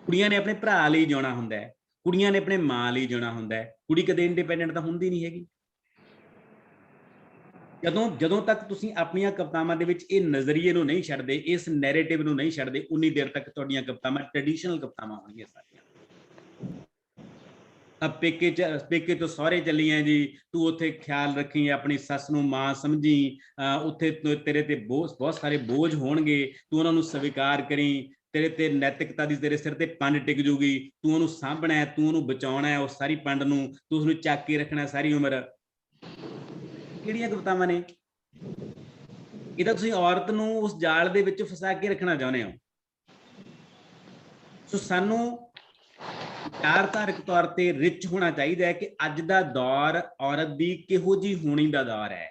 ਕੁੜੀਆਂ ਨੇ ਆਪਣੇ ਭਰਾ ਲਈ ਜਿਉਣਾ ਹੁੰਦਾ ਹੈ, ਕੁੜੀਆਂ ਨੇ ਆਪਣੇ ਮਾਂ ਲਈ ਜਿਉਣਾ ਹੁੰਦਾ ਹੈ। ਕੁੜੀ ਕਦੇ ਇੰਡੀਪੈਂਡੈਂਟ ਤਾਂ ਹੁੰਦੀ ਨਹੀਂ ਹੈਗੀ। ਜਦੋਂ ਤੱਕ ਤੁਸੀਂ ਆਪਣੀਆਂ ਕਵਿਤਾਵਾਂ ਦੇ ਵਿੱਚ ਇਹ ਨਜ਼ਰੀਏ ਨੂੰ ਨਹੀਂ ਛੱਡਦੇ, ਇਸ ਨੈਰੇਟਿਵ ਨੂੰ ਨਹੀਂ ਛੱਡਦੇ, ਉਨੀ ਦੇਰ ਤੱਕ ਤੁਹਾਡੀਆਂ ਕਵਿਤਾਵਾਂ ਟ੍ਰੈਡੀਸ਼ਨਲ ਕਵਿਤਾਵਾਂ ਹੋਣਗੀਆਂ ਸਾਰੀਆਂ। ਪੇਕੇ ਤੋਂ ਸਹੁਰੇ ਚੱਲੀਆਂ ਜੀ, ਤੂੰ ਉੱਥੇ ਖਿਆਲ ਰੱਖੀ, ਆਪਣੀ ਸੱਸ ਨੂੰ ਮਾਂ ਸਮਝੀ, ਉੱਥੇ ਤੇਰੇ ਤੇ ਬਹੁਤ ਸਾਰੇ ਬੋਝ ਹੋਣਗੇ, ਤੂੰ ਉਹਨਾਂ ਨੂੰ ਸਵੀਕਾਰ ਕਰੀ, ਤੇਰੇ ਤੇ ਨੈਤਿਕਤਾ ਦੀ ਤੇਰੇ ਸਿਰ ਤੇ ਪੰਡ ਟਿਕ ਜੂਗੀ, ਤੂੰ ਉਹਨੂੰ ਸਾਂਭਣਾ ਹੈ, ਤੂੰ ਉਹਨੂੰ ਬਚਾਉਣਾ ਹੈ, ਉਸ ਸਾਰੀ ਪੰਡ ਨੂੰ, ਤੂੰ ਉਸਨੂੰ ਚੱਕ ਕੇ ਰੱਖਣਾ ਸਾਰੀ ਉਮਰ। ਕਿਹੜੀਆਂ ਕਵਿਤਾਵਾਂ ਨੇ? ਇਹ ਤਾਂ ਤੁਸੀਂ ਔਰਤ ਨੂੰ ਉਸ ਜਾਲ ਦੇ ਵਿੱਚ ਫਸਾ ਕੇ ਰੱਖਣਾ ਚਾਹੁੰਦੇ ਹੋ। ਸੋ ਸਾਨੂੰ ਵਿਚਾਰਧਾਰਕ ਤੌਰ ਤੇ ਰਿਚ ਹੋਣਾ ਚਾਹੀਦਾ ਹੈ ਕਿ ਅੱਜ ਦਾ ਦੌਰ ਔਰਤ ਦੀ ਕਿਹੋ ਜਿਹੀ ਹੋਣੀ ਦਾ ਦੌਰ ਹੈ।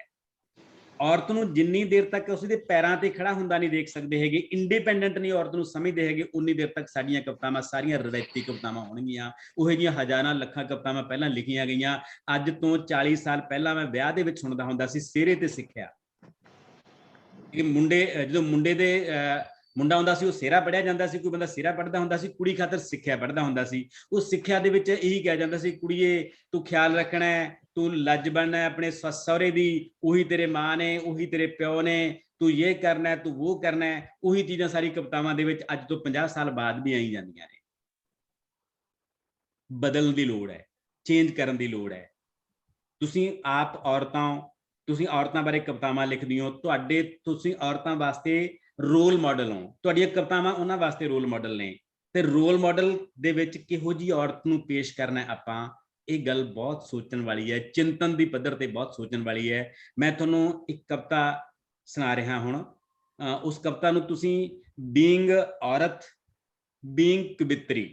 ਔਰਤ ਨੂੰ ਜਿੰਨੀ ਦੇਰ ਤੱਕ ਉਸਦੇ ਪੈਰਾਂ ਤੇ ਖੜਾ ਹੁੰਦਾ ਨਹੀਂ ਦੇਖ ਸਕਦੇ ਹੈਗੇ, ਇੰਡੀਪੈਂਡੈਂਟ ਨਹੀਂ ਔਰਤ ਨੂੰ ਸਮਝਦੇ ਹੈਗੇ, ਉਨੀ ਦੇਰ ਤੱਕ ਸਾਡੀਆਂ ਕਵਿਤਾਵਾਂ ਸਾਰੀਆਂ ਰਵਾਇਤੀ ਕਵਿਤਾਵਾਂ ਹੋਣਗੀਆਂ। ਉਹੋ ਜਿਹੀਆਂ ਹਜ਼ਾਰਾਂ ਲੱਖਾਂ ਕਵਿਤਾਵਾਂ ਪਹਿਲਾਂ ਲਿਖੀਆਂ ਗਈਆਂ। ਅੱਜ ਤੋਂ 40 ਸਾਲ ਪਹਿਲਾਂ ਮੈਂ ਵਿਆਹ ਦੇ ਵਿੱਚ ਸੁਣਦਾ ਹੁੰਦਾ ਸੀ ਸਿਹਰੇ ਤੇ ਸਿੱਖਿਆ। ਕਿ ਜਦੋਂ ਮੁੰਡਾ ਹੁੰਦਾ ਸੀ ਉਹ ਸਿਹਰਾ ਪੜ੍ਹਿਆ ਜਾਂਦਾ ਸੀ, ਕੋਈ ਬੰਦਾ ਸਿਹਰਾ ਪੜ੍ਹਦਾ ਹੁੰਦਾ ਸੀ, ਕੁੜੀ ਖਾਤਰ ਸਿੱਖਿਆ ਪੜ੍ਹਦਾ ਹੁੰਦਾ ਸੀ। ਉਸ ਸਿੱਖਿਆ ਦੇ ਵਿੱਚ ਇਹੀ ਕਿਹਾ ਜਾਂਦਾ ਸੀ, ਕੁੜੀਏ ਤੂੰ ਖਿਆਲ ਰੱਖਣਾ ਹੈ, ਤੂੰ ਲੱਜ ਬਣਨਾ ਹੈ ਆਪਣੇ ਸੱਸ ਸਹੁਰੇ ਦੀ, ਉਹੀ ਤੇਰੇ ਮਾਂ ਨੇ, ਉਹੀ ਤੇਰੇ ਪਿਓ ਨੇ, ਤੂੰ ਇਹ ਕਰਨਾ ਹੈ, ਤੂੰ ਉਹ ਕਰਨਾ ਹੈ। ਉਹੀ ਚੀਜ਼ਾਂ ਸਾਰੀ ਕਵਿਤਾਵਾਂ ਦੇ ਵਿੱਚ ਅੱਜ ਤੋਂ 50 ਸਾਲ ਬਾਅਦ ਵੀ ਆਈ ਜਾਂਦੀਆਂ ਨੇ। ਬਦਲਣ ਦੀ ਲੋੜ ਹੈ, ਚੇਂਜ ਕਰਨ ਦੀ ਲੋੜ ਹੈ। ਤੁਸੀਂ ਆਪ ਤੁਸੀਂ ਔਰਤਾਂ ਬਾਰੇ ਕਵਿਤਾਵਾਂ ਲਿਖਦੀ ਹੋ, ਤੁਸੀਂ ਔਰਤਾਂ ਵਾਸਤੇ ਰੋਲ ਮਾਡਲ ਹੋ, ਤੁਹਾਡੀਆਂ ਕਵਿਤਾਵਾਂ ਉਹਨਾਂ ਵਾਸਤੇ ਰੋਲ ਮਾਡਲ ਨੇ। ਤੇ ਰੋਲ ਮਾਡਲ ਦੇ ਵਿੱਚ ਕਿਹੋ ਜਿਹੀ ਔਰਤ ਨੂੰ ਪੇਸ਼ ਕਰਨਾ ਆਪਾਂ, ਇਹ ਗੱਲ ਬਹੁਤ ਸੋਚਣ ਵਾਲੀ ਹੈ, ਚਿੰਤਨ ਦੀ ਪੱਧਰ ਤੇ ਬਹੁਤ ਸੋਚਣ ਵਾਲੀ ਹੈ। ਮੈਂ ਤੁਹਾਨੂੰ ਇੱਕ ਕਵਿਤਾ ਸੁਣਾ ਰਿਹਾ ਹੁਣ। ਉਸ ਕਵਿਤਾ ਨੂੰ ਤੁਸੀਂ ਬੀਇੰਗ ਔਰਤ, ਬੀਇੰਗ ਕਵਿਤਰੀ,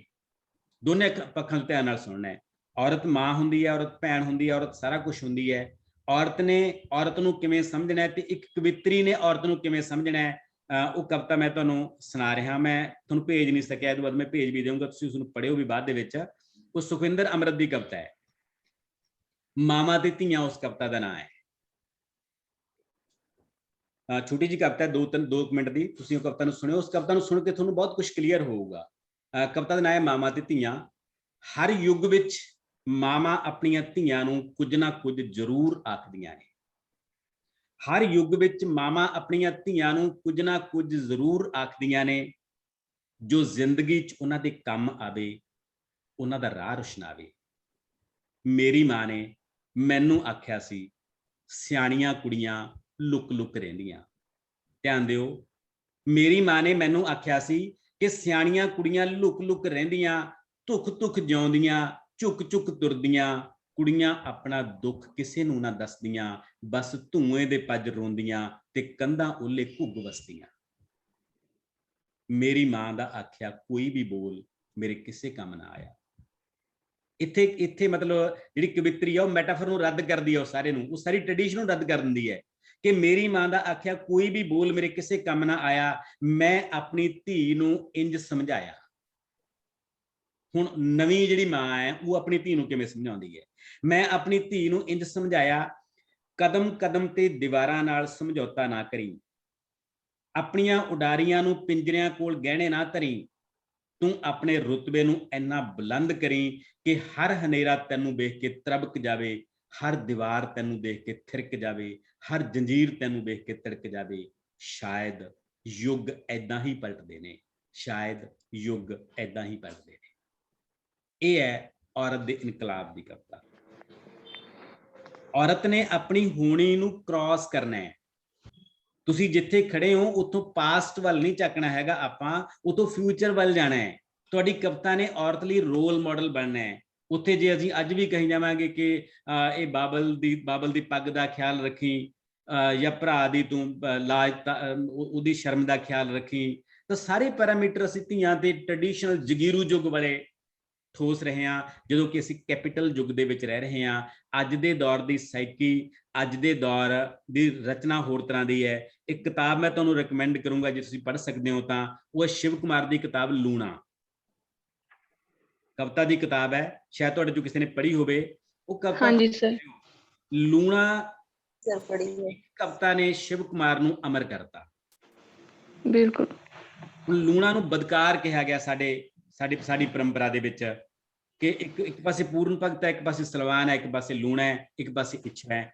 ਦੋਨੇ ਪੱਖਾਂ ਤੋਂ ਧਿਆਨ ਨਾਲ ਸੁਣਨਾ ਹੈ। ਔਰਤ ਮਾਂ ਹੁੰਦੀ ਹੈ, ਔਰਤ ਭੈਣ ਹੁੰਦੀ ਹੈ, ਔਰਤ ਸਾਰਾ ਕੁਝ ਹੁੰਦੀ ਹੈ। ਔਰਤ ਨੇ ਔਰਤ ਨੂੰ ਕਿਵੇਂ ਸਮਝਣਾ ਹੈ ਤੇ ਇੱਕ ਕਵਿਤਰੀ ਨੇ ਔਰਤ ਨੂੰ ਕਿਵੇਂ ਸਮਝਣਾ ਹੈ। ਉਹ ਕਵਿਤਾ ਮੈਂ ਤੁਹਾਨੂੰ ਸੁਣਾ ਰਿਹਾ, ਮੈਂ ਤੁਹਾਨੂੰ ਭੇਜ ਨਹੀਂ ਸਕਿਆ, ਇਹਦੇ ਬਾਅਦ ਮੈਂ ਭੇਜ ਵੀ ਦੇਵਾਂਗਾ, ਤੁਸੀਂ ਉਸਨੂੰ ਪੜ੍ਹਿਓ ਵੀ ਬਾਅਦ ਦੇ ਵਿੱਚ। ਉਹ ਸੁਖਵਿੰਦਰ ਅੰਮ੍ਰਿਤ ਦੀ ਕਵਿਤਾ ਹੈ, ਮਾਵਾਂ ਤੇ ਧੀਆਂ ਉਸ ਕਵਿਤਾ ਦਾ ਨਾਂ ਹੈ। ਛੋਟੀ ਜਿਹੀ ਕਵਿਤਾ ਹੈ, 2 ਮਿੰਟ ਦੀ, ਤੁਸੀਂ ਉਹ ਕਵਿਤਾ ਨੂੰ ਸੁਣਿਓ। ਉਸ ਕਵਿਤਾ ਨੂੰ ਸੁਣ ਕੇ ਤੁਹਾਨੂੰ ਬਹੁਤ ਕੁਝ ਕਲੀਅਰ ਹੋਊਗਾ। ਕਵਿਤਾ ਦਾ ਨਾਂ ਹੈ ਮਾਵਾਂ ਤੇ ਧੀਆਂ। ਹਰ ਯੁੱਗ ਵਿੱਚ ਮਾਵਾਂ ਆਪਣੀਆਂ ਧੀਆਂ ਨੂੰ ਕੁਝ ਨਾ ਕੁਝ ਜ਼ਰੂਰ ਆਖਦੀਆਂ ਨੇ। ਹਰ ਯੁੱਗ ਵਿੱਚ ਮਾਵਾਂ ਆਪਣੀਆਂ ਧੀਆਂ ਨੂੰ ਕੁਝ ਨਾ ਕੁਝ ਜ਼ਰੂਰ ਆਖਦੀਆਂ ਨੇ, ਜੋ ਜ਼ਿੰਦਗੀ 'ਚ ਉਹਨਾਂ ਦੇ ਕੰਮ ਆਵੇ, ਉਹਨਾਂ ਦਾ ਰਾਹ ਰੁਸ਼ਨਾਵੇ। ਮੇਰੀ ਮਾਂ ਨੇ ਮੈਨੂੰ ਆਖਿਆ ਸੀ, ਸਿਆਣੀਆਂ ਕੁੜੀਆਂ ਲੁਕ ਲੁਕ ਰਹਿੰਦੀਆਂ। ਧਿਆਨ ਦਿਓ, ਮੇਰੀ ਮਾਂ ਨੇ ਮੈਨੂੰ ਆਖਿਆ ਸੀ ਕਿ ਸਿਆਣੀਆਂ ਕੁੜੀਆਂ ਲੁਕ ਲੁਕ ਰਹਿੰਦੀਆਂ, ਧੁੱਖ ਧੁੱਖ ਜਿਉਂਦੀਆਂ, ਝੁਕ ਝੁਕ ਤੁਰਦੀਆਂ, ਕੁੜੀਆਂ ਆਪਣਾ ਦੁੱਖ ਕਿਸੇ ਨੂੰ ਨਾ ਦੱਸਦੀਆਂ, ਬਸ ਧੂਏ ਦੇ ਪੱਜ ਰੋਂਦੀਆਂ ਤੇ ਕੰਧਾਂ ਓਲੇ ਘੁੱਗ ਵਸਦੀਆਂ। ਮੇਰੀ ਮਾਂ ਦਾ ਆਖਿਆ ਕੋਈ ਵੀ ਬੋਲ ਮੇਰੇ ਕਿਸੇ ਕੰਮ ਨਾ ਆਇਆ। ਇੱਥੇ ਮਤਲਬ ਜਿਹੜੀ ਕਵਿਤਰੀ ਆ ਉਹ ਮੈਟਾਫਰ ਨੂੰ ਰੱਦ ਕਰਦੀ ਹੈ, ਉਹ ਸਾਰੇ ਨੂੰ, ਉਹ ਸਾਰੀ ਟ੍ਰੈਡੀਸ਼ਨ ਨੂੰ ਰੱਦ ਕਰ ਦਿੰਦੀ ਹੈ ਕਿ ਮੇਰੀ ਮਾਂ ਦਾ ਆਖਿਆ ਕੋਈ ਵੀ ਬੋਲ ਮੇਰੇ ਕਿਸੇ ਕੰਮ ਨਾ ਆਇਆ, ਮੈਂ ਆਪਣੀ ਧੀ ਨੂੰ ਇੰਜ ਸਮਝਾਇਆ। ਹੁਣ ਨਵੀਂ ਜਿਹੜੀ ਮਾਂ ਹੈ ਉਹ ਆਪਣੀ ਧੀ ਨੂੰ ਕਿਵੇਂ ਸਮਝਾਉਂਦੀ ਹੈ? ਮੈਂ ਆਪਣੀ ਧੀ ਨੂੰ ਇੰਜ ਸਮਝਾਇਆ, ਕਦਮ ਕਦਮ ਤੇ ਦੀਵਾਰਾਂ ਨਾਲ ਸਮਝੌਤਾ ਨਾ ਕਰੀ, ਆਪਣੀਆਂ ਉਡਾਰੀਆਂ ਨੂੰ ਪਿੰਜਰਿਆਂ ਕੋਲ ਗਹਿਣੇ ਨਾ ਧਰੀ, ਤੂੰ ਆਪਣੇ ਰੁਤਬੇ ਨੂੰ ਇੰਨਾ ਬੁਲੰਦ ਕਰੀ ਕਿ ਹਰ ਹਨੇਰਾ ਤੈਨੂੰ ਵੇਖ ਕੇ ਤਰਬਕ ਜਾਵੇ, ਹਰ ਦੀਵਾਰ ਤੈਨੂੰ ਦੇਖ ਕੇ ਥਿਰਕ ਜਾਵੇ, ਹਰ ਜੰਜੀਰ ਤੈਨੂੰ ਵੇਖ ਕੇ ਤਿੜਕ ਜਾਵੇ। ਸ਼ਾਇਦ ਯੁੱਗ ਏਦਾਂ ਹੀ ਪਲਟਦੇ ਨੇ, ਸ਼ਾਇਦ ਯੁੱਗ ਏਦਾਂ ਹੀ ਪਲਟਦੇ ਨੇ। ਇਹ ਹੈ ਔਰਤ ਦੇ ਇਨਕਲਾਬ ਦੀ ਕਵਿਤਾ। ਔਰਤ ਨੇ ਆਪਣੀ ਹੋਣੀ ਨੂੰ ਕ੍ਰਾਸ ਕਰਨਾ ਹੈ। ਤੁਸੀਂ ਜਿੱਥੇ ਖੜੇ ਹੋ ਉੱਥੋਂ ਪਾਸਟ ਵੱਲ ਨਹੀਂ ਝਾਕਣਾ ਹੈਗਾ, ਆਪਾਂ ਉੱਥੋਂ ਫਿਊਚਰ ਵੱਲ ਜਾਣਾ ਹੈ। ਤੁਹਾਡੀ ਕਵਿਤਾ ਨੇ ਔਰਤ ਲਈ ਰੋਲ ਮਾਡਲ ਬਣਨਾ ਹੈ। ਉੱਥੇ ਜੇ ਅਸੀਂ ਅੱਜ ਵੀ ਕਹੀ ਜਾਵਾਂਗੇ ਕਿ ਇਹ ਬਾਬਲ ਦੀ ਪੱਗ ਦਾ ਖਿਆਲ ਰੱਖੀ, ਜਾਂ ਭਰਾ ਦੀ ਤੂੰ ਲਾਜ ਉਹਦੀ ਸ਼ਰਮ ਦਾ ਖਿਆਲ ਰੱਖੀ, ਤਾਂ ਸਾਰੇ ਪੈਰਾਮੀਟਰ ਅਸੀਂ ਧੀਆਂ ਤੇ ਟ੍ਰੈਡੀਸ਼ਨਲ ਜਗੀਰੂ ਯੁੱਗ ਵਾਲੇ ਠੋਸ ਰਹੇ ਹਾਂ, ਜਦੋਂ ਕਿ ਅਸੀਂ ਕੈਪੀਟਲ ਯੁੱਗ ਦੇ ਵਿੱਚ ਰਹਿ ਰਹੇ ਹਾਂ। ਅੱਜ ਦੇ ਦੌਰ ਦੀ ਸਾਈਕੀ, ਅੱਜ ਦੇ ਦੌਰ ਦੀ ਰਚਨਾ ਹੋਰ ਤਰ੍ਹਾਂ ਦੀ ਹੈ। ਇੱਕ ਕਿਤਾਬ ਮੈਂ ਤੁਹਾਨੂੰ ਰეკਮੈਂਡ ਕਰੂੰਗਾ, ਜੇ ਤੁਸੀਂ ਪੜ੍ਹ ਸਕਦੇ ਹੋ ਤਾਂ, ਉਹ ਸ਼ਿਵ ਕੁਮਾਰ ਦੀ ਕਿਤਾਬ ਲੂਣਾ, ਕਵਿਤਾ ਦੀ ਕਿਤਾਬ ਹੈ, ਸ਼ਾਇਦ ਤੁਹਾਡੇ ਚੋਂ ਕਿਸੇ ਨੇ ਪੜ੍ਹੀ ਹੋਵੇ। ਉਹ ਕਵਿਤਾ, ਹਾਂਜੀ ਸਰ, ਲੂਣਾ ਸਰ ਪੜ੍ਹੀ ਹੈ। ਕਵਿਤਾ ਨੇ ਸ਼ਿਵ ਕੁਮਾਰ ਨੂੰ ਅਮਰ ਕਰਤਾ। ਬਿਲਕੁਲ। ਹੁਣ ਲੂਣਾ ਨੂੰ ਬਦਕਾਰ ਕਿਹਾ ਗਿਆ ਸਾਡੀ ਪਰੰਪਰਾ ਦੇ ਵਿੱਚ, ਕਿ ਇੱਕ ਪਾਸੇ ਪੂਰਨ ਭਗਤ ਹੈ, ਇੱਕ ਪਾਸੇ ਸਲਵਾਨ ਹੈ, ਇੱਕ ਪਾਸੇ ਲੂਣਾ ਹੈ, ਇੱਕ ਪਾਸੇ ਇੱਛਾ ਹੈ।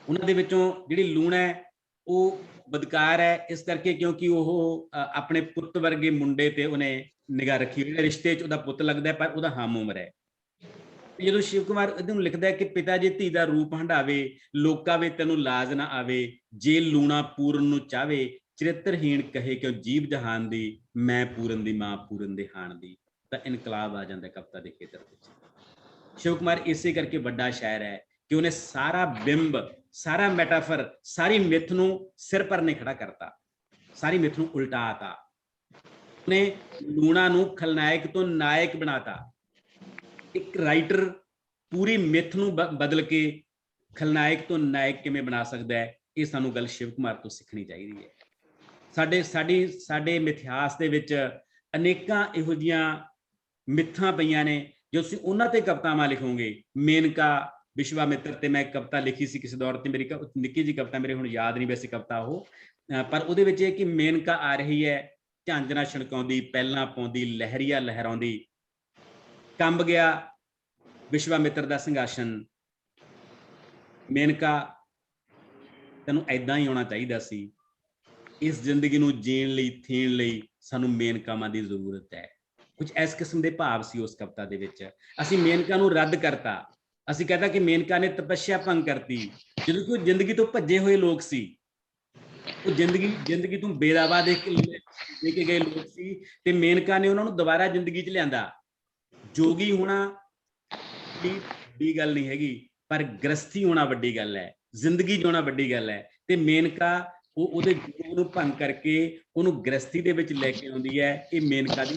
ਉਹਨਾਂ ਦੇ ਵਿੱਚੋਂ ਜਿਹੜੀ ਲੂਣਾ ਹੈ ਉਹ ਬਦਕਾਰ ਹੈ, ਇਸ ਕਰਕੇ ਕਿਉਂਕਿ ਉਹ ਆਪਣੇ ਪੁੱਤ ਵਰਗੇ ਮੁੰਡੇ ਤੇ ਉਹਨੇ ਨਿਗਾਹ ਰੱਖੀ, ਜਿਹੜੇ ਰਿਸ਼ਤੇ 'ਚ ਉਹਦਾ ਪੁੱਤ ਲੱਗਦਾ ਪਰ ਉਹਦਾ ਹਮ ਉਮਰ ਹੈ। ਜਦੋਂ ਸ਼ਿਵ ਕੁਮਾਰ ਇਹਨੂੰ ਲਿਖਦਾ ਕਿ ਪਿਤਾ ਜੀ ਧੀ ਦਾ ਰੂਪ ਹੰਢਾਵੇ, ਲੋਕਾਂ ਵੇ ਤੈਨੂੰ ਲਾਜ ਨਾ ਆਵੇ, ਜੇ ਲੂਣਾ ਪੂਰਨ ਨੂੰ ਚਾਹਵੇ, ਚਰਿੱਤਰਹੀਣ ਕਹੇ ਕਿਉਂ ਜੀਵ ਜਹਾਨ ਦੀ, ਮੈਂ ਪੂਰਨ ਦੀ ਮਾਂ ਪੂਰਨ ਦੇ ਹਾਣ ਦੀ। ਤਾਂ ਇਨਕਲਾਬ ਆ ਜਾਂਦਾ ਕਵਿਤਾ ਦੇ ਖੇਤਰ ਵਿੱਚ। ਸ਼ਿਵ ਕੁਮਾਰ ਇਸੇ ਕਰਕੇ ਵੱਡਾ ਸ਼ਾਇਰ ਹੈ ਕਿ ਉਹਨੇ ਸਾਰਾ ਬਿੰਬ, ਸਾਰਾ ਮੈਟਾਫਰ, ਸਾਰੀ ਮਿੱਥ ਨੂੰ ਸਿਰ ਪਰ ਨੇ ਖੜਾ ਕਰਤਾ, ਸਾਰੀ ਮਿੱਥ ਨੂੰ ਉਲਟਾਤਾ। ਉਹਨੇ ਲੂਣਾ ਨੂੰ ਖਲਨਾਇਕ ਤੋਂ ਨਾਇਕ ਬਣਾਤਾ। ਇੱਕ ਰਾਈਟਰ ਪੂਰੀ ਮਿੱਥ ਨੂੰ ਬਦਲ ਕੇ ਖਲਨਾਇਕ ਤੋਂ ਨਾਇਕ ਕਿਵੇਂ ਬਣਾ ਸਕਦਾ ਹੈ, ਇਹ ਸਾਨੂੰ ਗੱਲ ਸ਼ਿਵ ਕੁਮਾਰ ਤੋਂ ਸਿੱਖਣੀ ਚਾਹੀਦੀ ਹੈ। ਸਾਡੇ ਮਿਥਿਹਾਸ ਦੇ ਵਿੱਚ ਅਨੇਕਾਂ ਇਹੋ ਜਿਹੀਆਂ ਮਿੱਥਾਂ ਪਈਆਂ ਨੇ, ਜੋ ਤੁਸੀਂ ਉਹਨਾਂ ਤੇ ਕਵਿਤਾਵਾਂ ਲਿਖੋਗੇ। ਮੇਨਕਾ, ਵਿਸ਼ਵਾਮਿੱਤਰ ਤੇ ਮੈਂ ਕਵਿਤਾ ਲਿਖੀ ਸੀ ਕਿਸੇ ਦੌਰ ਤੇ, ਮੇਰੀ ਨਿੱਕੀ ਜਿਹੀ ਕਵਿਤਾ, ਮੇਰੇ ਹੁਣ ਯਾਦ ਨਹੀਂ ਵੈਸੇ ਕਵਿਤਾ ਉਹ, ਪਰ ਉਹਦੇ ਵਿੱਚ ਇਹ ਕਿ ਮੇਨਕਾ ਆ ਰਹੀ ਹੈ, ਝਾਂਜਰਾਂ ਛਣਕਾਉਂਦੀ, ਪਹਿਲਾਂ ਪਾਉਂਦੀ, ਲਹਿਰੀਆ ਲਹਿਰਾਉਂਦੀ, ਕੰਬ ਗਿਆ ਵਿਸ਼ਵਾਮਿੱਤਰ ਦਾ ਸਿੰਘਾਸਨ। ਮੇਨਕਾ, ਤੈਨੂੰ ਏਦਾਂ ਹੀ ਹੋਣਾ ਚਾਹੀਦਾ ਸੀ। ਇਸ ਜ਼ਿੰਦਗੀ ਨੂੰ ਜੀਣ ਲਈ, ਥੀਣ ਲਈ ਸਾਨੂੰ ਮੇਨਕਾਵਾਂ ਦੀ ਜ਼ਰੂਰਤ ਹੈ। ਕੁਝ ਇਸ ਕਿਸਮ ਦੇ ਭਾਵ ਸੀ ਉਸ ਕਵਿਤਾ ਦੇ ਵਿੱਚ। ਅਸੀਂ ਮੇਨਕਾ ਨੂੰ ਰੱਦ ਕਰਤਾ, ਅਸੀਂ ਕਹਿੰਦਾ ਕਿ ਮੇਨਕਾ ਨੇ ਤਪੱਸਿਆ ਭੰਗ ਕਰਤੀ। ਜਦੋਂ ਕਿ ਉਹ ਜ਼ਿੰਦਗੀ ਤੋਂ ਭੱਜੇ ਹੋਏ ਲੋਕ ਸੀ, ਉਹ ਜ਼ਿੰਦਗੀ ਤੋਂ ਬੇਦਾਵਾ ਦੇ ਕੇ ਗਏ ਲੋਕ ਸੀ, ਤੇ ਮੇਨਕਾ ਨੇ ਉਹਨਾਂ ਨੂੰ ਦੁਬਾਰਾ ਜ਼ਿੰਦਗੀ 'ਚ ਲਿਆਂਦਾ। ਜੋਗੀ ਹੋਣਾ ਵੱਡੀ ਗੱਲ ਨਹੀਂ ਹੈਗੀ, ਪਰ ਗ੍ਰਸਤੀ ਹੋਣਾ ਵੱਡੀ ਗੱਲ ਹੈ, ਜ਼ਿੰਦਗੀ ਜਿਉਣਾ ਵੱਡੀ ਗੱਲ ਹੈ। ਤੇ ਮੇਨਕਾ ਉਹਦੇ ਜੋਗ ਨੂੰ ਭੰਗ ਕਰਕੇ ਉਹਨੂੰ ਗ੍ਰਸਤੀ ਦੇ ਵਿੱਚ ਲੈ ਕੇ ਆਉਂਦੀ ਹੈ। ਇਹ ਮੇਨਕਾ ਦੀ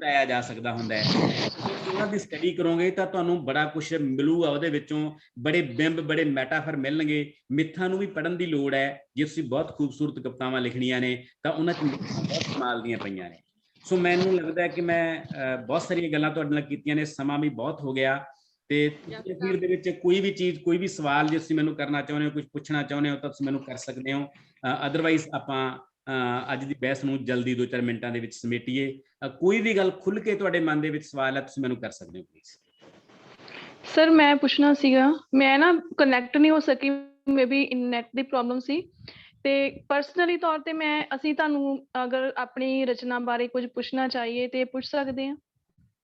ਘਟਾਇਆ ਜਾ ਸਕਦਾ ਹੁੰਦਾ ਹੈ। ਤੁਸੀਂ ਉਹਨਾਂ ਦੀ ਸਟੱਡੀ ਕਰੋਗੇ ਤਾਂ ਤੁਹਾਨੂੰ ਬੜਾ ਕੁਝ ਮਿਲੂਗਾ ਉਹਦੇ ਵਿੱਚੋਂ, ਬੜੇ ਬਿੰਬ, ਬੜੇ ਮੈਟਾਫਰ ਮਿਲਣਗੇ। ਮਿੱਥਾਂ ਨੂੰ ਵੀ ਪੜ੍ਹਨ ਦੀ ਲੋੜ ਹੈ। ਜੇ ਤੁਸੀਂ ਬਹੁਤ ਖੂਬਸੂਰਤ ਕਵਿਤਾਵਾਂ ਲਿਖਣੀਆਂ ਨੇ ਤਾਂ ਉਹਨਾਂ 'ਚ ਮਿੱਥਾਂ ਬਹੁਤ ਕਮਾਲ ਦੀਆਂ ਪਈਆਂ ਨੇ। ਸੋ ਮੈਨੂੰ ਲੱਗਦਾ ਕਿ ਮੈਂ ਬਹੁਤ ਸਾਰੀਆਂ ਗੱਲਾਂ ਤੁਹਾਡੇ ਨਾਲ ਕੀਤੀਆਂ ਨੇ, ਸਮਾਂ ਵੀ ਬਹੁਤ ਹੋ ਗਿਆ, ਤੇ ਅਖੀਰ ਦੇ ਵਿੱਚ ਕੋਈ ਵੀ ਚੀਜ਼, ਕੋਈ ਵੀ ਸਵਾਲ ਜੇ ਤੁਸੀਂ ਮੈਨੂੰ ਕਰਨਾ ਚਾਹੁੰਦੇ ਹੋ, ਕੁਝ ਪੁੱਛਣਾ ਚਾਹੁੰਦੇ ਹੋ ਤਾਂ ਤੁਸੀਂ ਮੈਨੂੰ ਕਰ ਸਕਦੇ ਹੋ। ਅਦਰਵਾਈਜ਼ ਆਪਾਂ ਅੱਜ ਦੀ ਬਹਿਸ ਨੂੰ ਜਲਦੀ 2-4 ਮਿੰਟਾਂ ਦੇ ਵਿੱਚ ਸਮੇਟੀਏ। ਕੋਈ ਵੀ ਗੱਲ ਖੁੱਲ ਕੇ ਤੁਹਾਡੇ ਮਨ ਦੇ ਵਿੱਚ ਸਵਾਲ ਹੈ, ਤੁਸੀਂ ਮੈਨੂੰ ਕਰ ਸਕਦੇ ਹੋ ਪਲੀਜ਼। ਸਰ ਮੈਂ ਪੁੱਛਣਾ ਸੀਗਾ, ਮੈਂ ਨਾ ਕਨੈਕਟ ਨਹੀਂ ਹੋ ਸਕੀ, may be net the problem ਸੀ, ਤੇ ਪਰਸਨਲੀ ਤੌਰ ਤੇ ਅਸੀਂ ਤੁਹਾਨੂੰ ਅਗਰ ਆਪਣੀ ਰਚਨਾ ਬਾਰੇ ਕੁਝ ਪੁੱਛਣਾ ਚਾਹੀਏ ਤੇ ਪੁੱਛ ਸਕਦੇ ਹਾਂ?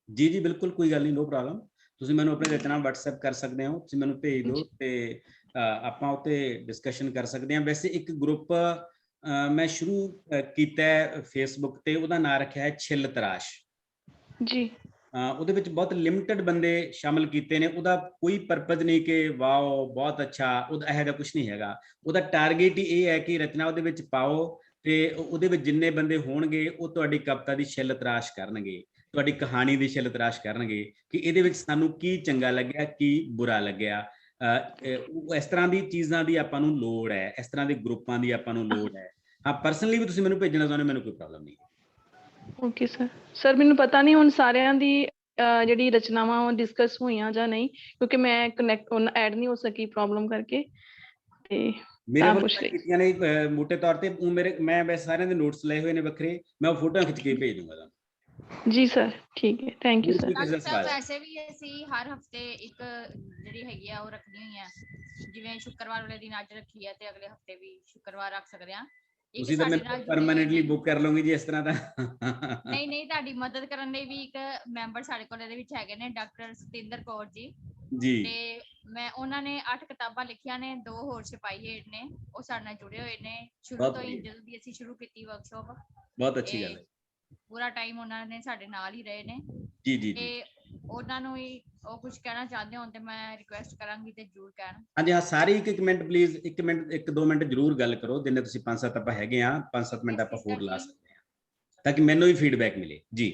ਜੀ ਜੀ ਬਿਲਕੁਲ, ਕੋਈ ਗੱਲ ਨਹੀਂ, ਨੋ ਪ੍ਰੋਬਲਮ। ਤੁਸੀਂ ਮੈਨੂੰ ਆਪਣੀ ਰਚਨਾ WhatsApp ਕਰ ਸਕਦੇ ਹੋ, ਤੁਸੀਂ ਮੈਨੂੰ ਭੇਜ ਦਿਓ ਤੇ ਆਪਾਂ ਉੱਤੇ ਡਿਸਕਸ਼ਨ ਕਰ ਸਕਦੇ ਹਾਂ। ਵੈਸੇ ਇੱਕ ਗਰੁੱਪ ਮੈਂ ਸ਼ੁਰੂ ਕੀਤਾ ਫੇਸਬੁੱਕ ਤੇ, ਉਹਦਾ ਨਾਮ ਰੱਖਿਆ ਹੈ ਛਿੱਲ ਤਰਾਸ਼ ਜੀ। ਉਹਦੇ ਵਿੱਚ ਬਹੁਤ ਲਿਮਟਿਡ ਬੰਦੇ ਸ਼ਾਮਿਲ ਕੀਤੇ ਨੇ। ਉਹਦਾ ਕੋਈ ਪਰਪਸ ਨਹੀਂ ਕਿ ਵਾਓ ਬਹੁਤ ਅੱਛਾ, ਉਹਦਾ ਇਹੋ ਜਿਹਾ ਕੁਝ ਨਹੀਂ ਹੈਗਾ। ਉਹਦਾ ਟਾਰਗੇਟ ਹੀ ਇਹ ਹੈ ਕਿ ਰਚਨਾ ਉਹਦੇ ਵਿੱਚ ਪਾਓ ਤੇ ਉਹਦੇ ਵਿੱਚ ਜਿੰਨੇ ਬੰਦੇ ਹੋਣਗੇ ਉਹ ਤੁਹਾਡੀ ਕਵਿਤਾ ਦੀ ਛਿੱਲ ਤਰਾਸ਼ ਕਰਨਗੇ, ਤੁਹਾਡੀ ਕਹਾਣੀ ਦੀ ਛਿੱਲ ਤਰਾਸ਼ ਕਰਨਗੇ ਕਿ ਇਹਦੇ ਵਿੱਚ ਸਾਨੂੰ ਕੀ ਚੰਗਾ ਲੱਗਿਆ, ਕੀ ਬੁਰਾ ਲੱਗਿਆ। ਇਸ ਤਰ੍ਹਾਂ ਦੀ ਚੀਜ਼ਾਂ ਦੀ ਆਪਾਂ ਨੂੰ ਲੋੜ ਹੈ, ਇਸ ਤਰ੍ਹਾਂ ਦੇ ਗਰੁੱਪਾਂ ਦੀ ਆਪਾਂ ਨੂੰ ਲੋੜ ਹੈ। ਹਾਂ, ਪਰਸਨਲੀ ਵੀ ਤੁਸੀਂ ਮੈਨੂੰ ਭੇਜਣਾ ਚਾਹੁੰਦੇ, ਮੈਨੂੰ ਕੋਈ ਪ੍ਰੋਬਲਮ ਨਹੀਂ। ਓਕੇ ਸਰ ਮੈਨੂੰ ਪਤਾ ਨਹੀਂ ਹੁਣ ਸਾਰਿਆਂ ਦੀ ਜਿਹੜੀ ਰਚਨਾਵਾਂ ਉਹ ਡਿਸਕਸ ਹੋਈਆਂ ਜਾਂ ਨਹੀਂ, ਕਿਉਂਕਿ ਮੈਂ ਕਨੈਕਟ ਐਡ ਨਹੀਂ ਹੋ ਸਕੀ ਪ੍ਰੋਬਲਮ ਕਰਕੇ, ਤੇ ਮੇਰੇ ਵੱਲੋਂ ਕੀਤੀਆਂ ਨੇ ਮੋਟੇ ਤੌਰ ਤੇ। ਮੈਂ ਵੈਸੇ ਸਾਰਿਆਂ ਦੇ ਨੋਟਸ ਲਏ ਹੋਏ ਨੇ ਵੱਖਰੇ, ਮੈਂ ਉਹ ਫੋਟੋਆਂ ਖਿੱਚ ਕੇ ਭੇਜ ਦੂੰਗਾ ਤੁਹਾਨੂੰ। ਜੀ ਸਰ, ਠੀਕ ਹੈ, ਥੈਂਕ ਯੂ ਸਰ। ਵੈਸੇ ਵੀ ਅਸੀਂ ਹਰ ਹਫਤੇ ਇੱਕ ਜਿਹੜੀ ਹੈਗੀ ਆ ਉਹ ਰੱਖਣੀ ਹੋਈ ਆ, ਜਿਵੇਂ ਸ਼ੁੱਕਰਵਾਰ ਵਾਲੇ ਦਿਨ ਅੱਜ ਰੱਖੀ ਹੈ ਤੇ ਅਗਲੇ ਹਫਤੇ ਵੀ ਸ਼ੁੱਕਰਵਾਰ ਰੱਖ ਸਕਦੇ ਆ। ਤੁਸੀਂ ਤਾਂ ਮੈਨੂੰ ਪਰਮਾਨੈਂਟਲੀ ਬੁੱਕ ਕਰ ਲਓਗੇ ਜੀ ਇਸ ਤਰ੍ਹਾਂ ਦਾ। ਨਹੀਂ, ਤੁਹਾਡੀ ਮਦਦ ਕਰਨ ਲਈ ਵੀ ਇੱਕ ਮੈਂਬਰ ਸਾਡੇ ਕੋਲ ਇਹਦੇ ਵਿੱਚ ਹੈਗੇ ਨੇ, ਡਾਕਟਰ ਸਤਿੰਦਰ ਕੌਰ ਜੀ। ਤੇ ਮੈਂ ਉਹਨਾਂ ਨੇ 8 ਕਿਤਾਬਾਂ ਲਿਖੀਆਂ ਨੇ, 2 ਹੋਰ ਛਪਾਈ ਹੇਠ ਨੇ, ਉਹ ਸਾਡੇ ਨਾਲ ਜੁੜੇ ਹੋਏ ਨੇ ਸ਼ੁਰੂ ਤੋਂ ਹੀ। ਜਦੋਂ ਦੀ ਅਸੀਂ ਸ਼ੁਰੂ ਕੀਤੀ ਵਰਕਸ਼ਾਪ, ਬਹੁਤ ਅੱਛੀ ਗੱਲ ਹੈ। ਪੂਰਾ ਟਾਈਮ ਉਹਨਾਂ ਨੇ ਸਾਡੇ ਨਾਲ ਹੀ ਰਹੇ ਨੇ। ਜੀ ਜੀ ਜੀ। ਤੇ ਉਹਨਾਂ ਨੂੰ ਹੀ ਉਹ ਕੁਝ ਕਹਿਣਾ ਚਾਹੁੰਦੇ ਹੋਣ ਤੇ ਮੈਂ ਰਿਕੁਐਸਟ ਕਰਾਂਗੀ ਤੇ ਜ਼ਰੂਰ ਕਹਿਣ। ਹਾਂਜੀ ਹਾਂ, ਸਾਰੇ ਇੱਕ ਮਿੰਟ ਪਲੀਜ਼, 1 ਮਿੰਟ 1-2 ਮਿੰਟ ਜ਼ਰੂਰ ਗੱਲ ਕਰੋ। ਜਿੰਨੇ ਤੁਸੀਂ 5-7 ਆਪਾਂ ਹੈਗੇ ਆ, 5-7 ਮਿੰਟ ਆਪਾਂ ਹੋਰ ਲਾ ਸਕਦੇ ਹਾਂ ਤਾਂ ਕਿ ਮੈਨੂੰ ਵੀ ਫੀਡਬੈਕ ਮਿਲੇ ਜੀ।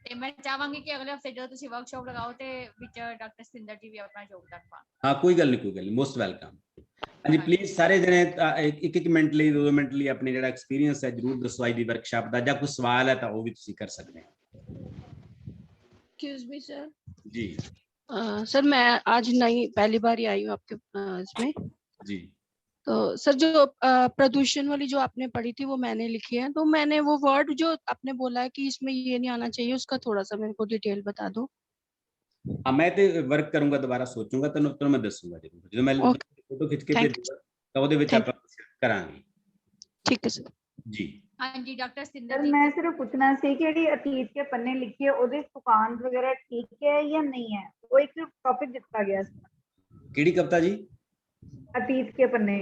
ਤੇ ਮੈਂ ਚਾਹਾਂਗੀ ਕਿ ਅਗਲੇ ਹਫਤੇ ਜਦੋਂ ਤੁਸੀਂ ਵਰਕਸ਼ਾਪ ਲਗਾਓ ਤੇ ਵਿੱਚ ਡਾਕਟਰ ਸਤਿੰਦਰ ਜੀ ਵੀ ਆਪਣਾ ਯੋਗਦਾਨ ਪਾਣ। ਹਾਂ, ਕੋਈ ਗੱਲ ਨਹੀਂ, ਮੋਸਟ ਵੈਲਕਮ। ਹਾਂਜੀ ਪਲੀਜ਼ ਸਾਰੇ ਜਣੇ 1-1 ਮਿੰਟ ਲਈ, 2 ਮਿੰਟ ਲਈ ਆਪਣੀ ਜਿਹੜਾ ਐਕਸਪੀਰੀਅੰਸ ਹੈ ਜ਼ਰੂਰ ਦੱਸੋ ਅੱਜ ਦੀ ਵਰਕਸ਼ਾਪ ਦਾ, ਜਾਂ ਕੋਈ ਸਵਾਲ ਹੈ ਤਾਂ ਉਹ ਵੀ ਤੁਸੀਂ ਕਰ ਸਕਦੇ ਹੋ। Excuse me sir. जी सर मैं आज नई पहली बार ही आई हूँ आपके इसमें जी। तो सर जो प्रदूषण वाली जो आपने पढ़ी थी वो मैंने लिखी है, तो मैंने वो वर्ड जो आपने बोला है कि इसमें ये नहीं आना चाहिए, उसका थोड़ा सा मेरे को डिटेल बता दो। मैं तो वर्क करूंगा, दोबारा सोचूंगा तो मैं दसूंगा जरूर, जो मैं फोटो खिंच के भेजूंगा तो ਉਹਦੇ ਵਿੱਚ ਆਪਾਂ ਕਰਾਂਗੇ। ठीक है सर जी। ਹਾਂਜੀ ਡਾਕਟਰ ਸਤਿੰਦਰ जी। मैं सिर्फ पूछना सी कि ਜਿਹੜੀ ਅਤੀਤ के पन्ने लिखी है ਉਹਦੇ ਸੁਕਾਨ ਵਗੈਰਾ ਠੀਕ है या नहीं है? वो एक टॉपिक ਦਿੱਤਾ ਗਿਆ ਸੀ। ਕਿਹੜੀ ਕਵਿਤਾ ਜੀ? ਅਤੀਤ के पन्ने।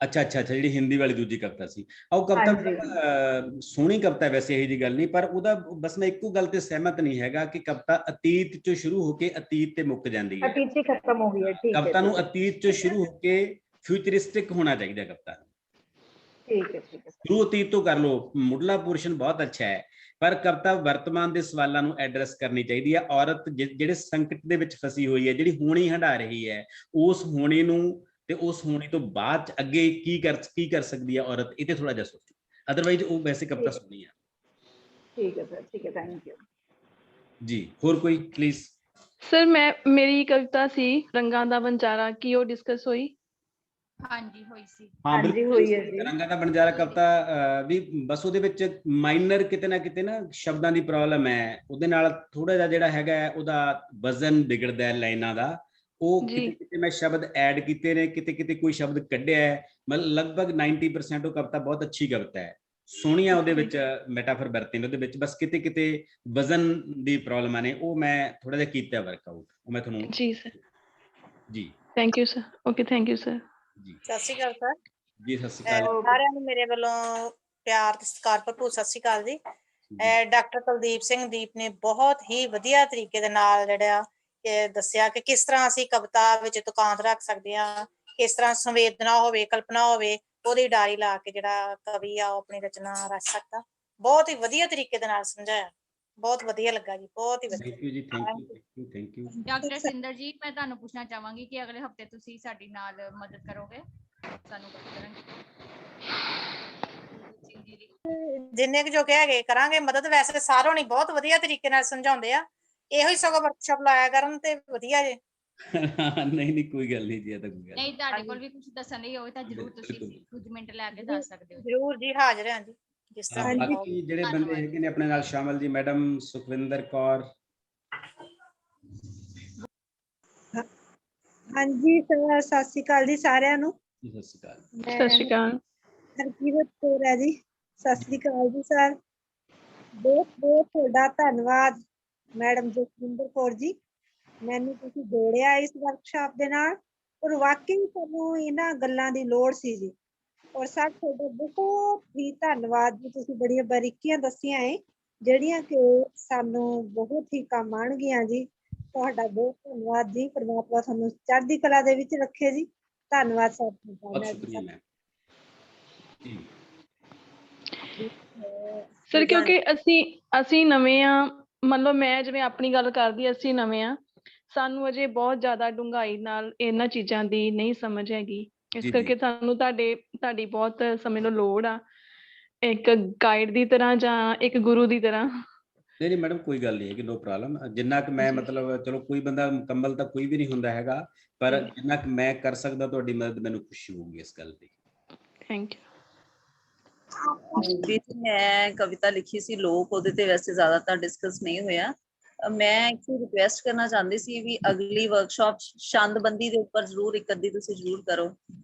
ਅੱਛਾ, ਜਿਹੜੀ ਹਿੰਦੀ ਵਾਲੀ ਦੂਜੀ ਕਵਿਤਾ ਸੀ। ਉਹ ਕਵਿਤਾ ਸੋਹਣੀ ਕਵਿਤਾ, ਵੈਸੇ ਇਹੀ ਜੀ ਗੱਲ ਨਹੀਂ, ਪਰ ਉਹਦਾ ਬਸ ਮੈਂ ਇੱਕੋ ਗੱਲ ਤੇ ਸਹਿਮਤ ਨਹੀਂ ਹੈਗਾ ਕਿ ਕਵਿਤਾ ਅਤੀਤ ਚੋਂ ਸ਼ੁਰੂ ਹੋ ਕੇ ਅਤੀਤ ਤੇ ਮੁੱਕ ਜਾਂਦੀ ਹੈ। ਅਤੀਤ ਹੀ ਖਤਮ ਹੋ ਗਈ ਹੈ। ਠੀਕ ਹੈ। ਕਵਿਤਾ ਨੂੰ ਅਤੀਤ ਚੋਂ ਸ਼ੁਰੂ ਹੋ ਕੇ ਫਿਊਚਰਿਸਟਿਕ ਹੋਣਾ ਚਾਹੀਦਾ ਕਵਿਤਾ। ਠੀਕ ਹੈ। ਸ਼ੁਰੂ ਅਤੀਤ ਤੋਂ ਕਰ ਲਓ, ਮੁੱਢਲਾ ਪੋਰਸ਼ਨ ਬਹੁਤ ਅੱਛਾ ਹੈ, ਪਰ ਕਵਿਤਾ ਵਰਤਮਾਨ ਦੇ ਸਵਾਲਾਂ ਨੂੰ ਐਡਰੈਸ ਕਰਨੀ ਚਾਹੀਦੀ ਹੈ। ਔਰਤ ਜਿਹੜੇ ਸੰਕਟ ਦੇ ਵਿੱਚ ਫਸੀ ਹੋਈ ਹੈ, ਜਿਹੜੀ ਹੋਣੀ ਹੰਢਾ ਰਹੀ ਹੈ, ਉਸ ਹੋਣੀ ਨੂੰ ਤੇ ਉਸ ਹੋਣੀ ਤੋਂ ਬਾਅਦ ਅੱਗੇ ਕੀ ਕਰ ਸਕਦੀ ਹੈ ਔਰਤ, ਇਹ ਤੇ ਥੋੜਾ ਜਿਹਾ ਸੋਚੋ। ਅਦਰਵਾਈਜ਼ ਉਹ ਵੈਸੇ ਕਵਿਤਾ ਸੋਹਣੀ ਹੈ। ਠੀਕ ਹੈ ਸਰ, ਠੀਕ ਹੈ, ਥੈਂਕ ਯੂ ਜੀ। ਹੋਰ ਕੋਈ ਪਲੀਜ਼। ਸਰ ਮੇਰੀ ਕਵਿਤਾ ਸੀ ਰੰਗਾਂ ਦਾ ਵਣਜਾਰਾ, ਕੀ ਉਹ ਡਿਸਕਸ ਹੋਈ? ਹਾਂਜੀ ਹੋਈ ਸੀ। ਹਾਂ ਹੋਈ ਹੈ ਜੀ। ਰੰਗਾਂ ਦਾ ਵਣਜਾਰਾ ਕਵਿਤਾ ਵੀ ਬਸ ਉਹਦੇ ਵਿੱਚ ਮਾਈਨਰ ਕਿਤੇ ਨਾ ਕਿਤੇ ਨਾ ਸ਼ਬਦਾਂ ਦੀ ਪ੍ਰੋਬਲਮ ਹੈ, ਉਹਦੇ ਨਾਲ ਥੋੜਾ ਜਿਹਾ ਜਿਹੜਾ ਹੈਗਾ ਉਹਦਾ ਵਜ਼ਨ ਵਿਗੜਦਾ ਹੈ ਲਾਈਨਾਂ ਦਾ। ਉਹ ਕਿਤੇ ਮੈਂ ਸ਼ਬਦ ਐਡ ਕੀਤੇ ਨੇ, ਕਿਤੇ ਕੋਈ ਸ਼ਬਦ ਕੱਢਿਆ ਹੈ। ਮਤਲਬ ਲਗਭਗ 90% ਉਹ ਕਵਿਤਾ ਬਹੁਤ ਅੱਛੀ ਕਵਿਤਾ ਹੈ, ਸੋਹਣੀਆਂ ਉਹਦੇ ਵਿੱਚ ਮੈਟਾਫਰ ਵਰਤੇ ਨੇ ਉਹਦੇ ਵਿੱਚ, ਬਸ ਕਿਤੇ ਵਜ਼ਨ ਦੀ ਪ੍ਰੋਬਲਮਾਂ ਨੇ। ਉਹ ਮੈਂ ਥੋੜਾ ਜਿਹਾ ਕੀਤਾ ਵਰਕਆਊਟ, ਉਹ ਮੈਂ ਤੁਹਾਨੂੰ। ਜੀ ਸਰ। ਜੀ thank you sir. Okay, thank you sir. ਜੀ ਸਤਿ ਸ਼੍ਰੀ ਅਕਾਲ ਸਰ। ਜੀ ਸਤਿ ਸ਼੍ਰੀ ਅਕਾਲ ਸਾਰਿਆਂ ਨੂੰ ਮੇਰੇ ਵੱਲੋਂ ਪਿਆਰ ਤੇ ਸਤਿਕਾਰ ਭਰਪੂਰ ਸਤਿ ਸ਼੍ਰੀ ਅਕਾਲ ਜੀ। ਡਾਕਟਰ ਕੁਲਦੀਪ ਸਿੰਘ ਦੀਪ ਨੇ ਬਹੁਤ ਹੀ ਵਧੀਆ ਤਰੀਕੇ ਦੇ ਨਾਲ ਜਿਹੜਾ ਦੱਸਿਆ ਕਿ ਕਿਸ ਤਰ੍ਹਾਂ ਅਸੀਂ ਕਵਿਤਾ ਵਿੱਚ ਤੁਕਾਂਤ ਰੱਖ ਸਕਦੇ ਹਾਂ, ਕਿਸ ਤਰ੍ਹਾਂ ਸੰਵੇਦਨਾ ਹੋਵੇ, ਕਲਪਨਾ ਹੋਵੇ, ਉਹਦੀ ਡਾਰੀ ਲਾ ਕੇ ਜਿਹੜਾ ਕਵੀ ਆ ਉਹ ਆਪਣੀ ਰਚਨਾ ਰਚ ਸਕਦਾ। ਬਹੁਤ ਹੀ ਵਧੀਆ ਤਰੀਕੇ ਦੇ ਨਾਲ ਸਮਝਾਇਆ, ਬਹੁਤ ਵਧੀਆ ਲੱਗਾ ਜੀ, ਬਹੁਤ ਹੀ ਵਧੀਆ। ਥੈਂਕ ਯੂ ਜੀ, ਥੈਂਕ ਯੂ। ਡਾਕਟਰ ਸਿੰਦਰ ਜੀ, ਮੈਂ ਤੁਹਾਨੂੰ ਪੁੱਛਣਾ ਚਾਹਾਂਗੀ ਕਿ ਅਗਲੇ ਹਫਤੇ ਤੁਸੀਂ ਸਾਡੀ ਨਾਲ ਮਦਦ ਕਰੋਗੇ ਸਾਨੂੰ ਕਰਨ ਜਿੰਨੇ ਕੁ ਜੋ ਹੈਗੇ ਕਰਾਂਗੇ ਮਦਦ। ਵੈਸੇ ਸਾਰੋਂ ਨਹੀਂ ਬਹੁਤ ਵਧੀਆ ਤਰੀਕੇ ਨਾਲ ਸਮਝਾਉਂਦੇ ਆ, ਇਹੋ ਹੀ ਸਗੋਂ ਵਰਕਸ਼ਾਪ ਲਾਇਆ ਕਰਨ ਤੇ ਵਧੀਆ ਜੇ। ਨਹੀਂ ਕੋਈ ਗੱਲ ਨਹੀਂ ਜੀ, ਇਹ ਤਾਂ ਕੋਈ ਗੱਲ ਨਹੀਂ, ਤੁਹਾਡੇ ਕੋਲ ਵੀ ਕੁਝ ਦੱਸਣ ਲਈ ਹੋਵੇ ਤਾਂ ਜ਼ਰੂਰ ਤੁਸੀਂ ਕੁਝ ਮਿੰਟ ਲੈ ਕੇ ਦੱਸ ਸਕਦੇ ਹੋ। ਜ਼ਰੂਰ ਜੀ, ਹਾਜ਼ਰ ਹਾਂ ਜੀ ਜਿਸ ਤਰ੍ਹਾਂ। ਬਾਕੀ ਜਿਹੜੇ ਬੰਦੇ ਹੈਗੇ ਨੇ ਆਪਣੇ ਨਾਲ ਸ਼ਾਮਲ ਜੀ, ਮੈਡਮ ਸੁਖਵਿੰਦਰ ਕੌਰ। ਹਾਂਜੀ ਸਰ, ਸਤਿ ਸ਼੍ਰੀ ਅਕਾਲ ਜੀ ਸਾਰਿਆਂ ਨੂੰ। ਸਤਿ ਸ਼੍ਰੀ ਅਕਾਲ। ਸਤਿ ਸ਼੍ਰੀ ਅਕਾਲ। ਹਰਕੀਰਤ ਕੌਰ ਹੈ ਜੀ। ਸਤਿ ਸ਼੍ਰੀ ਅਕਾਲ ਜੀ ਸਰ, ਬਹੁਤ ਬਹੁਤ ਤੁਹਾਡਾ ਧੰਨਵਾਦ ਮੈਡਮ ਜਸਵਿੰਦਰ ਕੌਰ ਜੀ, ਮੈਨੂੰ ਤੁਸੀਂ ਜੋੜਿਆ ਇਸ ਵਰਕਸ਼ਾਪ ਦੇ ਨਾਲ। ਔਰ ਵਾਕਈ ਸਾਨੂੰ ਇਹਨਾਂ ਗੱਲਾਂ ਦੀ ਲੋੜ ਸੀ ਜੀ। ਔਰ ਸਰ ਤੁਹਾਡਾ ਬਹੁਤ ਹੀ ਧੰਨਵਾਦ ਜੀ, ਤੁਸੀਂ ਬੜੀਆਂ ਬਾਰੀਕੀਆਂ ਦੱਸੀਆਂ ਹੈ ਜਿਹੜੀਆਂ ਕਿ ਸਾਨੂੰ ਬਹੁਤ ਹੀ ਕੰਮ ਆਉਣਗੀਆਂ ਜੀ। ਤੁਹਾਡਾ ਬਹੁਤ ਧੰਨਵਾਦ ਜੀ, ਪਰਮਾਤਮਾ ਤੁਹਾਨੂੰ ਚੜ੍ਹਦੀ ਕਲਾ ਦੇ ਵਿੱਚ ਰੱਖੇ ਜੀ। ਧੰਨਵਾਦ ਸਰ। ਬਹੁਤ ਸ਼ੁਕਰੀਆ ਮੈਮ ਜੀ। ਸਰ ਕਿਉਂਕਿ ਅਸੀਂ ਨਵੇਂ ਆ, ਮਤਲਬ ਮੈਂ ਜਿਵੇਂ ਆਪਣੀ ਗੱਲ ਕਰਦੀ, ਅਸੀਂ ਨਵੇਂ ਆ, ਸਾਨੂੰ ਅਜੇ ਬਹੁਤ ਜ਼ਿਆਦਾ ਡੂੰਘਾਈ ਨਾਲ ਇਹਨਾਂ ਚੀਜ਼ਾਂ ਦੀ ਨਹੀਂ ਸਮਝ ਹੈਗੀ। ਇਸ ਕਰਕੇ ਸਾਨੂੰ ਤੁਹਾਡੀ ਬਹੁਤ ਸਮੇਂ ਨੂੰ ਲੋੜ ਆ, ਇੱਕ ਗਾਈਡ ਦੀ ਤਰ੍ਹਾਂ ਜਾਂ ਇੱਕ ਗੁਰੂ ਦੀ ਤਰ੍ਹਾਂ। ਨਹੀਂ ਮੈਡਮ ਕੋਈ ਗੱਲ ਨਹੀਂ ਹੈ ਕਿ ਨੋ ਪ੍ਰੋਬਲਮ। ਜਿੰਨਾ ਕਿ ਮੈਂ ਮਤਲਬ, ਚਲੋ ਕੋਈ ਬੰਦਾ ਮੁਕੰਮਲ ਤਾਂ ਕੋਈ ਵੀ ਨਹੀਂ ਹੁੰਦਾ ਹੈਗਾ, ਪਰ ਜਿੰਨਾ ਕਿ ਮੈਂ ਕਰ ਸਕਦਾ ਤੁਹਾਡੀ ਮਦਦ, ਮੈਨੂੰ ਖੁਸ਼ੀ ਹੋਊਗੀ ਇਸ ਗੱਲ ਦੀ। Thank you. ਮੈਂ ਕਵਿਤਾ ਲਿਖੀ ਸੀ ਲੋਕ, ਉਹਦੇ ਤੇ ਵੈਸੇ ਜ਼ਿਆਦਾ ਤਾਂ ਡਿਸਕਸ ਨਹੀਂ ਹੋਇਆ। ਮੈਂ ਇੱਕ ਰਿਕੁਐਸਟ ਕਰਨਾ ਚਾਹੁੰਦੀ ਸੀ ਵੀ ਅਗਲੀ ਵਰਕਸ਼ਾਪ ਛੰਦਬੰਦੀ ਦੇ ਉੱਪਰ ਜ਼ਰੂਰ ਇੱਕ ਅੱਧੀ ਤੁਸੀਂ ਜ਼ਰੂਰ ਕਰੋ।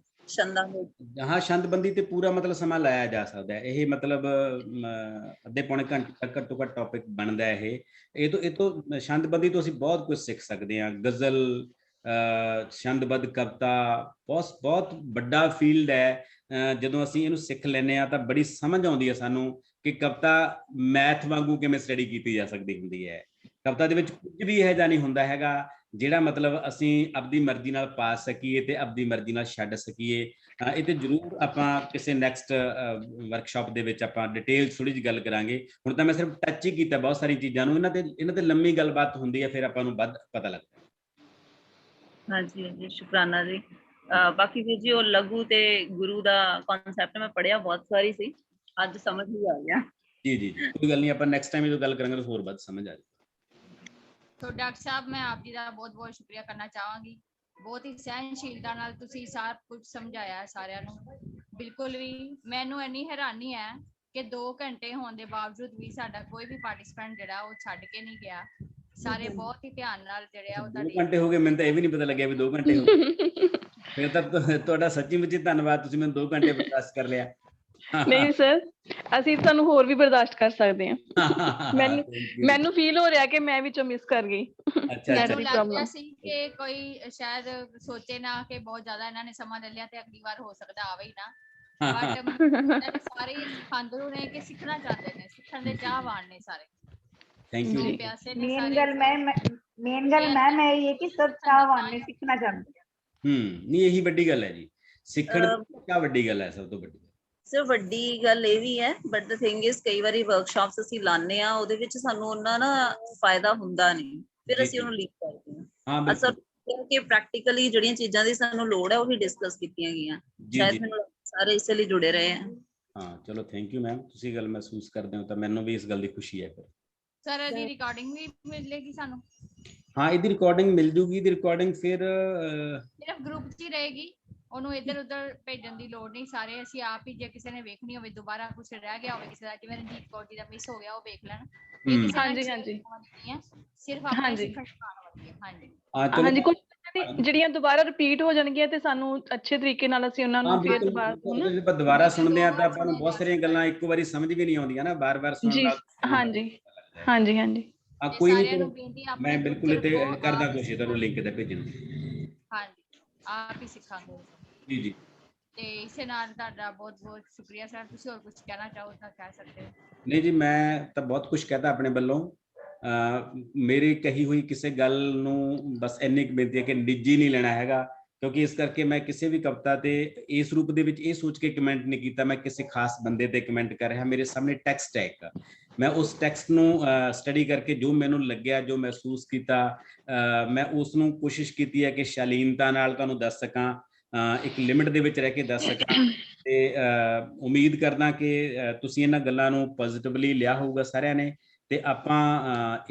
ਛੰਦਾਂ ਦੇ ਹਾਂ, ਛੰਦਬੰਦੀ ਤੇ ਪੂਰਾ ਮਤਲਬ ਸਮਾਂ ਲਾਇਆ ਜਾ ਸਕਦਾ ਹੈ। ਇਹ ਮਤਲਬ ਅੱਧੇ ਪੌਣੇ ਘੰਟੇ ਤੱਕ ਘੱਟੋ ਘੱਟ ਟੌਪਿਕ ਬਣਦਾ ਹੈ। ਇਹ ਤੋਂ ਛੰਦਬੰਦੀ ਤੋਂ ਅਸੀਂ ਬਹੁਤ ਕੁਝ ਸਿੱਖ ਸਕਦੇ ਹਾਂ। ਗਜ਼ਲ, ਛੰਦਬੱਧ ਕਵਿਤਾ ਬਹੁਤ ਵੱਡਾ ਫੀਲਡ ਹੈ। ਜਦੋਂ ਅਸੀਂ ਇਹਨੂੰ ਸਿੱਖ ਲੈਂਦੇ ਹਾਂ ਤਾਂ ਬੜੀ ਸਮਝ ਆਉਂਦੀ ਹੈ ਸਾਨੂੰ ਕਿ ਕਵਿਤਾ ਮੈਥ ਵਾਂਗੂ ਕਿਵੇਂ ਸਟੱਡੀ ਕੀਤੀ ਜਾ ਸਕਦੀ ਹੁੰਦੀ ਹੈ। ਕਵਿਤਾ ਦੇ ਵਿੱਚ ਕੁਝ ਵੀ ਇਹੋ ਜਿਹਾ ਨਹੀਂ ਹੁੰਦਾ ਹੈਗਾ ਜਿਹੜਾ ਮਤਲਬ ਅਸੀਂ ਆਪਦੀ ਮਰਜ਼ੀ ਨਾਲ ਪਾ ਸਕੀਏ ਤੇ ਆਪਦੀ ਮਰਜ਼ੀ ਨਾਲ ਛੱਡ ਸਕੀਏ। ਇਹ ਤੇ ਜ਼ਰੂਰ ਆਪਾਂ ਕਿਸੇ ਨੈਕਸਟ ਵਰਕਸ਼ਾਪ ਦੇ ਵਿੱਚ ਆਪਾਂ ਡਿਟੇਲ ਥੋੜੀ ਜਿਹੀ ਗੱਲ ਕਰਾਂਗੇ। ਹੁਣ ਤਾਂ ਮੈਂ ਸਿਰਫ ਟੱਚ ਹੀ ਕੀਤਾ ਬਹੁਤ ਸਾਰੀ ਚੀਜ਼ਾਂ ਨੂੰ। ਇਹਨਾਂ ਤੇ ਲੰਮੀ ਗੱਲਬਾਤ ਹੁੰਦੀ ਹੈ, ਫਿਰ ਆਪਾਂ ਨੂੰ ਵੱਧ ਪਤਾ ਲੱਗਦਾ। ਹਾਂਜੀ ਹਾਂਜੀ, ਸ਼ੁਕਰਾਨਾ ਜੀ। ਬਾਕੀ ਵੀਰ ਜੀ ਉਹ ਲਘੂ ਤੇ ਗੁਰੂ ਦਾ ਕਨਸੈਪਟ ਮੈਂ ਪੜ੍ਹਿਆ ਬਹੁਤ ਸਾਰੀ ਸੀ, ਅੱਜ ਸਮਝ ਹੀ ਆ ਗਿਆ। ਜੀ ਕੋਈ ਗੱਲ ਨਹੀਂ, ਆਪਾਂ ਨੈਕਸਟ ਟਾਈਮ ਜਦੋਂ ਗੱਲ ਕਰਾਂਗੇ ਤਾਂ ਹੋਰ ਵੱਧ ਸਮਝ ਆ ਜਾਏ। तो डॉक्टर साहब, मैं आप जी का बहुत बहुत शुक्रिया करना चाहांगी। बहुत ही सहनशीलता नाल तुसी सब कुछ समझाया सारिਆਂ ਨੂੰ। बिल्कुल भी मैनू इन्नी हैरानी है कि 2 घंटे होने के बावजूद भी साडा कोई भी पार्टिसिपेंट जिहड़ा वो छड्ड के नहीं गया। ਸਾਰੇ ਬਹੁਤ ਹੀ ਧਿਆਨ ਨਾਲ ਜਿਹੜੇ ਆ ਉਹ 2 ਘੰਟੇ ਹੋ ਗਏ, ਮੈਨੂੰ ਤਾਂ ਇਹ ਵੀ ਨਹੀਂ ਪਤਾ ਲੱਗਿਆ ਵੀ 2 ਘੰਟੇ ਹੋ ਗਏ। ਫਿਰ ਤਾਂ ਤੁਹਾਡਾ ਸੱਚੀ ਮੁੱਚੀ ਧੰਨਵਾਦ, ਤੁਸੀਂ ਮੈਨੂੰ 2 ਘੰਟੇ ਬਰਦਾਸ਼ਤ ਕਰ ਲਿਆ। ਨਹੀਂ ਸਰ, ਅਸੀਂ ਤੁਹਾਨੂੰ ਹੋਰ ਵੀ ਬਰਦਾਸ਼ਤ ਕਰ ਸਕਦੇ ਹਾਂ। ਮੈਨੂੰ ਫੀਲ ਹੋ ਰਿਹਾ ਕਿ ਮੈਂ ਵਿੱਚੋਂ ਮਿਸ ਕਰ ਗਈ। ਮੈਨੂੰ ਲੱਗਦਾ ਸੀ ਕਿ ਕੋਈ ਸ਼ਾਇਦ ਸੋਚੇ ਨਾ ਕਿ ਬਹੁਤ ਜ਼ਿਆਦਾ ਇਹਨਾਂ ਨੇ ਸਮਾਂ ਲੈ ਲਿਆ ਤੇ ਅਗਲੀ ਵਾਰ ਹੋ ਸਕਦਾ ਆਵੇ ਹੀ ਨਾ। ਬਟ ਸਾਰੇ ਖਾਂਦਰੂ ਨੇ ਕਿ ਸਿੱਖਣਾ ਚਾਹੁੰਦੇ ਨੇ, ਸਿੱਖਣ ਦੇ ਚਾਹਵਾਨ ਨੇ ਸਾਰੇ। Thank you. ਮੇਨ ਗੱਲ ਮੈਮ ਇਹ ਹੈ ਕਿ ਸਭ ਚਾਹਵਾਨ ਨੇ, ਸਿੱਖਣਾ ਚਾਹੁੰਦੇ। ਨਹੀਂ ਇਹੀ ਵੱਡੀ ਗੱਲ ਹੈ ਜੀ, ਸਿੱਖਣ ਦੀ ਕਿਆ ਵੱਡੀ ਗੱਲ ਹੈ। ਸਭ ਤੋਂ ਵੱਡੀ ਸਰ ਵੱਡੀ ਗੱਲ ਇਹ ਵੀ ਹੈ, ਬਟ ਦ ਥਿੰਗ ਇਜ਼ ਕਈ ਵਾਰੀ ਵਰਕਸ਼ਾਪਸ ਅਸੀਂ ਲਾਉਂਦੇ ਆ, ਉਹਦੇ ਵਿੱਚ ਸਾਨੂੰ ਉਹਨਾਂ ਨਾ ਫਾਇਦਾ ਹੁੰਦਾ ਨਹੀਂ, ਫਿਰ ਅਸੀਂ ਉਹਨੂੰ ਲੀਕ ਕਰਦੇ ਹਾਂ। ਅਸਲ ਕਿ ਪ੍ਰੈਕਟੀਕਲੀ ਜਿਹੜੀਆਂ ਚੀਜ਼ਾਂ ਦੀ ਸਾਨੂੰ ਲੋੜ ਹੈ ਉਹ ਵੀ ਡਿਸਕਸ ਕੀਤੀਆਂ ਗਈਆਂ। ਸ਼ਾਇਦ ਮੈਨੂੰ ਸਾਰੇ ਇਸੇ ਲਈ ਜੁੜੇ ਰਹੇ ਆ। ਹਾਂ ਚਲੋ ਥੈਂਕ ਯੂ ਮੈਮ, ਤੁਸੀਂ ਗੱਲ ਮਹਿਸੂਸ ਕਰਦੇ ਹੋ ਤਾਂ ਮੈਨੂੰ ਵੀ ਇਸ ਗੱਲ ਦੀ ਖੁਸ਼ੀ ਹੈ। ਫਿਰ ਸਰ ਇਹਦੀ ਰਿਕਾਰਡਿੰਗ ਵੀ ਮਿਲੇਗੀ ਸਾਨੂੰ? ਹਾਂ ਇਹਦੀ ਰਿਕਾਰਡਿੰਗ ਮਿਲ ਜੂਗੀ। ਇਹਦੀ ਰਿਕਾਰਡਿੰਗ ਫਿਰ ਸਿਰਫ ਗਰੁੱਪ 'ਚ ਹੀ ਰਹੇਗੀ, ਉਹਨੂੰ ਇੱਧਰ ਉੱਧਰ ਭੇਜਣ ਦੀ ਲੋੜ ਨਹੀਂ। ਸਾਰੇ ਅਸੀਂ ਆਪ ਹੀ, ਜੇ ਕਿਸੇ ਨੇ ਵੇਖਣੀ ਹੋਵੇ ਦੁਬਾਰਾ ਕੁਝ ਰਹਿ ਗਿਆ ਹੋਵੇ ਕਿਸੇ ਦਾ, ਜਿਵੇਂ ਰਣਜੀਤ ਕੌਰ ਜੀ ਦਾ ਮਿਸ ਹੋ ਗਿਆ, ਉਹ ਵੇਖ ਲੈਣ। ਹਾਂਜੀ ਸਿਰਫ ਆਪਣੇ ਸਿੱਖਣ ਵਾਲੀ। ਹਾਂਜੀ ਕੁਝ ਜਿਹੜੀਆਂ ਦੁਬਾਰਾ ਰਿਪੀਟ ਹੋ ਜਾਣਗੀਆਂ ਤੇ ਸਾਨੂੰ ਅੱਛੇ ਤਰੀਕੇ ਨਾਲ ਅਸੀਂ ਉਹਨਾਂ ਨੂੰ ਫਿਰ ਦੁਬਾਰਾ ਸੁਣਦੇ ਆ ਤਾਂ ਆਪਾਂ ਨੂੰ ਬਹੁਤ ਸਾਰੀਆਂ ਗੱਲਾਂ ਇੱਕੋ ਵਾਰੀ ਸਮਝ ਵੀ ਨਹੀਂ ਆਉਂਦੀਆਂ ਨਾ, ਬਾਰ-ਬਾਰ ਸੁਣਨ ਨਾਲ। ਹਾਂਜੀ ਕੋਈ ਨਹੀਂ, ਮੈਂ ਬਿਲਕੁਲ ਇੱਥੇ ਕਰਦਾ ਕੋਸ਼ਿਸ਼ ਤੁਹਾਨੂੰ ਲਿੰਕ ਤੇ ਭੇਜਣ ਦੀ। ਹਾਂਜੀ ਆਪ ਹੀ ਸਿੱਖਾਂਗੇ ਜੀ। ਤੇ ਇਸੇ ਨਾਲ ਤੁਹਾਡਾ ਬਹੁਤ ਬਹੁਤ ਸ਼ੁਕਰੀਆ ਸਰ। ਤੁਸੀਂ ਹੋਰ ਕੁਝ ਕਹਿਣਾ ਚਾਹੋ ਤਾਂ ਕਹਿ ਸਕਦੇ ਹੋ। ਨਹੀਂ ਜੀ, ਮੈਂ ਤਾਂ ਬਹੁਤ ਕੁਝ ਕਹਿਤਾ ਆਪਣੇ ਵੱਲੋਂ। ਮੇਰੀ ਕਹੀ ਹੋਈ ਕਿਸੇ ਗੱਲ ਨੂੰ ਬਸ ਇੰਨੀ ਕੁ ਬੇਨਤੀ ਹੈ ਕਿ ਨਿੱਜੀ ਨਹੀਂ ਲੈਣਾ ਹੈਗਾ। ਕਿਉਂਕਿ ਇਸ ਕਰਕੇ ਮੈਂ ਕਿਸੇ ਵੀ ਕਵਿਤਾ ਤੇ ਇਸ ਰੂਪ ਦੇ ਵਿੱਚ ਇਹ ਸੋਚ ਕੇ ਕਮੈਂਟ ਨਹੀਂ ਕੀਤਾ ਮੈਂ ਕਿਸੇ ਖਾਸ ਬੰਦੇ ਤੇ ਕਮੈਂਟ ਕਰ ਰਿਹਾ। ਮੇਰੇ ਸਾਹਮਣੇ ਟੈਕਸਟ ਹੈ ਇੱਕ, ਮੈਂ ਉਸ ਟੈਕਸਟ ਨੂੰ ਸਟੱਡੀ ਕਰਕੇ ਜੋ ਮੈਨੂੰ ਲੱਗਿਆ, ਜੋ ਮਹਿਸੂਸ ਕੀਤਾ, ਮੈਂ ਉਸ ਨੂੰ ਕੋਸ਼ਿਸ਼ ਕੀਤੀ ਹੈ ਕਿ ਸ਼ਾਲੀਨਤਾ ਨਾਲ ਤੁਹਾਨੂੰ ਦੱਸ ਸਕਾਂ, ਇੱਕ ਲਿਮਿਟ ਦੇ ਵਿੱਚ ਰਹਿ ਕੇ ਦੱਸ ਸਕਾਂ। ਤੇ ਉਮੀਦ ਕਰਦਾ ਕਿ ਤੁਸੀਂ ਇਹਨਾਂ ਗੱਲਾਂ ਨੂੰ ਪੋਜ਼ਿਟਿਵਲੀ ਲਿਆ ਹੋਊਗਾ ਸਾਰਿਆਂ ਨੇ, ਤੇ ਆਪਾਂ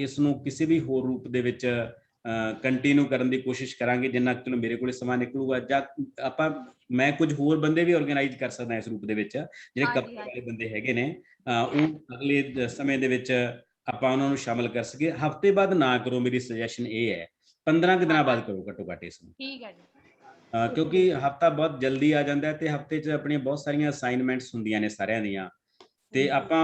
ਇਸ ਨੂੰ ਕਿਸੇ ਵੀ ਹੋਰ ਰੂਪ ਦੇ ਵਿੱਚ ਕੰਟੀਨਿਊ ਕਰਨ ਦੀ ਕੋਸ਼ਿਸ਼ ਕਰਾਂਗੇ ਜਿੰਨਾ ਚਲੋ ਮੇਰੇ ਕੋਲੇ ਸਮਾਂ ਨਿਕਲੂਗਾ, ਜਾਂ ਆਪਾਂ ਮੈਂ ਕੁਝ ਹੋਰ ਬੰਦੇ ਵੀ ਆਰਗੇਨਾਈਜ਼ ਕਰ ਸਕਦਾ ਇਸ ਰੂਪ ਦੇ ਵਿੱਚ, ਜਿਹੜੇ ਕਵਿਤਾ ਵਾਲੇ ਬੰਦੇ ਹੈਗੇ ਨੇ, ਉਹ ਅਗਲੇ ਸਮੇਂ ਦੇ ਵਿੱਚ ਆਪਾਂ ਉਹਨਾਂ ਨੂੰ ਸ਼ਾਮਲ ਕਰ ਸਕੀਏ। ਹਫ਼ਤੇ ਬਾਅਦ ਨਾ ਕਰੋ, ਮੇਰੀ ਸੁਜੈਸ਼ਨ ਇਹ ਹੈ, 15 ਕੁ ਦਿਨਾਂ ਬਾਅਦ ਕਰੋ ਘੱਟੋ ਘੱਟ ਇਸ ਨੂੰ, ਠੀਕ ਹੈ ਜੀ। ਕਿਉਂਕਿ ਹਫ਼ਤਾ ਬਹੁਤ ਜਲਦੀ ਆ ਜਾਂਦਾ ਤੇ ਹਫ਼ਤੇ 'ਚ ਆਪਣੀਆਂ ਬਹੁਤ ਸਾਰੀਆਂ ਅਸਾਈਨਮੈਂਟਸ ਹੁੰਦੀਆਂ ਨੇ ਸਾਰਿਆਂ ਦੀਆਂ, ਤੇ ਆਪਾਂ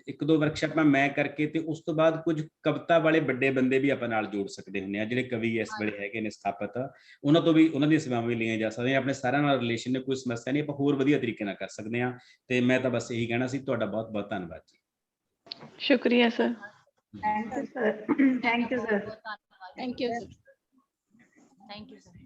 1-2 ਵਰਕਸ਼ਾਪਾਂ ਮੈਂ ਕਰਕੇ ਤੇ ਉਸ ਤੋਂ ਬਾਅਦ ਕੁਝ ਕਵਿਤਾ ਵਾਲੇ ਵੱਡੇ ਬੰਦੇ ਵੀ ਆਪਾਂ ਨਾਲ ਜੋੜ ਸਕਦੇ ਹੁੰਦੇ ਆ, ਜਿਹੜੇ ਕਵੀ ਇਸ ਵੇਲੇ ਹੈਗੇ ਨੇ ਸਥਾਪਿਤ, ਉਹਨਾਂ ਤੋਂ ਵੀ ਉਹਨਾਂ ਦੀਆਂ ਸੇਵਾਵਾਂ ਵੀ ਲਈਆਂ ਜਾ ਸਕਦੀਆਂ। ਆਪਣੇ ਸਾਰਿਆਂ ਨਾਲ ਰਿਲੇਸ਼ਨ ਨੇ, ਕੋਈ ਸਮੱਸਿਆ ਨਹੀਂ, ਆਪਾਂ ਹੋਰ ਵਧੀਆ ਤਰੀਕੇ ਨਾਲ ਕਰ ਸਕਦੇ ਹਾਂ। ਤੇ ਮੈਂ ਤਾਂ ਬਸ ਇਹੀ ਕਹਿਣਾ ਸੀ। ਤੁਹਾਡਾ ਬਹੁਤ ਬਹੁਤ ਧੰਨਵਾਦ ਜੀ। ਸ਼ੁਕਰੀਆ sir. Thank you sir. Thank you sir. ਧੰਨਵਾਦ। Thank you thank you sir.